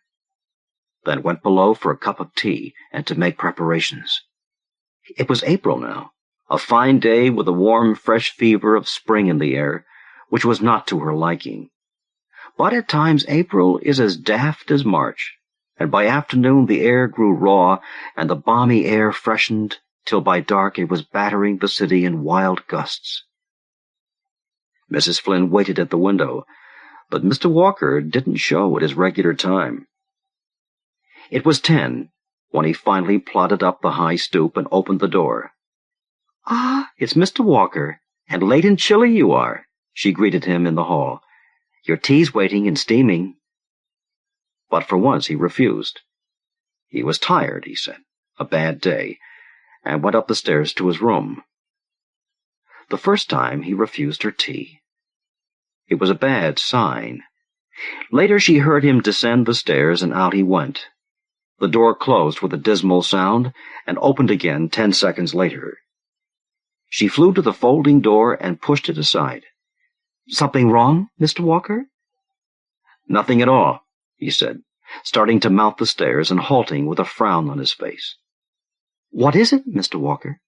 Then went below for a cup of tea and to make preparations. It was April now, a fine day with a warm, fresh fever of spring in the air, which was not to her liking. But at times April is as daft as March, and by afternoon the air grew raw, and the balmy air freshened, till by dark it was battering the city in wild gusts. Mrs. Flynn waited at the window, but Mr. Walker didn't show at his regular time. It was 10 when he finally plodded up the high stoop and opened the door. "Ah, it's Mr. Walker, and late and chilly you are," she greeted him in the hall. "Your tea's waiting and steaming." But for once he refused. He was tired, he said, a bad day, and went up the stairs to his room. The first time he refused her tea. It was a bad sign. Later she heard him descend the stairs, and out he went. The door closed with a dismal sound and opened again 10 seconds later. She flew to the folding door and pushed it aside. "Something wrong, Mr. Walker?" "Nothing at all," he said, starting to mount the stairs and halting with a frown on his face. "What is it, Mr. Walker?"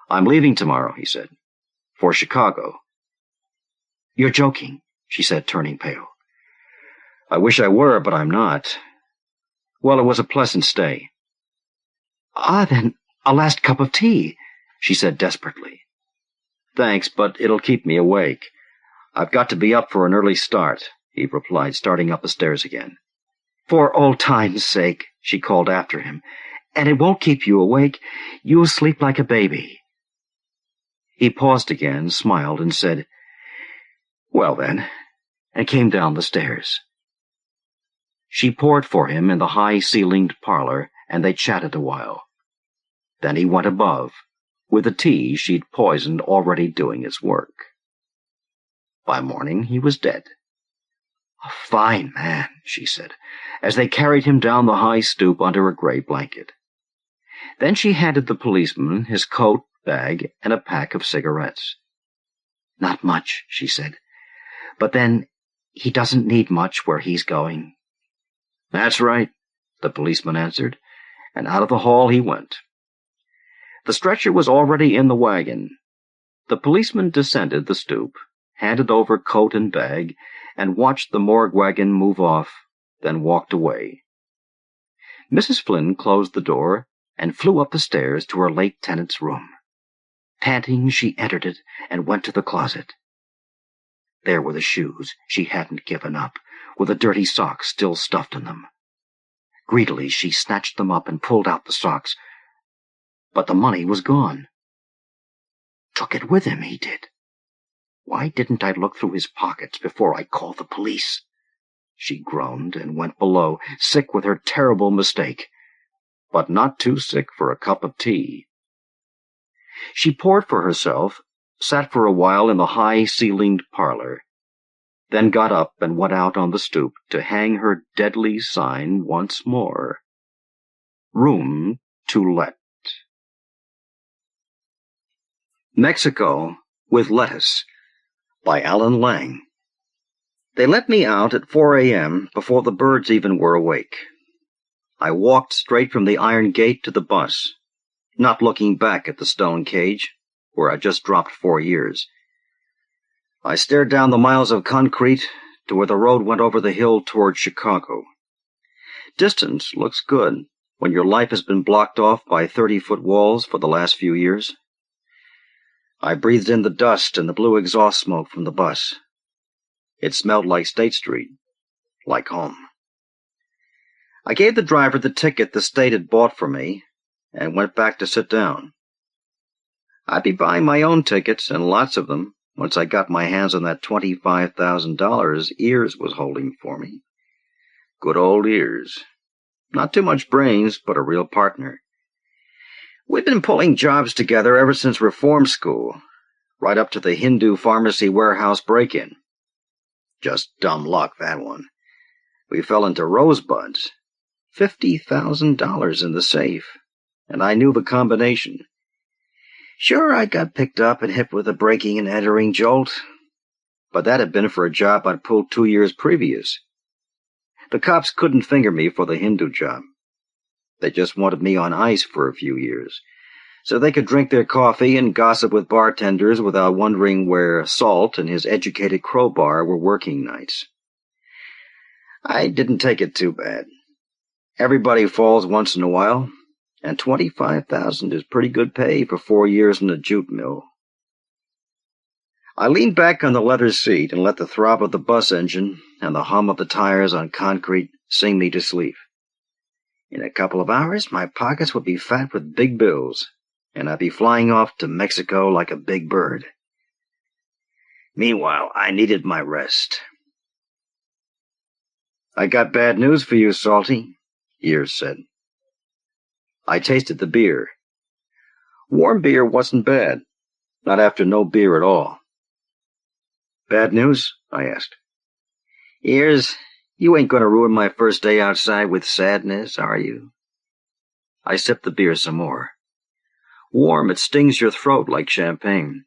"I'm leaving tomorrow," he said, "for Chicago." "You're joking," she said, turning pale. "I wish I were, but I'm not. Well, it was a pleasant stay." "Ah, then, a last cup of tea," she said desperately. "Thanks, but it'll keep me awake. I've got to be up for an early start," he replied, starting up the stairs again. "For old time's sake," she called after him, "and it won't keep you awake. You'll sleep like a baby." He paused again, smiled, and said, "Well, then," and came down the stairs. She poured for him in the high-ceilinged parlor, and they chatted a while. Then he went above, with the tea she'd poisoned already doing its work. By morning he was dead. "A fine man," she said, as they carried him down the high stoop under a gray blanket. Then she handed the policeman his coat, bag, and a pack of cigarettes. "Not much," she said, "but then he doesn't need much where he's going. That's right, the policeman answered, and out of the hall he went. The stretcher was already in the wagon. The policeman descended the stoop, handed over coat and bag, and watched the morgue wagon move off, then walked away. Mrs. Flynn closed the door and flew up the stairs to her late tenant's room. Panting, she entered it and went to the closet. There were the shoes she hadn't given up, with the dirty socks still stuffed in them. Greedily, she snatched them up and pulled out the socks. But the money was gone. Took it with him, he did. Why didn't I look through his pockets before I called the police? She groaned and went below, sick with her terrible mistake, but not too sick for a cup of tea. She poured for herself, sat for a while in the high-ceilinged parlor, then got up and went out on the stoop to hang her deadly sign once more. Room to let. Mexico with Lettuce by Alan Lang. They let me out at 4 a.m. before the birds even were awake. I walked straight from the iron gate to the bus, not looking back at the stone cage, where I just dropped 4 years. I stared down the miles of concrete to where the road went over the hill toward Chicago. Distance looks good when your life has been blocked off by 30-foot walls for the last few years. I breathed in the dust and the blue exhaust smoke from the bus. It smelled like State Street, like home. I gave the driver the ticket the state had bought for me and went back to sit down. I'd be buying my own tickets, and lots of them, once I got my hands on that $25,000 Ears was holding for me. Good old Ears. Not too much brains, but a real partner. We'd been pulling jobs together ever since reform school, right up to the Hindu pharmacy warehouse break-in. Just dumb luck, that one. We fell into Rosebuds. $50,000 in the safe, and I knew the combination. Sure, I got picked up and hit with a breaking and entering jolt, but that had been for a job I'd pulled 2 years previous. The cops couldn't finger me for the Hindu job. They just wanted me on ice for a few years, so they could drink their coffee and gossip with bartenders without wondering where Salt and his educated crowbar were working nights. I didn't take it too bad. Everybody falls once in a while, and $25,000 is pretty good pay for 4 years in a jute mill. I leaned back on the leather seat and let the throb of the bus engine and the hum of the tires on concrete sing me to sleep. In a couple of hours, my pockets would be fat with big bills, and I'd be flying off to Mexico like a big bird. Meanwhile, I needed my rest. I got bad news for you, Salty, Ears said. I tasted the beer. Warm beer wasn't bad, not after no beer at all. Bad news? I asked. Ears, you ain't going to ruin my first day outside with sadness, are you? I sipped the beer some more. Warm, it stings your throat like champagne.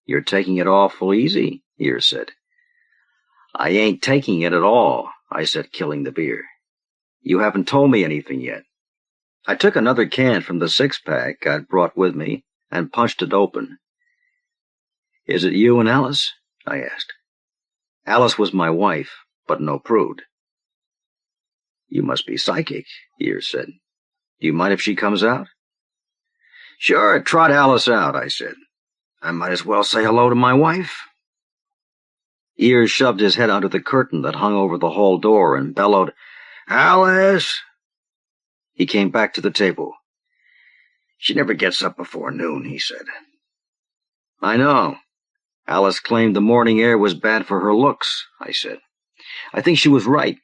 You're taking it awful easy, Ears said. I ain't taking it at all, I said, killing the beer. You haven't told me anything yet. I took another can from the six-pack I'd brought with me and punched it open. Is it you and Alice? I asked. Alice was my wife, but no prude. You must be psychic, Ears said. Do you mind if she comes out? Sure, trot Alice out, I said. I might as well say hello to my wife. Ears shoved his head under the curtain that hung over the hall door and bellowed, Alice! He came back to the table. She never gets up before noon, he said. I know. Alice claimed the morning air was bad for her looks, I said. I think she was right.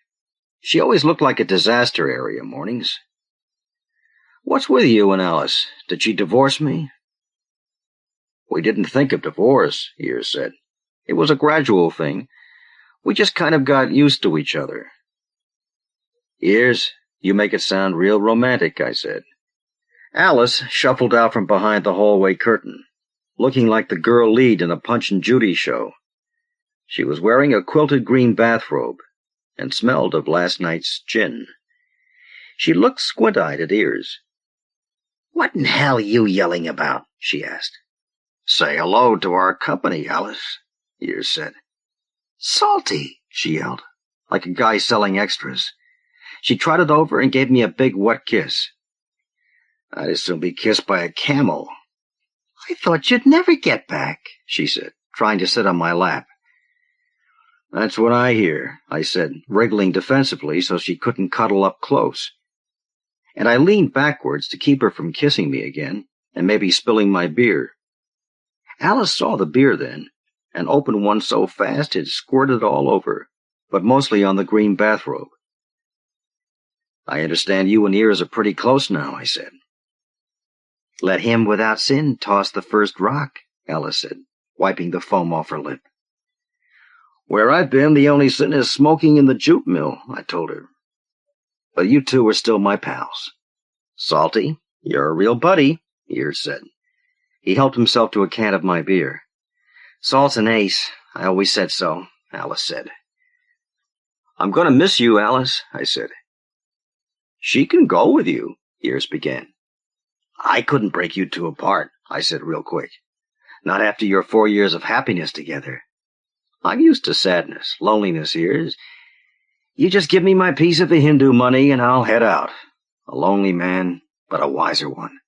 She always looked like a disaster area mornings. What's with you and Alice? Did she divorce me? We didn't think of divorce, Ears said. It was a gradual thing. We just kind of got used to each other. Ears, you make it sound real romantic, I said. Alice shuffled out from behind the hallway curtain, looking like the girl lead in a Punch and Judy show. She was wearing a quilted green bathrobe, and smelled of last night's gin. She looked squint-eyed at Ears. "What in hell are you yelling about?" she asked. "Say hello to our company, Alice," Ears said. "Salty," she yelled, like a guy selling extras. She trotted over and gave me a big wet kiss. "I'd as soon be kissed by a camel." "I thought you'd never get back," she said, trying to sit on my lap. "That's what I hear," I said, wriggling defensively so she couldn't cuddle up close. And I leaned backwards to keep her from kissing me again, and maybe spilling my beer. Alice saw the beer then, and opened one so fast it squirted all over, but mostly on the green bathrobe. "I understand you and Ears are pretty close now," I said. "Let him without sin toss the first rock," Alice said, wiping the foam off her lip. "Where I've been, the only sin is smoking in the jute mill," I told her. "But you two are still my pals." "Salty, you're a real buddy," Ears said. He helped himself to a can of my beer. "Salt's an ace. I always said so," Alice said. "I'm going to miss you, Alice," I said. "She can go with you," Ears began. "I couldn't break you two apart," I said real quick. "Not after your 4 years of happiness together. I'm used to sadness, loneliness, Ears. You just give me my piece of the Hindu money and I'll head out. A lonely man, but a wiser one."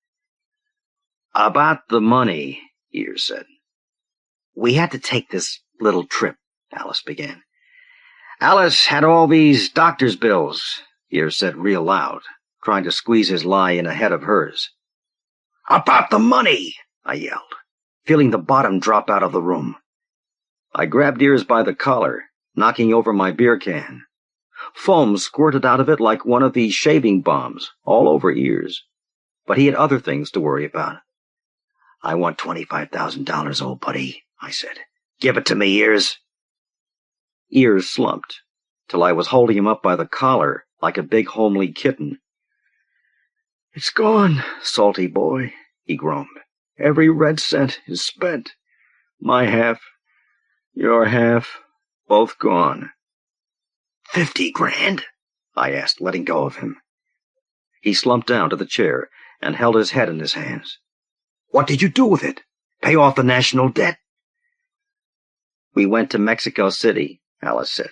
"About the money," Ears said. "We had to take this little trip," Alice began. "Alice had all these doctor's bills," Ears said real loud, trying to squeeze his lie in ahead of hers. "About the money!" I yelled, feeling the bottom drop out of the room. I grabbed Ears by the collar, knocking over my beer can. Foam squirted out of it like one of these shaving bombs, all over Ears. But he had other things to worry about. "I want $25,000, old buddy," I said. "Give it to me, Ears." Ears slumped, till I was holding him up by the collar like a big homely kitten. "It's gone, salty boy," he groaned. "Every red cent is spent. My half, your half, both gone." "50 grand?" I asked, letting go of him. He slumped down to the chair and held his head in his hands. "What did you do with it? Pay off the national debt?" "We went to Mexico City," Alice said.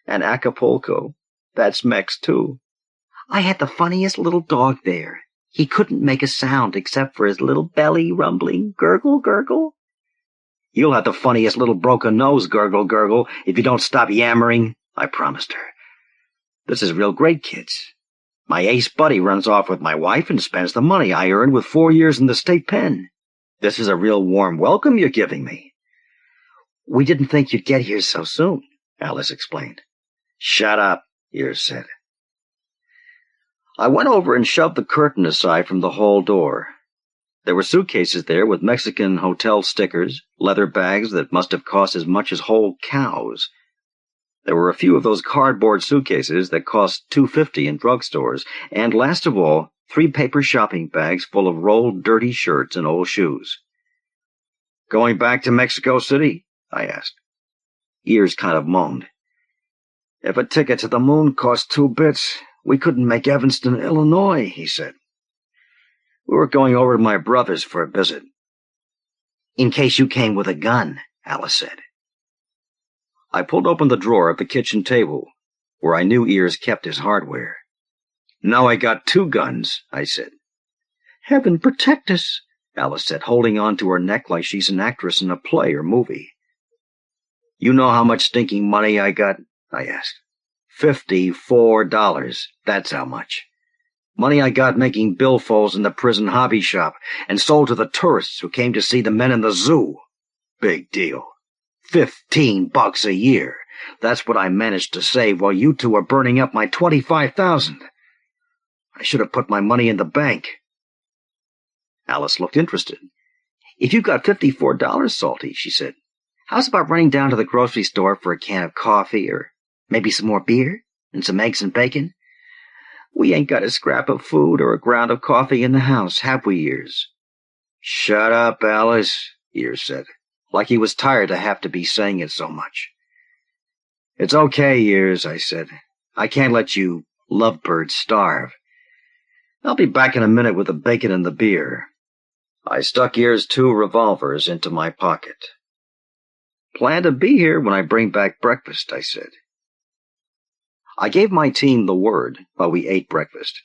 "And Acapulco. That's Mex, too. I had the funniest little dog there. He couldn't make a sound except for his little belly rumbling, gurgle, gurgle." "You'll have the funniest little broken nose, gurgle, gurgle, if you don't stop yammering," I promised her. "This is real great, kids. My ace buddy runs off with my wife and spends the money I earned with 4 years in the state pen. This is a real warm welcome you're giving me." "We didn't think you'd get here so soon," Alice explained. "Shut up," Ears said. I went over and shoved the curtain aside from the hall door. There were suitcases there with Mexican hotel stickers, leather bags that must have cost as much as whole cows. There were a few of those cardboard suitcases that cost $2.50 in drugstores, and last of all, 3 paper shopping bags full of rolled dirty shirts and old shoes. "Going back to Mexico City?" I asked. Ears kind of moaned. "If a ticket to the moon cost 2 bits, we couldn't make Evanston, Illinois," he said. "We were going over to my brother's for a visit." "In case you came with a gun," Alice said. I pulled open the drawer of the kitchen table, where I knew Ears kept his hardware. "Now I got 2 guns, I said. "Heaven protect us," Alice said, holding on to her neck like she's an actress in a play or movie. "You know how much stinking money I got?" I asked. $54, that's how much. Money I got making billfolds in the prison hobby shop and sold to the tourists who came to see the men in the zoo. Big deal. $15 a year. That's what I managed to save while you two were burning up my $25,000. I should have put my money in the bank." Alice looked interested. "If you've got $54, Salty," she said, "how's about running down to the grocery store for a can of coffee or maybe some more beer and some eggs and bacon? We ain't got a scrap of food or a ground of coffee in the house, have we, Ears?" "Shut up, Alice," Ears said, like he was tired to have to be saying it so much. It's okay, Ears, I said. I can't let you lovebirds starve. I'll be back in a minute with the bacon and the beer. I stuck Ears' 2 revolvers into my pocket. Plan to be here when I bring back breakfast, I said. I gave my team the word while we ate breakfast.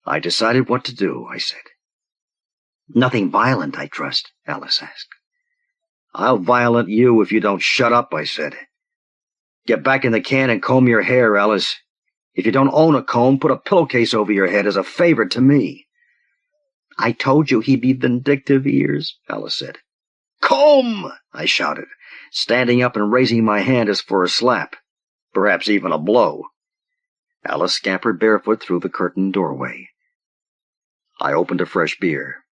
I decided what to do, I said. Nothing violent, I trust, Alice asked. I'll violent you if you don't shut up, I said. Get back in the can and comb your hair, Alice. If you don't own a comb, put a pillowcase over your head as a favor to me. I told you he'd be vindictive, Ears, Alice said. Comb! I shouted, standing up and raising my hand as for a slap, perhaps even a blow. Alice scampered barefoot through the curtained doorway. I opened a fresh beer.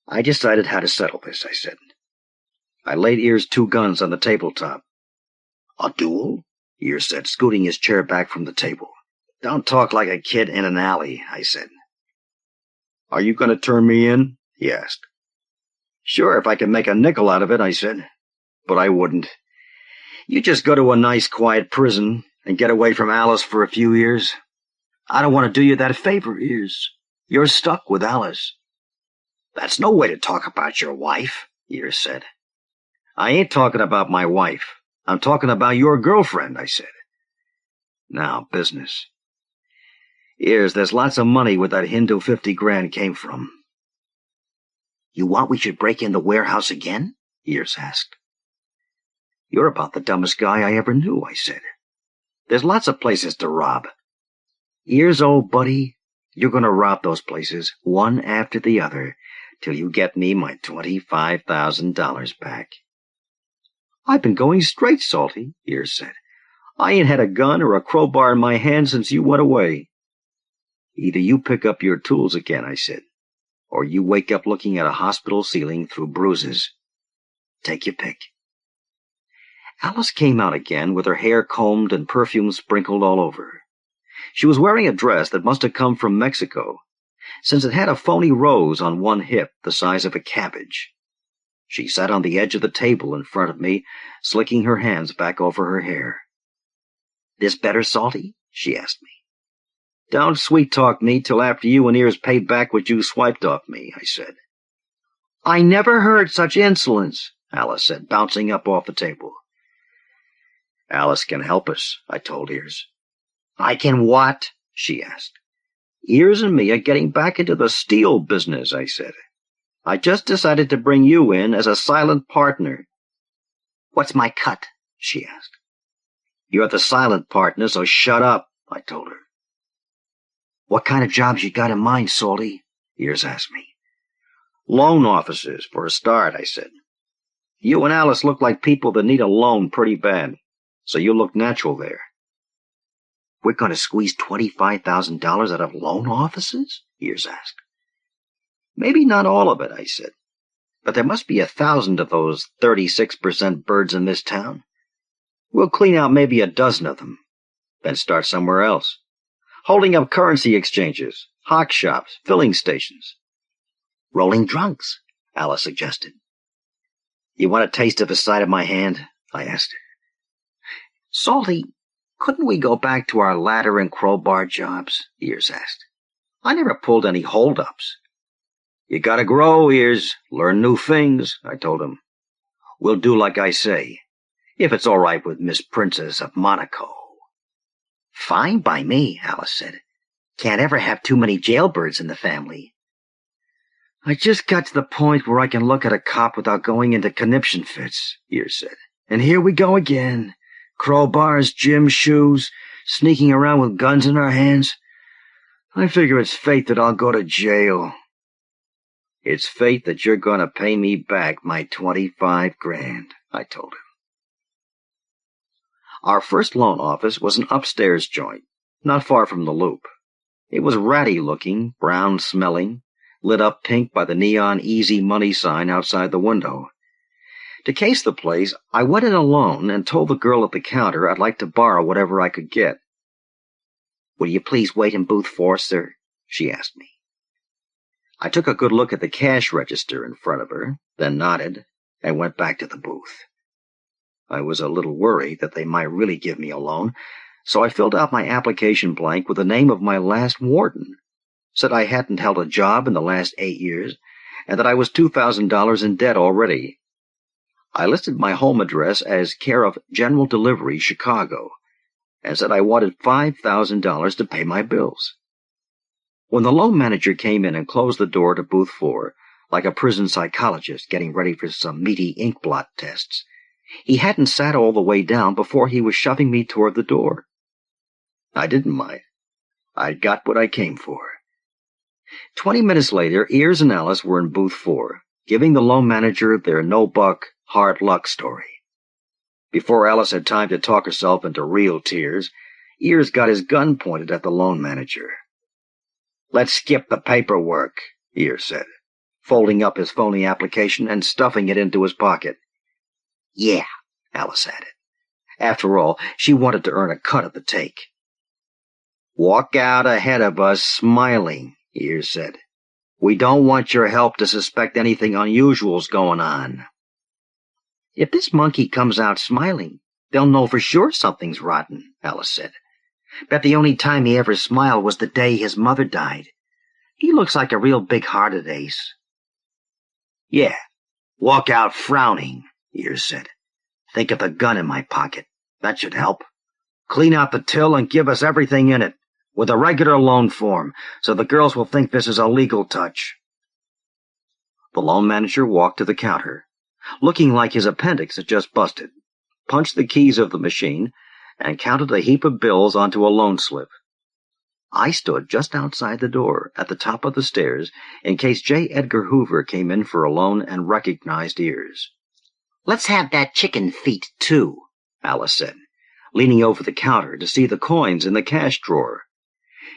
I decided how to settle this, I said. I laid Ears' 2 guns on the tabletop. A duel? Ears said, scooting his chair back from the table. Don't talk like a kid in an alley, I said. Are you going to turn me in? He asked. Sure, if I can make a nickel out of it, I said. But I wouldn't. You just go to a nice, quiet prison and get away from Alice for a few years. I don't want to do you that favor, Ears. You're stuck with Alice. That's no way to talk about your wife, Ears said. I ain't talking about my wife. I'm talking about your girlfriend, I said. Now, business. Ears, there's lots of money where that Hindu 50 grand came from. You want we should break in the warehouse again? Ears asked. You're about the dumbest guy I ever knew, I said. There's lots of places to rob. Ears, old buddy, you're going to rob those places, one after the other, till you get me my $25,000 back. I've been going straight, Salty, Ears said. I ain't had a gun or a crowbar in my hand since you went away. Either you pick up your tools again, I said, or you wake up looking at a hospital ceiling through bruises. Take your pick. Alice came out again with her hair combed and perfume sprinkled all over. She was wearing a dress that must have come from Mexico, since it had a phony rose on one hip the size of a cabbage. She sat on the edge of the table in front of me, slicking her hands back over her hair. This better, Salty? She asked me. Don't sweet-talk me till after you and Ears paid back what you swiped off me, I said. I never heard such insolence, Alice said, bouncing up off the table. Alice can help us, I told Ears. I can what? She asked. Ears and me are getting back into the steel business, I said. I just decided to bring you in as a silent partner. What's my cut? She asked. You're the silent partner, so shut up, I told her. What kind of jobs you got in mind, Salty? Ears asked me. Loan officers, for a start, I said. You and Alice look like people that need a loan pretty bad, so you look natural there. We're going to squeeze $25,000 out of loan officers? Ears asked. Maybe not all of it, I said. But there must be 1,000 of those 36% birds in this town. We'll clean out maybe a dozen of them, then start somewhere else. Holding up currency exchanges, hock shops, filling stations. Rolling drunks, Alice suggested. You want a taste of the side of my hand? I asked her. Salty, couldn't we go back to our ladder and crowbar jobs? Ears asked. I never pulled any hold-ups. You gotta grow, Ears. Learn new things, I told him. We'll do like I say, if it's all right with Miss Princess of Monaco. Fine by me, Alice said. Can't ever have too many jailbirds in the family. I just got to the point where I can look at a cop without going into conniption fits, Ears said. And here we go again. Crowbars, gym shoes, sneaking around with guns in our hands. I figure it's fate that I'll go to jail. It's fate that you're going to pay me back my 25 grand, I told him. Our first loan office was an upstairs joint, not far from the Loop. It was ratty-looking, brown-smelling, lit up pink by the neon easy money sign outside the window. To case the place, I went in alone and told the girl at the counter I'd like to borrow whatever I could get. Will you please wait in booth 4, sir? She asked me. I took a good look at the cash register in front of her, then nodded, and went back to the booth. I was a little worried that they might really give me a loan, so I filled out my application blank with the name of my last warden, said I hadn't held a job in the last 8 years, and that I was $2,000 in debt already. I listed my home address as care of General Delivery, Chicago, and said I wanted $5,000 to pay my bills. When the loan manager came in and closed the door to booth 4, like a prison psychologist getting ready for some meaty ink blot tests, he hadn't sat all the way down before he was shoving me toward the door. I didn't mind. I got what I came for. 20 minutes later, Ears and Alice were in booth 4, giving the loan manager their no-buck, hard luck story. Before Alice had time to talk herself into real tears, Ears got his gun pointed at the loan manager. "Let's skip the paperwork," Ears said, folding up his phony application and stuffing it into his pocket. "Yeah," Alice added. After all, she wanted to earn a cut of the take. "Walk out ahead of us smiling," Ears said. "We don't want your help to suspect anything unusual's going on." "If this monkey comes out smiling, they'll know for sure something's rotten," Alice said. "Bet the only time he ever smiled was the day his mother died. He looks like a real big-hearted ace." "Yeah, walk out frowning," Ears said. "Think of the gun in my pocket. That should help. Clean out the till and give us everything in it, with a regular loan form, so the girls will think this is a legal touch." The loan manager walked to the counter, looking like his appendix had just busted, punched the keys of the machine, and counted a heap of bills onto a loan slip. I stood just outside the door, at the top of the stairs, in case J. Edgar Hoover came in for a loan and recognized Ears. "Let's have that chicken feet, too," Alice said, leaning over the counter to see the coins in the cash drawer.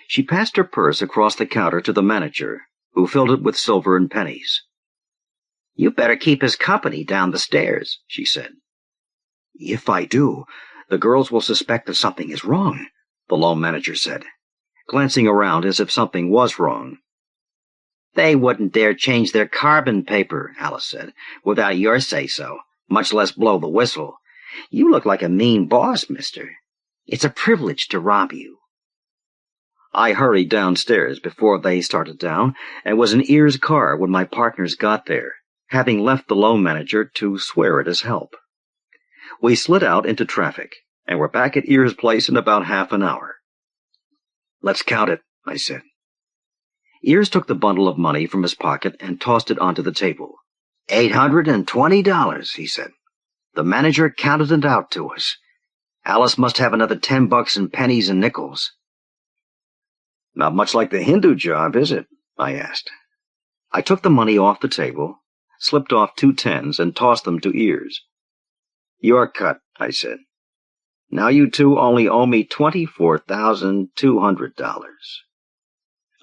She passed her purse across the counter to the manager, who filled it with silver and pennies. "You better keep his company down the stairs," she said. "If I do, the girls will suspect that something is wrong," the loan manager said, glancing around as if something was wrong. "They wouldn't dare change their carbon paper," Alice said, "without your say-so, much less blow the whistle. You look like a mean boss, mister. It's a privilege to rob you." I hurried downstairs before they started down, and was in Ears' car when my partners got there, having left the loan manager to swear at his help. We slid out into traffic, and were back at Ears' place in about half an hour. "Let's count it," I said. Ears took the bundle of money from his pocket and tossed it onto the table. $820, he said. "The manager counted it out to us. Alice must have another $10 in pennies and nickels." "Not much like the Hindu job, is it?" I asked. I took the money off the table, slipped off 2 tens, and tossed them to Ears. "Your cut," I said. "Now you two only owe me $24,200.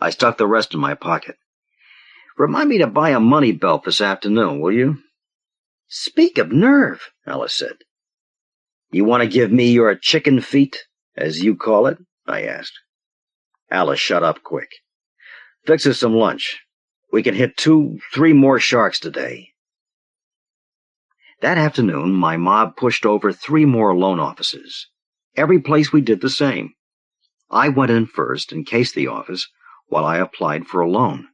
I stuck the rest in my pocket. "Remind me to buy a money belt this afternoon, will you?" "Speak of nerve," Alice said. "You want to give me your chicken feet, as you call it?" I asked. Alice shut up quick. "Fix us some lunch. We can hit 2-3 more sharks today." That afternoon, my mob pushed over 3 more loan offices. Every place we did the same. I went in first and cased the office while I applied for a loan.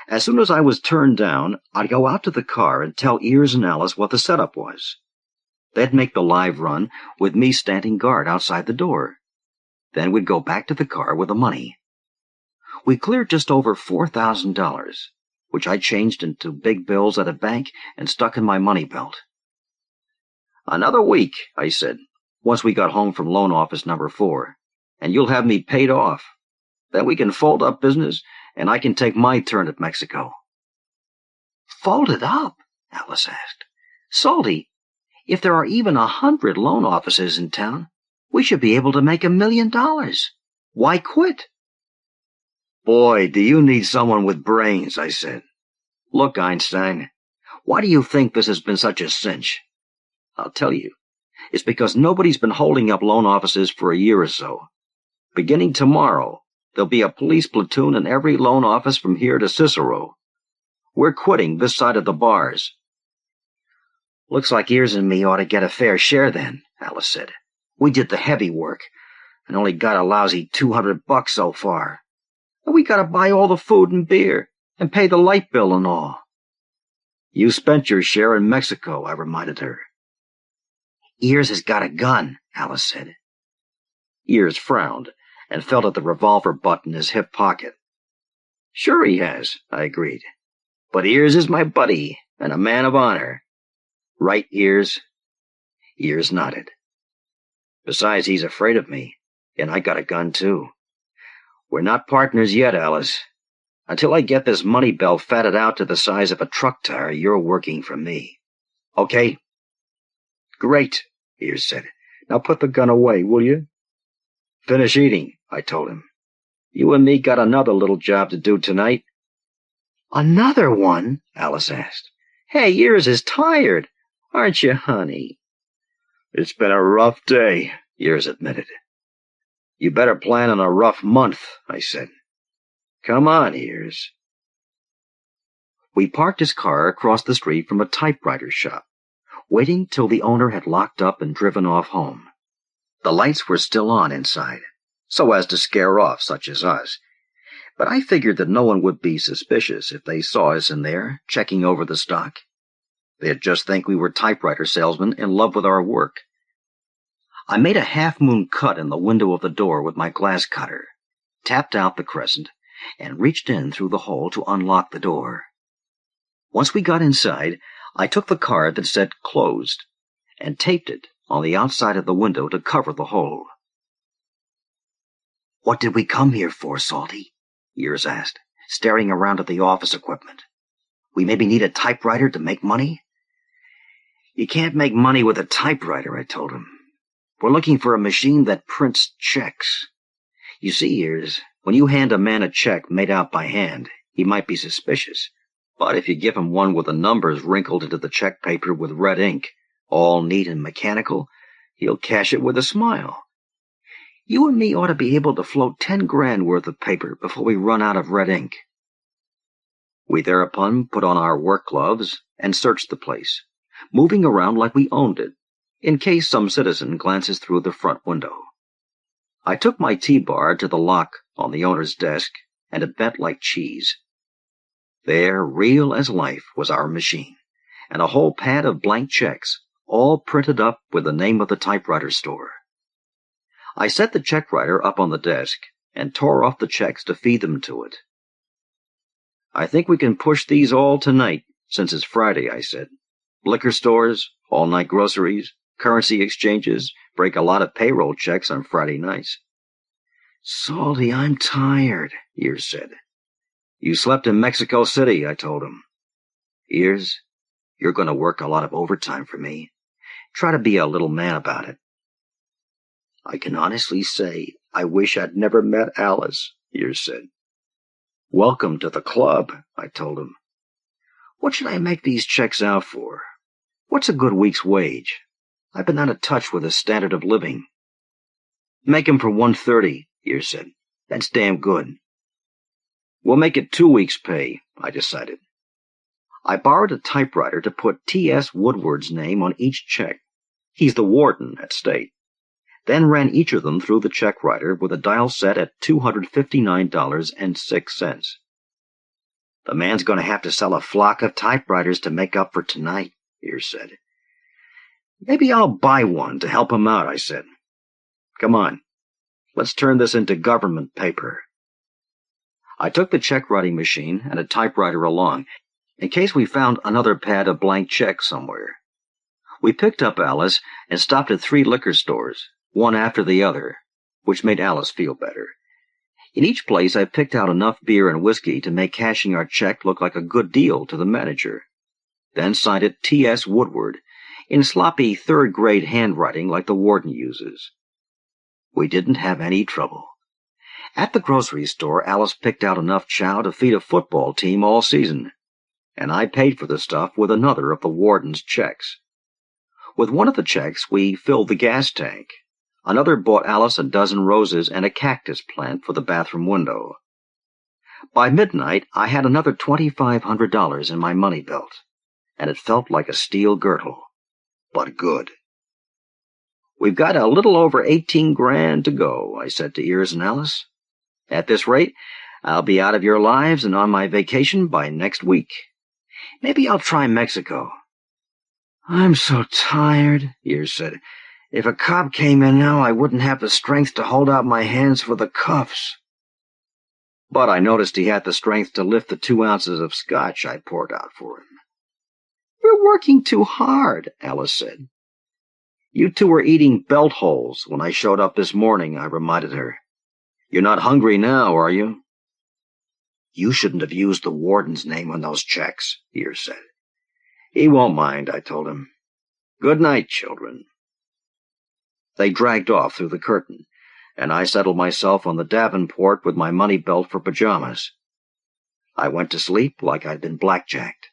As soon as I was turned down, I'd go out to the car and tell Ears and Alice what the setup was. They'd make the live run with me standing guard outside the door. Then we'd go back to the car with the money. We cleared just over $4,000, which I changed into big bills at a bank and stuck in my money belt. "Another week," I said, once we got home from loan office number 4, "and you'll have me paid off. Then we can fold up business, and I can take my turn at Mexico." "Fold it up?" Alice asked. "Salty, if there are even 100 loan offices in town, we should be able to make $1 million. Why quit?" "Boy, do you need someone with brains," I said. "Look, Einstein, why do you think this has been such a cinch? I'll tell you. It's because nobody's been holding up loan offices for a year or so. Beginning tomorrow, there'll be a police platoon in every loan office from here to Cicero. We're quitting this side of the bars." Looks like Ears and me ought to get a fair share then, Alice said. We did the heavy work, and only got a lousy $200 so far. And we gotta buy all the food and beer, and pay the light bill and all. You spent your share in Mexico, I reminded her. Ears has got a gun, Alice said. Ears frowned and felt at the revolver butt in his hip pocket. Sure he has, I agreed. But Ears is my buddy and a man of honor. Right, Ears? Ears nodded. Besides, he's afraid of me, and I got a gun too. We're not partners yet, Alice. Until I get this money belt fatted out to the size of a truck tire, you're working for me. Okay? Great, Ears said. Now put the gun away, will you? Finish eating, I told him. You and me got another little job to do tonight. Another one? Alice asked. Hey, Ears is tired, aren't you, honey? It's been a rough day, Ears admitted. You better plan on a rough month, I said. Come on, Ears. We parked his car across the street from a typewriter shop, waiting till the owner had locked up and driven off home. The lights were still on inside, so as to scare off such as us, but I figured that no one would be suspicious if they saw us in there, checking over the stock. They'd just think we were typewriter salesmen in love with our work. I made a half-moon cut in the window of the door with my glass cutter, tapped out the crescent, and reached in through the hole to unlock the door. Once we got inside, I took the card that said closed and taped it on the outside of the window to cover the hole. What did we come here for, Salty? Ears asked, staring around at the office equipment. We maybe need a typewriter to make money? You can't make money with a typewriter, I told him. We're looking for a machine that prints checks. You see, Ears, when you hand a man a check made out by hand, he might be suspicious. But if you give him one with the numbers wrinkled into the check paper with red ink, all neat and mechanical, he'll cash it with a smile. You and me ought to be able to float 10 grand worth of paper before we run out of red ink. We thereupon put on our work gloves and searched the place, moving around like we owned it, in case some citizen glances through the front window. I took my T-bar to the lock on the owner's desk, and it bent like cheese. There, real as life, was our machine, and a whole pad of blank checks, all printed up with the name of the typewriter store. I set the check writer up on the desk and tore off the checks to feed them to it. I think we can push these all tonight, since it's Friday, I said. Liquor stores, all-night groceries, currency exchanges break a lot of payroll checks on Friday nights. Salty, I'm tired, Ears said. You slept in Mexico City, I told him. Ears, you're going to work a lot of overtime for me. Try to be a little man about it. I can honestly say I wish I'd never met Alice, Ears said. Welcome to the club, I told him. What should I make these checks out for? What's a good week's wage? I've been out of touch with the standard of living. Make 'em for $130, Ears said. That's damn good. We'll make it 2 weeks' pay, I decided. I borrowed a typewriter to put T.S. Woodward's name on each check. He's the warden at State. Then ran each of them through the check writer with a dial set at $259.06. The man's going to have to sell a flock of typewriters to make up for tonight, Ears said. Maybe I'll buy one to help him out, I said. Come on, let's turn this into government paper. I took the check-writing machine and a typewriter along, in case we found another pad of blank checks somewhere. We picked up Alice and stopped at 3 liquor stores, one after the other, which made Alice feel better. In each place I picked out enough beer and whiskey to make cashing our check look like a good deal to the manager, then signed it T.S. Woodward, in sloppy third-grade handwriting like the warden uses. We didn't have any trouble. At the grocery store, Alice picked out enough chow to feed a football team all season, and I paid for the stuff with another of the warden's checks. With one of the checks, we filled the gas tank. Another bought Alice a dozen roses and a cactus plant for the bathroom window. By midnight, I had another $2,500 in my money belt, and it felt like a steel girdle. but good. "We've got a little over 18 grand to go," I said to Ears and Alice. "At this rate, I'll be out of your lives and on my vacation by next week. Maybe I'll try Mexico." "I'm so tired," Ears said. "If a cop came in now, I wouldn't have the strength to hold out my hands for the cuffs." But I noticed he had the strength to lift the 2 ounces of scotch I poured out for him. "We're working too hard," Alice said. "You two were eating belt holes when I showed up this morning," I reminded her. "You're not hungry now, are you?" "You shouldn't have used the warden's name on those checks," Ears said. "He won't mind," I told him. "Good night, children." They dragged off through the curtain, and I settled myself on the davenport with my money belt for pajamas. I went to sleep like I'd been blackjacked.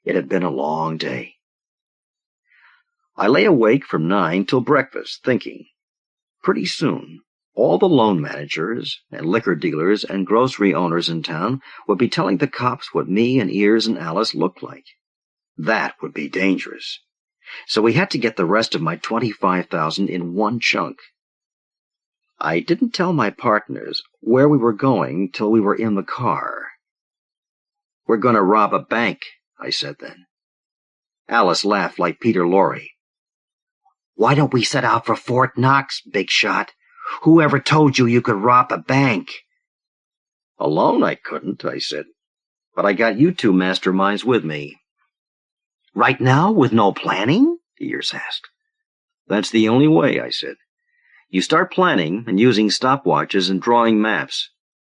It had been a long day. I lay awake from 9 till breakfast, thinking. Pretty soon, all the loan managers and liquor dealers and grocery owners in town would be telling the cops what me and Ears and Alice looked like. That would be dangerous. So we had to get the rest of my $25,000 in one chunk. I didn't tell my partners where we were going till we were in the car. "We're going to rob a bank," I said then. Alice laughed like Peter Lorre. "Why don't we set out for Fort Knox, big shot? Whoever told you could rob a bank?" "Alone I couldn't," I said. "But I got you two masterminds with me." "Right now, with no planning?" Ears asked. "That's the only way," I said. "You start planning and using stopwatches and drawing maps,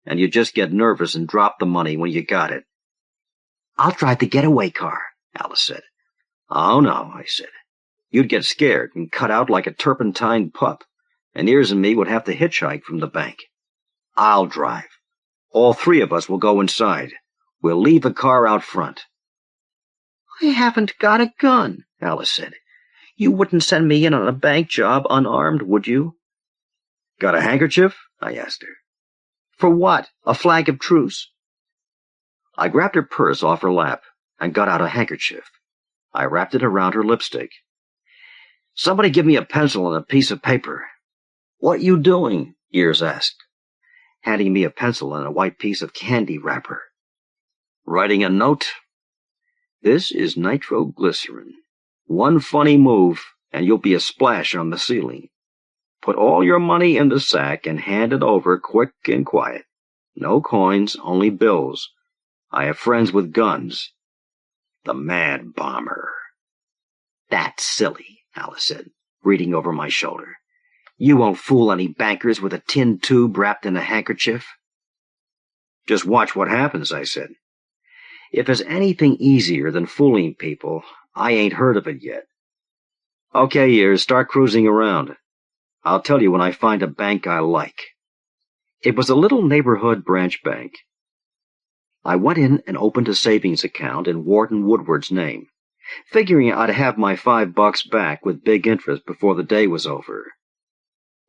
and you just get nervous and drop the money when you got it." "I'll drive the getaway car," Alice said. "Oh, no," I said. "You'd get scared and cut out like a turpentine pup, and Ears and me would have to hitchhike from the bank. I'll drive. All 3 of us will go inside. We'll leave the car out front." "I haven't got a gun," Alice said. "You wouldn't send me in on a bank job unarmed, would you?" "Got a handkerchief?" I asked her. "For what? A flag of truce?" I grabbed her purse off her lap and got out a handkerchief. I wrapped it around her lipstick. "Somebody give me a pencil and a piece of paper." "What you doing?" Ears asked, handing me a pencil and a white piece of candy wrapper. "Writing a note. This is nitroglycerin. One funny move, and you'll be a splash on the ceiling. Put all your money in the sack and hand it over quick and quiet. No coins, only bills. I have friends with guns. The Mad Bomber." "That's silly," Alice said, reading over my shoulder. "You won't fool any bankers with a tin tube wrapped in a handkerchief." "Just watch what happens," I said. "If there's anything easier than fooling people, I ain't heard of it yet. Okay, Ears, start cruising around. I'll tell you when I find a bank I like." It was a little neighborhood branch bank. I went in and opened a savings account in Warden Woodward's name, figuring I'd have my $5 back with big interest before the day was over.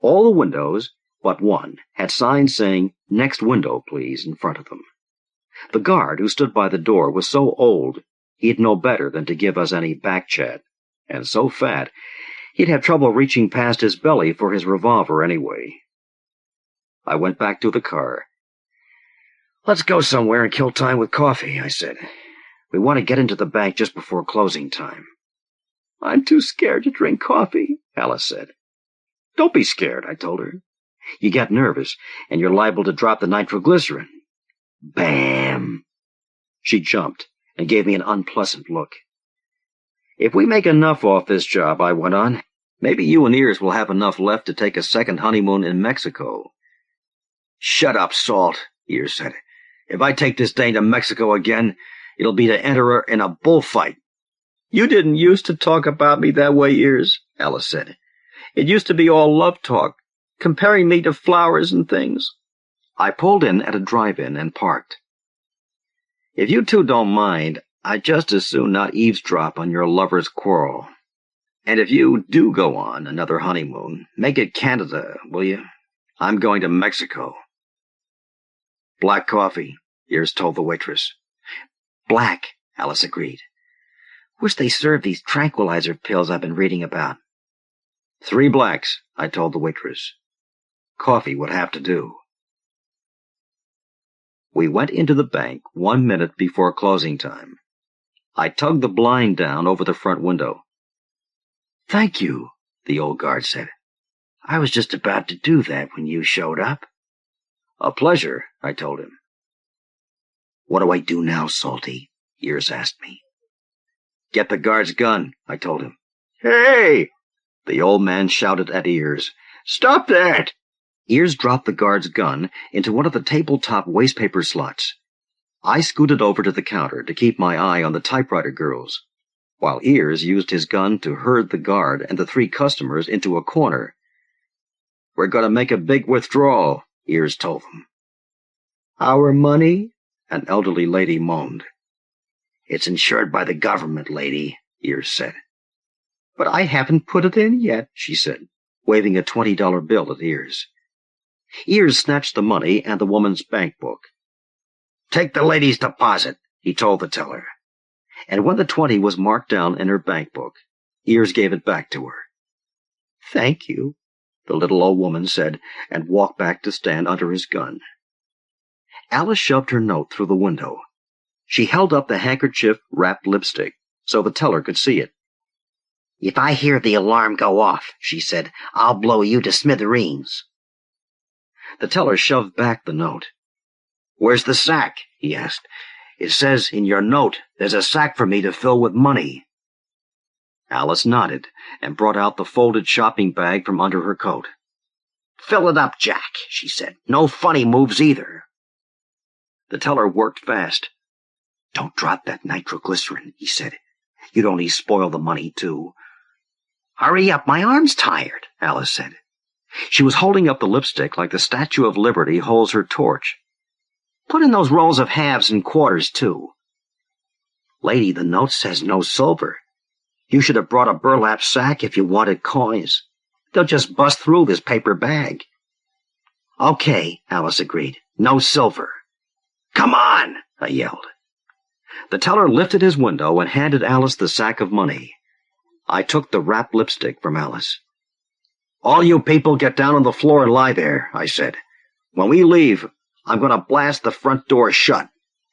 All the windows, but one, had signs saying, "Next window, please," in front of them. The guard who stood by the door was so old he'd know better than to give us any back chat, and so fat he'd have trouble reaching past his belly for his revolver anyway. I went back to the car. "Let's go somewhere and kill time with coffee," I said. "We want to get into the bank just before closing time." "I'm too scared to drink coffee," Alice said. "Don't be scared," I told her. "You get nervous, and you're liable to drop the nitroglycerin." Bam! She jumped and gave me an unpleasant look. "If we make enough off this job," I went on, "maybe you and Ears will have enough left to take a second honeymoon in Mexico." "Shut up, Salt," Ears said. "If I take this dame to Mexico again, it'll be to enter her in a bullfight." "You didn't used to talk about me that way, Ears," Alice said. "It used to be all love talk, comparing me to flowers and things." I pulled in at a drive-in and parked. "If you two don't mind, I'd just as soon not eavesdrop on your lover's quarrel. And if you do go on another honeymoon, make it Canada, will you? I'm going to Mexico." "Black coffee," Ears told the waitress. "Black," Alice agreed. Wish they served these tranquilizer pills I've been reading about. 3 blacks, I told the waitress. Coffee would have to do. We went into the bank 1 minute before closing time. I tugged the blind down over the front window. Thank you, the old guard said. I was just about to do that when you showed up. A pleasure, I told him. What do I do now, Salty? Ears asked me. Get the guard's gun, I told him. Hey! The old man shouted at Ears. Stop that! Ears dropped the guard's gun into one of the tabletop wastepaper slots. I scooted over to the counter to keep my eye on the typewriter girls, while Ears used his gun to herd the guard and the 3 customers into a corner. We're going to make a big withdrawal, Ears told them. Our money? An elderly lady moaned. It's insured by the government, lady, Ears said. But I haven't put it in yet, she said, waving a $20 bill at Ears. Ears snatched the money and the woman's bank book. Take the lady's deposit, he told the teller. And when the 20 was marked down in her bank book, Ears gave it back to her. Thank you, the little old woman said, and walked back to stand under his gun. Alice shoved her note through the window. She held up the handkerchief-wrapped lipstick so the teller could see it. If I hear the alarm go off, she said, I'll blow you to smithereens. The teller shoved back the note. Where's the sack? He asked. It says in your note there's a sack for me to fill with money. Alice nodded and brought out the folded shopping bag from under her coat. Fill it up, Jack, she said. No funny moves either. The teller worked fast. Don't drop that nitroglycerin, he said. You'd only spoil the money, too. Hurry up, my arm's tired, Alice said. She was holding up the lipstick like the Statue of Liberty holds her torch. Put in those rolls of halves and quarters, too. Lady, the note says no silver. You should have brought a burlap sack if you wanted coins. They'll just bust through this paper bag. Okay, Alice agreed. No silver. Come on, I yelled. The teller lifted his window and handed Alice the sack of money. I took the wrapped lipstick from Alice. All you people get down on the floor and lie there, I said. When we leave, I'm going to blast the front door shut,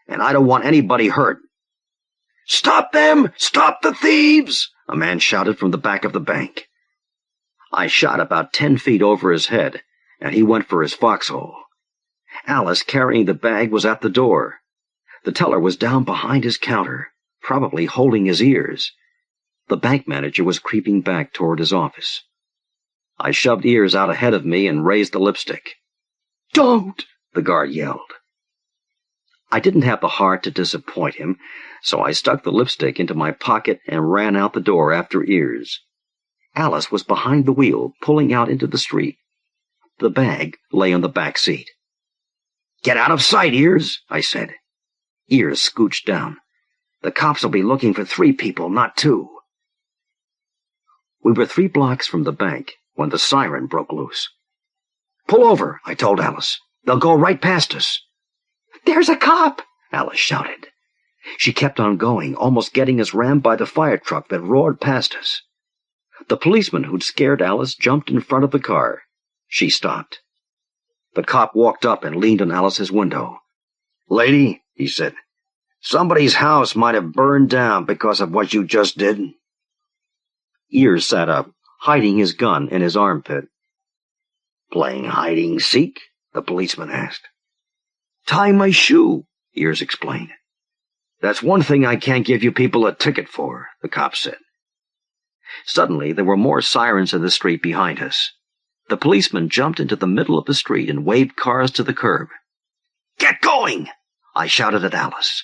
and I don't want anybody hurt. Stop them! Stop the thieves! A man shouted from the back of the bank. I shot about 10 feet over his head, and he went for his foxhole. Alice, carrying the bag, was at the door. The teller was down behind his counter, probably holding his ears. The bank manager was creeping back toward his office. I shoved Ears out ahead of me and raised the lipstick. Don't! The guard yelled. I didn't have the heart to disappoint him, so I stuck the lipstick into my pocket and ran out the door after Ears. Alice was behind the wheel, pulling out into the street. The bag lay on the back seat. Get out of sight, Ears, I said. Ears scooched down. The cops will be looking for 3 people, not 2. We were 3 blocks from the bank when the siren broke loose. Pull over, I told Alice. They'll go right past us. There's a cop, Alice shouted. She kept on going, almost getting us rammed by the fire truck that roared past us. The policeman who'd scared Alice jumped in front of the car. She stopped. The cop walked up and leaned on Alice's window. Lady, he said, somebody's house might have burned down because of what you just did. Ears sat up, hiding his gun in his armpit. Playing hide-and-seek? The policeman asked. Tie my shoe, Ears explained. That's one thing I can't give you people a ticket for, the cop said. Suddenly, there were more sirens in the street behind us. The policeman jumped into the middle of the street and waved cars to the curb. Get going! I shouted at Alice.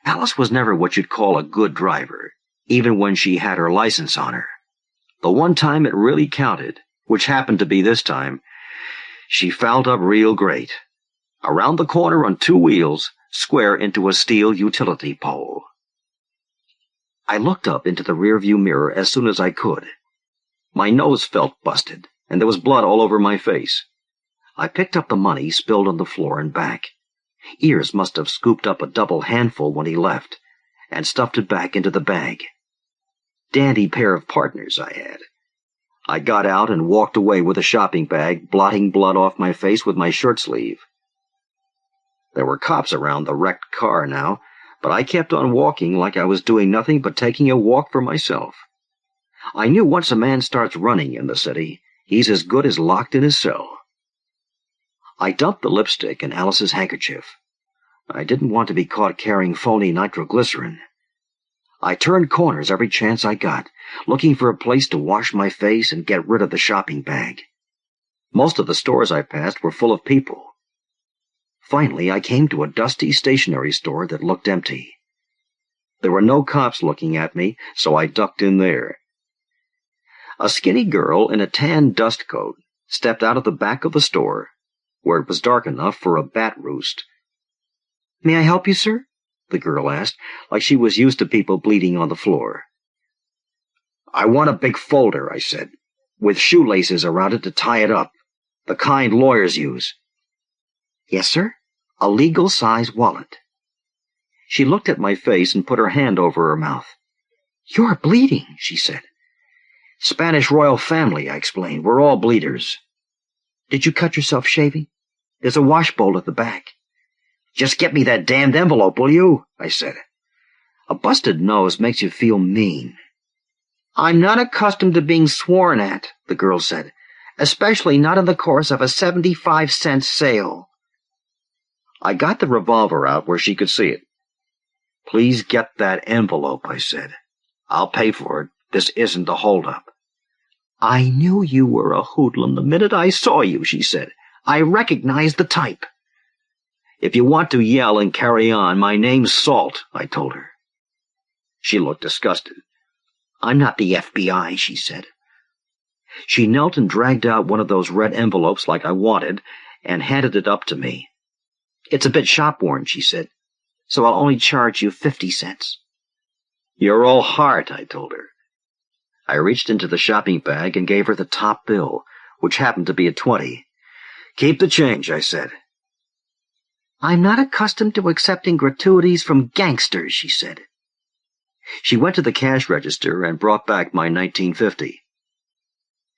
Alice was never what you'd call a good driver, even when she had her license on her. The one time it really counted, which happened to be this time, she fouled up real great. Around the corner on 2 wheels, square into a steel utility pole. I looked up into the rearview mirror as soon as I could. My nose felt busted, and there was blood all over my face. I picked up the money spilled on the floor and back. Ears must have scooped up a double handful when he left, and stuffed it back into the bag. Dandy pair of partners I had. I got out and walked away with a shopping bag, blotting blood off my face with my shirt sleeve. There were cops around the wrecked car now, but I kept on walking like I was doing nothing but taking a walk for myself. I knew once a man starts running in the city, he's as good as locked in his cell. I dumped the lipstick in Alice's handkerchief. I didn't want to be caught carrying phony nitroglycerin. I turned corners every chance I got, looking for a place to wash my face and get rid of the shopping bag. Most of the stores I passed were full of people. Finally, I came to a dusty stationery store that looked empty. There were no cops looking at me, so I ducked in there. A skinny girl in a tan dust coat stepped out of the back of the store, where it was dark enough for a bat roost. "May I help you, sir?" the girl asked, like she was used to people bleeding on the floor. "I want a big folder," I said, "with shoelaces around it to tie it up, the kind lawyers use." "Yes, sir. A legal-size wallet." She looked at my face and put her hand over her mouth. "You're bleeding," she said. "Spanish royal family," I explained. "We're all bleeders." "Did you cut yourself shaving? There's a wash bowl at the back." "Just get me that damned envelope, will you?" I said. A busted nose makes you feel mean. "I'm not accustomed to being sworn at," the girl said, "especially not in the course of a 75-cent sale." I got the revolver out where she could see it. "Please get that envelope," I said. "I'll pay for it. This isn't a hold-up." "I knew you were a hoodlum the minute I saw you," she said. "I recognized the type." "If you want to yell and carry on, my name's Salt," I told her. She looked disgusted. "I'm not the FBI," she said. She knelt and dragged out one of those red envelopes like I wanted and handed it up to me. "It's a bit shop-worn," she said, "so I'll only charge you 50 cents. "You're all heart," I told her. I reached into the shopping bag and gave her the top bill, which happened to be a 20. "Keep the change," I said. "I'm not accustomed to accepting gratuities from gangsters," she said. She went to the cash register and brought back my 1950.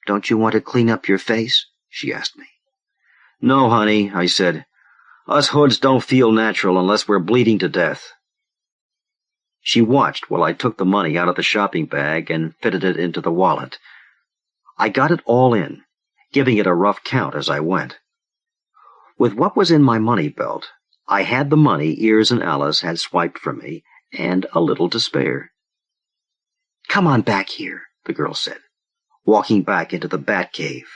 "Don't you want to clean up your face?" she asked me. "No, honey," I said. "Us hoods don't feel natural unless we're bleeding to death." She watched while I took the money out of the shopping bag and fitted it into the wallet. I got it all in, giving it a rough count as I went. With what was in my money belt, I had the money Ears and Alice had swiped from me, and a little to spare. "Come on back here," the girl said, walking back into the bat cave.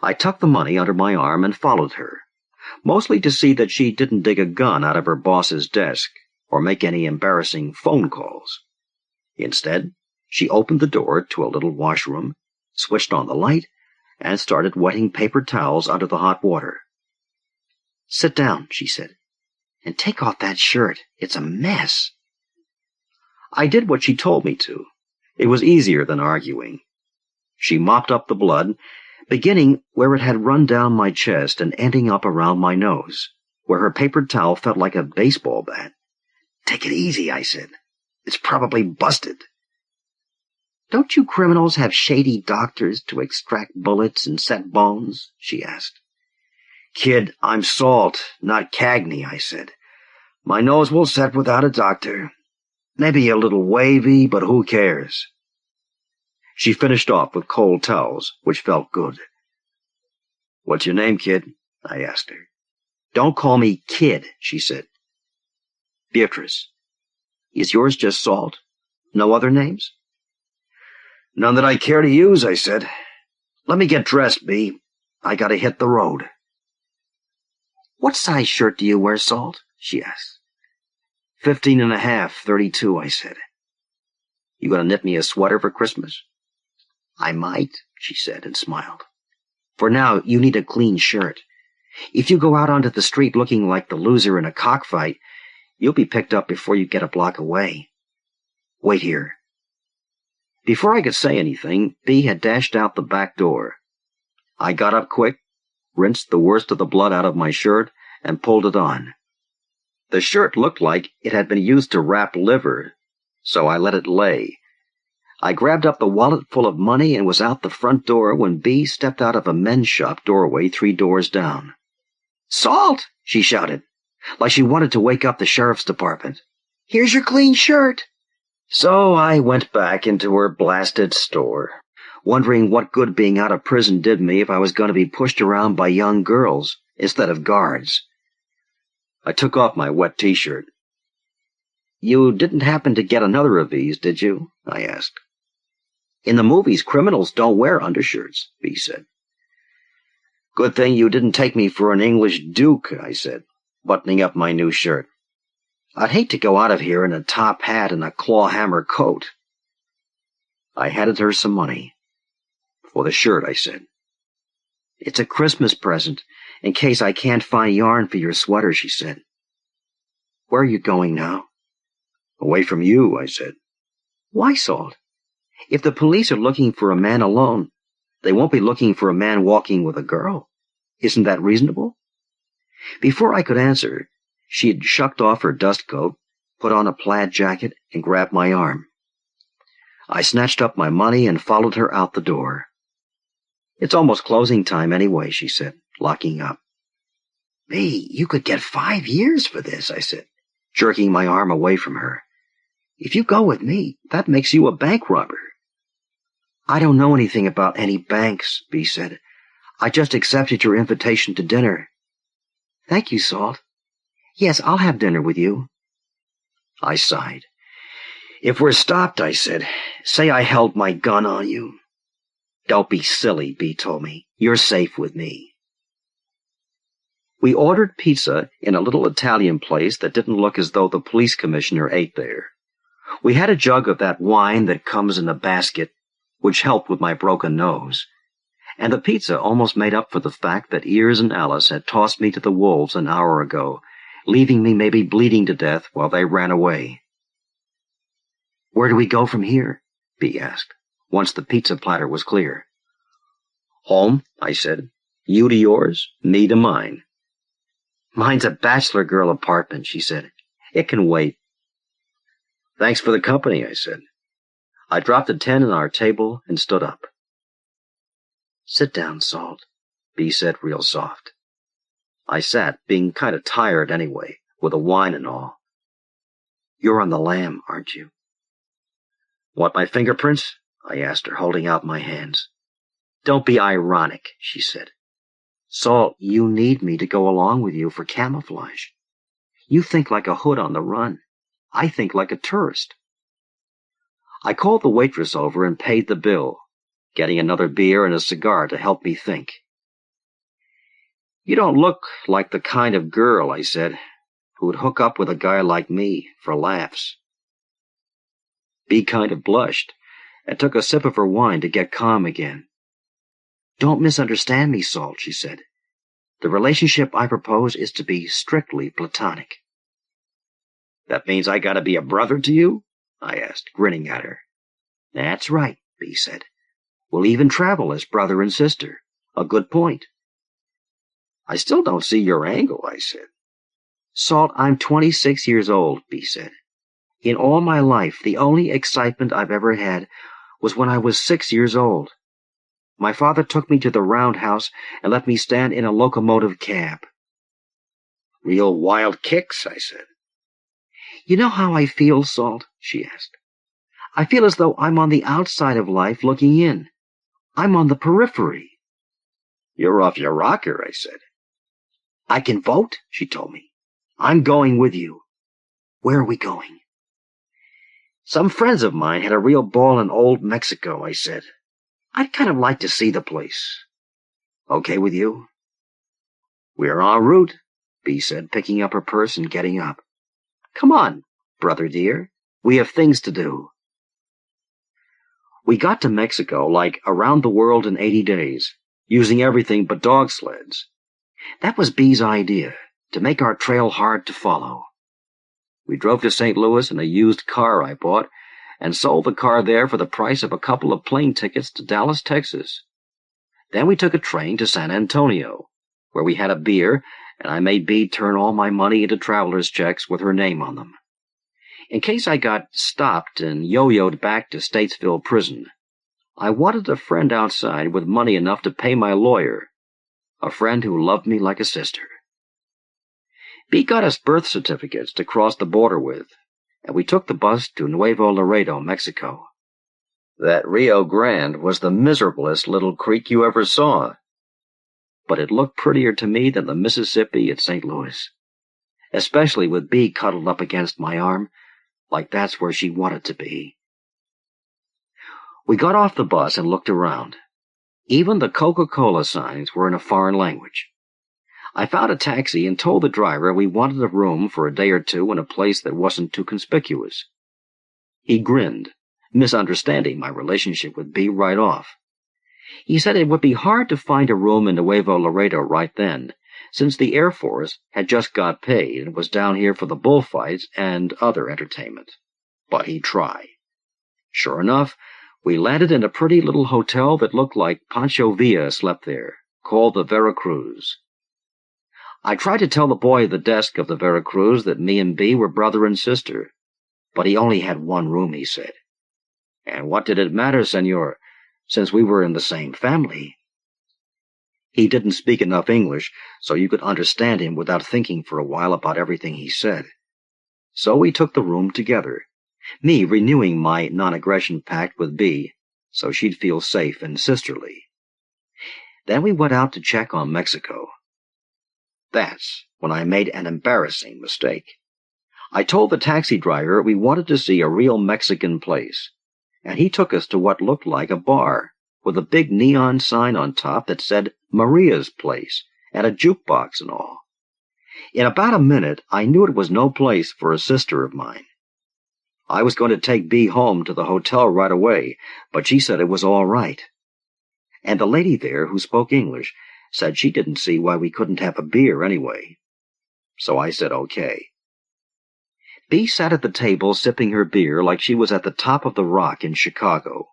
I tucked the money under my arm and followed her, mostly to see that she didn't dig a gun out of her boss's desk or make any embarrassing phone calls. Instead, she opened the door to a little washroom, switched on the light, and started wetting paper towels under the hot water. "Sit down," she said, "and take off that shirt. It's a mess." I did what she told me to. It was easier than arguing. She mopped up the blood, beginning where it had run down my chest and ending up around my nose, where her paper towel felt like a baseball bat. "Take it easy," I said. "It's probably busted." "Don't you criminals have shady doctors to extract bullets and set bones?" she asked. "Kid, I'm Salt, not Cagney," I said. "My nose will set without a doctor. Maybe a little wavy, but who cares?" She finished off with cold towels, which felt good. "What's your name, kid?" I asked her. "Don't call me kid," she said. "Beatrice. Is yours just Salt? No other names?" "None that I care to use," I said. "Let me get dressed, B. I gotta hit the road." "What size shirt do you wear, Salt?" she asked. 15.5, 32, I said. "You gonna knit me a sweater for Christmas?" "I might," she said, and smiled. "For now, you need a clean shirt. If you go out onto the street looking like the loser in a cockfight, you'll be picked up before you get a block away. Wait here." Before I could say anything, B had dashed out the back door. I got up quick, rinsed the worst of the blood out of my shirt, and pulled it on. The shirt looked like it had been used to wrap liver, so I let it lay. I grabbed up the wallet full of money and was out the front door when Bea stepped out of a men's shop doorway 3 doors down. "Salt!" she shouted, like she wanted to wake up the sheriff's department. "Here's your clean shirt." So I went back into her blasted store, wondering what good being out of prison did me if I was going to be pushed around by young girls instead of guards. I took off my wet T-shirt. "You didn't happen to get another of these, did you?" I asked. "In the movies, criminals don't wear undershirts," Bea said. "Good thing you didn't take me for an English duke," I said, buttoning up my new shirt. "I'd hate to go out of here in a top hat and a claw-hammer coat." I handed her some money. "For the shirt," I said. "It's a Christmas present, in case I can't find yarn for your sweater," she said. "Where are you going now?" "Away from you," I said. "Why, Salt? If the police are looking for a man alone, they won't be looking for a man walking with a girl. Isn't that reasonable?" Before I could answer, she had shucked off her dust coat, put on a plaid jacket, and grabbed my arm. I snatched up my money and followed her out the door. "It's almost closing time anyway," she said, locking up. "Bea, you could get 5 years for this," I said, jerking my arm away from her. "If you go with me, that makes you a bank robber." "I don't know anything about any banks," Bea said. "I just accepted your invitation to dinner." "Thank you, Salt. Yes, I'll have dinner with you." I sighed. "If we're stopped," I said, "say I held my gun on you." "Don't be silly," Bea told me. "You're safe with me." We ordered pizza in a little Italian place that didn't look as though the police commissioner ate there. We had a jug of that wine that comes in a basket, which helped with my broken nose, and the pizza almost made up for the fact that Ears and Alice had tossed me to the wolves an hour ago, leaving me maybe bleeding to death while they ran away. "Where do we go from here?" Bea asked, once the pizza platter was clear. "Home," I said. "You to yours, me to mine." "Mine's a bachelor girl apartment," she said. "It can wait." "Thanks for the company," I said. I dropped a 10 on our table and stood up. "Sit down, Salt," Bea said real soft. I sat, being kind of tired anyway, with the wine and all. "You're on the lam, aren't you?" "Want my fingerprints?" I asked her, holding out my hands. "Don't be ironic," she said. "Salt, you need me to go along with you for camouflage. You think like a hood on the run. I think like a tourist." I called the waitress over and paid the bill, getting another beer and a cigar to help me think. "You don't look like the kind of girl," I said, "who would hook up with a guy like me for laughs." Bea kind of blushed and took a sip of her wine to get calm again. "Don't misunderstand me, Salt," she said. "The relationship I propose is to be strictly platonic." "That means I gotta be a brother to you?" I asked, grinning at her. "That's right," Bea said. "We'll even travel as brother and sister. A good point." "I still don't see your angle," I said. "Salt, I'm 26 years old," Bea said. "In all my life, the only excitement I've ever had was when I was 6 years old. My father took me to the roundhouse and let me stand in a locomotive cab." "Real wild kicks," I said. "You know how I feel, Salt?" she asked. "I feel as though I'm on the outside of life looking in. I'm on the periphery." "You're off your rocker," I said. "I can vote," she told me. "I'm going with you." "Where are we going?" "Some friends of mine had a real ball in Old Mexico," I said. "I'd kind of like to see the place." "Okay with you?" "We're en route," Bea said, picking up her purse and getting up. "Come on, brother dear. We have things to do." We got to Mexico like around the world in 80 days, using everything but dog sleds. That was Bea's idea, to make our trail hard to follow. We drove to St. Louis in a used car I bought, and sold the car there for the price of a couple of plane tickets to Dallas, Texas. Then we took a train to San Antonio, where we had a beer and I made Bee turn all my money into traveler's checks with her name on them. In case I got stopped and yo-yoed back to Statesville Prison, I wanted a friend outside with money enough to pay my lawyer, a friend who loved me like a sister. Bee got us birth certificates to cross the border with, and we took the bus to Nuevo Laredo, Mexico. That Rio Grande was the miserablest little creek you ever saw, but it looked prettier to me than the Mississippi at St. Louis, especially with Bee cuddled up against my arm, like that's where she wanted to be. We got off the bus and looked around. Even the Coca-Cola signs were in a foreign language. I found a taxi and told the driver we wanted a room for a day or two in a place that wasn't too conspicuous. He grinned, misunderstanding my relationship with Bee right off. He said it would be hard to find a room in Nuevo Laredo right then, since the Air Force had just got paid and was down here for the bullfights and other entertainment. But he'd try. Sure enough, we landed in a pretty little hotel that looked like Pancho Villa slept there, called the Veracruz. I tried to tell the boy at the desk of the Veracruz that me and Bee were brother and sister, but he only had one room, he said. And what did it matter, senor, since we were in the same family? He didn't speak enough English, so you could understand him without thinking for a while about everything he said. So we took the room together, me renewing my non-aggression pact with Bee, so she'd feel safe and sisterly. Then we went out to check on Mexico. That's when I made an embarrassing mistake. I told the taxi driver we wanted to see a real Mexican place, and he took us to what looked like a bar, with a big neon sign on top that said Maria's Place, and a jukebox and all. In about a minute, I knew it was no place for a sister of mine. I was going to take Bee home to the hotel right away, but she said it was all right. And the lady there, who spoke English, said she didn't see why we couldn't have a beer anyway. So I said okay. Bee sat at the table sipping her beer like she was at the top of the rock in Chicago,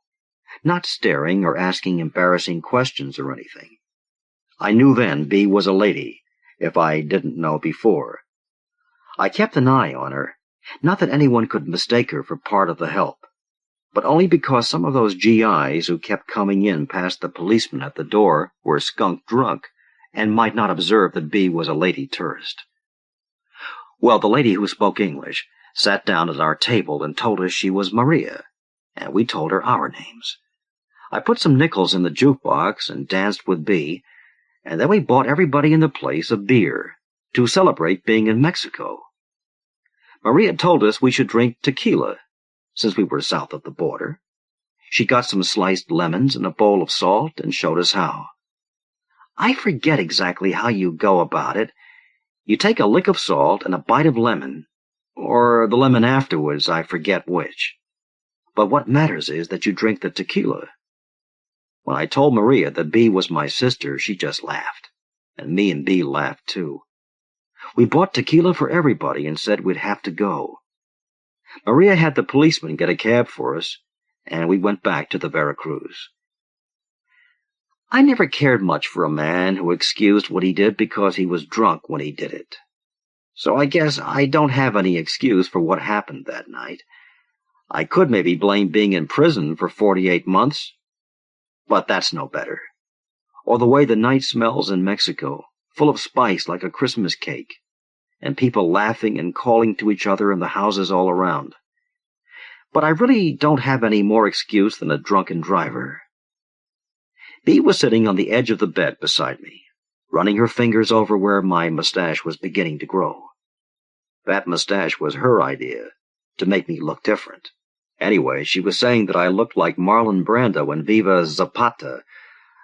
not staring or asking embarrassing questions or anything. I knew then Bee was a lady, if I didn't know before. I kept an eye on her, not that anyone could mistake her for part of the help, but only because some of those GIs who kept coming in past the policeman at the door were skunk drunk and might not observe that Bee was a lady tourist. Well, the lady who spoke English sat down at our table and told us she was Maria, and we told her our names. I put some nickels in the jukebox and danced with Bee, and then we bought everybody in the place a beer to celebrate being in Mexico. Maria told us we should drink tequila, since we were south of the border. She got some sliced lemons and a bowl of salt and showed us how. I forget exactly how you go about it. You take a lick of salt and a bite of lemon, or the lemon afterwards, I forget which. But what matters is that you drink the tequila. When I told Maria that Bee was my sister, she just laughed, and me and Bee laughed too. We bought tequila for everybody and said we'd have to go. Maria had the policeman get a cab for us, and we went back to the Veracruz. I never cared much for a man who excused what he did because he was drunk when he did it. So I guess I don't have any excuse for what happened that night. I could maybe blame being in prison for 48 months, but that's no better. Or the way the night smells in Mexico, full of spice like a Christmas cake, and people laughing and calling to each other in the houses all around. But I really don't have any more excuse than a drunken driver. Bee was sitting on the edge of the bed beside me, running her fingers over where my mustache was beginning to grow. That mustache was her idea, to make me look different. Anyway, she was saying that I looked like Marlon Brando in Viva Zapata,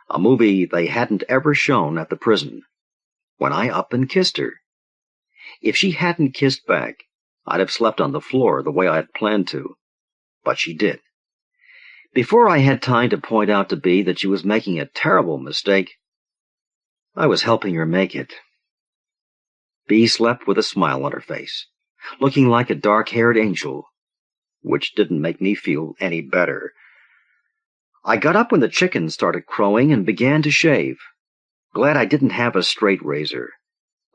a movie they hadn't ever shown at the prison, when I up and kissed her. If she hadn't kissed back, I'd have slept on the floor the way I had planned to, but she did. Before I had time to point out to Bee that she was making a terrible mistake, I was helping her make it. Bee slept with a smile on her face, looking like a dark-haired angel, which didn't make me feel any better. I got up when the chickens started crowing and began to shave. Glad I didn't have a straight razor.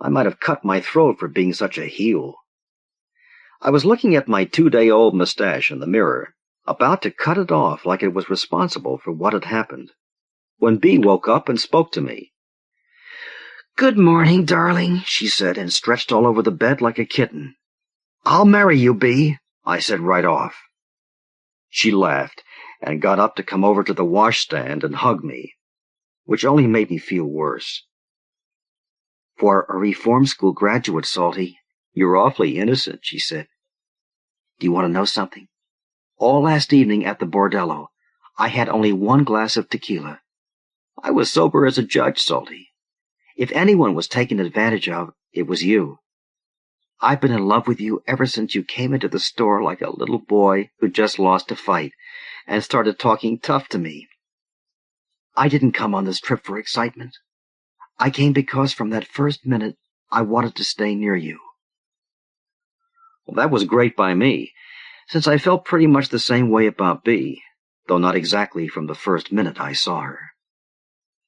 I might have cut my throat for being such a heel. I was looking at my 2-day-old mustache in the mirror, about to cut it off like it was responsible for what had happened, when Bea woke up and spoke to me. "Good morning, darling," she said, and stretched all over the bed like a kitten. "I'll marry you, Bea," I said right off. She laughed and got up to come over to the washstand and hug me, which only made me feel worse. "For a reform school graduate, Salty, you're awfully innocent," she said. "Do you want to know something? All last evening at the bordello, I had only 1 glass of tequila. I was sober as a judge, Salty. If anyone was taken advantage of, it was you. I've been in love with you ever since you came into the store like a little boy who just lost a fight and started talking tough to me. I didn't come on this trip for excitement. I came because from that first minute I wanted to stay near you." Well, that was great by me, since I felt pretty much the same way about Bea, though not exactly from the first minute I saw her.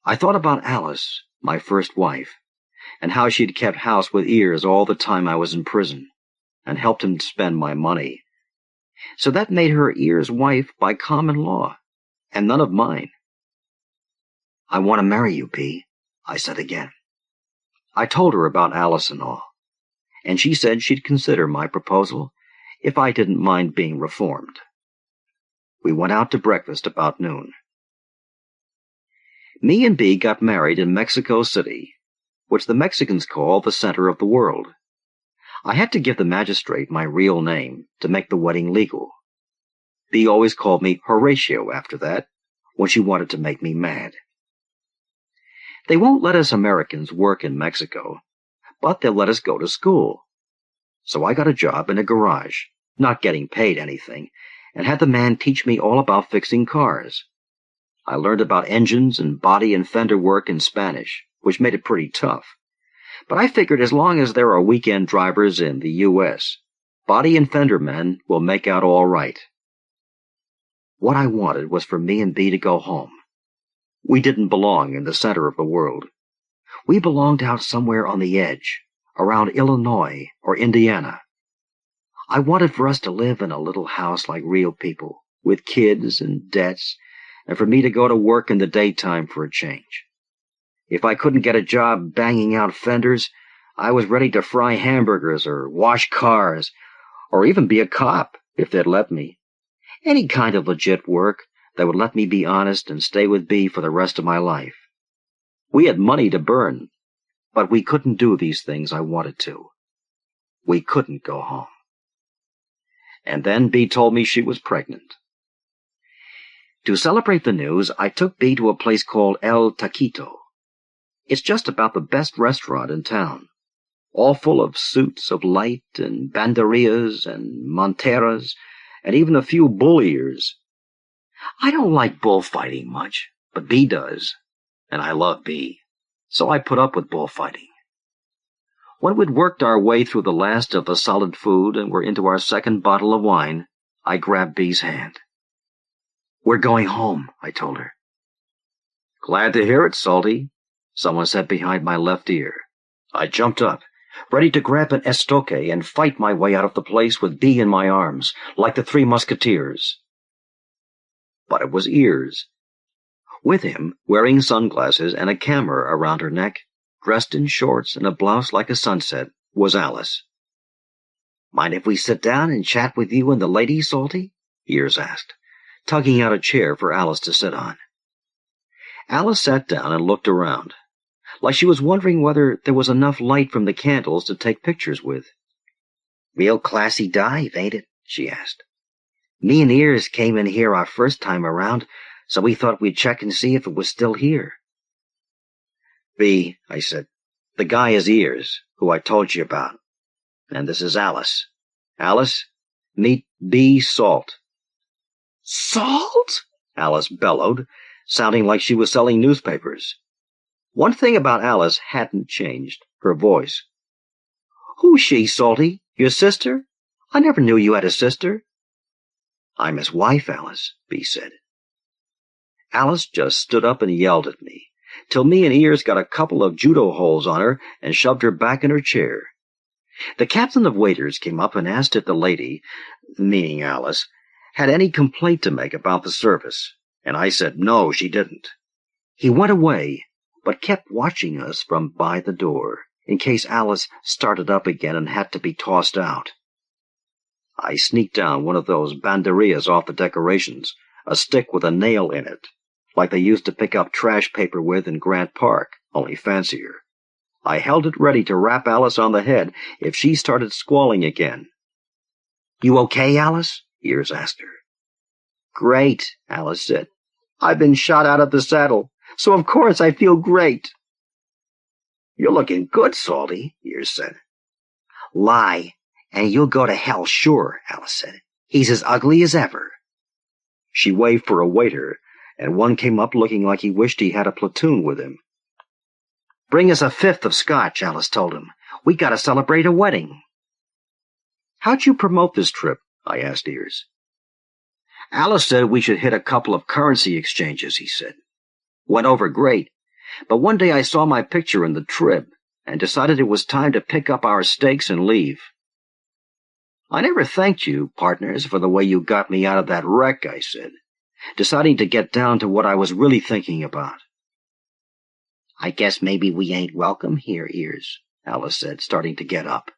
I thought about Alice, my first wife, and how she'd kept house with Ears all the time I was in prison, and helped him spend my money. So that made her Ears' wife by common law, and none of mine. "I want to marry you, Bea," I said again. I told her about Alice and all, and she said she'd consider my proposal if I didn't mind being reformed. We went out to breakfast about noon. Me and Bea got married in Mexico City, which the Mexicans call the center of the world. I had to give the magistrate my real name to make the wedding legal. Bea always called me Horatio after that, when she wanted to make me mad. They won't let us Americans work in Mexico, but they'll let us go to school. So I got a job in a garage, not getting paid anything, and had the man teach me all about fixing cars. I learned about engines and body and fender work in Spanish, which made it pretty tough. But I figured as long as there are weekend drivers in the U.S., body and fender men will make out all right. What I wanted was for me and Bea to go home. We didn't belong in the center of the world. We belonged out somewhere on the edge, around Illinois or Indiana. I wanted for us to live in a little house like real people, with kids and debts, and for me to go to work in the daytime for a change. If I couldn't get a job banging out fenders, I was ready to fry hamburgers or wash cars, or even be a cop, if they'd let me. Any kind of legit work that would let me be honest and stay with Bea for the rest of my life. We had money to burn, but we couldn't do these things I wanted to. We couldn't go home. And then Bea told me she was pregnant. To celebrate the news, I took Bea to a place called El Taquito. It's just about the best restaurant in town, all full of suits of light and banderillas and monteras, and even a few bull ears. I don't like bullfighting much, but Bea does, and I love Bea, so I put up with bullfighting. When we'd worked our way through the last of the solid food and were into our second bottle of wine, I grabbed Bea's hand. "We're going home," I told her. "Glad to hear it, Salty," someone said behind my left ear. I jumped up, ready to grab an estoque and fight my way out of the place with Bea in my arms, like the Three Musketeers. But it was Ears. With him, wearing sunglasses and a camera around her neck, dressed in shorts and a blouse like a sunset, was Alice. "Mind if we sit down and chat with you and the ladies, Salty?" Ears asked, tugging out a chair for Alice to sit on. Alice sat down and looked around, like she was wondering whether there was enough light from the candles to take pictures with. "Real classy dive, ain't it?" she asked. "Me and Ears came in here our first time around, so we thought we'd check and see if it was still here." "Bea," I said, "the guy is Ears, who I told you about. And this is Alice. Alice, meet Bea Salt." "Salt?" Alice bellowed, sounding like she was selling newspapers. One thing about Alice hadn't changed, her voice. "Who's she, Salty? Your sister? I never knew you had a sister." "I'm his wife, Alice," Bea said. Alice just stood up and yelled at me, till me and Ears got a couple of judo holds on her and shoved her back in her chair. The captain of waiters came up and asked if the lady, meaning Alice, had any complaint to make about the service, and I said no, she didn't. He went away, but kept watching us from by the door, in case Alice started up again and had to be tossed out. I sneaked down one of those banderillas off the decorations, a stick with a nail in it, like they used to pick up trash paper with in Grant Park, only fancier. I held it ready to rap Alice on the head if she started squalling again. "You okay, Alice?" Ears asked her. "Great," Alice said. "I've been shot out of the saddle, so of course I feel great." "You're looking good, Salty," Ears said. "Lie, and you'll go to hell sure," Alice said. "He's as ugly as ever." She waved for a waiter, and one came up looking like he wished he had a platoon with him. "Bring us a fifth of scotch," Alice told him. "We gotta celebrate a wedding." "How'd you promote this trip?" I asked Ears. "Alice said we should hit a couple of currency exchanges," he said. "Went over great, but one day I saw my picture in the Trib and decided it was time to pick up our stakes and leave." "I never thanked you, partners, for the way you got me out of that wreck," I said, deciding to get down to what I was really thinking about. "I guess maybe we ain't welcome here, Ears," Alice said, starting to get up.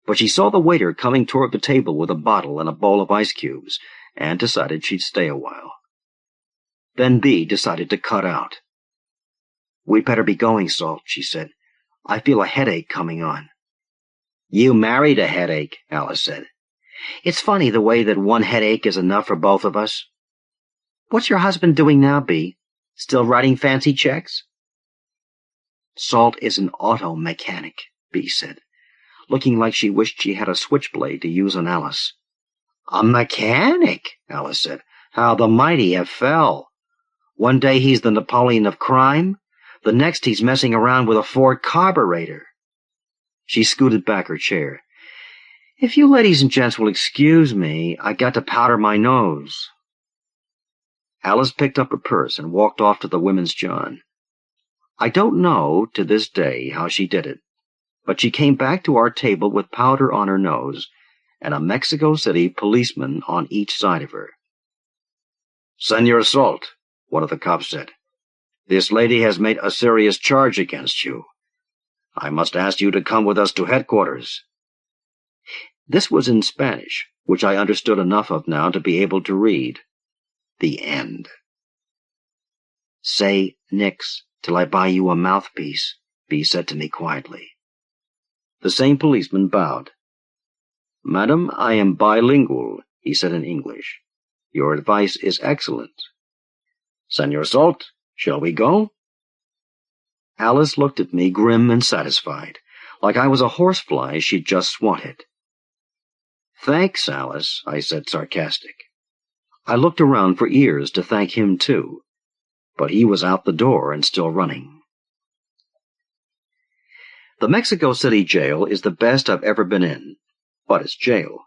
But she saw the waiter coming toward the table with a bottle and a bowl of ice cubes, and decided she'd stay a while. Then Bea decided to cut out. "We'd better be going, Salt," she said. "I feel a headache coming on." "You married a headache," Alice said. "It's funny the way that one headache is enough for both of us. What's your husband doing now, Bea? Still writing fancy checks?" "Salt is an auto mechanic," Bea said, looking like she wished she had a switchblade to use on Alice. "A mechanic?" Alice said. "How the mighty have fell. One day he's the Napoleon of crime, the next he's messing around with a Ford carburetor." She scooted back her chair. "If you ladies and gents will excuse me, I got to powder my nose." Alice picked up her purse and walked off to the women's john. I don't know, to this day, how she did it, but she came back to our table with powder on her nose and a Mexico City policeman on each side of her. "Senor Salt," one of the cops said, "this lady has made a serious charge against you. I must ask you to come with us to headquarters." This was in Spanish, which I understood enough of now to be able to read. The end. "Say nix till I buy you a mouthpiece," Bea said to me quietly. The same policeman bowed. "Madam, I am bilingual," he said in English. "Your advice is excellent. Senor Salt, shall we go?" Alice looked at me grim and satisfied, like I was a horsefly she'd just swatted. "Thanks, Alice," I said, sarcastic. I looked around for Ears to thank him, too, but he was out the door and still running. The Mexico City jail is the best I've ever been in, but it's jail.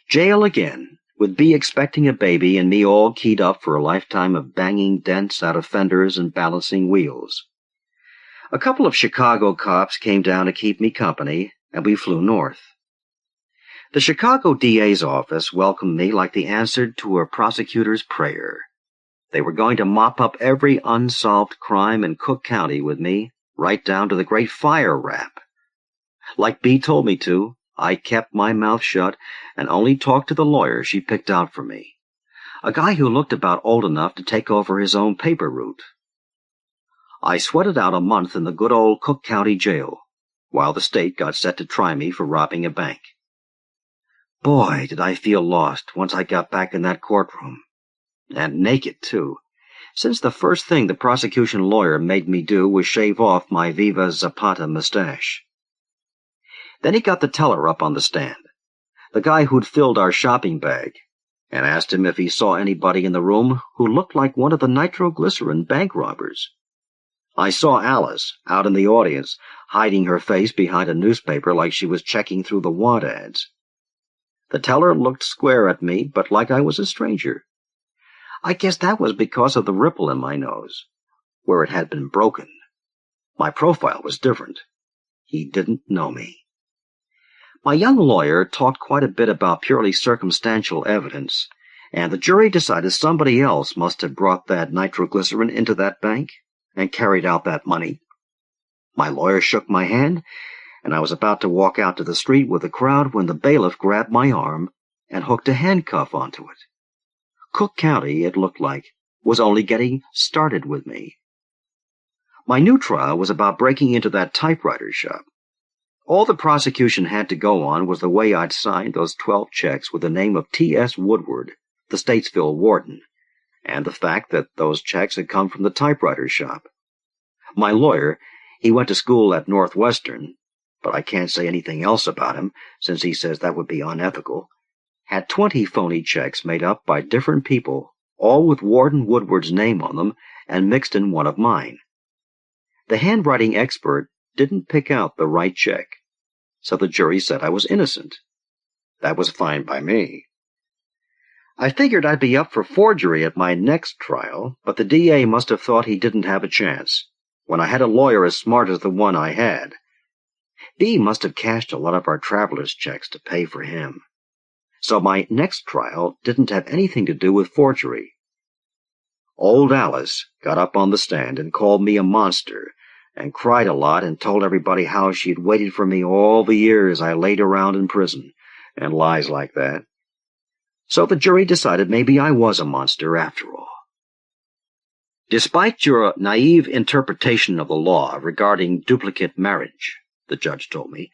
Jail again, with Bea expecting a baby and me all keyed up for a lifetime of banging dents out of fenders and balancing wheels. A couple of Chicago cops came down to keep me company, and we flew north. The Chicago DA's office welcomed me like the answer to a prosecutor's prayer. They were going to mop up every unsolved crime in Cook County with me, right down to the great fire rap. Like Bea told me to, I kept my mouth shut and only talked to the lawyer she picked out for me, a guy who looked about old enough to take over his own paper route. I sweated out a month in the good old Cook County jail, while the state got set to try me for robbing a bank. Boy, did I feel lost once I got back in that courtroom. And naked, too, since the first thing the prosecution lawyer made me do was shave off my Viva Zapata mustache. Then he got the teller up on the stand, the guy who'd filled our shopping bag, and asked him if he saw anybody in the room who looked like one of the nitroglycerin bank robbers. I saw Alice, out in the audience, hiding her face behind a newspaper like she was checking through the want ads. The teller looked square at me, but like I was a stranger. I guess that was because of the ripple in my nose. where it had been broken. My profile was different. He didn't know me. My young lawyer talked quite a bit about purely circumstantial evidence, and the jury decided somebody else must have brought that nitroglycerin into that bank and carried out that money. My lawyer shook my hand, and I was about to walk out to the street with the crowd when the bailiff grabbed my arm and hooked a handcuff onto it. Cook County, it looked like, was only getting started with me. My new trial was about breaking into that typewriter shop. All the prosecution had to go on was the way I'd signed those 12 checks with the name of T.S. Woodward, the Statesville warden, and the fact that those checks had come from the typewriter shop. My lawyer, he went to school at Northwestern, but I can't say anything else about him, since he says that would be unethical, had 20 phony checks made up by different people, all with Warden Woodward's name on them, and mixed in one of mine. The handwriting expert didn't pick out the right check, so the jury said I was innocent. That was fine by me. I figured I'd be up for forgery at my next trial, but the DA must have thought he didn't have a chance, when I had a lawyer as smart as the one I had. B must have cashed a lot of our travelers' checks to pay for him. So my next trial didn't have anything to do with forgery. Old Alice got up on the stand and called me a monster, and cried a lot and told everybody how she'd waited for me all the years I laid around in prison, and lies like that. So the jury decided maybe I was a monster after all. Despite your naive interpretation of the law regarding duplicate marriage, the judge told me,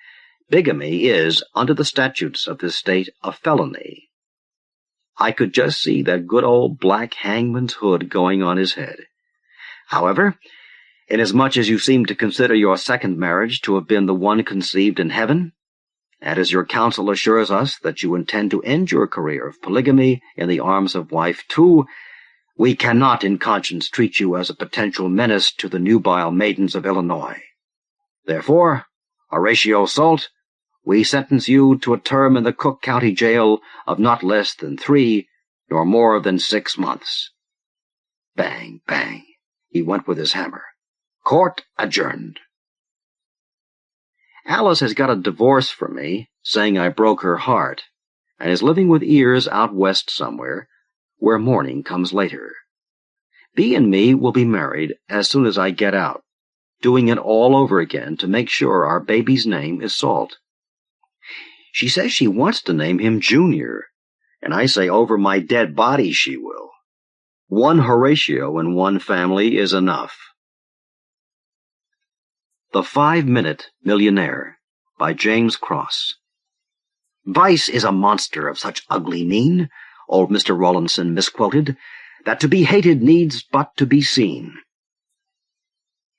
bigamy is, under the statutes of this state, a felony. I could just see that good old black hangman's hood going on his head. However, inasmuch as you seem to consider your second marriage to have been the one conceived in heaven, and as your counsel assures us that you intend to end your career of polygamy in the arms of wife 2, we cannot in conscience treat you as a potential menace to the nubile maidens of Illinois. Therefore, Horatio Salt, we sentence you to a term in the Cook County Jail of not less than 3, nor more than 6 months. Bang, bang, he went with his hammer. Court adjourned. Alice has got a divorce from me, saying I broke her heart, and is living with ears out west somewhere, where morning comes later. B and me will be married as soon as I get out, doing it all over again to make sure our baby's name is Salt. She says she wants to name him Junior, and I say over my dead body she will. One Horatio in one family is enough. The 5-Minute Millionaire by James Cross. Vice is a monster of such ugly mien, old Mr. Rawlinson misquoted, that to be hated needs but to be seen.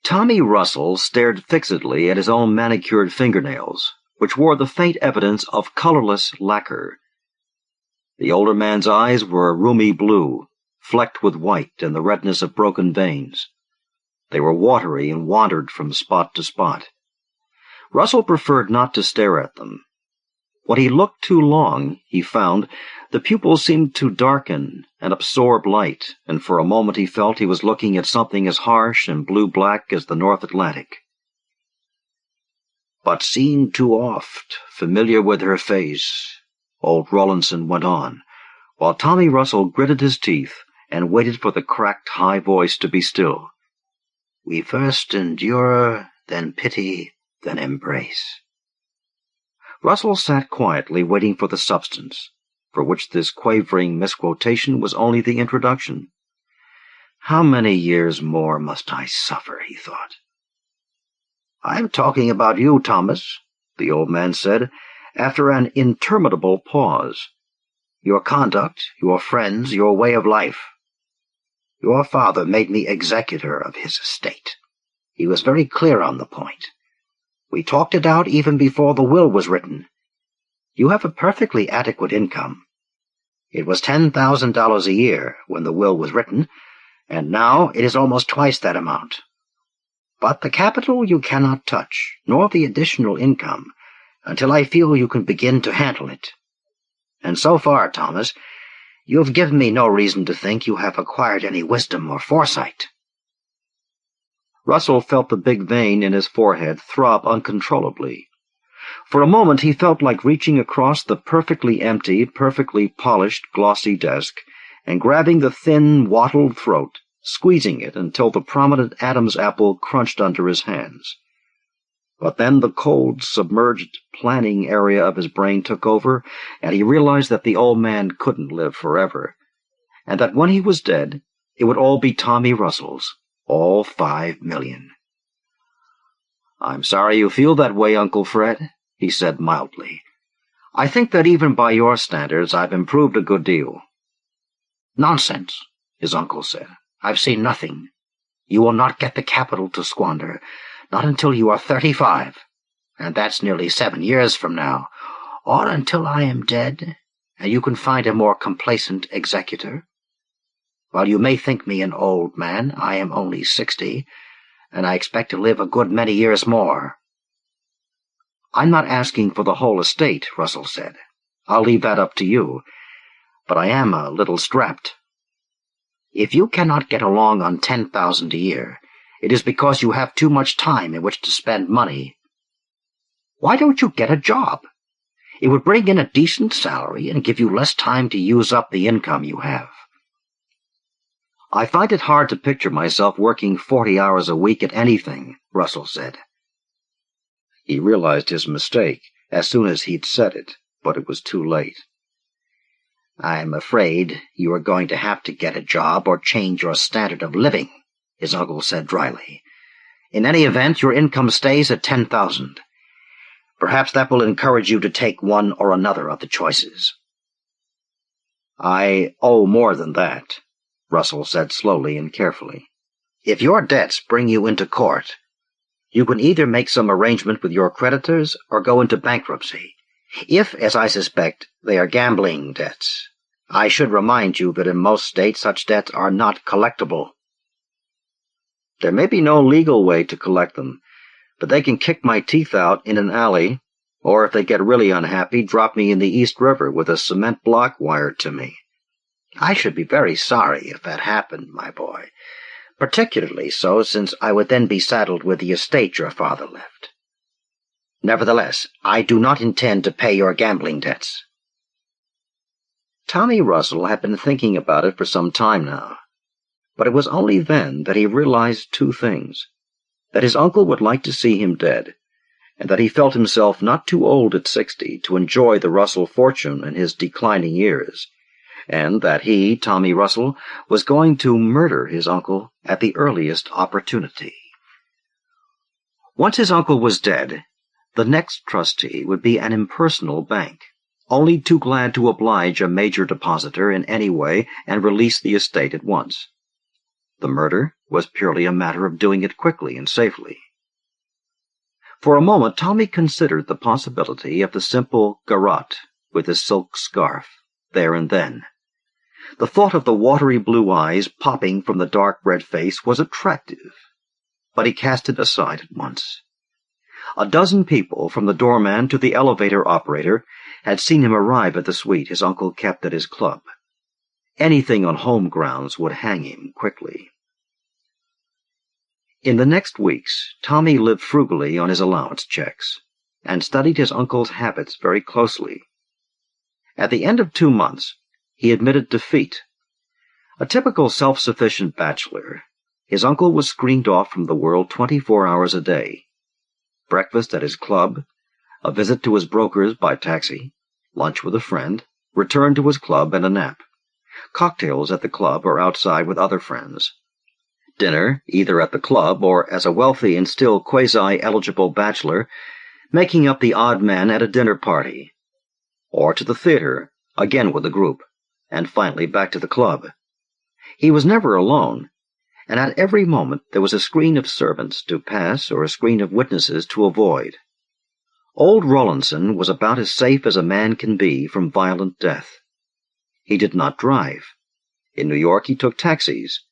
Tommy Russell stared fixedly at his own manicured fingernails, which wore the faint evidence of colorless lacquer. The older man's eyes were a rheumy blue, flecked with white and the redness of broken veins. They were watery and wandered from spot to spot. Russell preferred not to stare at them. When he looked too long, he found, the pupils seemed to darken and absorb light, and for a moment he felt he was looking at something as harsh and blue-black as the North Atlantic. But seen too oft, familiar with her face, old Rawlinson went on, while Tommy Russell gritted his teeth and waited for the cracked high voice to be still. We first endure, then pity, then embrace. Russell sat quietly waiting for the substance, for which this quavering misquotation was only the introduction. How many years more must I suffer, he thought. I'm talking about you, Thomas, the old man said, after an interminable pause. Your conduct, your friends, your way of life. Your father made me executor of his estate. He was very clear on the point. We talked it out even before the will was written. You have a perfectly adequate income. It was $10,000 a year when the will was written, and now it is almost twice that amount. But the capital you cannot touch, nor the additional income, until I feel you can begin to handle it. And so far, Thomas, you have given me no reason to think you have acquired any wisdom or foresight. Russell felt the big vein in his forehead throb uncontrollably. For a moment he felt like reaching across the perfectly empty, perfectly polished, glossy desk and grabbing the thin, wattled throat, squeezing it until the prominent Adam's apple crunched under his hands. But then the cold, submerged planning area of his brain took over, and he realized that the old man couldn't live forever, and that when he was dead, it would all be Tommy Russell's, all 5 million. "I'm sorry you feel that way, Uncle Fred," he said mildly. "I think that even by your standards I've improved a good deal." "Nonsense," his uncle said. "I've seen nothing. You will not get the capital to squander, not until you are 35, and that's nearly 7 years from now, or until I am dead, and you can find a more complaisant executor. While you may think me an old man, I am only 60, and I expect to live a good many years more." "I'm not asking for the whole estate," Russell said. "I'll leave that up to you. But I am a little strapped." "If you cannot get along on 10,000 a year, it is because you have too much time in which to spend money. Why don't you get a job? It would bring in a decent salary and give you less time to use up the income you have." "I find it hard to picture myself working 40 hours a week at anything," Russell said. He realized his mistake as soon as he'd said it, but it was too late. "I'm afraid you are going to have to get a job or change your standard of living," his uncle said dryly. "In any event, your income stays at 10,000. Perhaps that will encourage you to take one or another of the choices." "I owe more than that," Russell said slowly and carefully. "If your debts bring you into court, you can either make some arrangement with your creditors or go into bankruptcy. If, as I suspect, they are gambling debts, I should remind you that in most states such debts are not collectible." "There may be no legal way to collect them, but they can kick my teeth out in an alley, or if they get really unhappy, drop me in the East River with a cement block wired to me." "I should be very sorry if that happened, my boy, particularly so since I would then be saddled with the estate your father left. Nevertheless, I do not intend to pay your gambling debts." Tommy Russell had been thinking about it for some time now, but it was only then that he realized two things: that his uncle would like to see him dead, and that he felt himself not too old at 60 to enjoy the Russell fortune in his declining years, and that he, Tommy Russell, was going to murder his uncle at the earliest opportunity. Once his uncle was dead, the next trustee would be an impersonal bank, only too glad to oblige a major depositor in any way and release the estate at once. The murder was purely a matter of doing it quickly and safely. For a moment Tommy considered the possibility of the simple garrote with his silk scarf, there and then. The thought of the watery blue eyes popping from the dark red face was attractive, but he cast it aside at once. A dozen people, from the doorman to the elevator operator, had seen him arrive at the suite his uncle kept at his club. Anything on home grounds would hang him quickly. In the next weeks, Tommy lived frugally on his allowance checks, and studied his uncle's habits very closely. At the end of 2 months, he admitted defeat. A typical self-sufficient bachelor, his uncle was screened off from the world 24 hours a day. Breakfast at his club, a visit to his broker's by taxi, lunch with a friend, return to his club and a nap, cocktails at the club or outside with other friends, dinner either at the club or, as a wealthy and still quasi-eligible bachelor, making up the odd man at a dinner party, or to the theater, again with a group, and finally back to the club. He was never alone, and at every moment there was a screen of servants to pass or a screen of witnesses to avoid. Old Rawlinson was about as safe as a man can be from violent death. He did not drive. In New York he took taxis.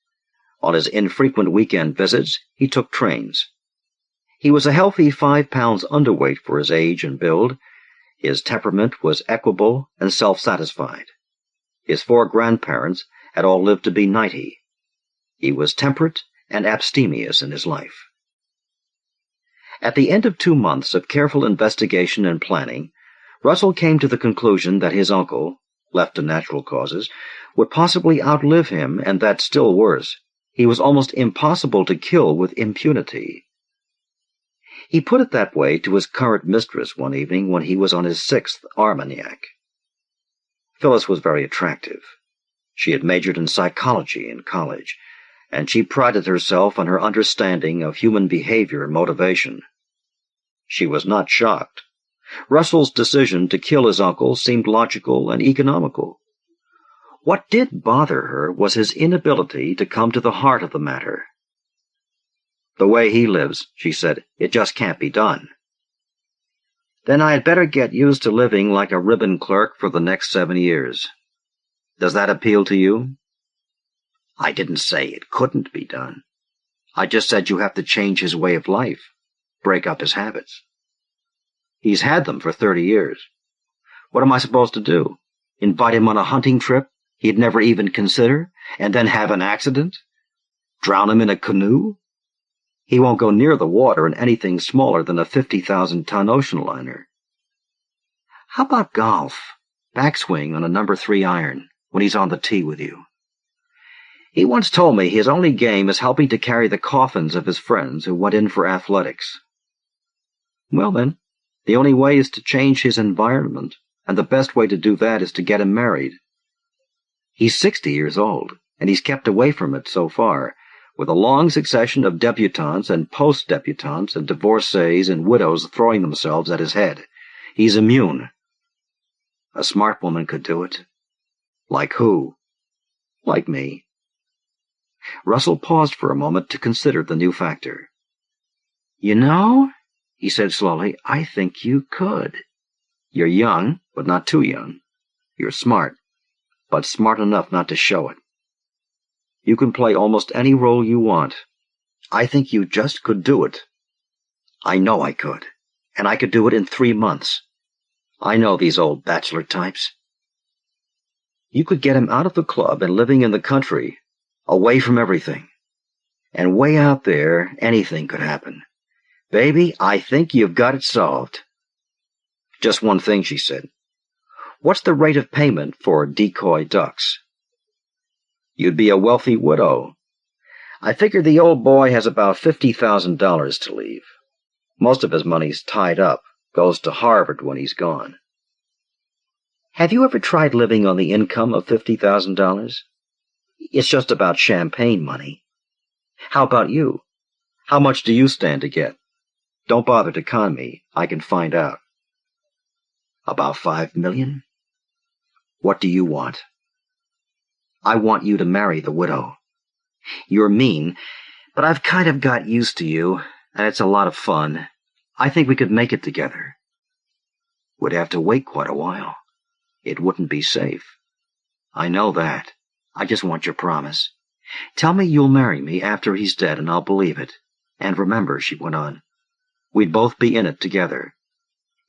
On his infrequent weekend visits he took trains. He was a healthy 5 pounds underweight for his age and build. His temperament was equable and self-satisfied. His 4 grandparents had all lived to be 90. He was temperate and abstemious in his life. At the end of 2 months of careful investigation and planning, Russell came to the conclusion that his uncle, left to natural causes, would possibly outlive him, and that, still worse, he was almost impossible to kill with impunity. He put it that way to his current mistress one evening when he was on his 6th Armagnac. Phyllis was very attractive. She had majored in psychology in college, and she prided herself on her understanding of human behavior and motivation. She was not shocked. Russell's decision to kill his uncle seemed logical and economical. What did bother her was his inability to come to the heart of the matter. "The way he lives," she said, "it just can't be done." "Then I had better get used to living like a ribbon clerk for the next 7 years. Does that appeal to you?" "I didn't say it couldn't be done. I just said you have to change his way of life, break up his habits." "He's had them for 30 years. What am I supposed to do? Invite him on a hunting trip he'd never even consider, and then have an accident? Drown him in a canoe? He won't go near the water in anything smaller than a 50,000-ton ocean liner. How about golf? Backswing on a number 3 iron, when he's on the tee with you. He once told me his only game is helping to carry the coffins of his friends who went in for athletics. Well then, the only way is to change his environment, and the best way to do that is to get him married. He's 60 years old, and he's kept away from it so far, with a long succession of debutantes and post-debutantes and divorcees and widows throwing themselves at his head. He's immune. A smart woman could do it. Like who? Like me." Russell paused for a moment to consider the new factor. "You know," he said slowly, "I think you could. You're young, but not too young. You're smart, but smart enough not to show it. You can play almost any role you want. I think you just could do it. I know I could, and I could do it in 3 months. I know these old bachelor types. You could get him out of the club and living in the country, away from everything. And way out there, anything could happen. Baby, I think you've got it solved." "Just one thing," she said. "What's the rate of payment for decoy ducks?" "You'd be a wealthy widow. I figure the old boy has about $50,000 to leave. Most of his money's tied up, goes to Harvard when he's gone." "Have you ever tried living on the income of $50,000? It's just about champagne money. How about you? How much do you stand to get? Don't bother to con me. I can find out." "About 5 million? What do you want?" "I want you to marry the widow. You're mean, but I've kind of got used to you, and it's a lot of fun. I think we could make it together." "Would have to wait quite a while. It wouldn't be safe." "I know that. I just want your promise. Tell me you'll marry me after he's dead, and I'll believe it. And remember," she went on, "we'd both be in it together.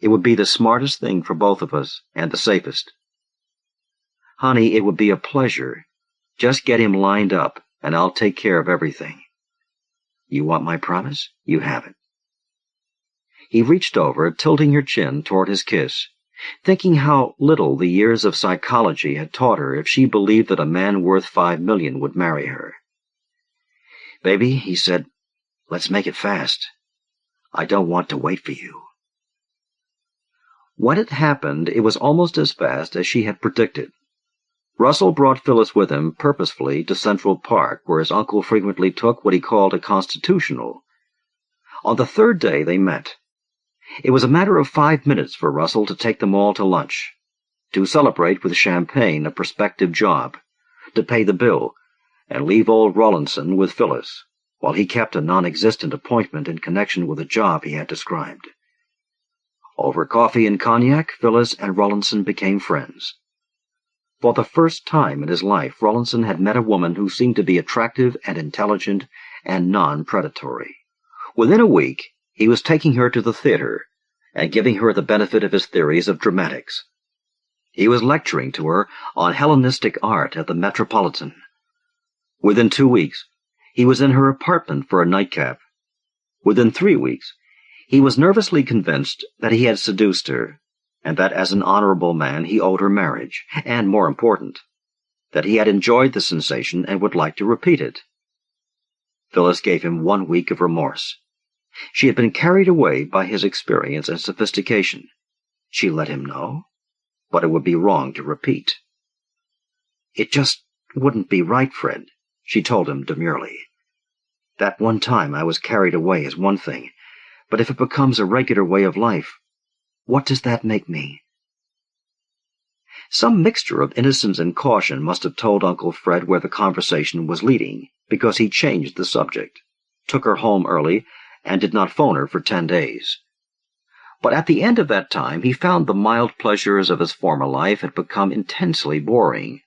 It would be the smartest thing for both of us, and the safest. Honey, it would be a pleasure. Just get him lined up, and I'll take care of everything. You want my promise? You have it." He reached over, tilting her chin toward his kiss, thinking how little the years of psychology had taught her if she believed that a man worth 5 million would marry her. "Baby," he said, "let's make it fast. I don't want to wait for you." When it happened, it was almost as fast as she had predicted. Russell brought Phyllis with him purposefully to Central Park, where his uncle frequently took what he called a constitutional. On the 3rd day they met. It was a matter of 5 minutes for Russell to take them all to lunch, to celebrate with champagne a prospective job, to pay the bill, and leave old Rawlinson with Phyllis, while he kept a non-existent appointment in connection with a job he had described. Over coffee and cognac, Phyllis and Rawlinson became friends. For the first time in his life, Rawlinson had met a woman who seemed to be attractive and intelligent and non-predatory. Within a week, he was taking her to the theater and giving her the benefit of his theories of dramatics. He was lecturing to her on Hellenistic art at the Metropolitan. Within 2 weeks, He was in her apartment for a nightcap. Within 3 weeks, he was nervously convinced that he had seduced her, and that as an honorable man he owed her marriage, and, more important, that he had enjoyed the sensation and would like to repeat it. Phyllis gave him 1 week of remorse. She had been carried away by his experience and sophistication. She let him know, but it would be wrong to repeat. "It just wouldn't be right, Fred," she told him demurely. "That one time I was carried away is one thing, but if it becomes a regular way of life, what does that make me?" Some mixture of innocence and caution must have told Uncle Fred where the conversation was leading, because he changed the subject, took her home early, and did not phone her for 10 days. But at the end of that time he found the mild pleasures of his former life had become intensely boring.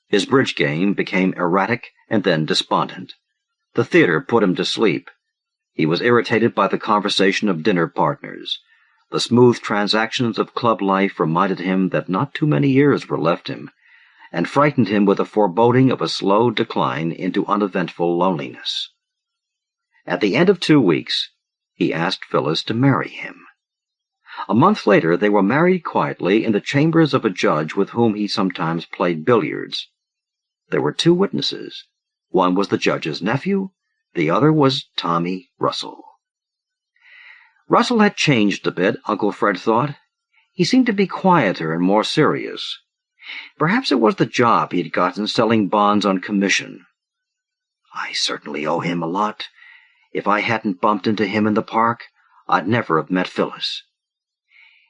His bridge game became erratic and then despondent. The theater put him to sleep. He was irritated by the conversation of dinner partners. The smooth transactions of club life reminded him that not too many years were left him, and frightened him with a foreboding of a slow decline into uneventful loneliness. At the end of 2 weeks, he asked Phyllis to marry him. A month later, they were married quietly in the chambers of a judge with whom he sometimes played billiards. There were 2 witnesses. One was the judge's nephew, the other was Tommy Russell. Russell had changed a bit, Uncle Fred thought. He seemed to be quieter and more serious. Perhaps it was the job he had gotten selling bonds on commission. "I certainly owe him a lot. If I hadn't bumped into him in the park, I'd never have met Phyllis."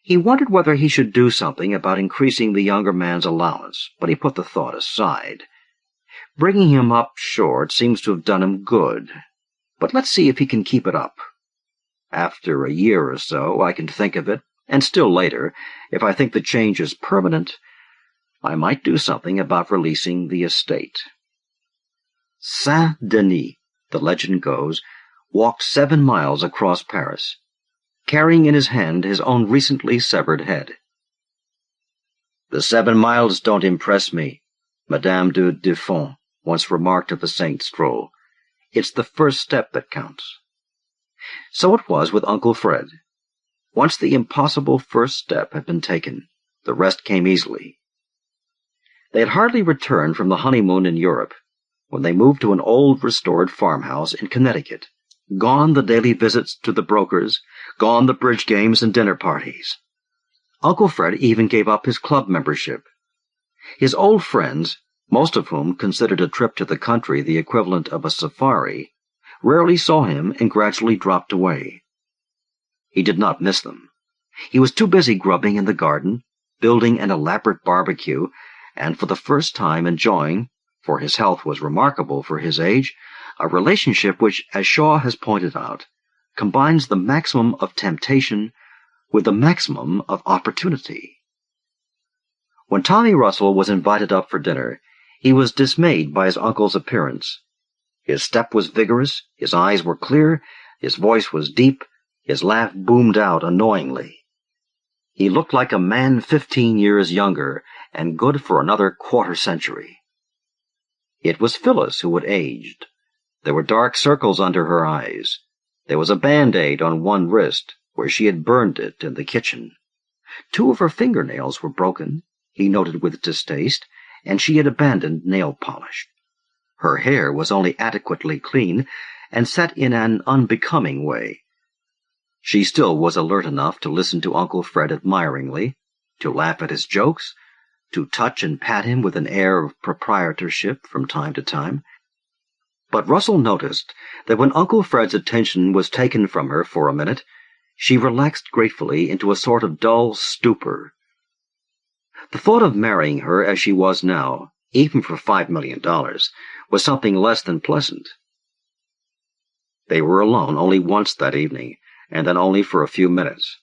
He wondered whether he should do something about increasing the younger man's allowance, but he put the thought aside. Bringing him up short seems to have done him good, but let's see if he can keep it up. After a year or so, I can think of it, and still later, if I think the change is permanent, I might do something about releasing the estate. Saint-Denis, the legend goes, walked 7 miles across Paris, carrying in his hand his own recently severed head. "The 7 miles don't impress me," Madame de Deffont once remarked of the Saint stroll. "It's the first step that counts." So it was with Uncle Fred. Once the impossible first step had been taken, the rest came easily. They had hardly returned from the honeymoon in Europe when they moved to an old restored farmhouse in Connecticut. Gone the daily visits to the brokers, gone the bridge games and dinner parties. Uncle Fred even gave up his club membership. His old friends, most of whom considered a trip to the country the equivalent of a safari, rarely saw him and gradually dropped away. He did not miss them. He was too busy grubbing in the garden, building an elaborate barbecue, and for the first time enjoying, for his health was remarkable for his age, a relationship which, as Shaw has pointed out, combines the maximum of temptation with the maximum of opportunity. When Tommy Russell was invited up for dinner, he was dismayed by his uncle's appearance. His step was vigorous, his eyes were clear, his voice was deep, his laugh boomed out annoyingly. He looked like a man 15 years younger and good for another quarter-century. It was Phyllis who had aged. There were dark circles under her eyes. There was a Band-Aid on one wrist, where she had burned it in the kitchen. 2 of her fingernails were broken, he noted with distaste, and she had abandoned nail polish. Her hair was only adequately clean, and set in an unbecoming way. She still was alert enough to listen to Uncle Fred admiringly, to laugh at his jokes, to touch and pat him with an air of proprietorship from time to time. But Russell noticed that when Uncle Fred's attention was taken from her for a minute, she relaxed gratefully into a sort of dull stupor. The thought of marrying her as she was now, even for $5 million, was something less than pleasant. They were alone only once that evening, and then only for a few minutes.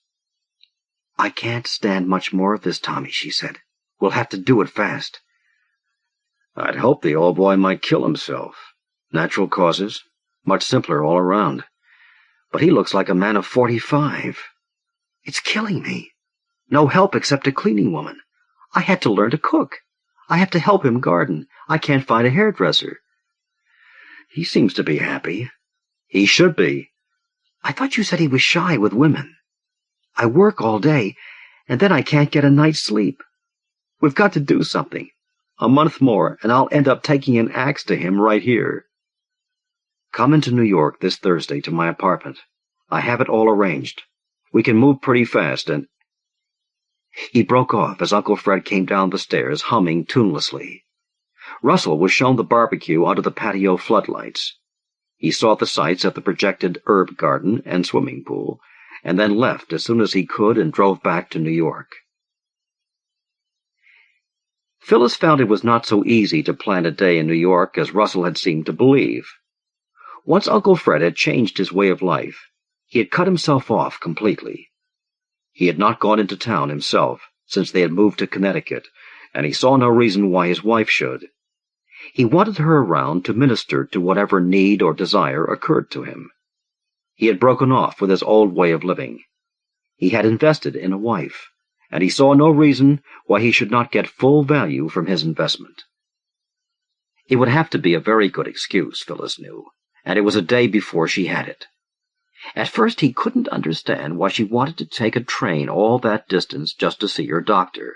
"I can't stand much more of this, Tommy," she said. "We'll have to do it fast." "I'd hoped the old boy might kill himself. Natural causes, much simpler all around. But he looks like a man of 45. It's killing me. No help except a cleaning woman. I had to learn to cook. I have to help him garden. I can't find a hairdresser." He seems to be happy. He should be. I thought you said he was shy with women. I work all day, and then I can't get a night's sleep. We've got to do something. A month more, and I'll end up taking an axe to him right here. Come into New York this Thursday to my apartment. I have it all arranged. We can move pretty fast, and—" He broke off as Uncle Fred came down the stairs, humming tunelessly. Russell was shown the barbecue under the patio floodlights. He saw the sights of the projected herb garden and swimming pool, and then left as soon as he could and drove back to New York. Phyllis found it was not so easy to plan a day in New York as Russell had seemed to believe. Once Uncle Fred had changed his way of life, he had cut himself off completely. He had not gone into town himself since they had moved to Connecticut, and he saw no reason why his wife should. He wanted her around to minister to whatever need or desire occurred to him. He had broken off with his old way of living. He had invested in a wife, and he saw no reason why he should not get full value from his investment. It would have to be a very good excuse, Phyllis knew, and it was a day before she had it. At first he couldn't understand why she wanted to take a train all that distance just to see her doctor.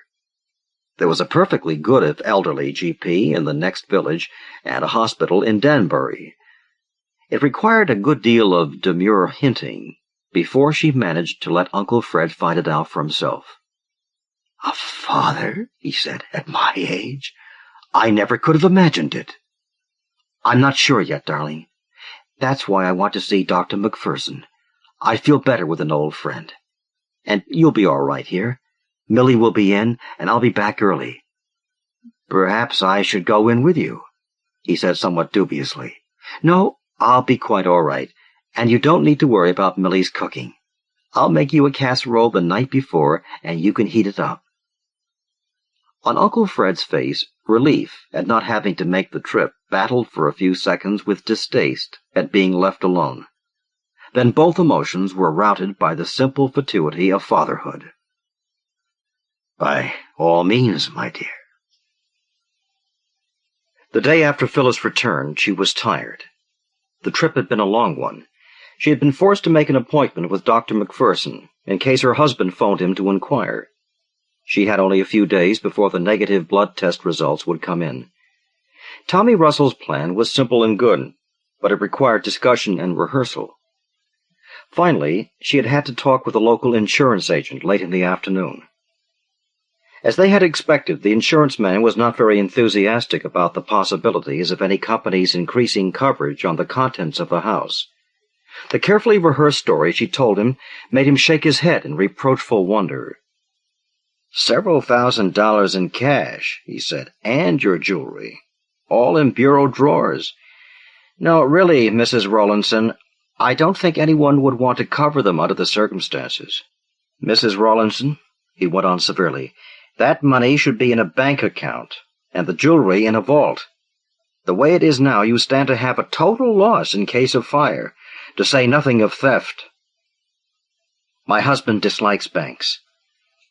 There was a perfectly good if elderly GP in the next village and a hospital in Danbury. It required a good deal of demure hinting before she managed to let Uncle Fred find it out for himself. "A father," he said, "at my age? I never could have imagined it." "I'm not sure yet, darling. That's why I want to see Dr. Macpherson. I feel better with an old friend. And you'll be all right here. Millie will be in, and I'll be back early." "Perhaps I should go in with you," he said somewhat dubiously. "No, I'll be quite all right, and you don't need to worry about Millie's cooking. I'll make you a casserole the night before, and you can heat it up." On Uncle Fred's face, relief at not having to make the trip battled for a few seconds with distaste at being left alone. Then both emotions were routed by the simple fatuity of fatherhood. "By all means, my dear." The day after Phyllis returned, she was tired. The trip had been a long one. She had been forced to make an appointment with Dr. Macpherson in case her husband phoned him to inquire. She had only a few days before the negative blood test results would come in. Tommy Russell's plan was simple and good, but it required discussion and rehearsal. Finally, she had had to talk with a local insurance agent late in the afternoon. As they had expected, the insurance man was not very enthusiastic about the possibilities of any company's increasing coverage on the contents of the house. The carefully rehearsed story she told him made him shake his head in reproachful wonder. "Several $1,000s in cash," he said, "and your jewelry. All in bureau drawers. No, really, Mrs. Rawlinson, I don't think anyone would want to cover them under the circumstances. Mrs. Rawlinson," he went on severely, "that money should be in a bank account, and the jewelry in a vault. The way it is now, you stand to have a total loss in case of fire, to say nothing of theft. My husband dislikes banks.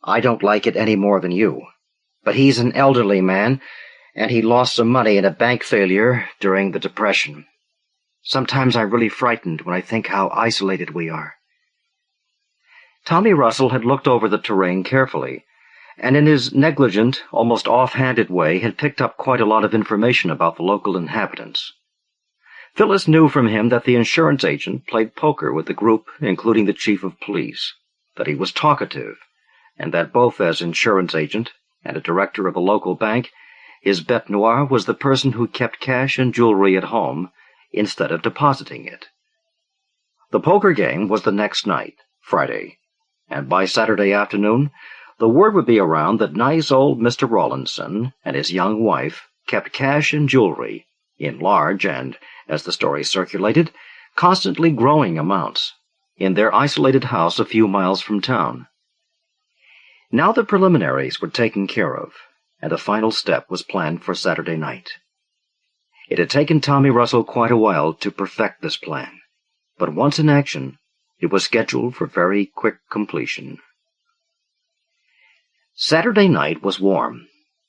I don't like it any more than you. But he's an elderly man, and he lost some money in a bank failure during the Depression. Sometimes I'm really frightened when I think how isolated we are." Tommy Russell had looked over the terrain carefully, and in his negligent, almost off-handed way had picked up quite a lot of information about the local inhabitants. Phyllis knew from him that the insurance agent played poker with the group, including the chief of police, that he was talkative, and that both as insurance agent and a director of a local bank, his bête noire was the person who kept cash and jewelry at home instead of depositing it. The poker game was the next night, Friday, and by Saturday afternoon, the word would be around that nice old Mr. Rawlinson and his young wife kept cash and jewelry in large and, as the story circulated, constantly growing amounts in their isolated house a few miles from town. Now the preliminaries were taken care of, and a final step was planned for Saturday night. It had taken Tommy Russell quite a while to perfect this plan, but once in action, it was scheduled for very quick completion. Saturday night was warm,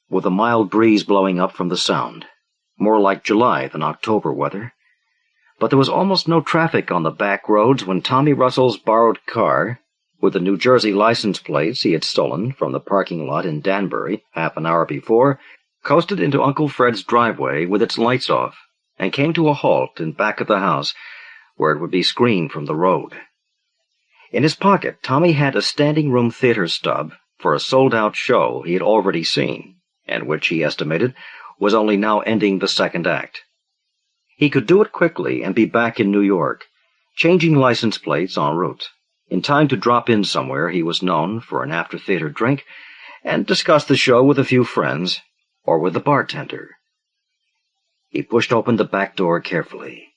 with a mild breeze blowing up from the Sound, more like July than October weather. but there was almost no traffic on the back roads when Tommy Russell's borrowed car, with the New Jersey license plates he had stolen from the parking lot in Danbury half an hour before, coasted into Uncle Fred's driveway with its lights off, and came to a halt in back of the house, where it would be screened from the road. In his pocket, Tommy had a standing-room theater stub for a sold-out show he had already seen, and which, he estimated, was only now ending the second act. He could do it quickly and be back in New York, changing license plates en route, in time to drop in somewhere he was known for an after-theater drink and discuss the show with a few friends or with the bartender. He pushed open the back door carefully.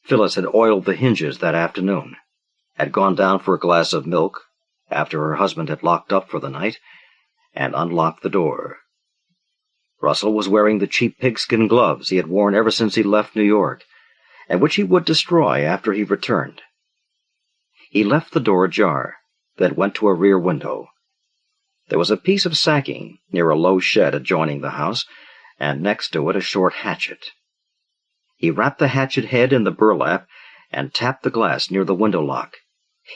Phyllis had oiled the hinges that afternoon, had gone down for a glass of milk after her husband had locked up for the night, and unlocked the door. Russell was wearing the cheap pigskin gloves he had worn ever since he left New York, and which he would destroy after he returned. He left the door ajar, then went to a rear window. There was a piece of sacking near a low shed adjoining the house, and next to it a short hatchet. He wrapped the hatchet head in the burlap and tapped the glass near the window lock,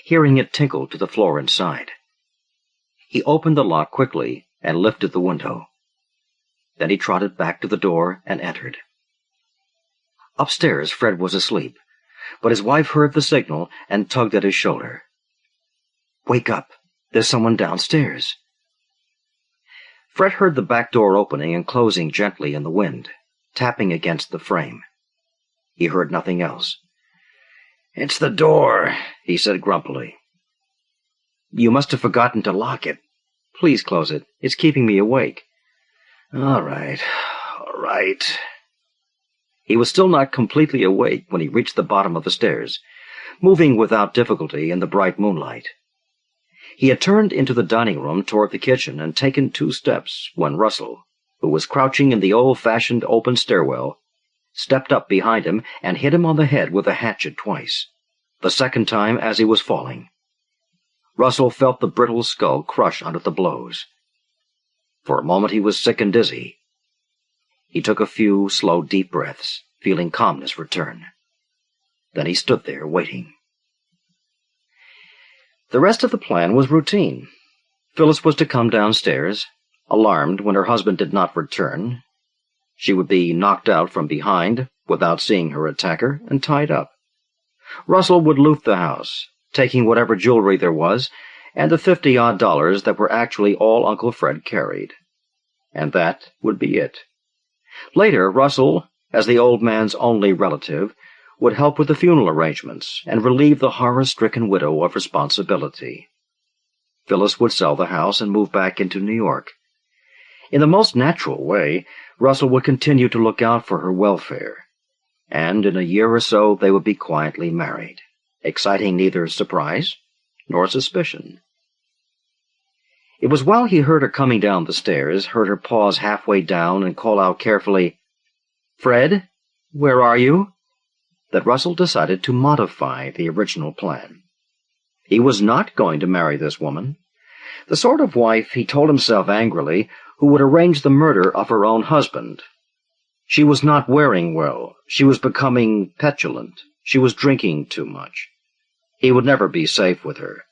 hearing it tinkle to the floor inside. He opened the lock quickly and lifted the window. Then he trotted back to the door and entered. Upstairs, Fred was asleep, but his wife heard the signal and tugged at his shoulder. "Wake up! There's someone downstairs." Fred heard the back door opening and closing gently in the wind, tapping against the frame. He heard nothing else. "It's the door," he said grumpily. "You must have forgotten to lock it. Please close it. It's keeping me awake." All right. He was still not completely awake when he reached the bottom of the stairs, moving without difficulty in the bright moonlight. He had turned into the dining room toward the kitchen and taken 2 steps when Russell, who was crouching in the old-fashioned open stairwell, stepped up behind him and hit him on the head with a hatchet twice, the second time as he was falling. Russell felt the brittle skull crush under the blows. For a moment he was sick and dizzy. He took a few slow, deep breaths, feeling calmness return. Then he stood there, waiting. The rest of the plan was routine. Phyllis was to come downstairs, alarmed when her husband did not return. She would be knocked out from behind without seeing her attacker and tied up. Russell would loot the house, taking whatever jewelry there was and the $50-odd that were actually all Uncle Fred carried. And that would be it. Later, Russell, as the old man's only relative, would help with the funeral arrangements and relieve the horror-stricken widow of responsibility. Phyllis would sell the house and move back into New York. In the most natural way, Russell would continue to look out for her welfare, and in a year or so they would be quietly married, exciting neither surprise nor suspicion. It was while he heard her coming down the stairs, heard her pause halfway down and call out carefully, "Fred, where are you?" that Russell decided to modify the original plan. He was not going to marry this woman, the sort of wife, he told himself angrily, who would arrange the murder of her own husband. She was not wearing well. She was becoming petulant. She was drinking too much. He would never be safe with her.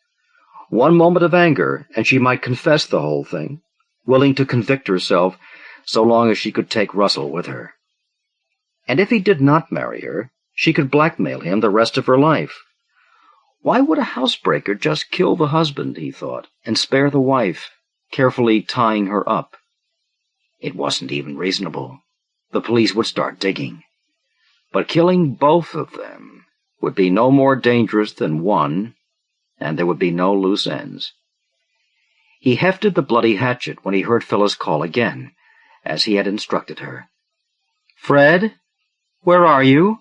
One moment of anger, and she might confess the whole thing, willing to convict herself so long as she could take Russell with her. And if he did not marry her, she could blackmail him the rest of her life. Why would a housebreaker just kill the husband, he thought, and spare the wife, carefully tying her up? It wasn't even reasonable. The police would start digging. But killing both of them would be no more dangerous than one, and there would be no loose ends. He hefted the bloody hatchet when he heard Phyllis call again, as he had instructed her. "Fred, where are you?"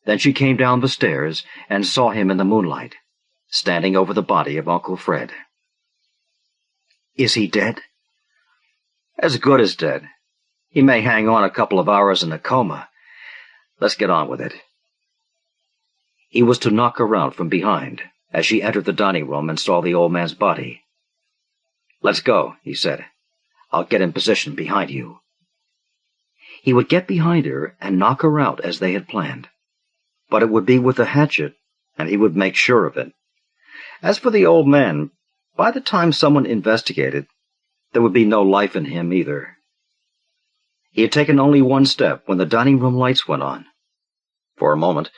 Then she came down the stairs and saw him in the moonlight, standing over the body of Uncle Fred. "Is he dead?" "As good as dead. He may hang on a couple of hours in a coma. Let's get on with it." He was to knock her out from behind as she entered the dining room and saw the old man's body. "Let's go," he said. "I'll get in position behind you." He would get behind her and knock her out as they had planned. but it would be with a hatchet, and he would make sure of it. As for the old man, by the time someone investigated, there would be no life in him either. He had taken only one step when the dining room lights went on. For a moment,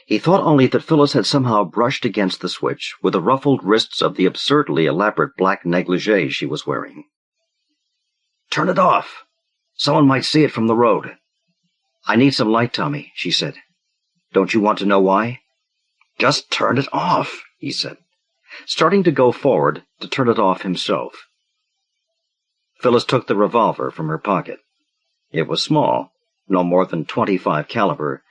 he thought only that Phyllis had somehow brushed against the switch with the ruffled wrists of the absurdly elaborate black negligee she was wearing. "Turn it off. Someone might see it from the road." "I need some light, Tommy," she said. "Don't you want to know why?" "Just turn it off," he said, starting to go forward to turn it off himself. Phyllis took the revolver from her pocket. It was small, no more than .25 caliber,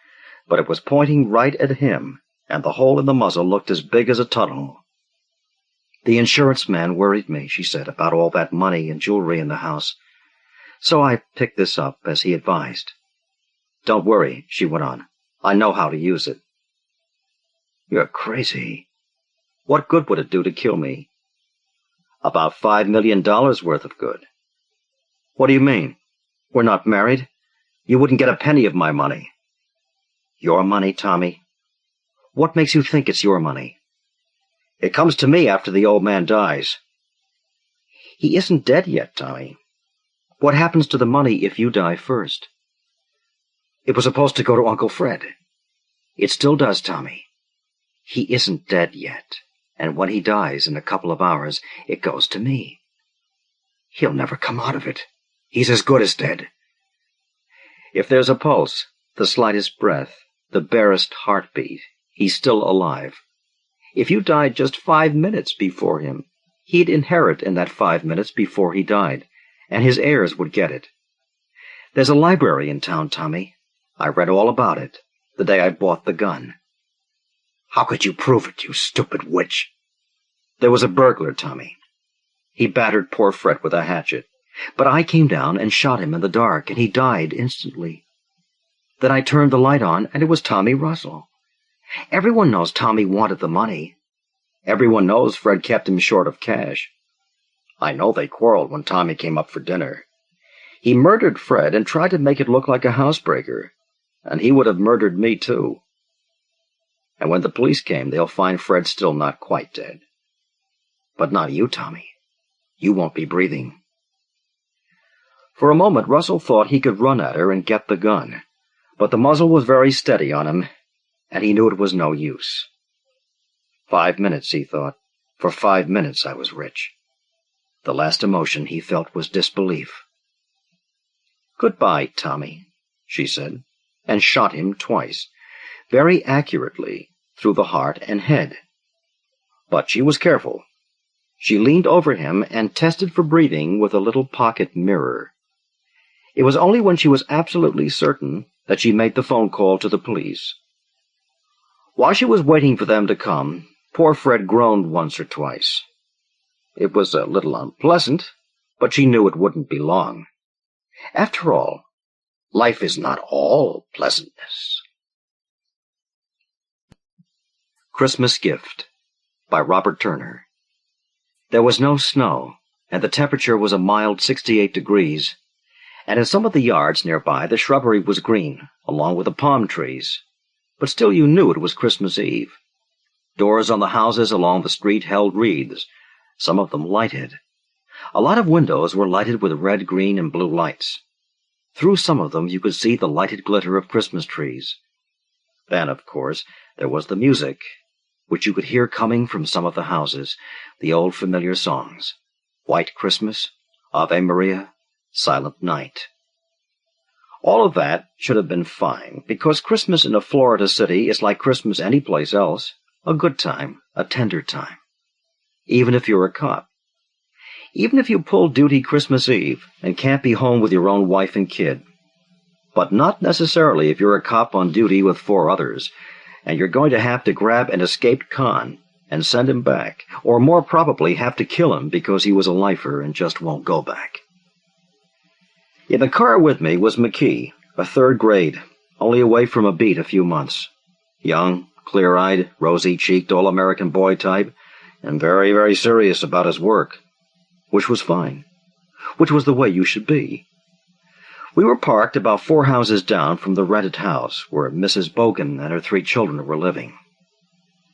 but it was pointing right at him, and the hole in the muzzle looked as big as a tunnel. "The insurance man worried me," she said, "about all that money and jewelry in the house. So I picked this up, as he advised. Don't worry," she went on. "I know how to use it." "You're crazy. What good would it do to kill me?" "About $5 million worth of good." "What do you mean? We're not married. You wouldn't get a penny of my money." "Your money, Tommy? What makes you think it's your money?" "It comes to me after the old man dies." "He isn't dead yet, Tommy. What happens to the money if you die first?" "It was supposed to go to Uncle Fred." "It still does, Tommy. He isn't dead yet, and when he dies in a couple of hours, it goes to me." "He'll never come out of it. He's as good as dead." "If there's a pulse, the slightest breath, the barest heartbeat, he's still alive. If you died just 5 minutes before him, he'd inherit in that 5 minutes before he died, and his heirs would get it. There's a library in town, Tommy. I read all about it the day I bought the gun." "How could you prove it, you stupid witch?" "There was a burglar, Tommy. He battered poor Fred with a hatchet, but I came down and shot him in the dark, and he died instantly. Then I turned the light on, and it was Tommy Russell. Everyone knows Tommy wanted the money. Everyone knows Fred kept him short of cash. I know they quarreled when Tommy came up for dinner. He murdered Fred and tried to make it look like a housebreaker, and he would have murdered me too. And when the police came, they'll find Fred still not quite dead. But not you, Tommy. You won't be breathing." For a moment, Russell thought he could run at her and get the gun, but the muzzle was very steady on him, and he knew it was no use. 5 minutes, he thought. For 5 minutes I was rich. The last emotion he felt was disbelief. "Goodbye, Tommy," she said, and shot him twice, very accurately, through the heart and head. But she was careful. She leaned over him and tested for breathing with a little pocket mirror. It was only when she was absolutely certain that she made the phone call to the police. While she was waiting for them to come, poor Fred groaned once or twice. It was a little unpleasant, but she knew it wouldn't be long. After all, life is not all pleasantness. Christmas Gift by Robert Turner. There was no snow, and the temperature was a mild 68 degrees, and in some of the yards nearby the shrubbery was green, along with the palm trees. But still you knew it was Christmas Eve. Doors on the houses along the street held wreaths, some of them lighted. A lot of windows were lighted with red, green, and blue lights. Through some of them you could see the lighted glitter of Christmas trees. Then, of course, there was the music, which you could hear coming from some of the houses, the old familiar songs. White Christmas, Ave Maria, Silent Night. All of that should have been fine, because Christmas in a Florida city is like Christmas any place else, a good time, a tender time. Even if you're a cop. Even if you pull duty Christmas Eve and can't be home with your own wife and kid. But not necessarily if you're a cop on duty with 4 others, and you're going to have to grab an escaped con and send him back, or more probably have to kill him because he was a lifer and just won't go back. In the car with me was McKee, a 3rd grade, only away from a beat a few months. Young, clear-eyed, rosy-cheeked, all-American boy type, and very, very serious about his work, which was fine, which was the way you should be. We were parked about 4 houses down from the rented house where Mrs. Bogan and her 3 children were living.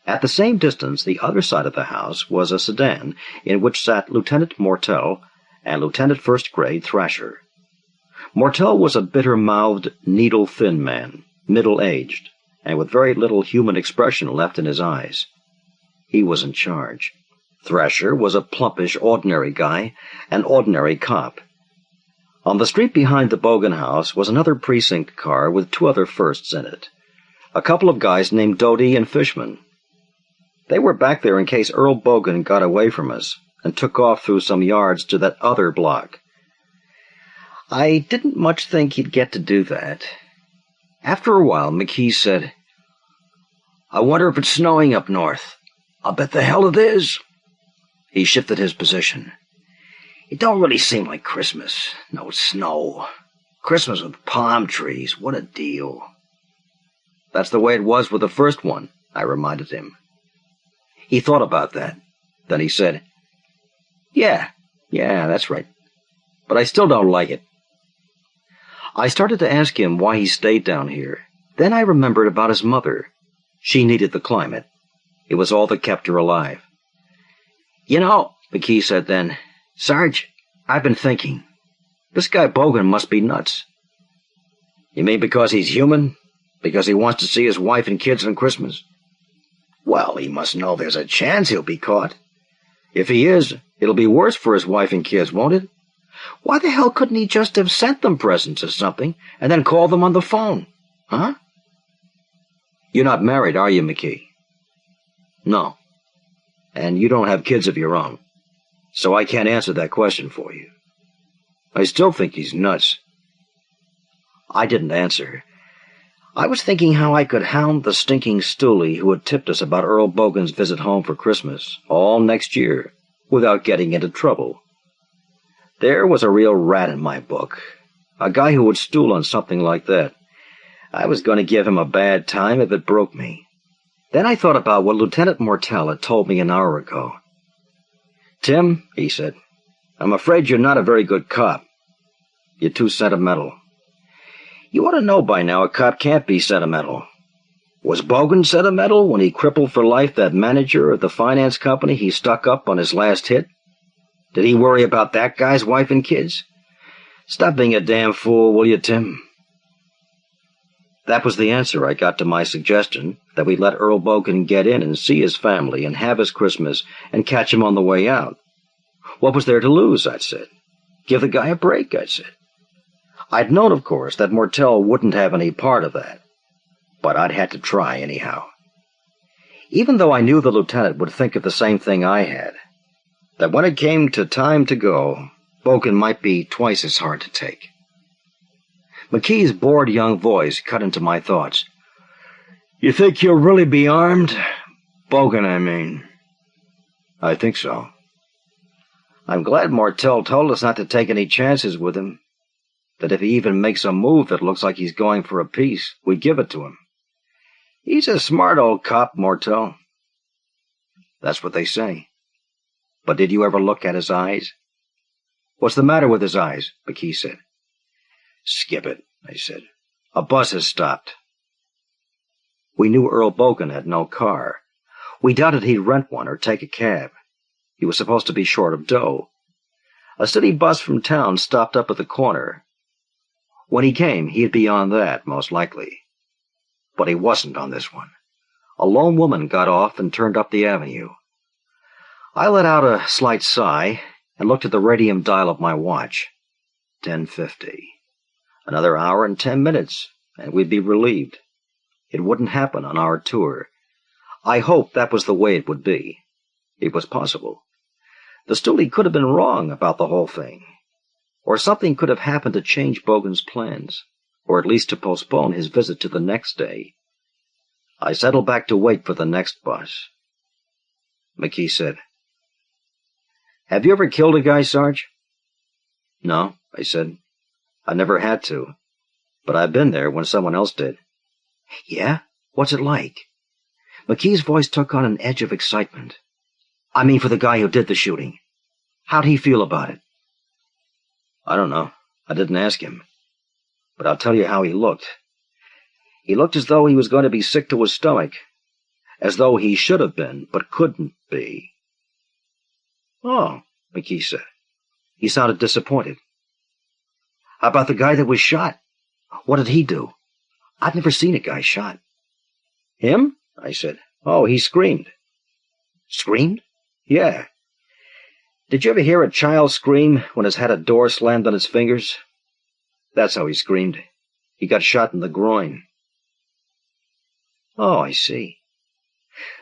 At the same distance, the other side of the house was a sedan in which sat Lieutenant Mortel and Lieutenant First Grade Thrasher. Mortel was a bitter-mouthed, needle-thin man, middle-aged, and with very little human expression left in his eyes. He was in charge. Thrasher was a plumpish, ordinary guy, an ordinary cop. On the street behind the Bogan house was another precinct car with 2 other firsts in it, a couple of guys named Doty and Fishman. They were back there in case Earl Bogan got away from us and took off through some yards to that other block. I didn't much think he'd get to do that. After a while, McKee said, "I wonder if it's snowing up north. I'll bet the hell it is." He shifted his position. "It don't really seem like Christmas. No snow. Christmas with palm trees. What a deal." "That's the way it was with the first one," I reminded him. He thought about that. Then he said, Yeah, that's right. But I still don't like it." I started to ask him why he stayed down here. Then I remembered about his mother. She needed the climate. It was all that kept her alive. "You know," McKee said then, "Sarge, I've been thinking. This guy Bogan must be nuts." "You mean because he's human? Because he wants to see his wife and kids on Christmas?" "Well, he must know there's a chance he'll be caught. If he is, it'll be worse for his wife and kids, won't it? Why the hell couldn't he just have sent them presents or something and then called them on the phone? Huh?" "You're not married, are you, McKee?" "No. And you don't have kids of your own. So I can't answer that question for you. I still think he's nuts." I didn't answer. I was thinking how I could hound the stinking stoolie who had tipped us about Earl Bogan's visit home for Christmas all next year without getting into trouble. There was a real rat in my book, a guy who would stool on something like that. I was going to give him a bad time if it broke me. Then I thought about what Lieutenant Mortel had told me an hour ago. "Tim," he said, "I'm afraid you're not a very good cop. You're too sentimental." You ought to know by now a cop can't be sentimental. Was Bogan sentimental when he crippled for life that manager of the finance company he stuck up on his last hit? Did he worry about that guy's wife and kids? Stop being a damn fool, will you, Tim? That was the answer I got to my suggestion, that we let Earl Bogan get in and see his family and have his Christmas and catch him on the way out. What was there to lose, I'd said. Give the guy a break, I'd said. I'd known, of course, that Mortel wouldn't have any part of that, but I'd had to try anyhow. Even though I knew the lieutenant would think of the same thing I had, that when it came to time to go, Bogan might be twice as hard to take. McKee's bored young voice cut into my thoughts. "You think he'll really be armed? Bogan, I mean." "I think so." "I'm glad Mortel told us not to take any chances with him. That if he even makes a move that looks like he's going for a piece, we give it to him. He's a smart old cop, Mortel." "That's what they say. But did you ever look at his eyes?" "What's the matter with his eyes?" McKee said. "Skip it," I said. "A bus has stopped." We knew Earl Bogan had no car. We doubted he'd rent one or take a cab. He was supposed to be short of dough. A city bus from town stopped up at the corner. When he came, he'd be on that, most likely. But he wasn't on this one. A lone woman got off and turned up the avenue. I let out a slight sigh and looked at the radium dial of my watch. 10:50. Another hour and 10 minutes, and we'd be relieved. It wouldn't happen on our tour. I hoped that was the way it would be. It was possible. The stoolie could have been wrong about the whole thing. Or something could have happened to change Bogan's plans, or at least to postpone his visit to the next day. I settled back to wait for the next bus. McKee said, "Have you ever killed a guy, Sarge?" "No," I said. "I never had to, but I've been there when someone else did." "Yeah? What's it like?" McKee's voice took on an edge of excitement. "I mean for the guy who did the shooting. How'd he feel about it?" "I don't know. I didn't ask him. but I'll tell you how he looked. He looked as though he was going to be sick to his stomach, as though he should have been, but couldn't be. "Oh," McKee said. He sounded disappointed. "How about the guy that was shot? What did he do? I've never seen a guy shot." "Him?" I said. "Oh, he screamed." "Screamed?" "Yeah. Did you ever hear a child scream when it's had a door slammed on its fingers? That's how he screamed. He got shot in the groin." "Oh, I see,"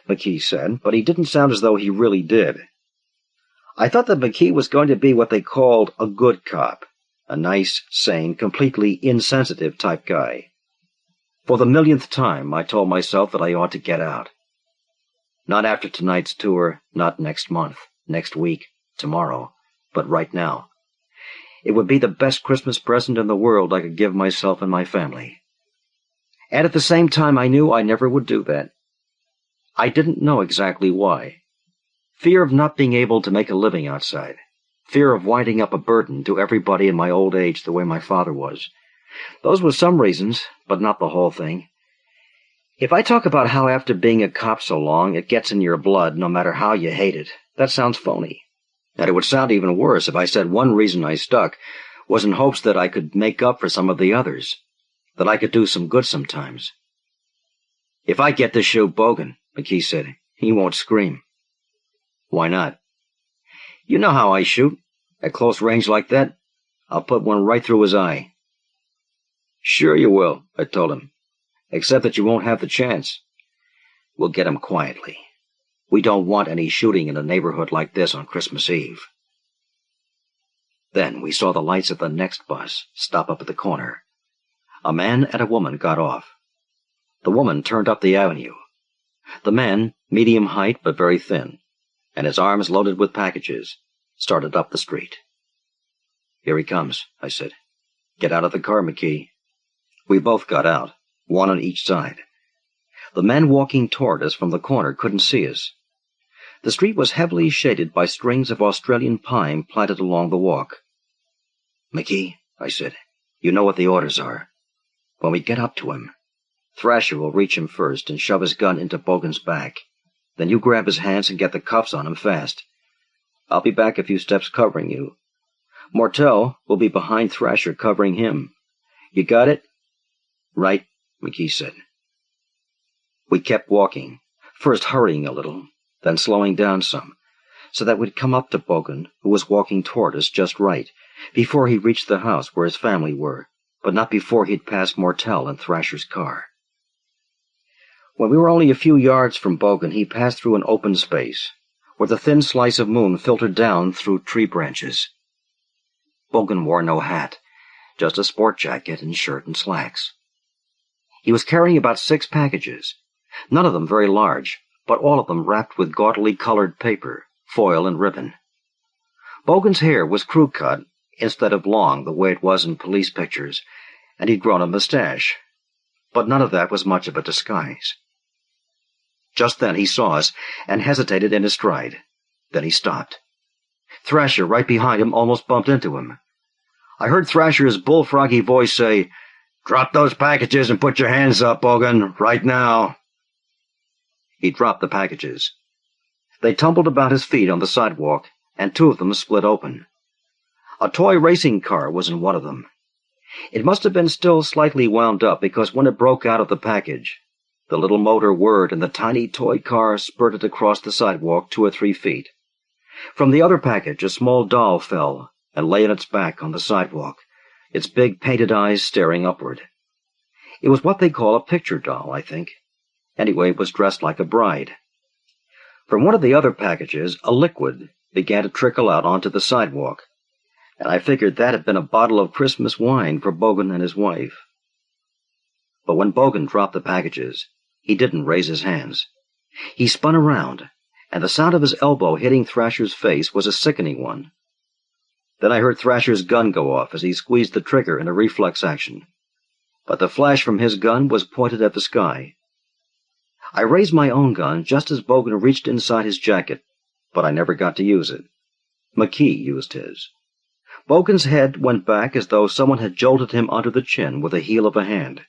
McKee said, but he didn't sound as though he really did. I thought that McKee was going to be what they called a good cop, a nice, sane, completely insensitive type guy. For the millionth time, I told myself that I ought to get out. Not after tonight's tour, not next month, next week, tomorrow, but right now. It would be the best Christmas present in the world I could give myself and my family. And at the same time, I knew I never would do that. I didn't know exactly why. Fear of not being able to make a living outside. Fear of winding up a burden to everybody in my old age the way my father was. Those were some reasons, but not the whole thing. If I talk about how after being a cop so long, it gets in your blood no matter how you hate it, that sounds phony. And it would sound even worse if I said one reason I stuck was in hopes that I could make up for some of the others, that I could do some good sometimes. "If I get to shoot Bogan," McKee said, "he won't scream." "Why not?" "You know how I shoot. At close range like that, I'll put one right through his eye." "Sure you will," I told him, "except that you won't have the chance. We'll get him quietly. We don't want any shooting in a neighborhood like this on Christmas Eve." Then we saw the lights of the next bus stop up at the corner. A man and a woman got off. The woman turned up the avenue. The man, medium height but very thin, and his arms loaded with packages, started up the street. "Here he comes," I said. "Get out of the car, McKee." We both got out, one on each side. The man walking toward us from the corner couldn't see us. The street was heavily shaded by strings of Australian pine planted along the walk. "McKee," I said, "you know what the orders are. When we get up to him, Thrasher will reach him first and shove his gun into Bogan's back. Then you grab his hands and get the cuffs on him fast. I'll be back a few steps covering you. Mortel will be behind Thrasher covering him. You got it?" "Right," McKee said. We kept walking, first hurrying a little, then slowing down some, so that we'd come up to Bogan, who was walking toward us just right, before he reached the house where his family were, but not before he'd passed Mortel and Thrasher's car. When we were only a few yards from Bogan, he passed through an open space, where the thin slice of moon filtered down through tree branches. Bogan wore no hat, just a sport jacket and shirt and slacks. He was carrying about 6 packages, none of them very large, but all of them wrapped with gaudily colored paper, foil and ribbon. Bogan's hair was crew-cut instead of long the way it was in police pictures, and he'd grown a mustache, but none of that was much of a disguise. Just then he saw us and hesitated in his stride. Then he stopped. Thrasher, right behind him, almost bumped into him. I heard Thrasher's bullfroggy voice say, "Drop those packages and put your hands up, Bogan, right now." He dropped the packages. They tumbled about his feet on the sidewalk, and 2 of them split open. A toy racing car was in one of them. It must have been still slightly wound up, because when it broke out of the package, the little motor whirred and the tiny toy car spurted across the sidewalk 2 or 3 feet. From the other package, a small doll fell and lay on its back on the sidewalk, its big painted eyes staring upward. It was what they call a picture doll, I think. Anyway, it was dressed like a bride. From one of the other packages, a liquid began to trickle out onto the sidewalk, and I figured that had been a bottle of Christmas wine for Bogan and his wife. But when Bogan dropped the packages, he didn't raise his hands. He spun around, and the sound of his elbow hitting Thrasher's face was a sickening one. Then I heard Thrasher's gun go off as he squeezed the trigger in a reflex action. But the flash from his gun was pointed at the sky. I raised my own gun just as Bogan reached inside his jacket, but I never got to use it. McKee used his. Bogan's head went back as though someone had jolted him under the chin with the heel of a hand.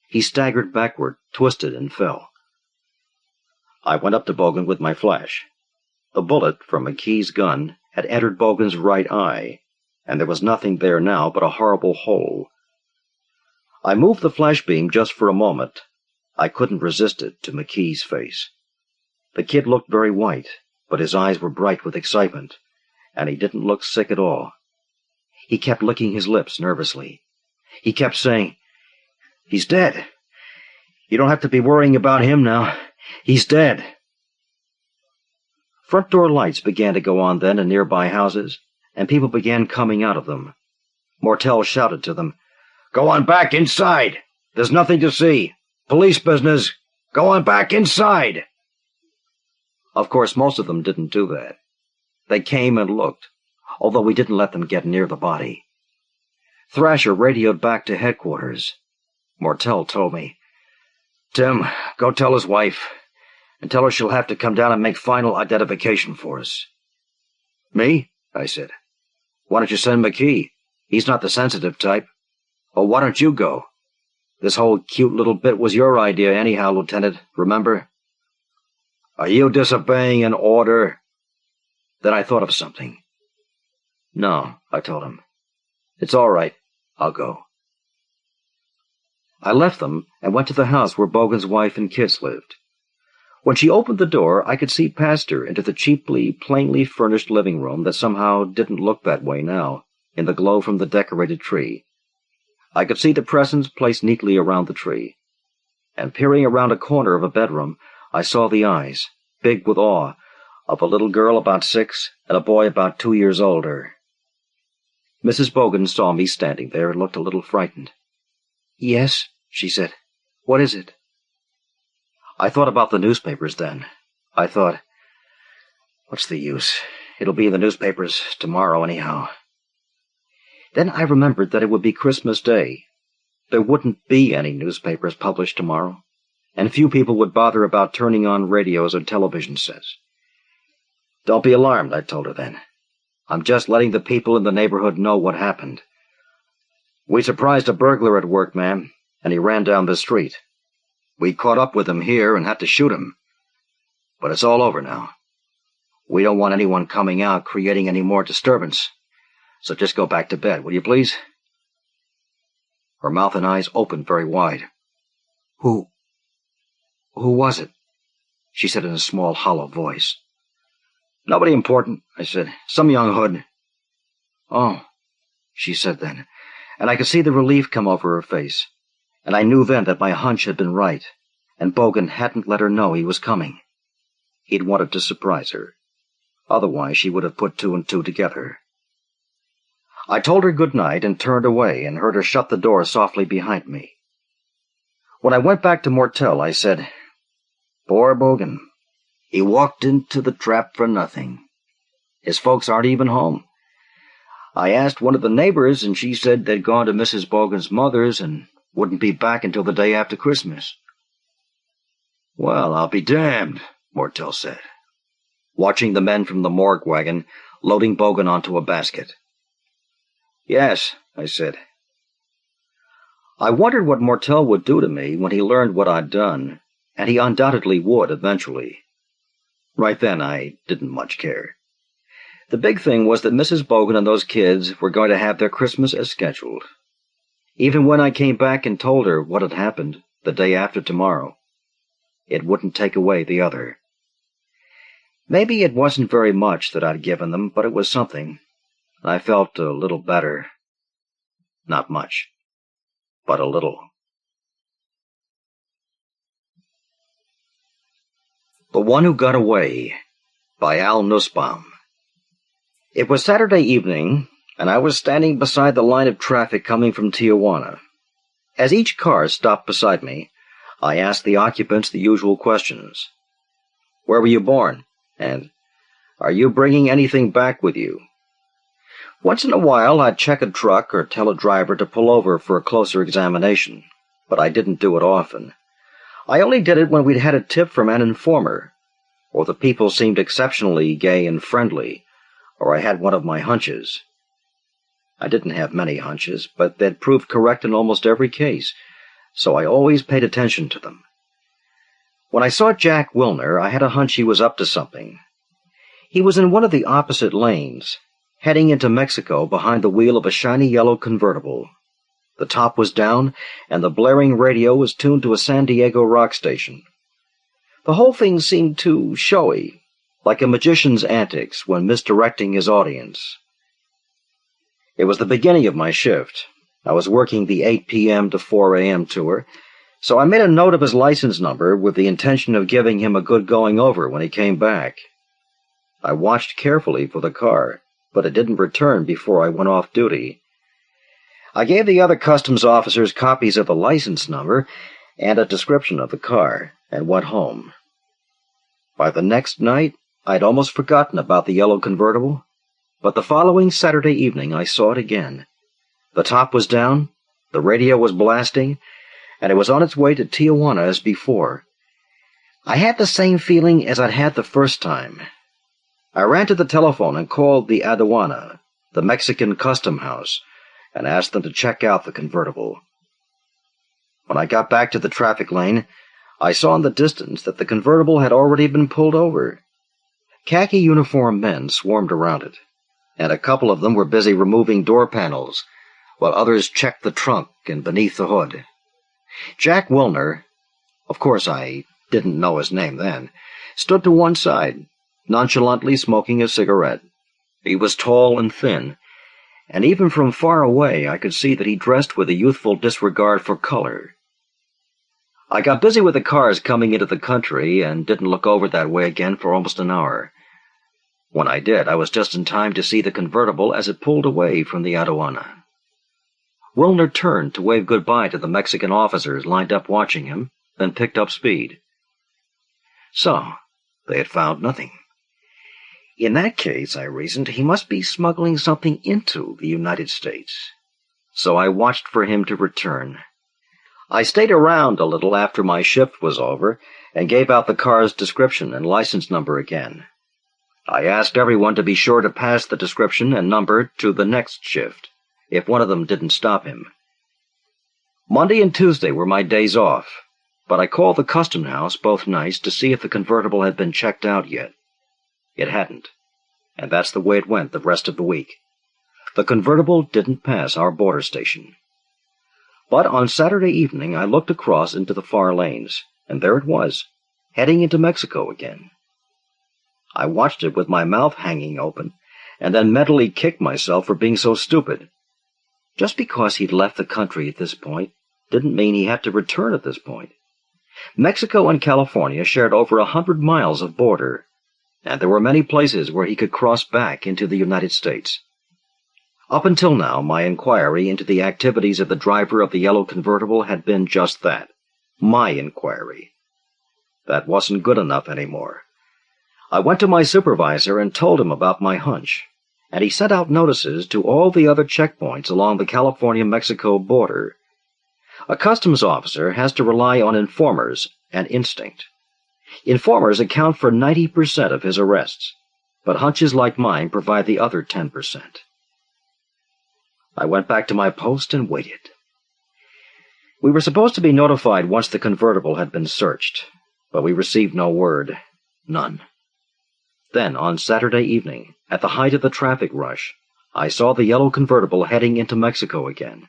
He staggered backward, twisted, and fell. I went up to Bogan with my flash. The bullet from McKee's gun had entered Bogan's right eye, and there was nothing there now but a horrible hole. I moved the flash beam just for a moment. I couldn't resist it to McKee's face. The kid looked very white, but his eyes were bright with excitement, and he didn't look sick at all. He kept licking his lips nervously. He kept saying, "He's dead. You don't have to be worrying about him now. He's dead." Front door lights began to go on then in nearby houses, and people began coming out of them. Mortel shouted to them, "Go on back inside. There's nothing to see. Police business. Go on back inside." Of course, most of them didn't do that. They came and looked, although we didn't let them get near the body. Thrasher radioed back to headquarters. Mortel told me, "Tim, go tell his wife, and tell her she'll have to come down and make final identification for us." "Me?" I said. "Why don't you send McKee? He's not the sensitive type." "Well, why don't you go? This whole cute little bit was your idea anyhow, Lieutenant, remember?" "Are you disobeying an order?" Then I thought of something. "No," I told him. "It's all right. I'll go." I left them and went to the house where Bogan's wife and kids lived. When she opened the door, I could see past her into the cheaply, plainly furnished living room that somehow didn't look that way now, in the glow from the decorated tree. I could see the presents placed neatly around the tree. And peering around a corner of a bedroom, I saw the eyes, big with awe, of a little girl about 6 and a boy about 2 years older. Mrs. Bogan saw me standing there and looked a little frightened. "Yes," she said. "What is it?" I thought about the newspapers then. I thought, what's the use? It'll be in the newspapers tomorrow anyhow. Then I remembered that it would be Christmas Day. There wouldn't be any newspapers published tomorrow, and few people would bother about turning on radios or television sets. "Don't be alarmed," I told her then. "I'm just letting the people in the neighborhood know what happened. We surprised a burglar at work, ma'am, and he ran down the street. We caught up with him here and had to shoot him. But it's all over now. We don't want anyone coming out creating any more disturbance. So just go back to bed, will you please?" Her mouth and eyes opened very wide. Who was it?" she said in a small, hollow voice. "Nobody important," I said. "Some young hood." "Oh," she said then, and I could see the relief come over her face. And I knew then that my hunch had been right, and Bogan hadn't let her know he was coming. He'd wanted to surprise her. Otherwise she would have put 2 and 2 together. I told her good night and turned away and heard her shut the door softly behind me. When I went back to Mortel, I said, "Poor Bogan. He walked into the trap for nothing. His folks aren't even home. I asked one of the neighbors, and she said they'd gone to Mrs. Bogan's mother's and wouldn't be back until the day after Christmas." "Well, I'll be damned," Mortel said, watching the men from the morgue wagon loading Bogan onto a basket. "Yes," I said. I wondered what Mortel would do to me when he learned what I'd done, and he undoubtedly would eventually. Right then, I didn't much care. The big thing was that Mrs. Bogan and those kids were going to have their Christmas as scheduled. Even when I came back and told her what had happened the day after tomorrow, it wouldn't take away the other. Maybe it wasn't very much that I'd given them, but it was something. I felt a little better. Not much, but a little. The One Who Got Away, by Al Nussbaum. It was Saturday evening, and I was standing beside the line of traffic coming from Tijuana. As each car stopped beside me, I asked the occupants the usual questions. "Where were you born?" And, "Are you bringing anything back with you?" Once in a while, I'd check a truck or tell a driver to pull over for a closer examination, but I didn't do it often. I only did it when we'd had a tip from an informer, or the people seemed exceptionally gay and friendly, or I had one of my hunches. I didn't have many hunches, but they'd proved correct in almost every case, so I always paid attention to them. When I saw Jack Wilner, I had a hunch he was up to something. He was in one of the opposite lanes, heading into Mexico behind the wheel of a shiny yellow convertible. The top was down, and the blaring radio was tuned to a San Diego rock station. The whole thing seemed too showy, like a magician's antics when misdirecting his audience. It was the beginning of my shift. I was working the 8 p.m. to 4 a.m. tour, so I made a note of his license number with the intention of giving him a good going-over when he came back. I watched carefully for the car, but it didn't return before I went off duty. I gave the other customs officers copies of the license number and a description of the car, and went home. By the next night, I'd almost forgotten about the yellow convertible, but the following Saturday evening I saw it again. The top was down, the radio was blasting, and it was on its way to Tijuana as before. I had the same feeling as I'd had the first time. I ran to the telephone and called the aduana, the Mexican custom house, and asked them to check out the convertible. When I got back to the traffic lane, I saw in the distance that the convertible had already been pulled over. Khaki uniformed men swarmed around it, and a couple of them were busy removing door panels, while others checked the trunk and beneath the hood. Jack Wilner, of course I didn't know his name then, stood to one side, nonchalantly smoking a cigarette. He was tall and thin, and even from far away I could see that he dressed with a youthful disregard for color. I got busy with the cars coming into the country and didn't look over that way again for almost an hour. When I did, I was just in time to see the convertible as it pulled away from the aduana. Wilner turned to wave goodbye to the Mexican officers lined up watching him, then picked up speed. So, they had found nothing. In that case, I reasoned, he must be smuggling something into the United States. So I watched for him to return. I stayed around a little after my shift was over and gave out the car's description and license number again. I asked everyone to be sure to pass the description and number to the next shift, if one of them didn't stop him. Monday and Tuesday were my days off, but I called the custom house both nights to see if the convertible had been checked out yet. It hadn't, and that's the way it went the rest of the week. The convertible didn't pass our border station. But on Saturday evening I looked across into the far lanes, and there it was, heading into Mexico again. I watched it with my mouth hanging open, and then mentally kicked myself for being so stupid. Just because he'd left the country at this point didn't mean he had to return at this point. Mexico and California shared over 100 miles of border, and there were many places where he could cross back into the United States. Up until now, my inquiry into the activities of the driver of the yellow convertible had been just that, my inquiry. That wasn't good enough anymore. I went to my supervisor and told him about my hunch, and he sent out notices to all the other checkpoints along the California-Mexico border. A customs officer has to rely on informers and instinct. Informers account for 90% of his arrests, but hunches like mine provide the other 10%. I went back to my post and waited. We were supposed to be notified once the convertible had been searched, but we received no word. None. Then, on Saturday evening, at the height of the traffic rush, I saw the yellow convertible heading into Mexico again.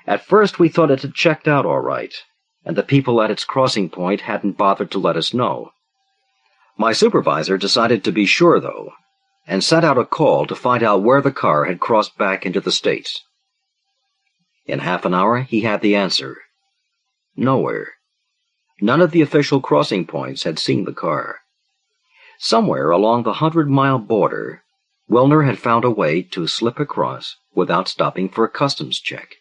At first we thought it had checked out all right, and the people at its crossing point hadn't bothered to let us know. My supervisor decided to be sure, though, and sent out a call to find out where the car had crossed back into the States. In half an hour, he had the answer. Nowhere. None of the official crossing points had seen the car. Somewhere along the 100-mile border, Wilner had found a way to slip across without stopping for a customs check.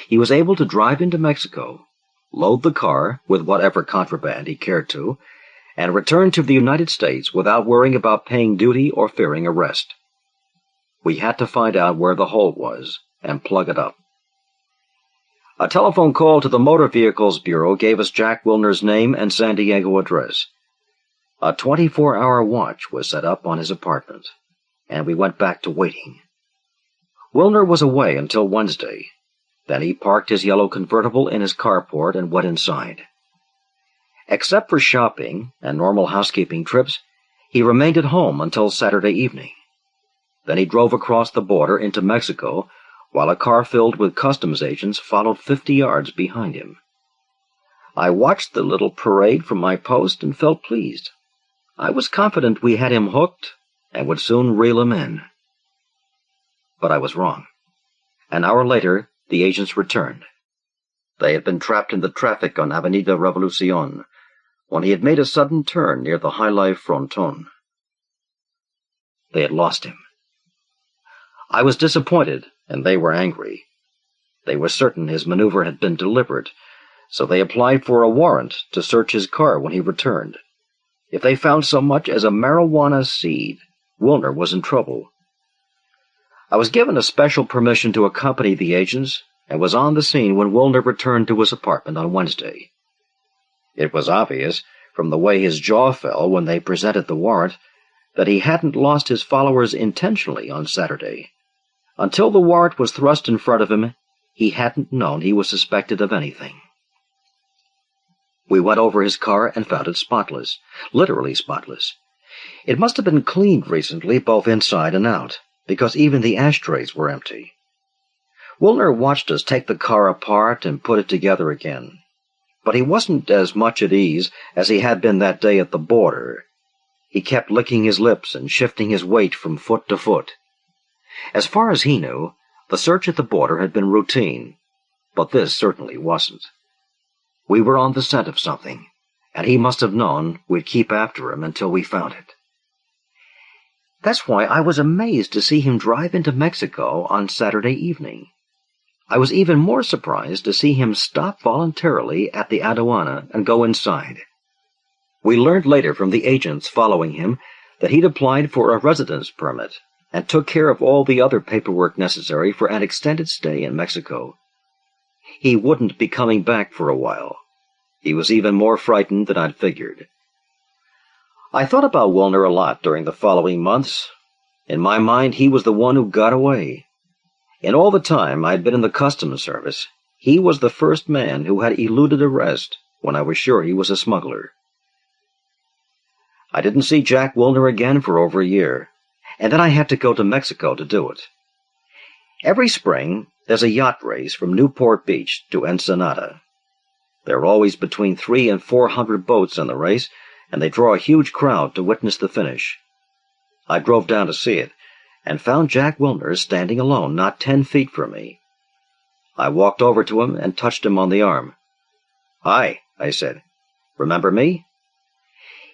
He was able to drive into Mexico, load the car with whatever contraband he cared to, and return to the United States without worrying about paying duty or fearing arrest. We had to find out where the hole was and plug it up. A telephone call to the Motor Vehicles Bureau gave us Jack Wilner's name and San Diego address. A 24-hour watch was set up on his apartment, and we went back to waiting. Wilner was away until Wednesday. Then he parked his yellow convertible in his carport and went inside. Except for shopping and normal housekeeping trips, he remained at home until Saturday evening. Then he drove across the border into Mexico, while a car filled with customs agents followed 50 yards behind him. I watched the little parade from my post and felt pleased. I was confident we had him hooked and would soon reel him in. But I was wrong. An hour later, the agents returned. They had been trapped in the traffic on Avenida Revolucion when he had made a sudden turn near the high-life fronton. They had lost him. I was disappointed, and they were angry. They were certain his maneuver had been deliberate, so they applied for a warrant to search his car when he returned. If they found so much as a marijuana seed, Wilner was in trouble. I was given a special permission to accompany the agents and was on the scene when Wilner returned to his apartment on Wednesday. It was obvious, from the way his jaw fell when they presented the warrant, that he hadn't lost his followers intentionally on Saturday. Until the warrant was thrust in front of him, he hadn't known he was suspected of anything. We went over his car and found it spotless, literally spotless. It must have been cleaned recently, both inside and out, because even the ashtrays were empty. Wilner watched us take the car apart and put it together again, but he wasn't as much at ease as he had been that day at the border. He kept licking his lips and shifting his weight from foot to foot. As far as he knew, the search at the border had been routine, but this certainly wasn't. We were on the scent of something, and he must have known we'd keep after him until we found it. That's why I was amazed to see him drive into Mexico on Saturday evening. I was even more surprised to see him stop voluntarily at the aduana and go inside. We learned later from the agents following him that he'd applied for a residence permit and took care of all the other paperwork necessary for an extended stay in Mexico. He wouldn't be coming back for a while. He was even more frightened than I'd figured. I thought about Wilner a lot during the following months. In my mind, he was the one who got away. In all the time I'd been in the customs service, he was the first man who had eluded arrest when I was sure he was a smuggler. I didn't see Jack Wilner again for over a year, and then I had to go to Mexico to do it. Every spring, there's a yacht race from Newport Beach to Ensenada. There are always between 300 and 400 boats in the race, and they draw a huge crowd to witness the finish. I drove down to see it, and found Jack Wilner standing alone not 10 feet from me. I walked over to him and touched him on the arm. "Hi," I said. "Remember me?"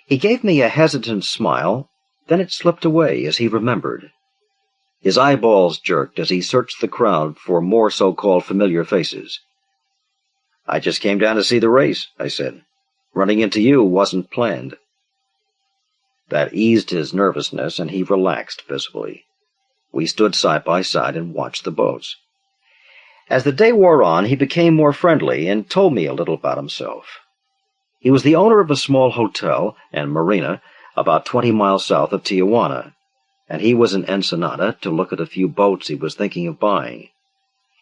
He gave me a hesitant smile, then it slipped away as he remembered. His eyeballs jerked as he searched the crowd for more so-called familiar faces. "I just came down to see the race," I said. "Running into you wasn't planned." That eased his nervousness, and he relaxed visibly. We stood side by side and watched the boats. As the day wore on, he became more friendly and told me a little about himself. He was the owner of a small hotel and marina about 20 miles south of Tijuana, and he was in Ensenada to look at a few boats he was thinking of buying.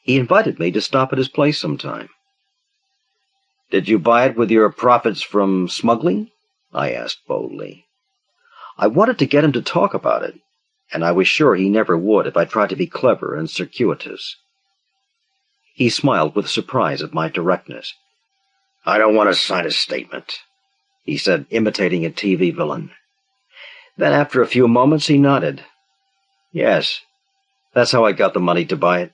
He invited me to stop at his place sometime. "Did you buy it with your profits from smuggling?" I asked boldly. I wanted to get him to talk about it, and I was sure he never would if I tried to be clever and circuitous. He smiled with surprise at my directness. "I don't want to sign a statement," he said, imitating a TV villain. Then after a few moments he nodded. "Yes, that's how I got the money to buy it."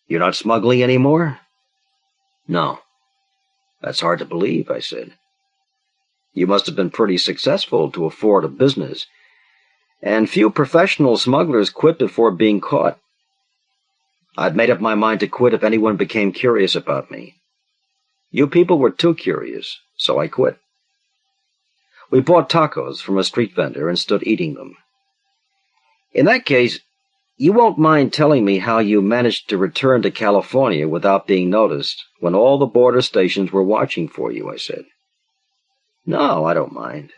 "You're not smuggling anymore?" "No." "That's hard to believe," I said. "You must have been pretty successful to afford a business, and few professional smugglers quit before being caught." I'd made up my mind to quit if anyone became curious about me. You people were too curious, so I quit. We bought tacos from a street vendor and stood eating them. "In that case, you won't mind telling me how you managed to return to California without being noticed when all the border stations were watching for you," I said. "No, I don't mind.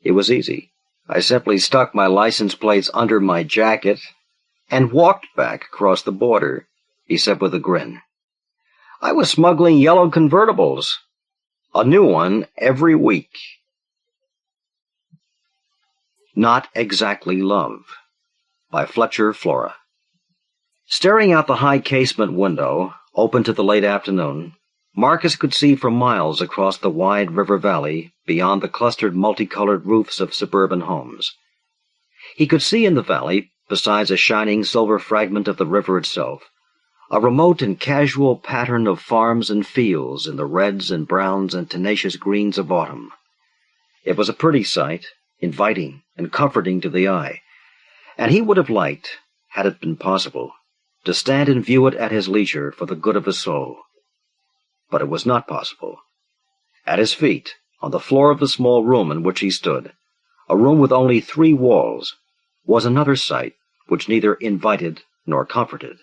It was easy. I simply stuck my license plates under my jacket, and walked back across the border, he said with a grin. I was smuggling yellow convertibles. A new one every week. Not Exactly Love, by Fletcher, Flora. Staring out the high casement window, open to the late afternoon, Marcus could see for miles across the wide river valley beyond the clustered multicolored roofs of suburban homes. He could see in the valley, besides a shining silver fragment of the river itself, a remote and casual pattern of farms and fields in the reds and browns and tenacious greens of autumn. It was a pretty sight, inviting and comforting to the eye, and he would have liked, had it been possible, to stand and view it at his leisure for the good of his soul. But it was not possible. At his feet, on the floor of the small room in which he stood, a room with only 3 walls, was another sight which neither invited nor comforted.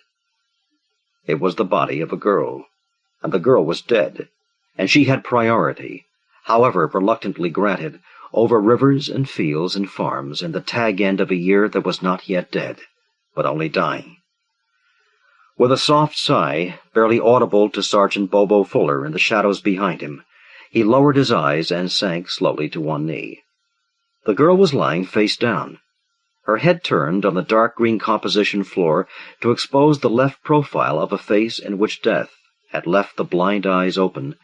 It was the body of a girl, and the girl was dead, and she had priority, however reluctantly granted, over rivers and fields and farms in the tag end of a year that was not yet dead, but only dying. With a soft sigh, barely audible to Sergeant Bobo Fuller in the shadows behind him, he lowered his eyes and sank slowly to one knee. The girl was lying face down, her head turned on the dark green composition floor to expose the left profile of a face in which death had left the blind eyes open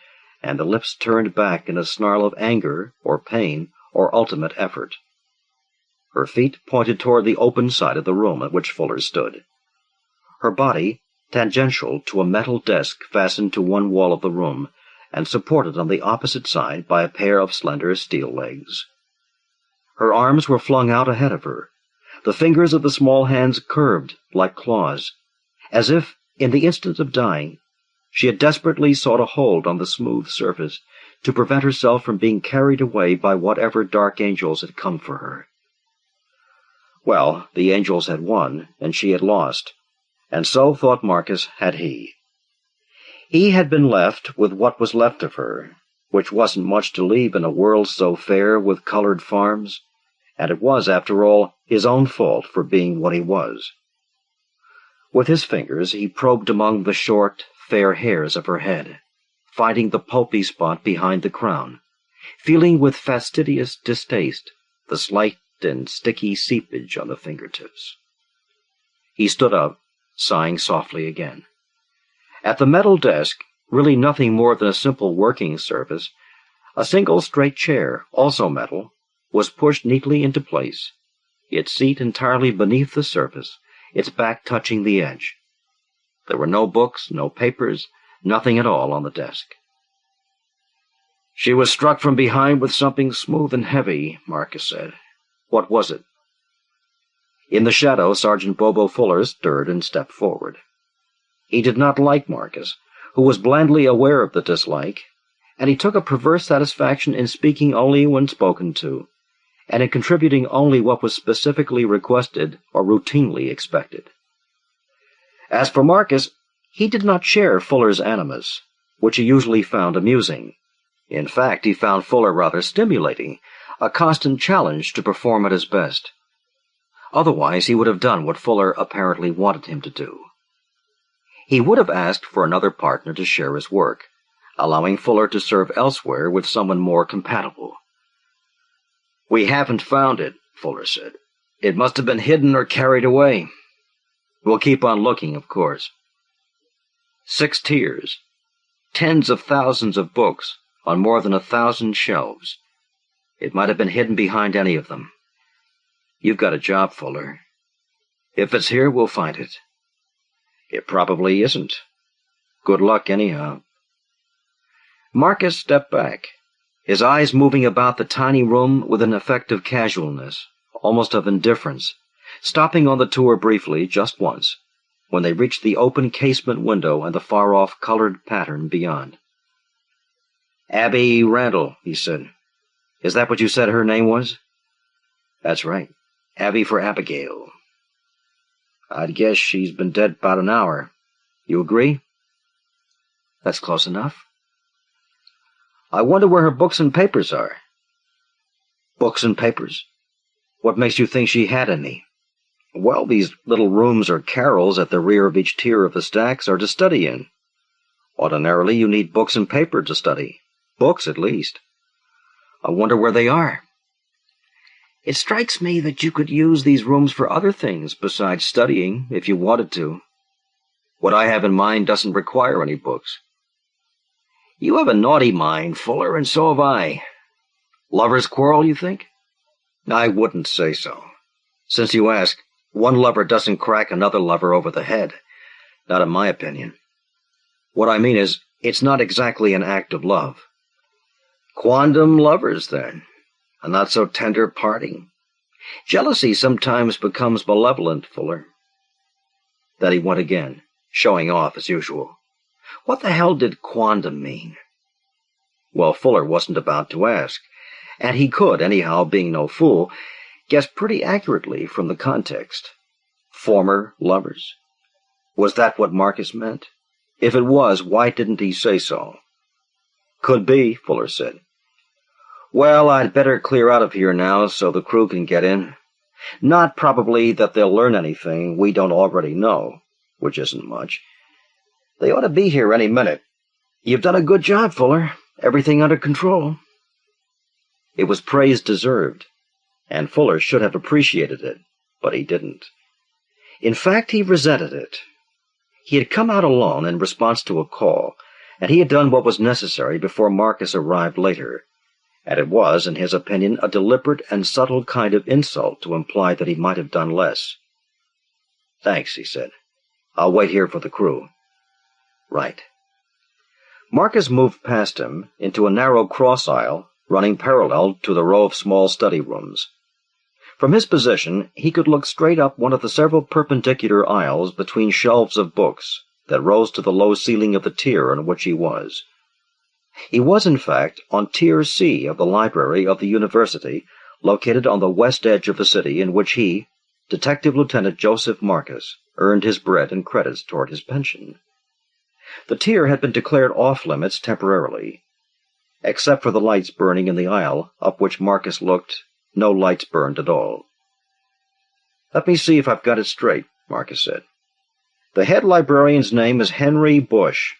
and the lips turned back in a snarl of anger or pain or ultimate effort. Her feet pointed toward the open side of the room at which Fuller stood. Her body, tangential to a metal desk fastened to one wall of the room and supported on the opposite side by a pair of slender steel legs. Her arms were flung out ahead of her, the fingers of the small hands curved like claws, as if, in the instant of dying, she had desperately sought a hold on the smooth surface to prevent herself from being carried away by whatever dark angels had come for her. Well, the angels had won, and she had lost, and so, thought Marcus, had he. He had been left with what was left of her, which wasn't much to leave in a world so fair with colored farms, and it was, after all, his own fault for being what he was. With his fingers he probed among the short, fair hairs of her head, finding the pulpy spot behind the crown, feeling with fastidious distaste the slight and sticky seepage on the fingertips. He stood up, sighing softly again. At the metal desk, really nothing more than a simple working surface, a single straight chair, also metal, was pushed neatly into place, its seat entirely beneath the surface, its back touching the edge. There were no books, no papers, nothing at all on the desk. She was struck from behind with something smooth and heavy, Marcus said. What was it? In the shadow, Sergeant Bobo Fuller stirred and stepped forward. He did not like Marcus, who was blandly aware of the dislike, and he took a perverse satisfaction in speaking only when spoken to, and in contributing only what was specifically requested or routinely expected. As for Marcus, he did not share Fuller's animus, which he usually found amusing. In fact, he found Fuller rather stimulating, a constant challenge to perform at his best. Otherwise, he would have done what Fuller apparently wanted him to do. He would have asked for another partner to share his work, allowing Fuller to serve elsewhere with someone more compatible. "We haven't found it," Fuller said. "It must have been hidden or carried away. We'll keep on looking, of course." 6 tiers, tens of thousands of books on more than 1,000 shelves. It might have been hidden behind any of them. You've got a job, Fuller. If it's here, we'll find it. It probably isn't. Good luck, anyhow. Marcus stepped back, his eyes moving about the tiny room with an effect of casualness, almost of indifference, stopping on the tour briefly, just once, when they reached the open casement window and the far-off colored pattern beyond. "Abby Randall," he said. "Is that what you said her name was?" "That's right. Abby for Abigail. I'd guess she's been dead about an hour. You agree?" "That's close enough." "I wonder where her books and papers are." "Books and papers? What makes you think she had any?" Well, these little rooms or carrels at the rear of each tier of the stacks are to study in. Ordinarily, you need books and paper to study. Books, at least. I wonder where they are. It strikes me that you could use these rooms for other things besides studying, if you wanted to. What I have in mind doesn't require any books. You have a naughty mind, Fuller, and so have I. Lovers quarrel, you think? I wouldn't say so. Since you ask, one lover doesn't crack another lover over the head. Not in my opinion. What I mean is, it's not exactly an act of love. Quondam lovers, then. A not-so-tender parting. Jealousy sometimes becomes malevolent, Fuller. Then he went again, showing off as usual. What the hell did quondam mean? Well, Fuller wasn't about to ask, and he could, anyhow, being no fool, guess pretty accurately from the context. Former lovers? Was that what Marcus meant? If it was, why didn't he say so? Could be, Fuller said. Well, I'd better clear out of here now so the crew can get in. Not probably that they'll learn anything we don't already know, which isn't much. They ought to be here any minute. You've done a good job, Fuller. Everything under control. It was praise deserved, and Fuller should have appreciated it, but he didn't. In fact, he resented it. He had come out alone in response to a call, and he had done what was necessary before Marcus arrived later, and it was, in his opinion, a deliberate and subtle kind of insult to imply that he might have done less. Thanks, he said. I'll wait here for the crew. Right. Marcus moved past him into a narrow cross aisle running parallel to the row of small study rooms. From his position, he could look straight up one of the several perpendicular aisles between shelves of books that rose to the low ceiling of the tier on which he was. He was, in fact, on Tier C of the library of the university, located on the west edge of the city in which he, Detective Lieutenant Joseph Marcus, earned his bread and credits toward his pension. The tier had been declared off-limits temporarily. Except for the lights burning in the aisle up which Marcus looked, no lights burned at all. Let me see if I've got it straight, Marcus said. The head librarian's name is Henry Bush.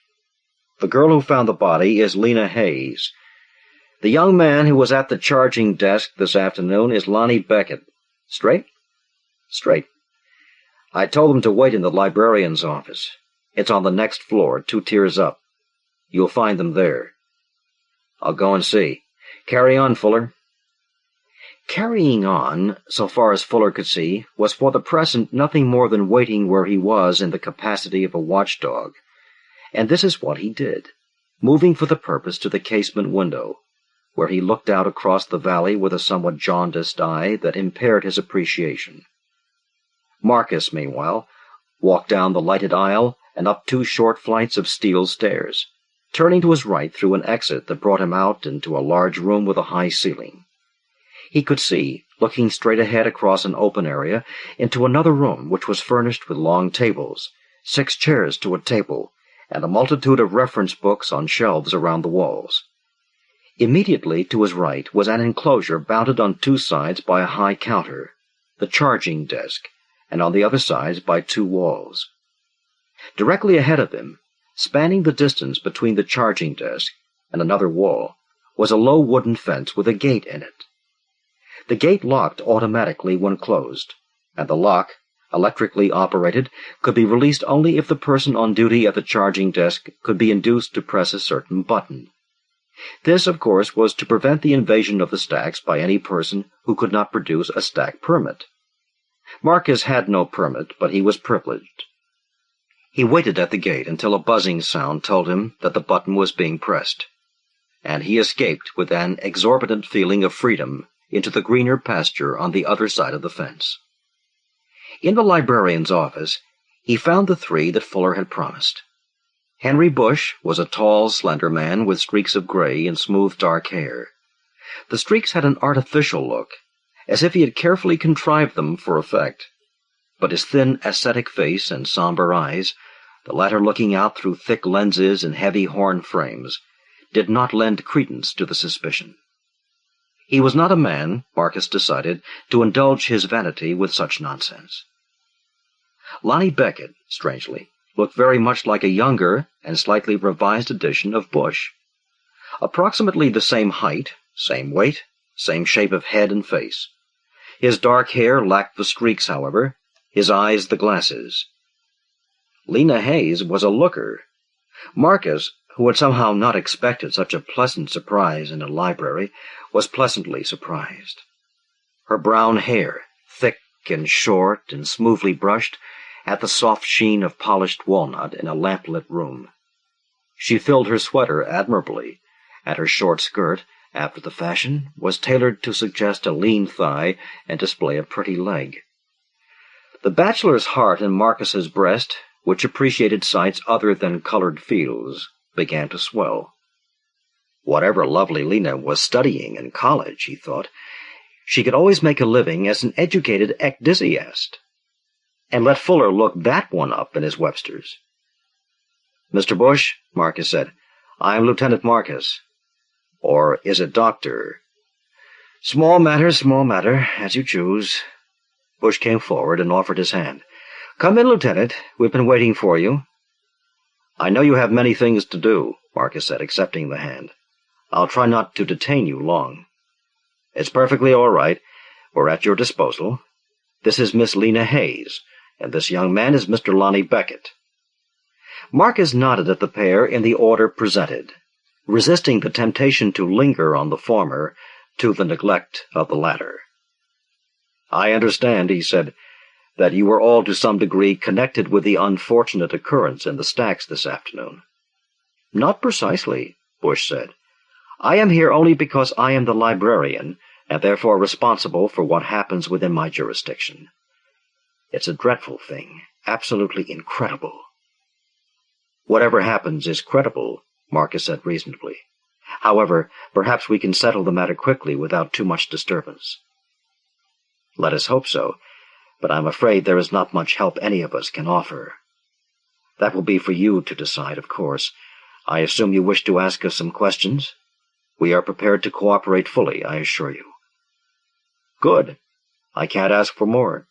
The girl who found the body is Lena Hayes. The young man who was at the charging desk this afternoon is Lonnie Beckett. Straight? Straight. I told them to wait in the librarian's office. It's on the next floor, 2 tiers up. You'll find them there. I'll go and see. Carry on, Fuller. Carrying on, so far as Fuller could see, was for the present nothing more than waiting where he was in the capacity of a watchdog. And this is what he did, moving for the purpose to the casement window, where he looked out across the valley with a somewhat jaundiced eye that impaired his appreciation. Marcus, meanwhile, walked down the lighted aisle and up 2 short flights of steel stairs, turning to his right through an exit that brought him out into a large room with a high ceiling. He could see, looking straight ahead across an open area, into another room which was furnished with long tables, 6 chairs to a table, and a multitude of reference books on shelves around the walls. Immediately to his right was an enclosure bounded on 2 sides by a high counter, the charging desk, and on the other sides by 2 walls. Directly ahead of him, spanning the distance between the charging desk and another wall, was a low wooden fence with a gate in it. The gate locked automatically when closed, and the lock, electrically operated, could be released only if the person on duty at the charging desk could be induced to press a certain button. This, of course, was to prevent the invasion of the stacks by any person who could not produce a stack permit. Marcus had no permit, but he was privileged. He waited at the gate until a buzzing sound told him that the button was being pressed, and he escaped with an exorbitant feeling of freedom into the greener pasture on the other side of the fence. In the librarian's office, he found the 3 that Fuller had promised. Henry Bush was a tall, slender man with streaks of gray and smooth dark hair. The streaks had an artificial look, as if he had carefully contrived them for effect, but his thin, ascetic face and somber eyes, the latter looking out through thick lenses and heavy horn frames, did not lend credence to the suspicion. He was not a man, Marcus decided, to indulge his vanity with such nonsense. Lonnie Beckett, strangely, looked very much like a younger and slightly revised edition of Bush. Approximately the same height, same weight, same shape of head and face. His dark hair lacked the streaks, however, his eyes the glasses. Lena Hayes was a looker. Marcus, who had somehow not expected such a pleasant surprise in a library, was pleasantly surprised. Her brown hair, thick and short and smoothly brushed, had the soft sheen of polished walnut in a lamplit room. She filled her sweater admirably, and her short skirt, after the fashion, was tailored to suggest a lean thigh and display a pretty leg. The bachelor's heart in Marcus's breast, which appreciated sights other than colored fields, began to swell. Whatever lovely Lena was studying in college, he thought, she could always make a living as an educated ecdysiast. And let Fuller look that one up in his Webster's. "Mr. Bush," Marcus said, "I am Lieutenant Marcus. Or is it Doctor?" Small matter, as you choose." Bush came forward and offered his hand. "Come in, Lieutenant. We've been waiting for you." "I know you have many things to do," Marcus said, accepting the hand. "I'll try not to detain you long." "It's perfectly all right. We're at your disposal. This is Miss Lena Hayes, and this young man is Mr. Lonnie Beckett." Marcus nodded at the pair in the order presented, resisting the temptation to linger on the former to the neglect of the latter. "I understand," he said, "that you were all to some degree connected with the unfortunate occurrence in the stacks this afternoon." "Not precisely," Bush said. "I am here only because I am the librarian, and therefore responsible for what happens within my jurisdiction. It's a dreadful thing, absolutely incredible." "Whatever happens is credible," Marcus said reasonably. "However, perhaps we can settle the matter quickly without too much disturbance." "Let us hope so, but I'm afraid there is not much help any of us can offer." "That will be for you to decide, of course. I assume you wish to ask us some questions? We are prepared to cooperate fully, I assure you." "Good. I can't ask for more."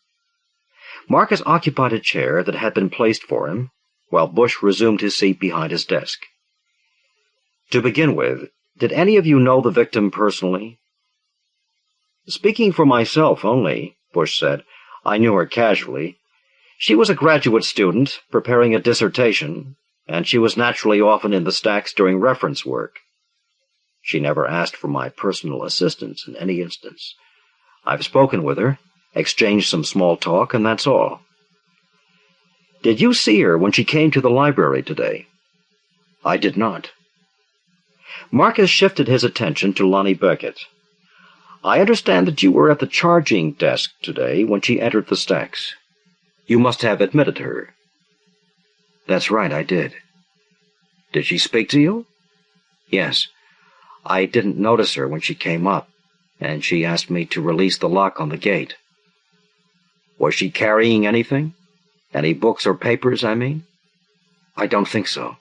Marcus occupied a chair that had been placed for him, while Bush resumed his seat behind his desk. "To begin with, did any of you know the victim personally?" "Speaking for myself only," Bush said, "I knew her casually. She was a graduate student, preparing a dissertation, and she was naturally often in the stacks doing reference work. She never asked for my personal assistance in any instance. I've spoken with her, exchanged some small talk, and that's all." "Did you see her when she came to the library today?" "I did not." Marcus shifted his attention to Lonnie Beckett. "I understand that you were at the charging desk today when she entered the stacks. You must have admitted her." "That's right, I did." "Did she speak to you?" "Yes. I didn't notice her when she came up, and she asked me to release the lock on the gate." "Was she carrying anything? Any books or papers, I mean?" "I don't think so.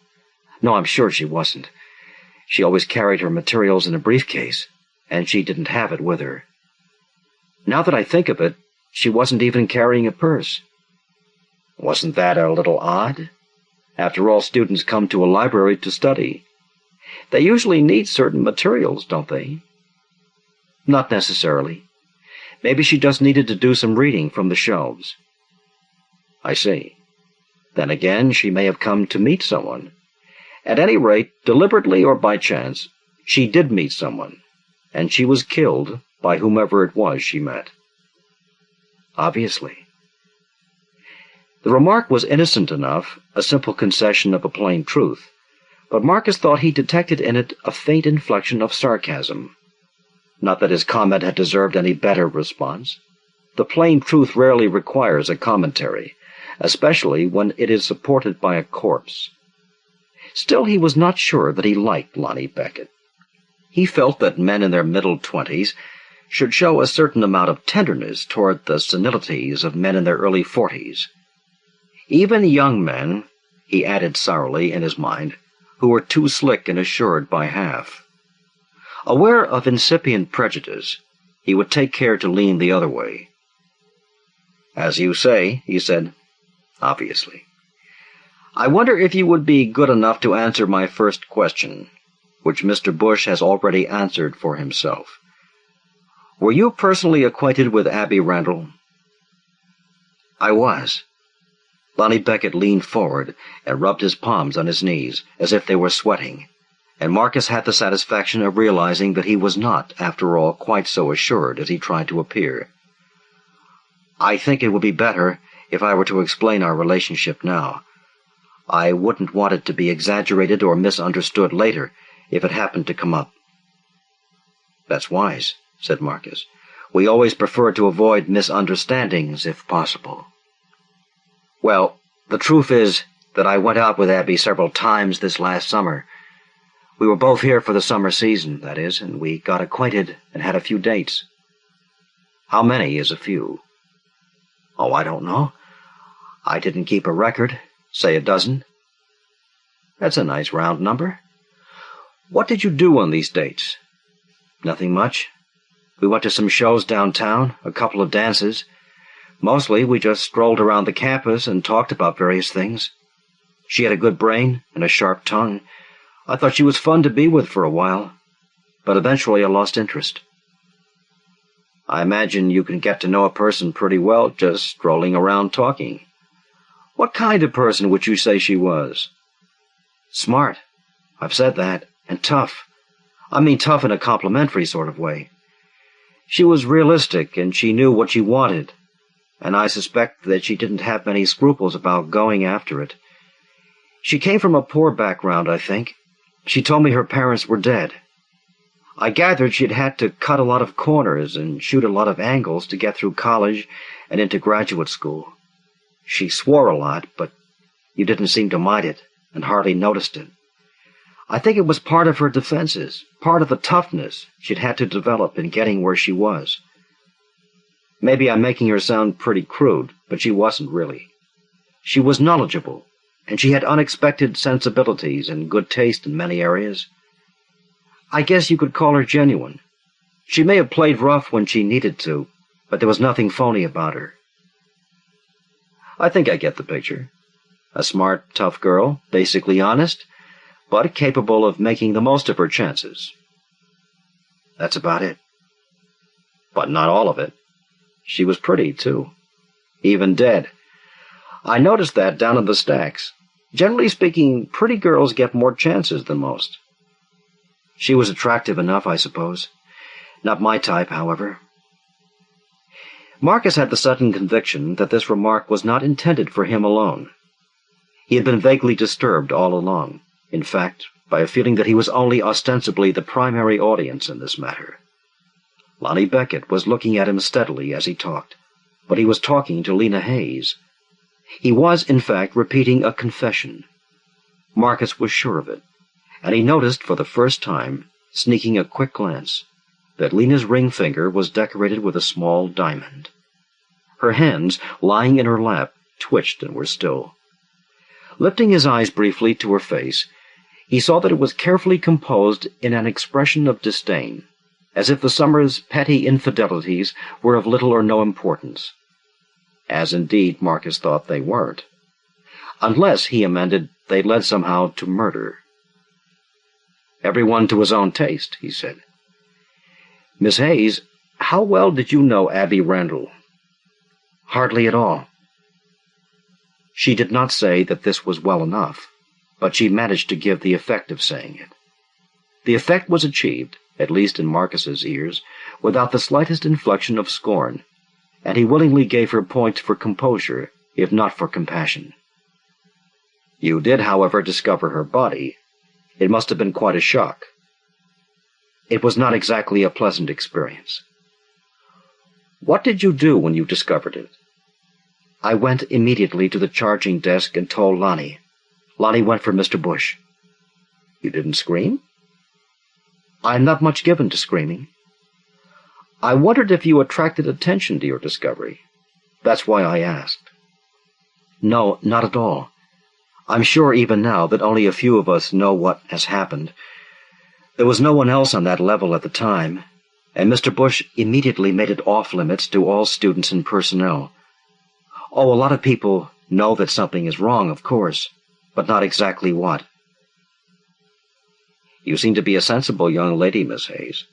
No, I'm sure she wasn't. She always carried her materials in a briefcase, and she didn't have it with her. Now that I think of it, she wasn't even carrying a purse." "Wasn't that a little odd? After all, students come to a library to study. They usually need certain materials, don't they?" "Not necessarily. Maybe she just needed to do some reading from the shelves." "I see. Then again, she may have come to meet someone. At any rate, deliberately or by chance, she did meet someone, and she was killed by whomever it was she met." "Obviously." The remark was innocent enough, a simple concession of a plain truth, but Marcus thought he detected in it a faint inflection of sarcasm. Not that his comment had deserved any better response. The plain truth rarely requires a commentary, especially when it is supported by a corpse. Still, he was not sure that he liked Lonnie Beckett. He felt that men in their middle 20s should show a certain amount of tenderness toward the senilities of men in their early 40s. Even young men, he added sourly in his mind, who were too slick and assured by half. Aware of incipient prejudice, he would take care to lean the other way. "As you say," he said, obviously. I wonder if you would be good enough to answer my first question, which Mr. Bush has already answered for himself. Were you personally acquainted with Abby Randall? I was. Lonnie Beckett leaned forward and rubbed his palms on his knees, as if they were sweating, and Marcus had the satisfaction of realizing that he was not, after all, quite so assured as he tried to appear. I think it would be better if I were to explain our relationship now. I wouldn't want it to be exaggerated or misunderstood later if it happened to come up. That's wise, said Marcus. We always prefer to avoid misunderstandings if possible. Well, the truth is that I went out with Abby several times this last summer. We were both here for the summer season, that is, and we got acquainted and had a few dates. How many is a few? Oh, I don't know. I didn't keep a record. Say a dozen. That's a nice round number. What did you do on these dates? Nothing much. We went to some shows downtown, a couple of dances. Mostly we just strolled around the campus and talked about various things. She had a good brain and a sharp tongue. I thought she was fun to be with for a while, but eventually I lost interest. I imagine you can get to know a person pretty well just strolling around talking. What kind of person would you say she was? Smart. I've said that. And tough. I mean tough in a complimentary sort of way. She was realistic, and she knew what she wanted, and I suspect that she didn't have many scruples about going after it. She came from a poor background, I think. She told me her parents were dead. I gathered she'd had to cut a lot of corners and shoot a lot of angles to get through college and into graduate school. She swore a lot, but you didn't seem to mind it and hardly noticed it. I think it was part of her defenses, part of the toughness she'd had to develop in getting where she was. Maybe I'm making her sound pretty crude, but she wasn't really. She was knowledgeable, and she had unexpected sensibilities and good taste in many areas. I guess you could call her genuine. She may have played rough when she needed to, but there was nothing phony about her. I think I get the picture. A smart, tough girl, basically honest, but capable of making the most of her chances. That's about it. But not all of it. She was pretty, too. Even dead. I noticed that down in the stacks. Generally speaking, pretty girls get more chances than most. She was attractive enough, I suppose. Not my type, however. Marcus had the sudden conviction that this remark was not intended for him alone. He had been vaguely disturbed all along, in fact, by a feeling that he was only ostensibly the primary audience in this matter. Lonnie Beckett was looking at him steadily as he talked, but he was talking to Lena Hayes. He was, in fact, repeating a confession. Marcus was sure of it, and he noticed for the first time, sneaking a quick glance, that Lena's ring finger was decorated with a small diamond. Her hands, lying in her lap, twitched and were still. Lifting his eyes briefly to her face, he saw that it was carefully composed in an expression of disdain, as if the summer's petty infidelities were of little or no importance. As indeed Marcus thought they weren't. Unless, he amended, they led somehow to murder. Everyone to his own taste, he said. Miss Hayes, how well did you know Abby Randall? Hardly at all. She did not say that this was well enough, but she managed to give the effect of saying it. The effect was achieved, at least in Marcus's ears, without the slightest inflection of scorn, and he willingly gave her points for composure, if not for compassion. You did, however, discover her body. It must have been quite a shock. It was not exactly a pleasant experience. What did you do when you discovered it? I went immediately to the charging desk and told Lonnie. Lonnie went for Mr. Bush. You didn't scream? I'm not much given to screaming. I wondered if you attracted attention to your discovery. That's why I asked. No, not at all. I'm sure even now that only a few of us know what has happened. There was no one else on that level at the time, and Mr. Bush immediately made it off-limits to all students and personnel. Oh, a lot of people Know that something is wrong, of course, but not exactly what. You seem to be a sensible young lady, Miss Hayes.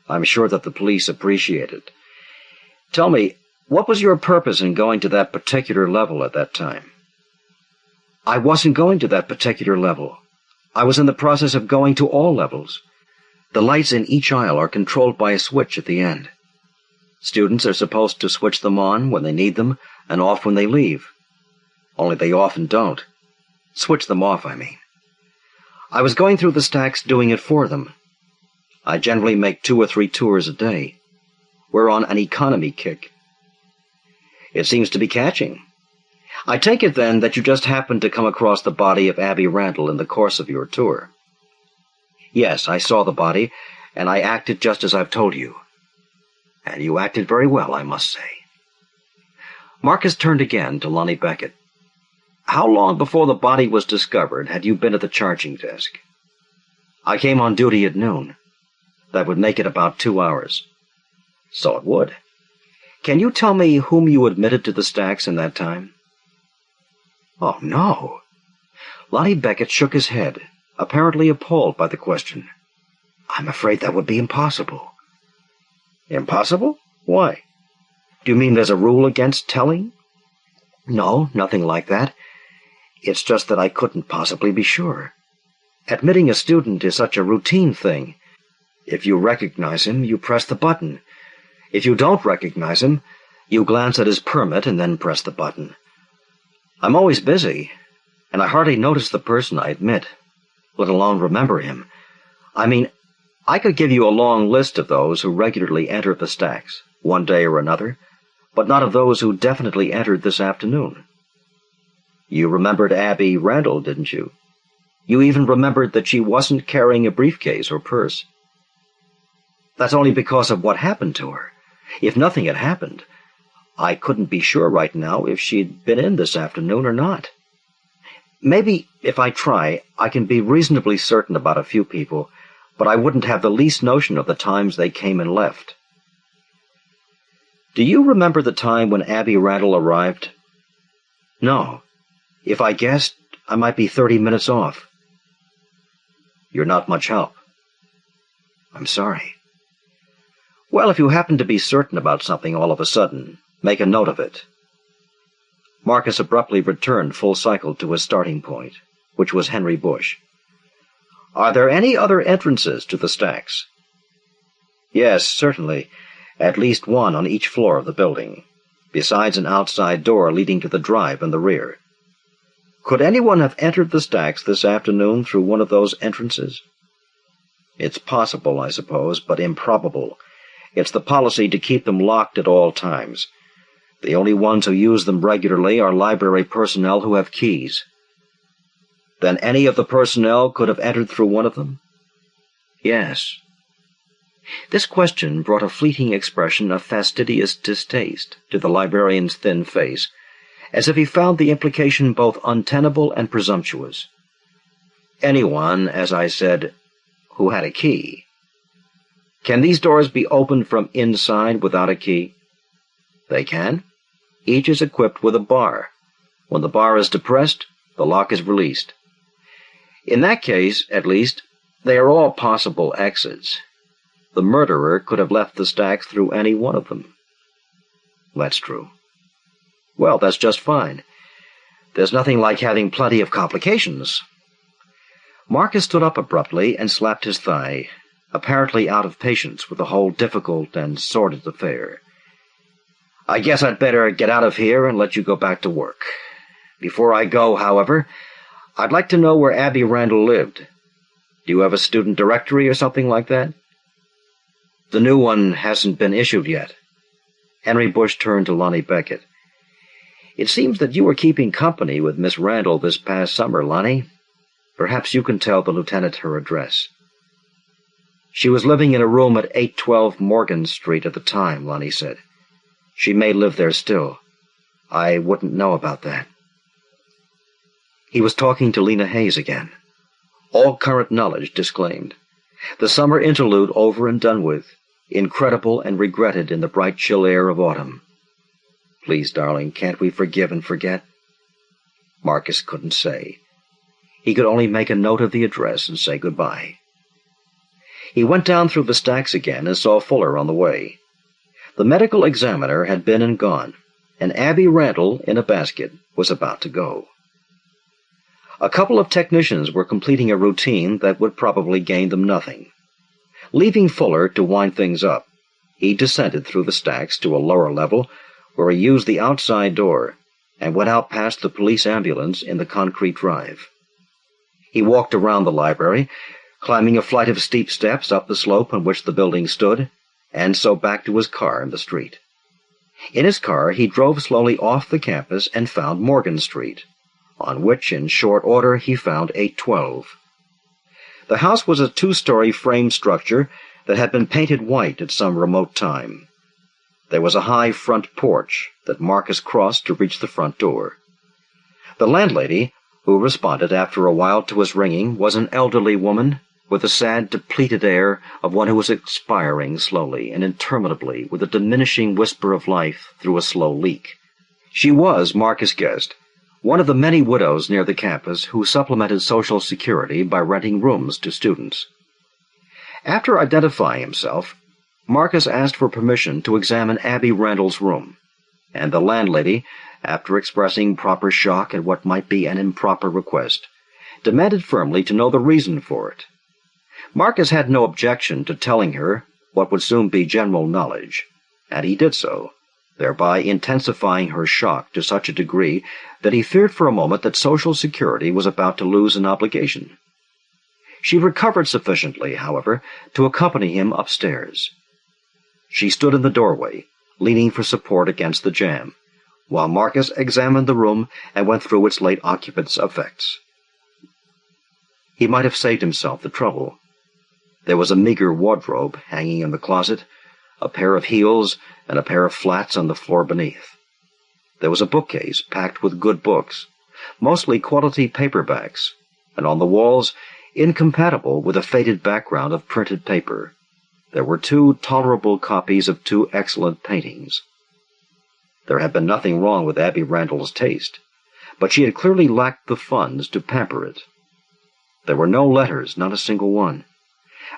I'm sure that the police appreciate it. Tell me, what was your purpose in going to that particular level at that time? I wasn't going to that particular level. I was in the process of going to all levels. The lights in each aisle are controlled by a switch at the end. Students are supposed to switch them on when they need them and off when they leave. Only they often don't. Switch them off, I mean. I was going through the stacks doing it for them. I generally make 2 or 3 tours a day. We're on an economy kick. It seems to be catching. I take it, then, that you just happened to come across the body of Abby Randall in the course of your tour. Yes, I saw the body, and I acted just as I've told you. And you acted very well, I must say. Marcus turned again to Lonnie Beckett. How long before the body was discovered had you been at the charging desk? I came on duty at noon. That would make it about 2 hours. So it would. Can you tell me whom you admitted to the stacks in that time? Oh, no. Lonnie Beckett shook his head, apparently appalled by the question. I'm afraid that would be impossible. Impossible? Why? Do you mean there's a rule against telling? No, nothing like that. It's just that I couldn't possibly be sure. Admitting a student is such a routine thing. If you recognize him, you press the button. If you don't recognize him, you glance at his permit and then press the button. I'm always busy, and I hardly notice the person I admit, let alone remember him. I mean, I could give you a long list of those who regularly enter the stacks, one day or another, but not of those who definitely entered this afternoon. You remembered Abby Randall, didn't you? You even remembered that she wasn't carrying a briefcase or purse. That's only because of what happened to her. If nothing had happened, I couldn't be sure right now if she'd been in this afternoon or not. Maybe, if I try, I can be reasonably certain about a few people, but I wouldn't have the least notion of the times they came and left. Do you remember the time when Abby Randall arrived? No. If I guessed, I might be 30 minutes off. You're not much help. I'm sorry. Well, if you happen to be certain about something all of a sudden, make a note of it. Marcus abruptly returned full cycle to his starting point, which was Henry Bush. Are there any other entrances to the stacks? Yes, certainly. At least one on each floor of the building, besides an outside door leading to the drive in the rear. Could anyone have entered the stacks this afternoon through one of those entrances? It's possible, I suppose, but improbable. It's the policy to keep them locked at all times. The only ones who use them regularly are library personnel who have keys. Then any of the personnel could have entered through one of them? Yes. This question brought a fleeting expression of fastidious distaste to the librarian's thin face, as if he found the implication both untenable and presumptuous. Anyone, as I said, who had a key. Can these doors be opened from inside without a key? They can. Each is equipped with a bar. When the bar is depressed, the lock is released. In that case, at least, they are all possible exits. The murderer could have left the stacks through any one of them. That's true. Well, that's just fine. There's nothing like having plenty of complications. Marcus stood up abruptly and slapped his thigh, apparently out of patience with the whole difficult and sordid affair. I guess I'd better get out of here and let you go back to work. Before I go, however, I'd like to know where Abby Randall lived. Do you have a student directory or something like that? The new one hasn't been issued yet. Henry Bush turned to Lonnie Beckett. It seems that you were keeping company with Miss Randall this past summer, Lonnie. Perhaps you can tell the lieutenant her address. She was living in a room at 812 Morgan Street at the time, Lonnie said. She may live there still. I wouldn't know about that. He was talking to Lena Hayes again. All current knowledge disclaimed. The summer interlude over and done with, incredible and regretted in the bright chill air of autumn. Please, darling, can't we forgive and forget? Marcus couldn't say. He could only make a note of the address and say goodbye. He went down through the stacks again and saw Fuller on the way. The medical examiner had been and gone, and Abby Randall, in a basket, was about to go. A couple of technicians were completing a routine that would probably gain them nothing. Leaving Fuller to wind things up, he descended through the stacks to a lower level, where he used the outside door and went out past the police ambulance in the concrete drive. He walked around the library, climbing a flight of steep steps up the slope on which the building stood, and so back to his car in the street. In his car, he drove slowly off the campus and found Morgan Street, on which, in short order, he found 812. The house was a two-story frame structure that had been painted white at some remote time. There was a high front porch that Marcus crossed to reach the front door. The landlady, who responded after a while to his ringing, was an elderly woman with a sad, depleted air of one who was expiring slowly and interminably with a diminishing whisper of life through a slow leak. She was, Marcus guessed, one of the many widows near the campus who supplemented Social Security by renting rooms to students. After identifying himself, Marcus asked for permission to examine Abby Randall's room, and the landlady, after expressing proper shock at what might be an improper request, demanded firmly to know the reason for it. Marcus had no objection to telling her what would soon be general knowledge, and he did so, thereby intensifying her shock to such a degree that he feared for a moment that Social Security was about to lose an obligation. She recovered sufficiently, however, to accompany him upstairs. She stood in the doorway, leaning for support against the jamb, while Marcus examined the room and went through its late occupant's effects. He might have saved himself the trouble. There was a meager wardrobe hanging in the closet, a pair of heels and a pair of flats on the floor beneath. There was a bookcase packed with good books, mostly quality paperbacks, and on the walls, incompatible with a faded background of printed paper, there were 2 tolerable copies of 2 excellent paintings. There had been nothing wrong with Abby Randall's taste, but she had clearly lacked the funds to pamper it. There were no letters, not a single one.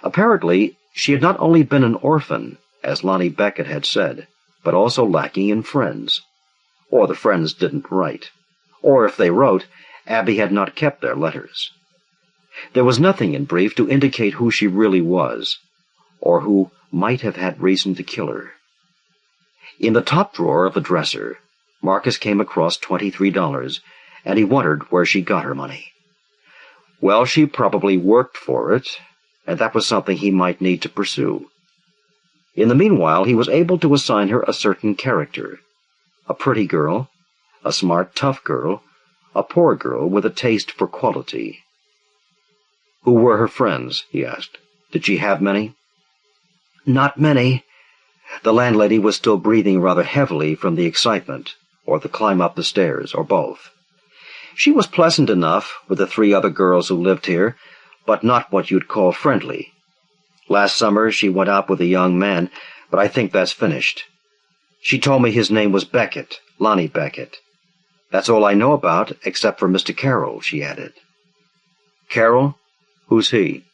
Apparently, she had not only been an orphan, as Lonnie Beckett had said, but also lacking in friends. Or the friends didn't write. Or if they wrote, Abby had not kept their letters. There was nothing, in brief, to indicate who she really was, or who might have had reason to kill her. In the top drawer of the dresser, Marcus came across $23, and he wondered where she got her money. Well, she probably worked for it, and that was something he might need to pursue. In the meanwhile, he was able to assign her a certain character. A pretty girl, a smart, tough girl, a poor girl with a taste for quality. Who were her friends, he asked. Did she have many? Not many. The landlady was still breathing rather heavily from the excitement, or the climb up the stairs, or both. She was pleasant enough with the 3 other girls who lived here, but not what you'd call friendly. Last summer she went out with a young man, but I think that's finished. She told me his name was Beckett, Lonnie Beckett. That's all I know about, except for Mr. Carroll, she added. Carroll? Who's he?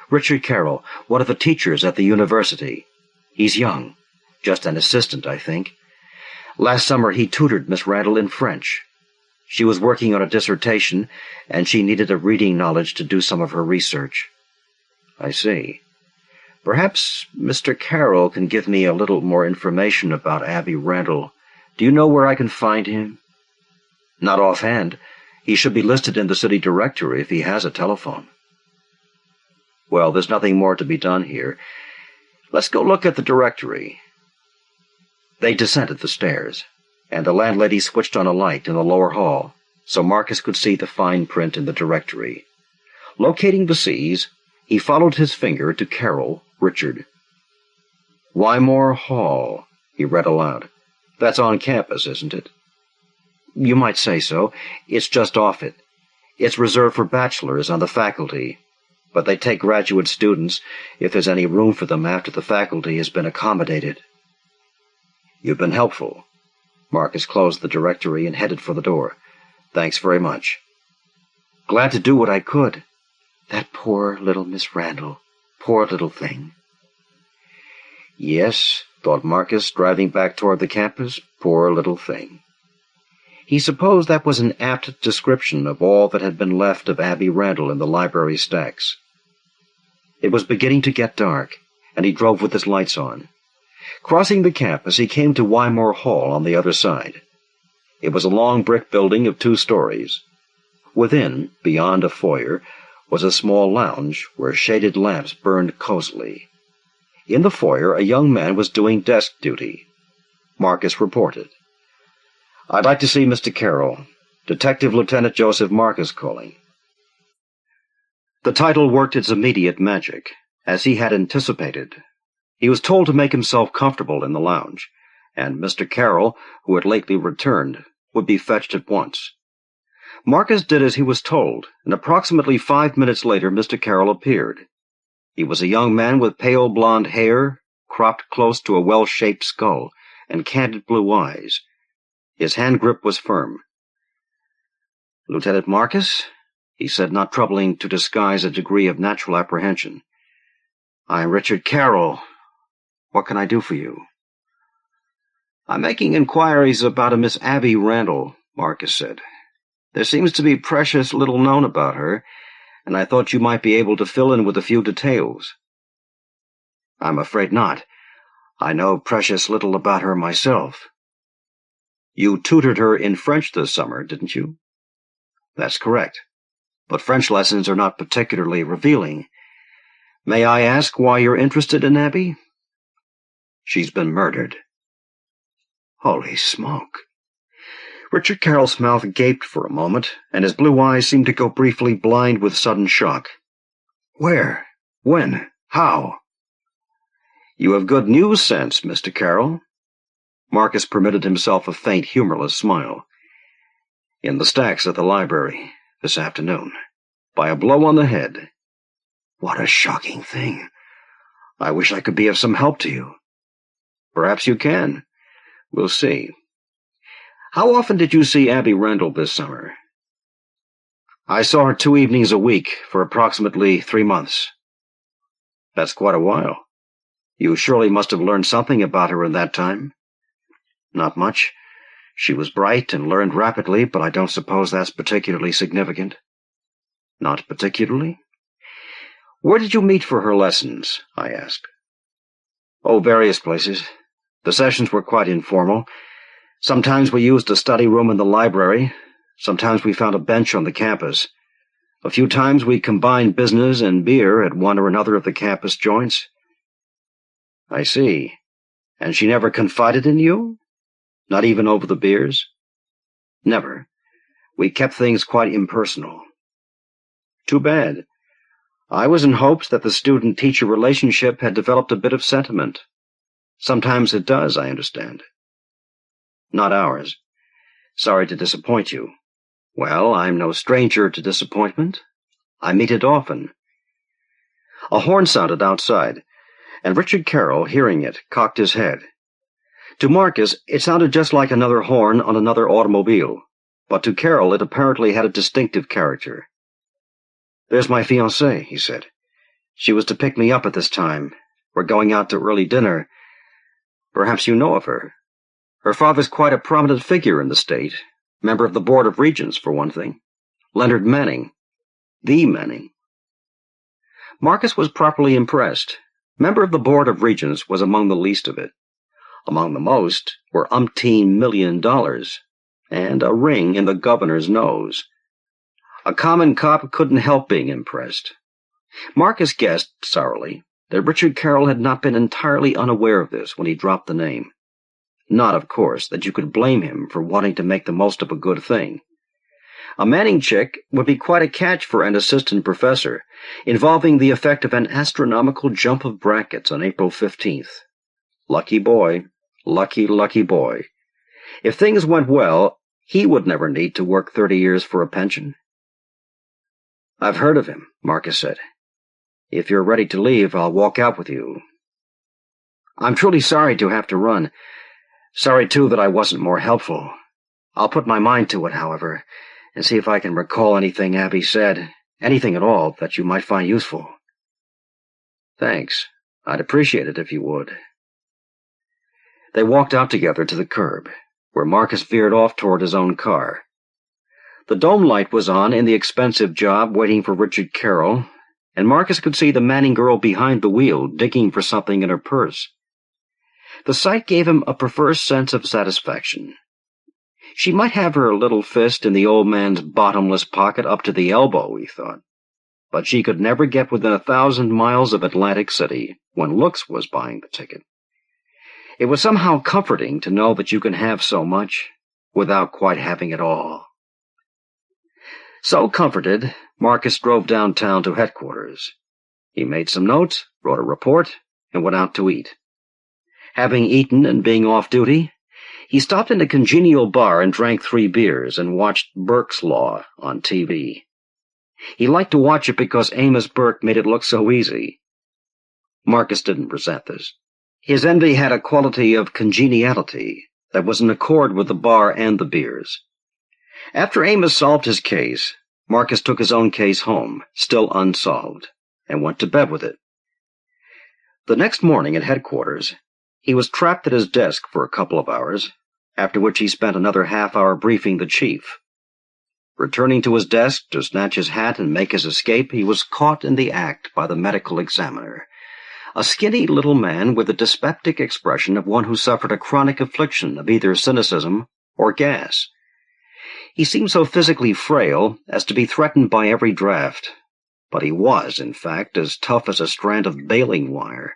Richard Carroll, one of the teachers at the university. He's young, just an assistant, I think. Last summer he tutored Miss Randall in French. She was working on a dissertation, and she needed a reading knowledge to do some of her research. I see. Perhaps Mr. Carroll can give me a little more information about Abby Randall. Do you know where I can find him? Not offhand. He should be listed in the city directory if he has a telephone. Well, there's nothing more to be done here. Let's go look at the directory. They descended the stairs, and the landlady switched on a light in the lower hall, so Marcus could see the fine print in the directory. Locating the C's, he followed his finger to Carroll, Richard. Wymore Hall, he read aloud. That's on campus, isn't it? You might say so. It's just off it. It's reserved for bachelors on the faculty, but they take graduate students if there's any room for them after the faculty has been accommodated. You've been helpful. Marcus closed the directory and headed for the door. Thanks very much. Glad to do what I could. That poor little Miss Randall. Poor little thing. Yes, thought Marcus, driving back toward the campus, poor little thing. He supposed that was an apt description of all that had been left of Abby Randall in the library stacks. It was beginning to get dark, and he drove with his lights on. Crossing the campus, he came to Wymore Hall on the other side. It was a long brick building of 2 stories. Within, beyond a foyer, was a small lounge where shaded lamps burned cozily. In the foyer, a young man was doing desk duty. Marcus reported. "I'd like to see Mr. Carroll. Detective Lieutenant Joseph Marcus calling." The title worked its immediate magic, as he had anticipated. He was told to make himself comfortable in the lounge, and Mr. Carroll, who had lately returned, would be fetched at once. Marcus did as he was told, and approximately 5 minutes later Mr. Carroll appeared. He was a young man with pale blonde hair, cropped close to a well-shaped skull, and candid blue eyes. His hand grip was firm. "Lieutenant Marcus," he said, not troubling to disguise a degree of natural apprehension. "I am Richard Carroll. What can I do for you?" "I'm making inquiries about a Miss Abby Randall," Marcus said. "There seems to be precious little known about her, and I thought you might be able to fill in with a few details." "I'm afraid not. I know precious little about her myself." "You tutored her in French this summer, didn't you?" "That's correct. But French lessons are not particularly revealing. May I ask why you're interested in Abby?" "She's been murdered." Holy smoke. Richard Carroll's mouth gaped for a moment, and his blue eyes seemed to go briefly blind with sudden shock. "Where? When? How?" "You have good news sense, Mr. Carroll." Marcus permitted himself a faint, humorless smile. "In the stacks at the library, this afternoon, by a blow on the head." "What a shocking thing. I wish I could be of some help to you." "Perhaps you can. We'll see. How often did you see Abby Randall this summer?" "I saw her 2 evenings a week for approximately 3 months." "That's quite a while. You surely must have learned something about her in that time." "Not much. She was bright and learned rapidly, but I don't suppose that's particularly significant." "Not particularly?" "Where did you meet for her lessons?" I asked. "Oh, various places. The sessions were quite informal. Sometimes we used a study room in the library. Sometimes we found a bench on the campus. A few times we combined business and beer at one or another of the campus joints." "I see. And she never confided in you? Not even over the beers?" "Never. We kept things quite impersonal." "Too bad. I was in hopes that the student-teacher relationship had developed a bit of sentiment. Sometimes it does, I understand." "Not ours. Sorry to disappoint you." "Well, I'm no stranger to disappointment. I meet it often." A horn sounded outside, and Richard Carroll, hearing it, cocked his head. To Marcus, it sounded just like another horn on another automobile, but to Carroll it apparently had a distinctive character. "There's my fiancée," he said. "She was to pick me up at this time. We're going out to early dinner. Perhaps you know of her. Her father's quite a prominent figure in the state. Member of the Board of Regents, for one thing. Leonard Manning. The Manning." Marcus was properly impressed. Member of the Board of Regents was among the least of it. Among the most were $umpteen million, and a ring in the governor's nose. A common cop couldn't help being impressed. Marcus guessed, sourly, that Richard Carroll had not been entirely unaware of this when he dropped the name. Not, of course, that you could blame him for wanting to make the most of a good thing. A Manning chick would be quite a catch for an assistant professor, involving the effect of an astronomical jump of brackets on April 15th. Lucky boy. Lucky, lucky boy. If things went well, he would never need to work 30 years for a pension. "I've heard of him," Marcus said. "If you're ready to leave, I'll walk out with you." "I'm truly sorry to have to run. Sorry, too, that I wasn't more helpful. I'll put my mind to it, however. and see if I can recall anything Abby said, anything at all that you might find useful. Thanks. I'd appreciate it if you would. They walked out together to the curb, where Marcus veered off toward his own car. The dome light was on in the expensive job waiting for Richard Carroll, and Marcus could see the Manning girl behind the wheel digging for something in her purse. The sight gave him a perverse sense of satisfaction. She might have her little fist in the old man's bottomless pocket up to the elbow, he thought, but she could never get within 1,000 miles of Atlantic City when looks was buying the ticket. It was somehow comforting to know that you can have so much without quite having it all. So comforted, Marcus drove downtown to headquarters. He made some notes, wrote a report, and went out to eat. Having eaten and being off duty, he stopped in a congenial bar and drank 3 beers and watched Burke's Law on TV. He liked to watch it because Amos Burke made it look so easy. Marcus didn't resent this. His envy had a quality of congeniality that was in accord with the bar and the beers. After Amos solved his case, Marcus took his own case home, still unsolved, and went to bed with it. The next morning at headquarters, he was trapped at his desk for a couple of hours, after which he spent another half-hour briefing the chief. Returning to his desk to snatch his hat and make his escape, he was caught in the act by the medical examiner, a skinny little man with a dyspeptic expression of one who suffered a chronic affliction of either cynicism or gas. He seemed so physically frail as to be threatened by every draft, but he was, in fact, as tough as a strand of baling wire.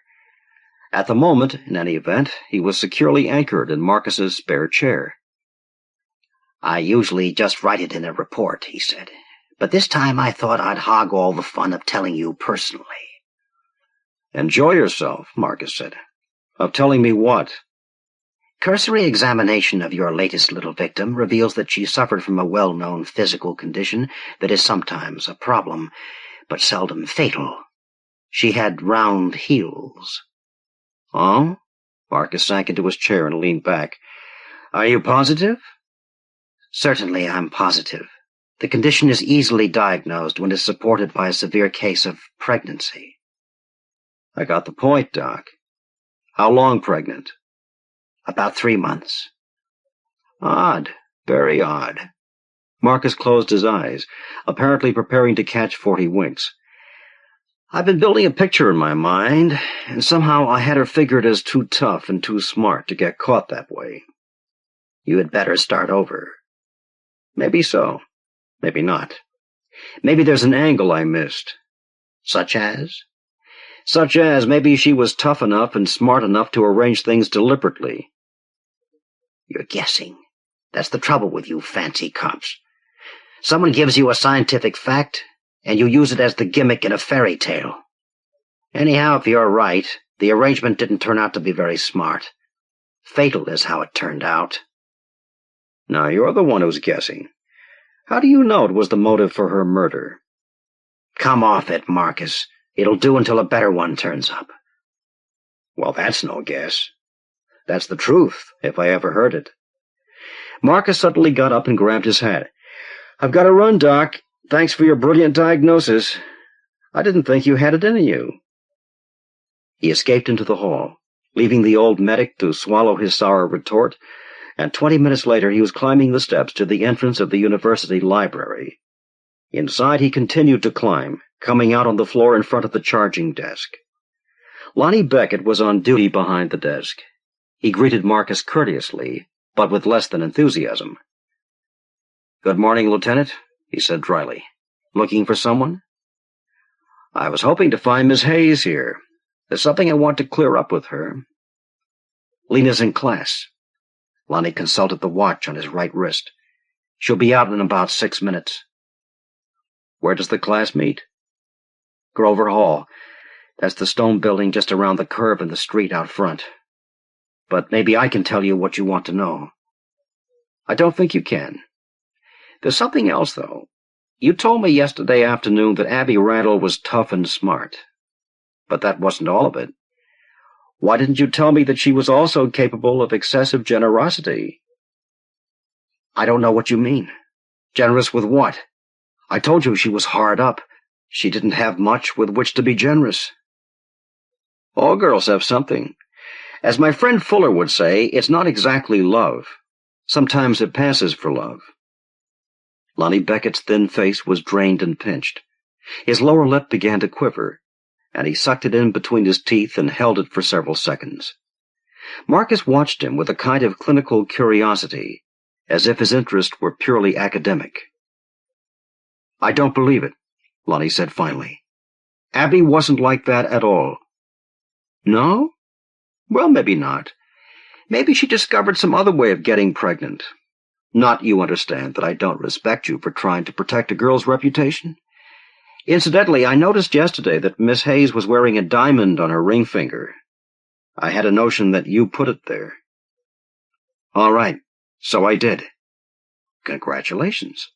At the moment, in any event, he was securely anchored in Marcus's spare chair. "I usually just write it in a report," he said, "but this time I thought I'd hog all the fun of telling you personally." "Enjoy yourself," Marcus said. "Of telling me what?" "Cursory examination of your latest little victim reveals that she suffered from a well-known physical condition that is sometimes a problem, but seldom fatal. She had round heels." "Oh?" Marcus sank into his chair and leaned back. "Are you positive?" "Certainly I'm positive. The condition is easily diagnosed when it is supported by a severe case of pregnancy." "I got the point, Doc. How long pregnant?" "About 3 months." "Odd. Very odd." Marcus closed his eyes, apparently preparing to catch 40 winks. "I've been building a picture in my mind, and somehow I had her figured as too tough and too smart to get caught that way." "You had better start over." "Maybe so. Maybe not. Maybe there's an angle I missed." "Such as?" "Such as maybe she was tough enough and smart enough to arrange things deliberately." "You're guessing. That's the trouble with you fancy cops. Someone gives you a scientific fact, and you use it as the gimmick in a fairy tale. Anyhow, if you're right, the arrangement didn't turn out to be very smart. Fatal is how it turned out." "Now you're the one who's guessing. How do you know it was the motive for her murder?" "Come off it, Marcus. It'll do until a better one turns up." "Well, that's no guess. That's the truth, if I ever heard it." Marcus suddenly got up and grabbed his hat. "I've got to run, Doc. Thanks for your brilliant diagnosis. I didn't think you had it in you." He escaped into the hall, leaving the old medic to swallow his sour retort, and 20 minutes later he was climbing the steps to the entrance of the university library. Inside he continued to climb, coming out on the floor in front of the charging desk. Lonnie Beckett was on duty behind the desk. He greeted Marcus courteously, but with less than enthusiasm. "Good morning, Lieutenant," he said dryly. "Looking for someone?" "I was hoping to find Miss Hayes here. There's something I want to clear up with her." "Lena's in class." Lonnie consulted the watch on his right wrist. "She'll be out in about 6 minutes." "Where does the class meet?" "Grover Hall. That's the stone building just around the curve in the street out front. But maybe I can tell you what you want to know." "I don't think you can. There's something else, though. You told me yesterday afternoon that Abby Randall was tough and smart. But that wasn't all of it. Why didn't you tell me that she was also capable of excessive generosity?" "I don't know what you mean." Generous with what? I told you she was hard up. She didn't have much with which to be generous. All girls have something. As my friend Fuller would say, it's not exactly love. Sometimes it passes for love. Lonnie Beckett's thin face was drained and pinched. His lower lip began to quiver, and he sucked it in between his teeth and held it for several seconds. Marcus watched him with a kind of clinical curiosity, as if his interest were purely academic. I don't believe it, Lonnie said finally. Abby wasn't like that at all. No? Well, maybe not. Maybe she discovered some other way of getting pregnant. Not, you understand, that I don't respect you for trying to protect a girl's reputation. Incidentally, I noticed yesterday that Miss Hayes was wearing a diamond on her ring finger. I had a notion that you put it there. All right, so I did. Congratulations.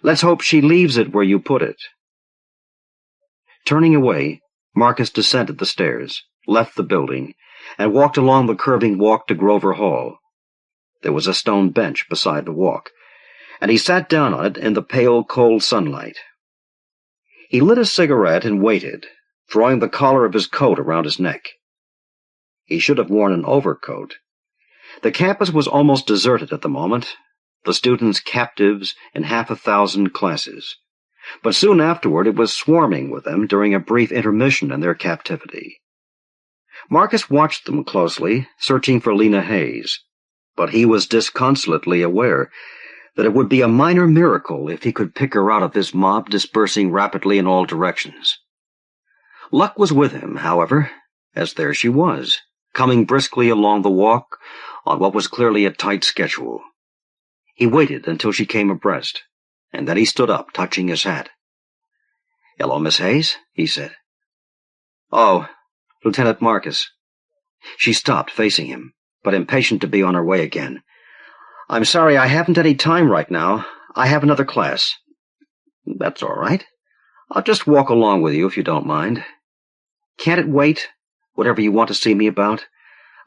Let's hope she leaves it where you put it. Turning away, Marcus descended the stairs, left the building, and walked along the curving walk to Grover Hall. There was a stone bench beside the walk, and he sat down on it in the pale, cold sunlight. He lit a cigarette and waited, drawing the collar of his coat around his neck. He should have worn an overcoat. The campus was almost deserted at the moment, the students captives in 1,000 classes. But soon afterward it was swarming with them during a brief intermission in their captivity. Marcus watched them closely, searching for Lena Hayes, but he was disconsolately aware that it would be a minor miracle if he could pick her out of this mob dispersing rapidly in all directions. Luck was with him, however, as there she was, coming briskly along the walk on what was clearly a tight schedule. He waited until she came abreast, and then he stood up, touching his hat. "Hello, Miss Hayes," he said. "Oh, Lieutenant Marcus." She stopped, facing him, but impatient to be on her way again. "I'm sorry, I haven't any time right now. I have another class." "That's all right. I'll just walk along with you if you don't mind." "Can't it wait, whatever you want to see me about?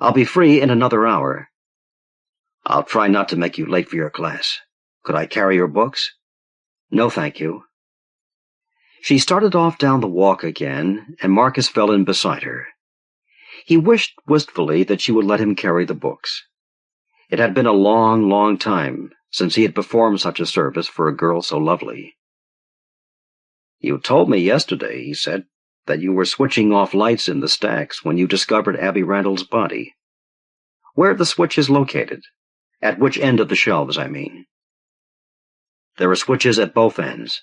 I'll be free in another hour." "I'll try not to make you late for your class. Could I carry your books?" "No, thank you." She started off down the walk again, and Marcus fell in beside her. He wished wistfully that she would let him carry the books. It had been a long, long time since he had performed such a service for a girl so lovely. "You told me yesterday," he said, "that you were switching off lights in the stacks when you discovered Abby Randall's body. Where are the switches located? At which end of the shelves, I mean?" "There are switches at both ends."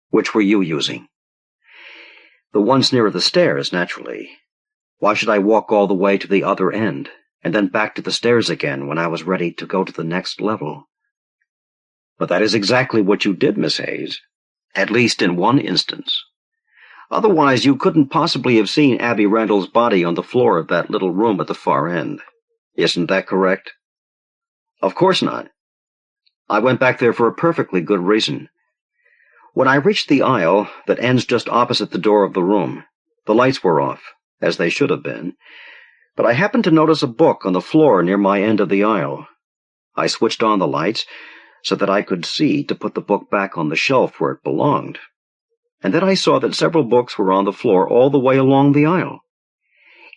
"Which were you using?" "The ones nearer the stairs, naturally. Why should I walk all the way to the other end, and then back to the stairs again when I was ready to go to the next level?" "But that is exactly what you did, Miss Hayes. At least in one instance. Otherwise you couldn't possibly have seen Abby Randall's body on the floor of that little room at the far end. Isn't that correct?" "Of course not. I went back there for a perfectly good reason. When I reached the aisle that ends just opposite the door of the room, the lights were off, as they should have been, but I happened to notice a book on the floor near my end of the aisle. I switched on the lights so that I could see to put the book back on the shelf where it belonged, and then I saw that several books were on the floor all the way along the aisle.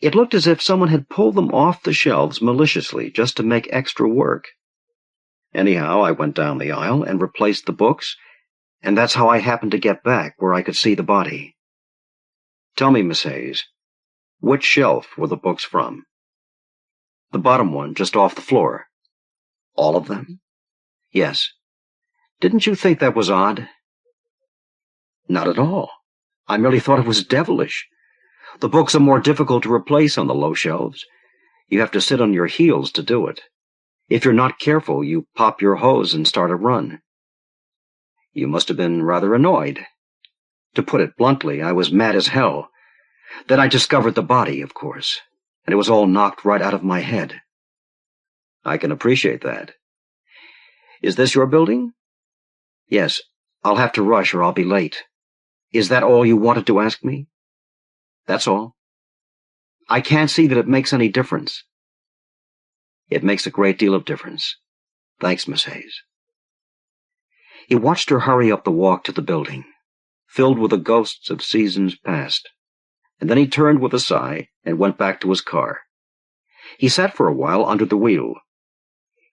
It looked as if someone had pulled them off the shelves maliciously just to make extra work. Anyhow, I went down the aisle and replaced the books, and that's how I happened to get back where I could see the body. Tell me, Miss Hayes, which shelf were the books from?" "The bottom one, just off the floor." "All of them?" "Yes. Didn't you think that was odd?" "Not at all. I merely thought it was devilish. The books are more difficult to replace on the low shelves. You have to sit on your heels to do it. If you're not careful, you pop your hose and start a run." "You must have been rather annoyed." "To put it bluntly, I was mad as hell. Then I discovered the body, of course, and it was all knocked right out of my head." "I can appreciate that. Is this your building?" "Yes. I'll have to rush or I'll be late. Is that all you wanted to ask me?" "That's all." "I can't see that it makes any difference." "It makes a great deal of difference. Thanks, Miss Hayes." He watched her hurry up the walk to the building, filled with the ghosts of seasons past, and then he turned with a sigh and went back to his car. He sat for a while under the wheel.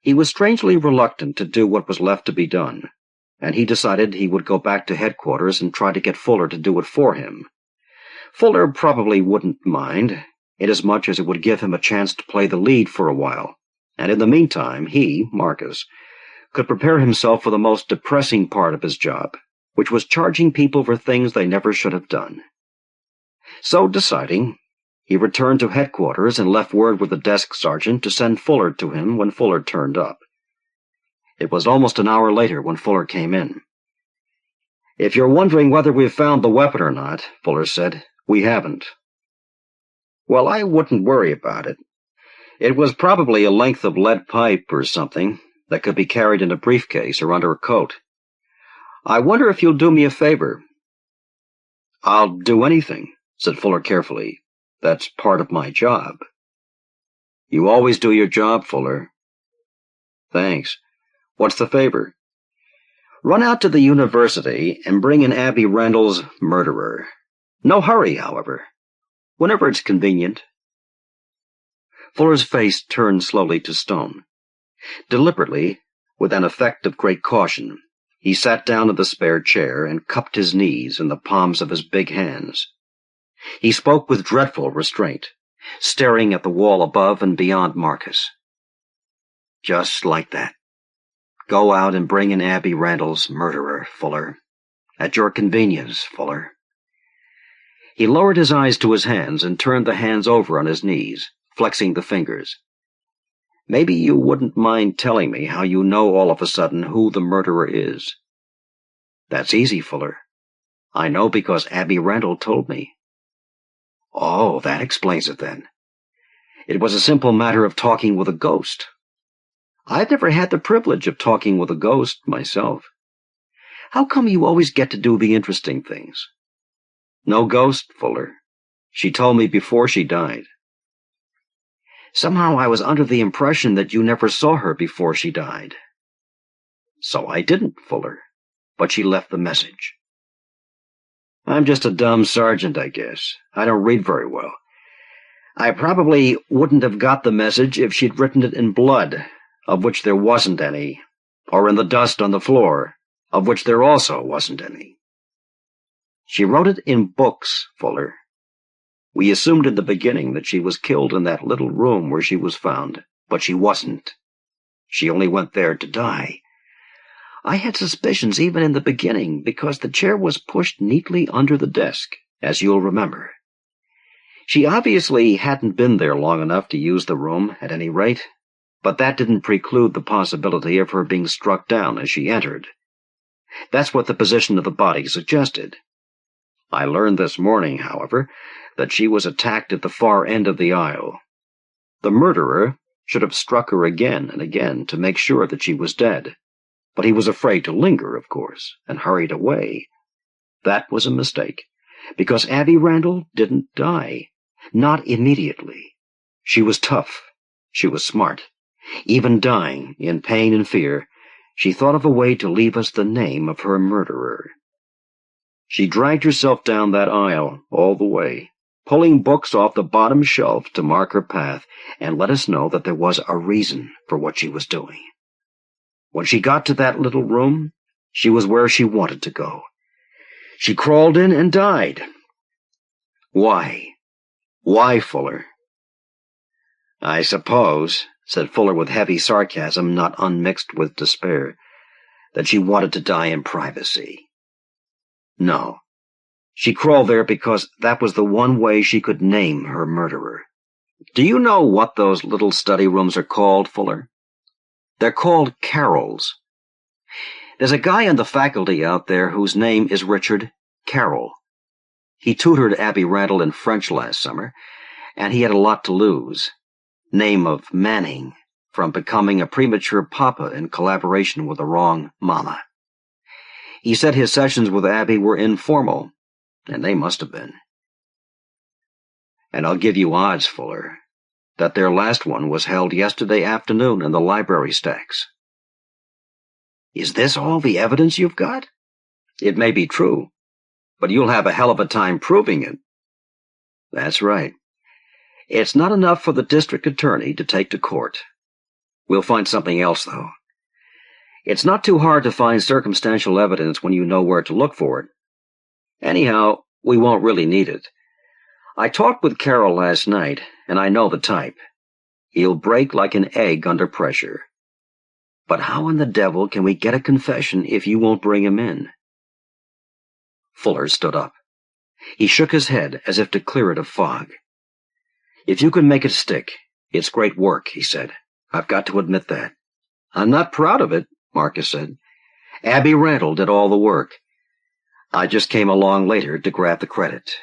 He was strangely reluctant to do what was left to be done, and he decided he would go back to headquarters and try to get Fuller to do it for him. Fuller probably wouldn't mind, inasmuch as it would give him a chance to play the lead for a while, and in the meantime he, Marcus, could prepare himself for the most depressing part of his job, which was charging people for things they never should have done. So deciding, he returned to headquarters and left word with the desk sergeant to send Fuller to him when Fuller turned up. It was almost an hour later when Fuller came in. "If you're wondering whether we've found the weapon or not," Fuller said, "we haven't." "Well, I wouldn't worry about it. It was probably a length of lead pipe or something that could be carried in a briefcase or under a coat. I wonder if you'll do me a favor." "I'll do anything," said Fuller carefully. "That's part of my job." "You always do your job, Fuller." "Thanks. What's the favor?" "Run out to the university and bring in Abby Randall's murderer. No hurry, however. Whenever it's convenient." Fuller's face turned slowly to stone. Deliberately, with an effect of great caution, he sat down in the spare chair and cupped his knees in the palms of his big hands. He spoke with dreadful restraint, staring at the wall above and beyond Marcus. "Just like that. Go out and bring in Abby Randall's murderer, Fuller. At your convenience, Fuller." He lowered his eyes to his hands and turned the hands over on his knees, flexing the fingers. "Maybe you wouldn't mind telling me how you know all of a sudden who the murderer is." "That's easy, Fuller. I know because Abby Randall told me." "Oh, that explains it then. It was a simple matter of talking with a ghost. I've never had the privilege of talking with a ghost myself. How come you always get to do the interesting things?" "No ghost, Fuller. She told me before she died." "Somehow I was under the impression that you never saw her before she died." "So I didn't, Fuller. But she left the message." "I'm just a dumb sergeant, I guess. I don't read very well. I probably wouldn't have got the message if she'd written it in blood, of which there wasn't any, or in the dust on the floor, of which there also wasn't any. She wrote it in books, Fuller. We assumed in the beginning that she was killed in that little room where she was found, but she wasn't. She only went there to die. I had suspicions even in the beginning, because the chair was pushed neatly under the desk, as you'll remember. She obviously hadn't been there long enough to use the room, at any rate, but that didn't preclude the possibility of her being struck down as she entered. That's what the position of the body suggested. I learned this morning, however, that she was attacked at the far end of the aisle. The murderer should have struck her again and again to make sure that she was dead, but he was afraid to linger, of course, and hurried away. That was a mistake, because Abby Randall didn't die. Not immediately. She was tough. She was smart. Even dying, in pain and fear, she thought of a way to leave us the name of her murderer. She dragged herself down that aisle all the way, pulling books off the bottom shelf to mark her path and let us know that there was a reason for what she was doing. When she got to that little room, she was where she wanted to go. She crawled in and died. Why? Why, Fuller? I suppose, said Fuller with heavy sarcasm not unmixed with despair, that she wanted to die in privacy. No. She crawled there because that was the one way she could name her murderer. Do you know what those little study rooms are called, Fuller? They're called Carrolls. There's a guy on the faculty out there whose name is Richard Carroll. He tutored Abby Randall in French last summer, and he had a lot to lose. Name of Manning, from becoming a premature papa in collaboration with the wrong mama. He said his sessions with Abby were informal, and they must have been. And I'll give you odds, Fuller, that their last one was held yesterday afternoon in the library stacks. Is this all the evidence you've got? It may be true, but you'll have a hell of a time proving it. That's right. It's not enough for the district attorney to take to court. We'll find something else, though. It's not too hard to find circumstantial evidence when you know where to look for it. Anyhow, we won't really need it. I talked with Carroll last night, and I know the type. He'll break like an egg under pressure. But how in the devil can we get a confession if you won't bring him in? Fuller stood up. He shook his head as if to clear it of fog. If you can make it stick, it's great work, he said. I've got to admit that. I'm not proud of it, Marcus said. Abby Randall did all the work. I just came along later to grab the credit.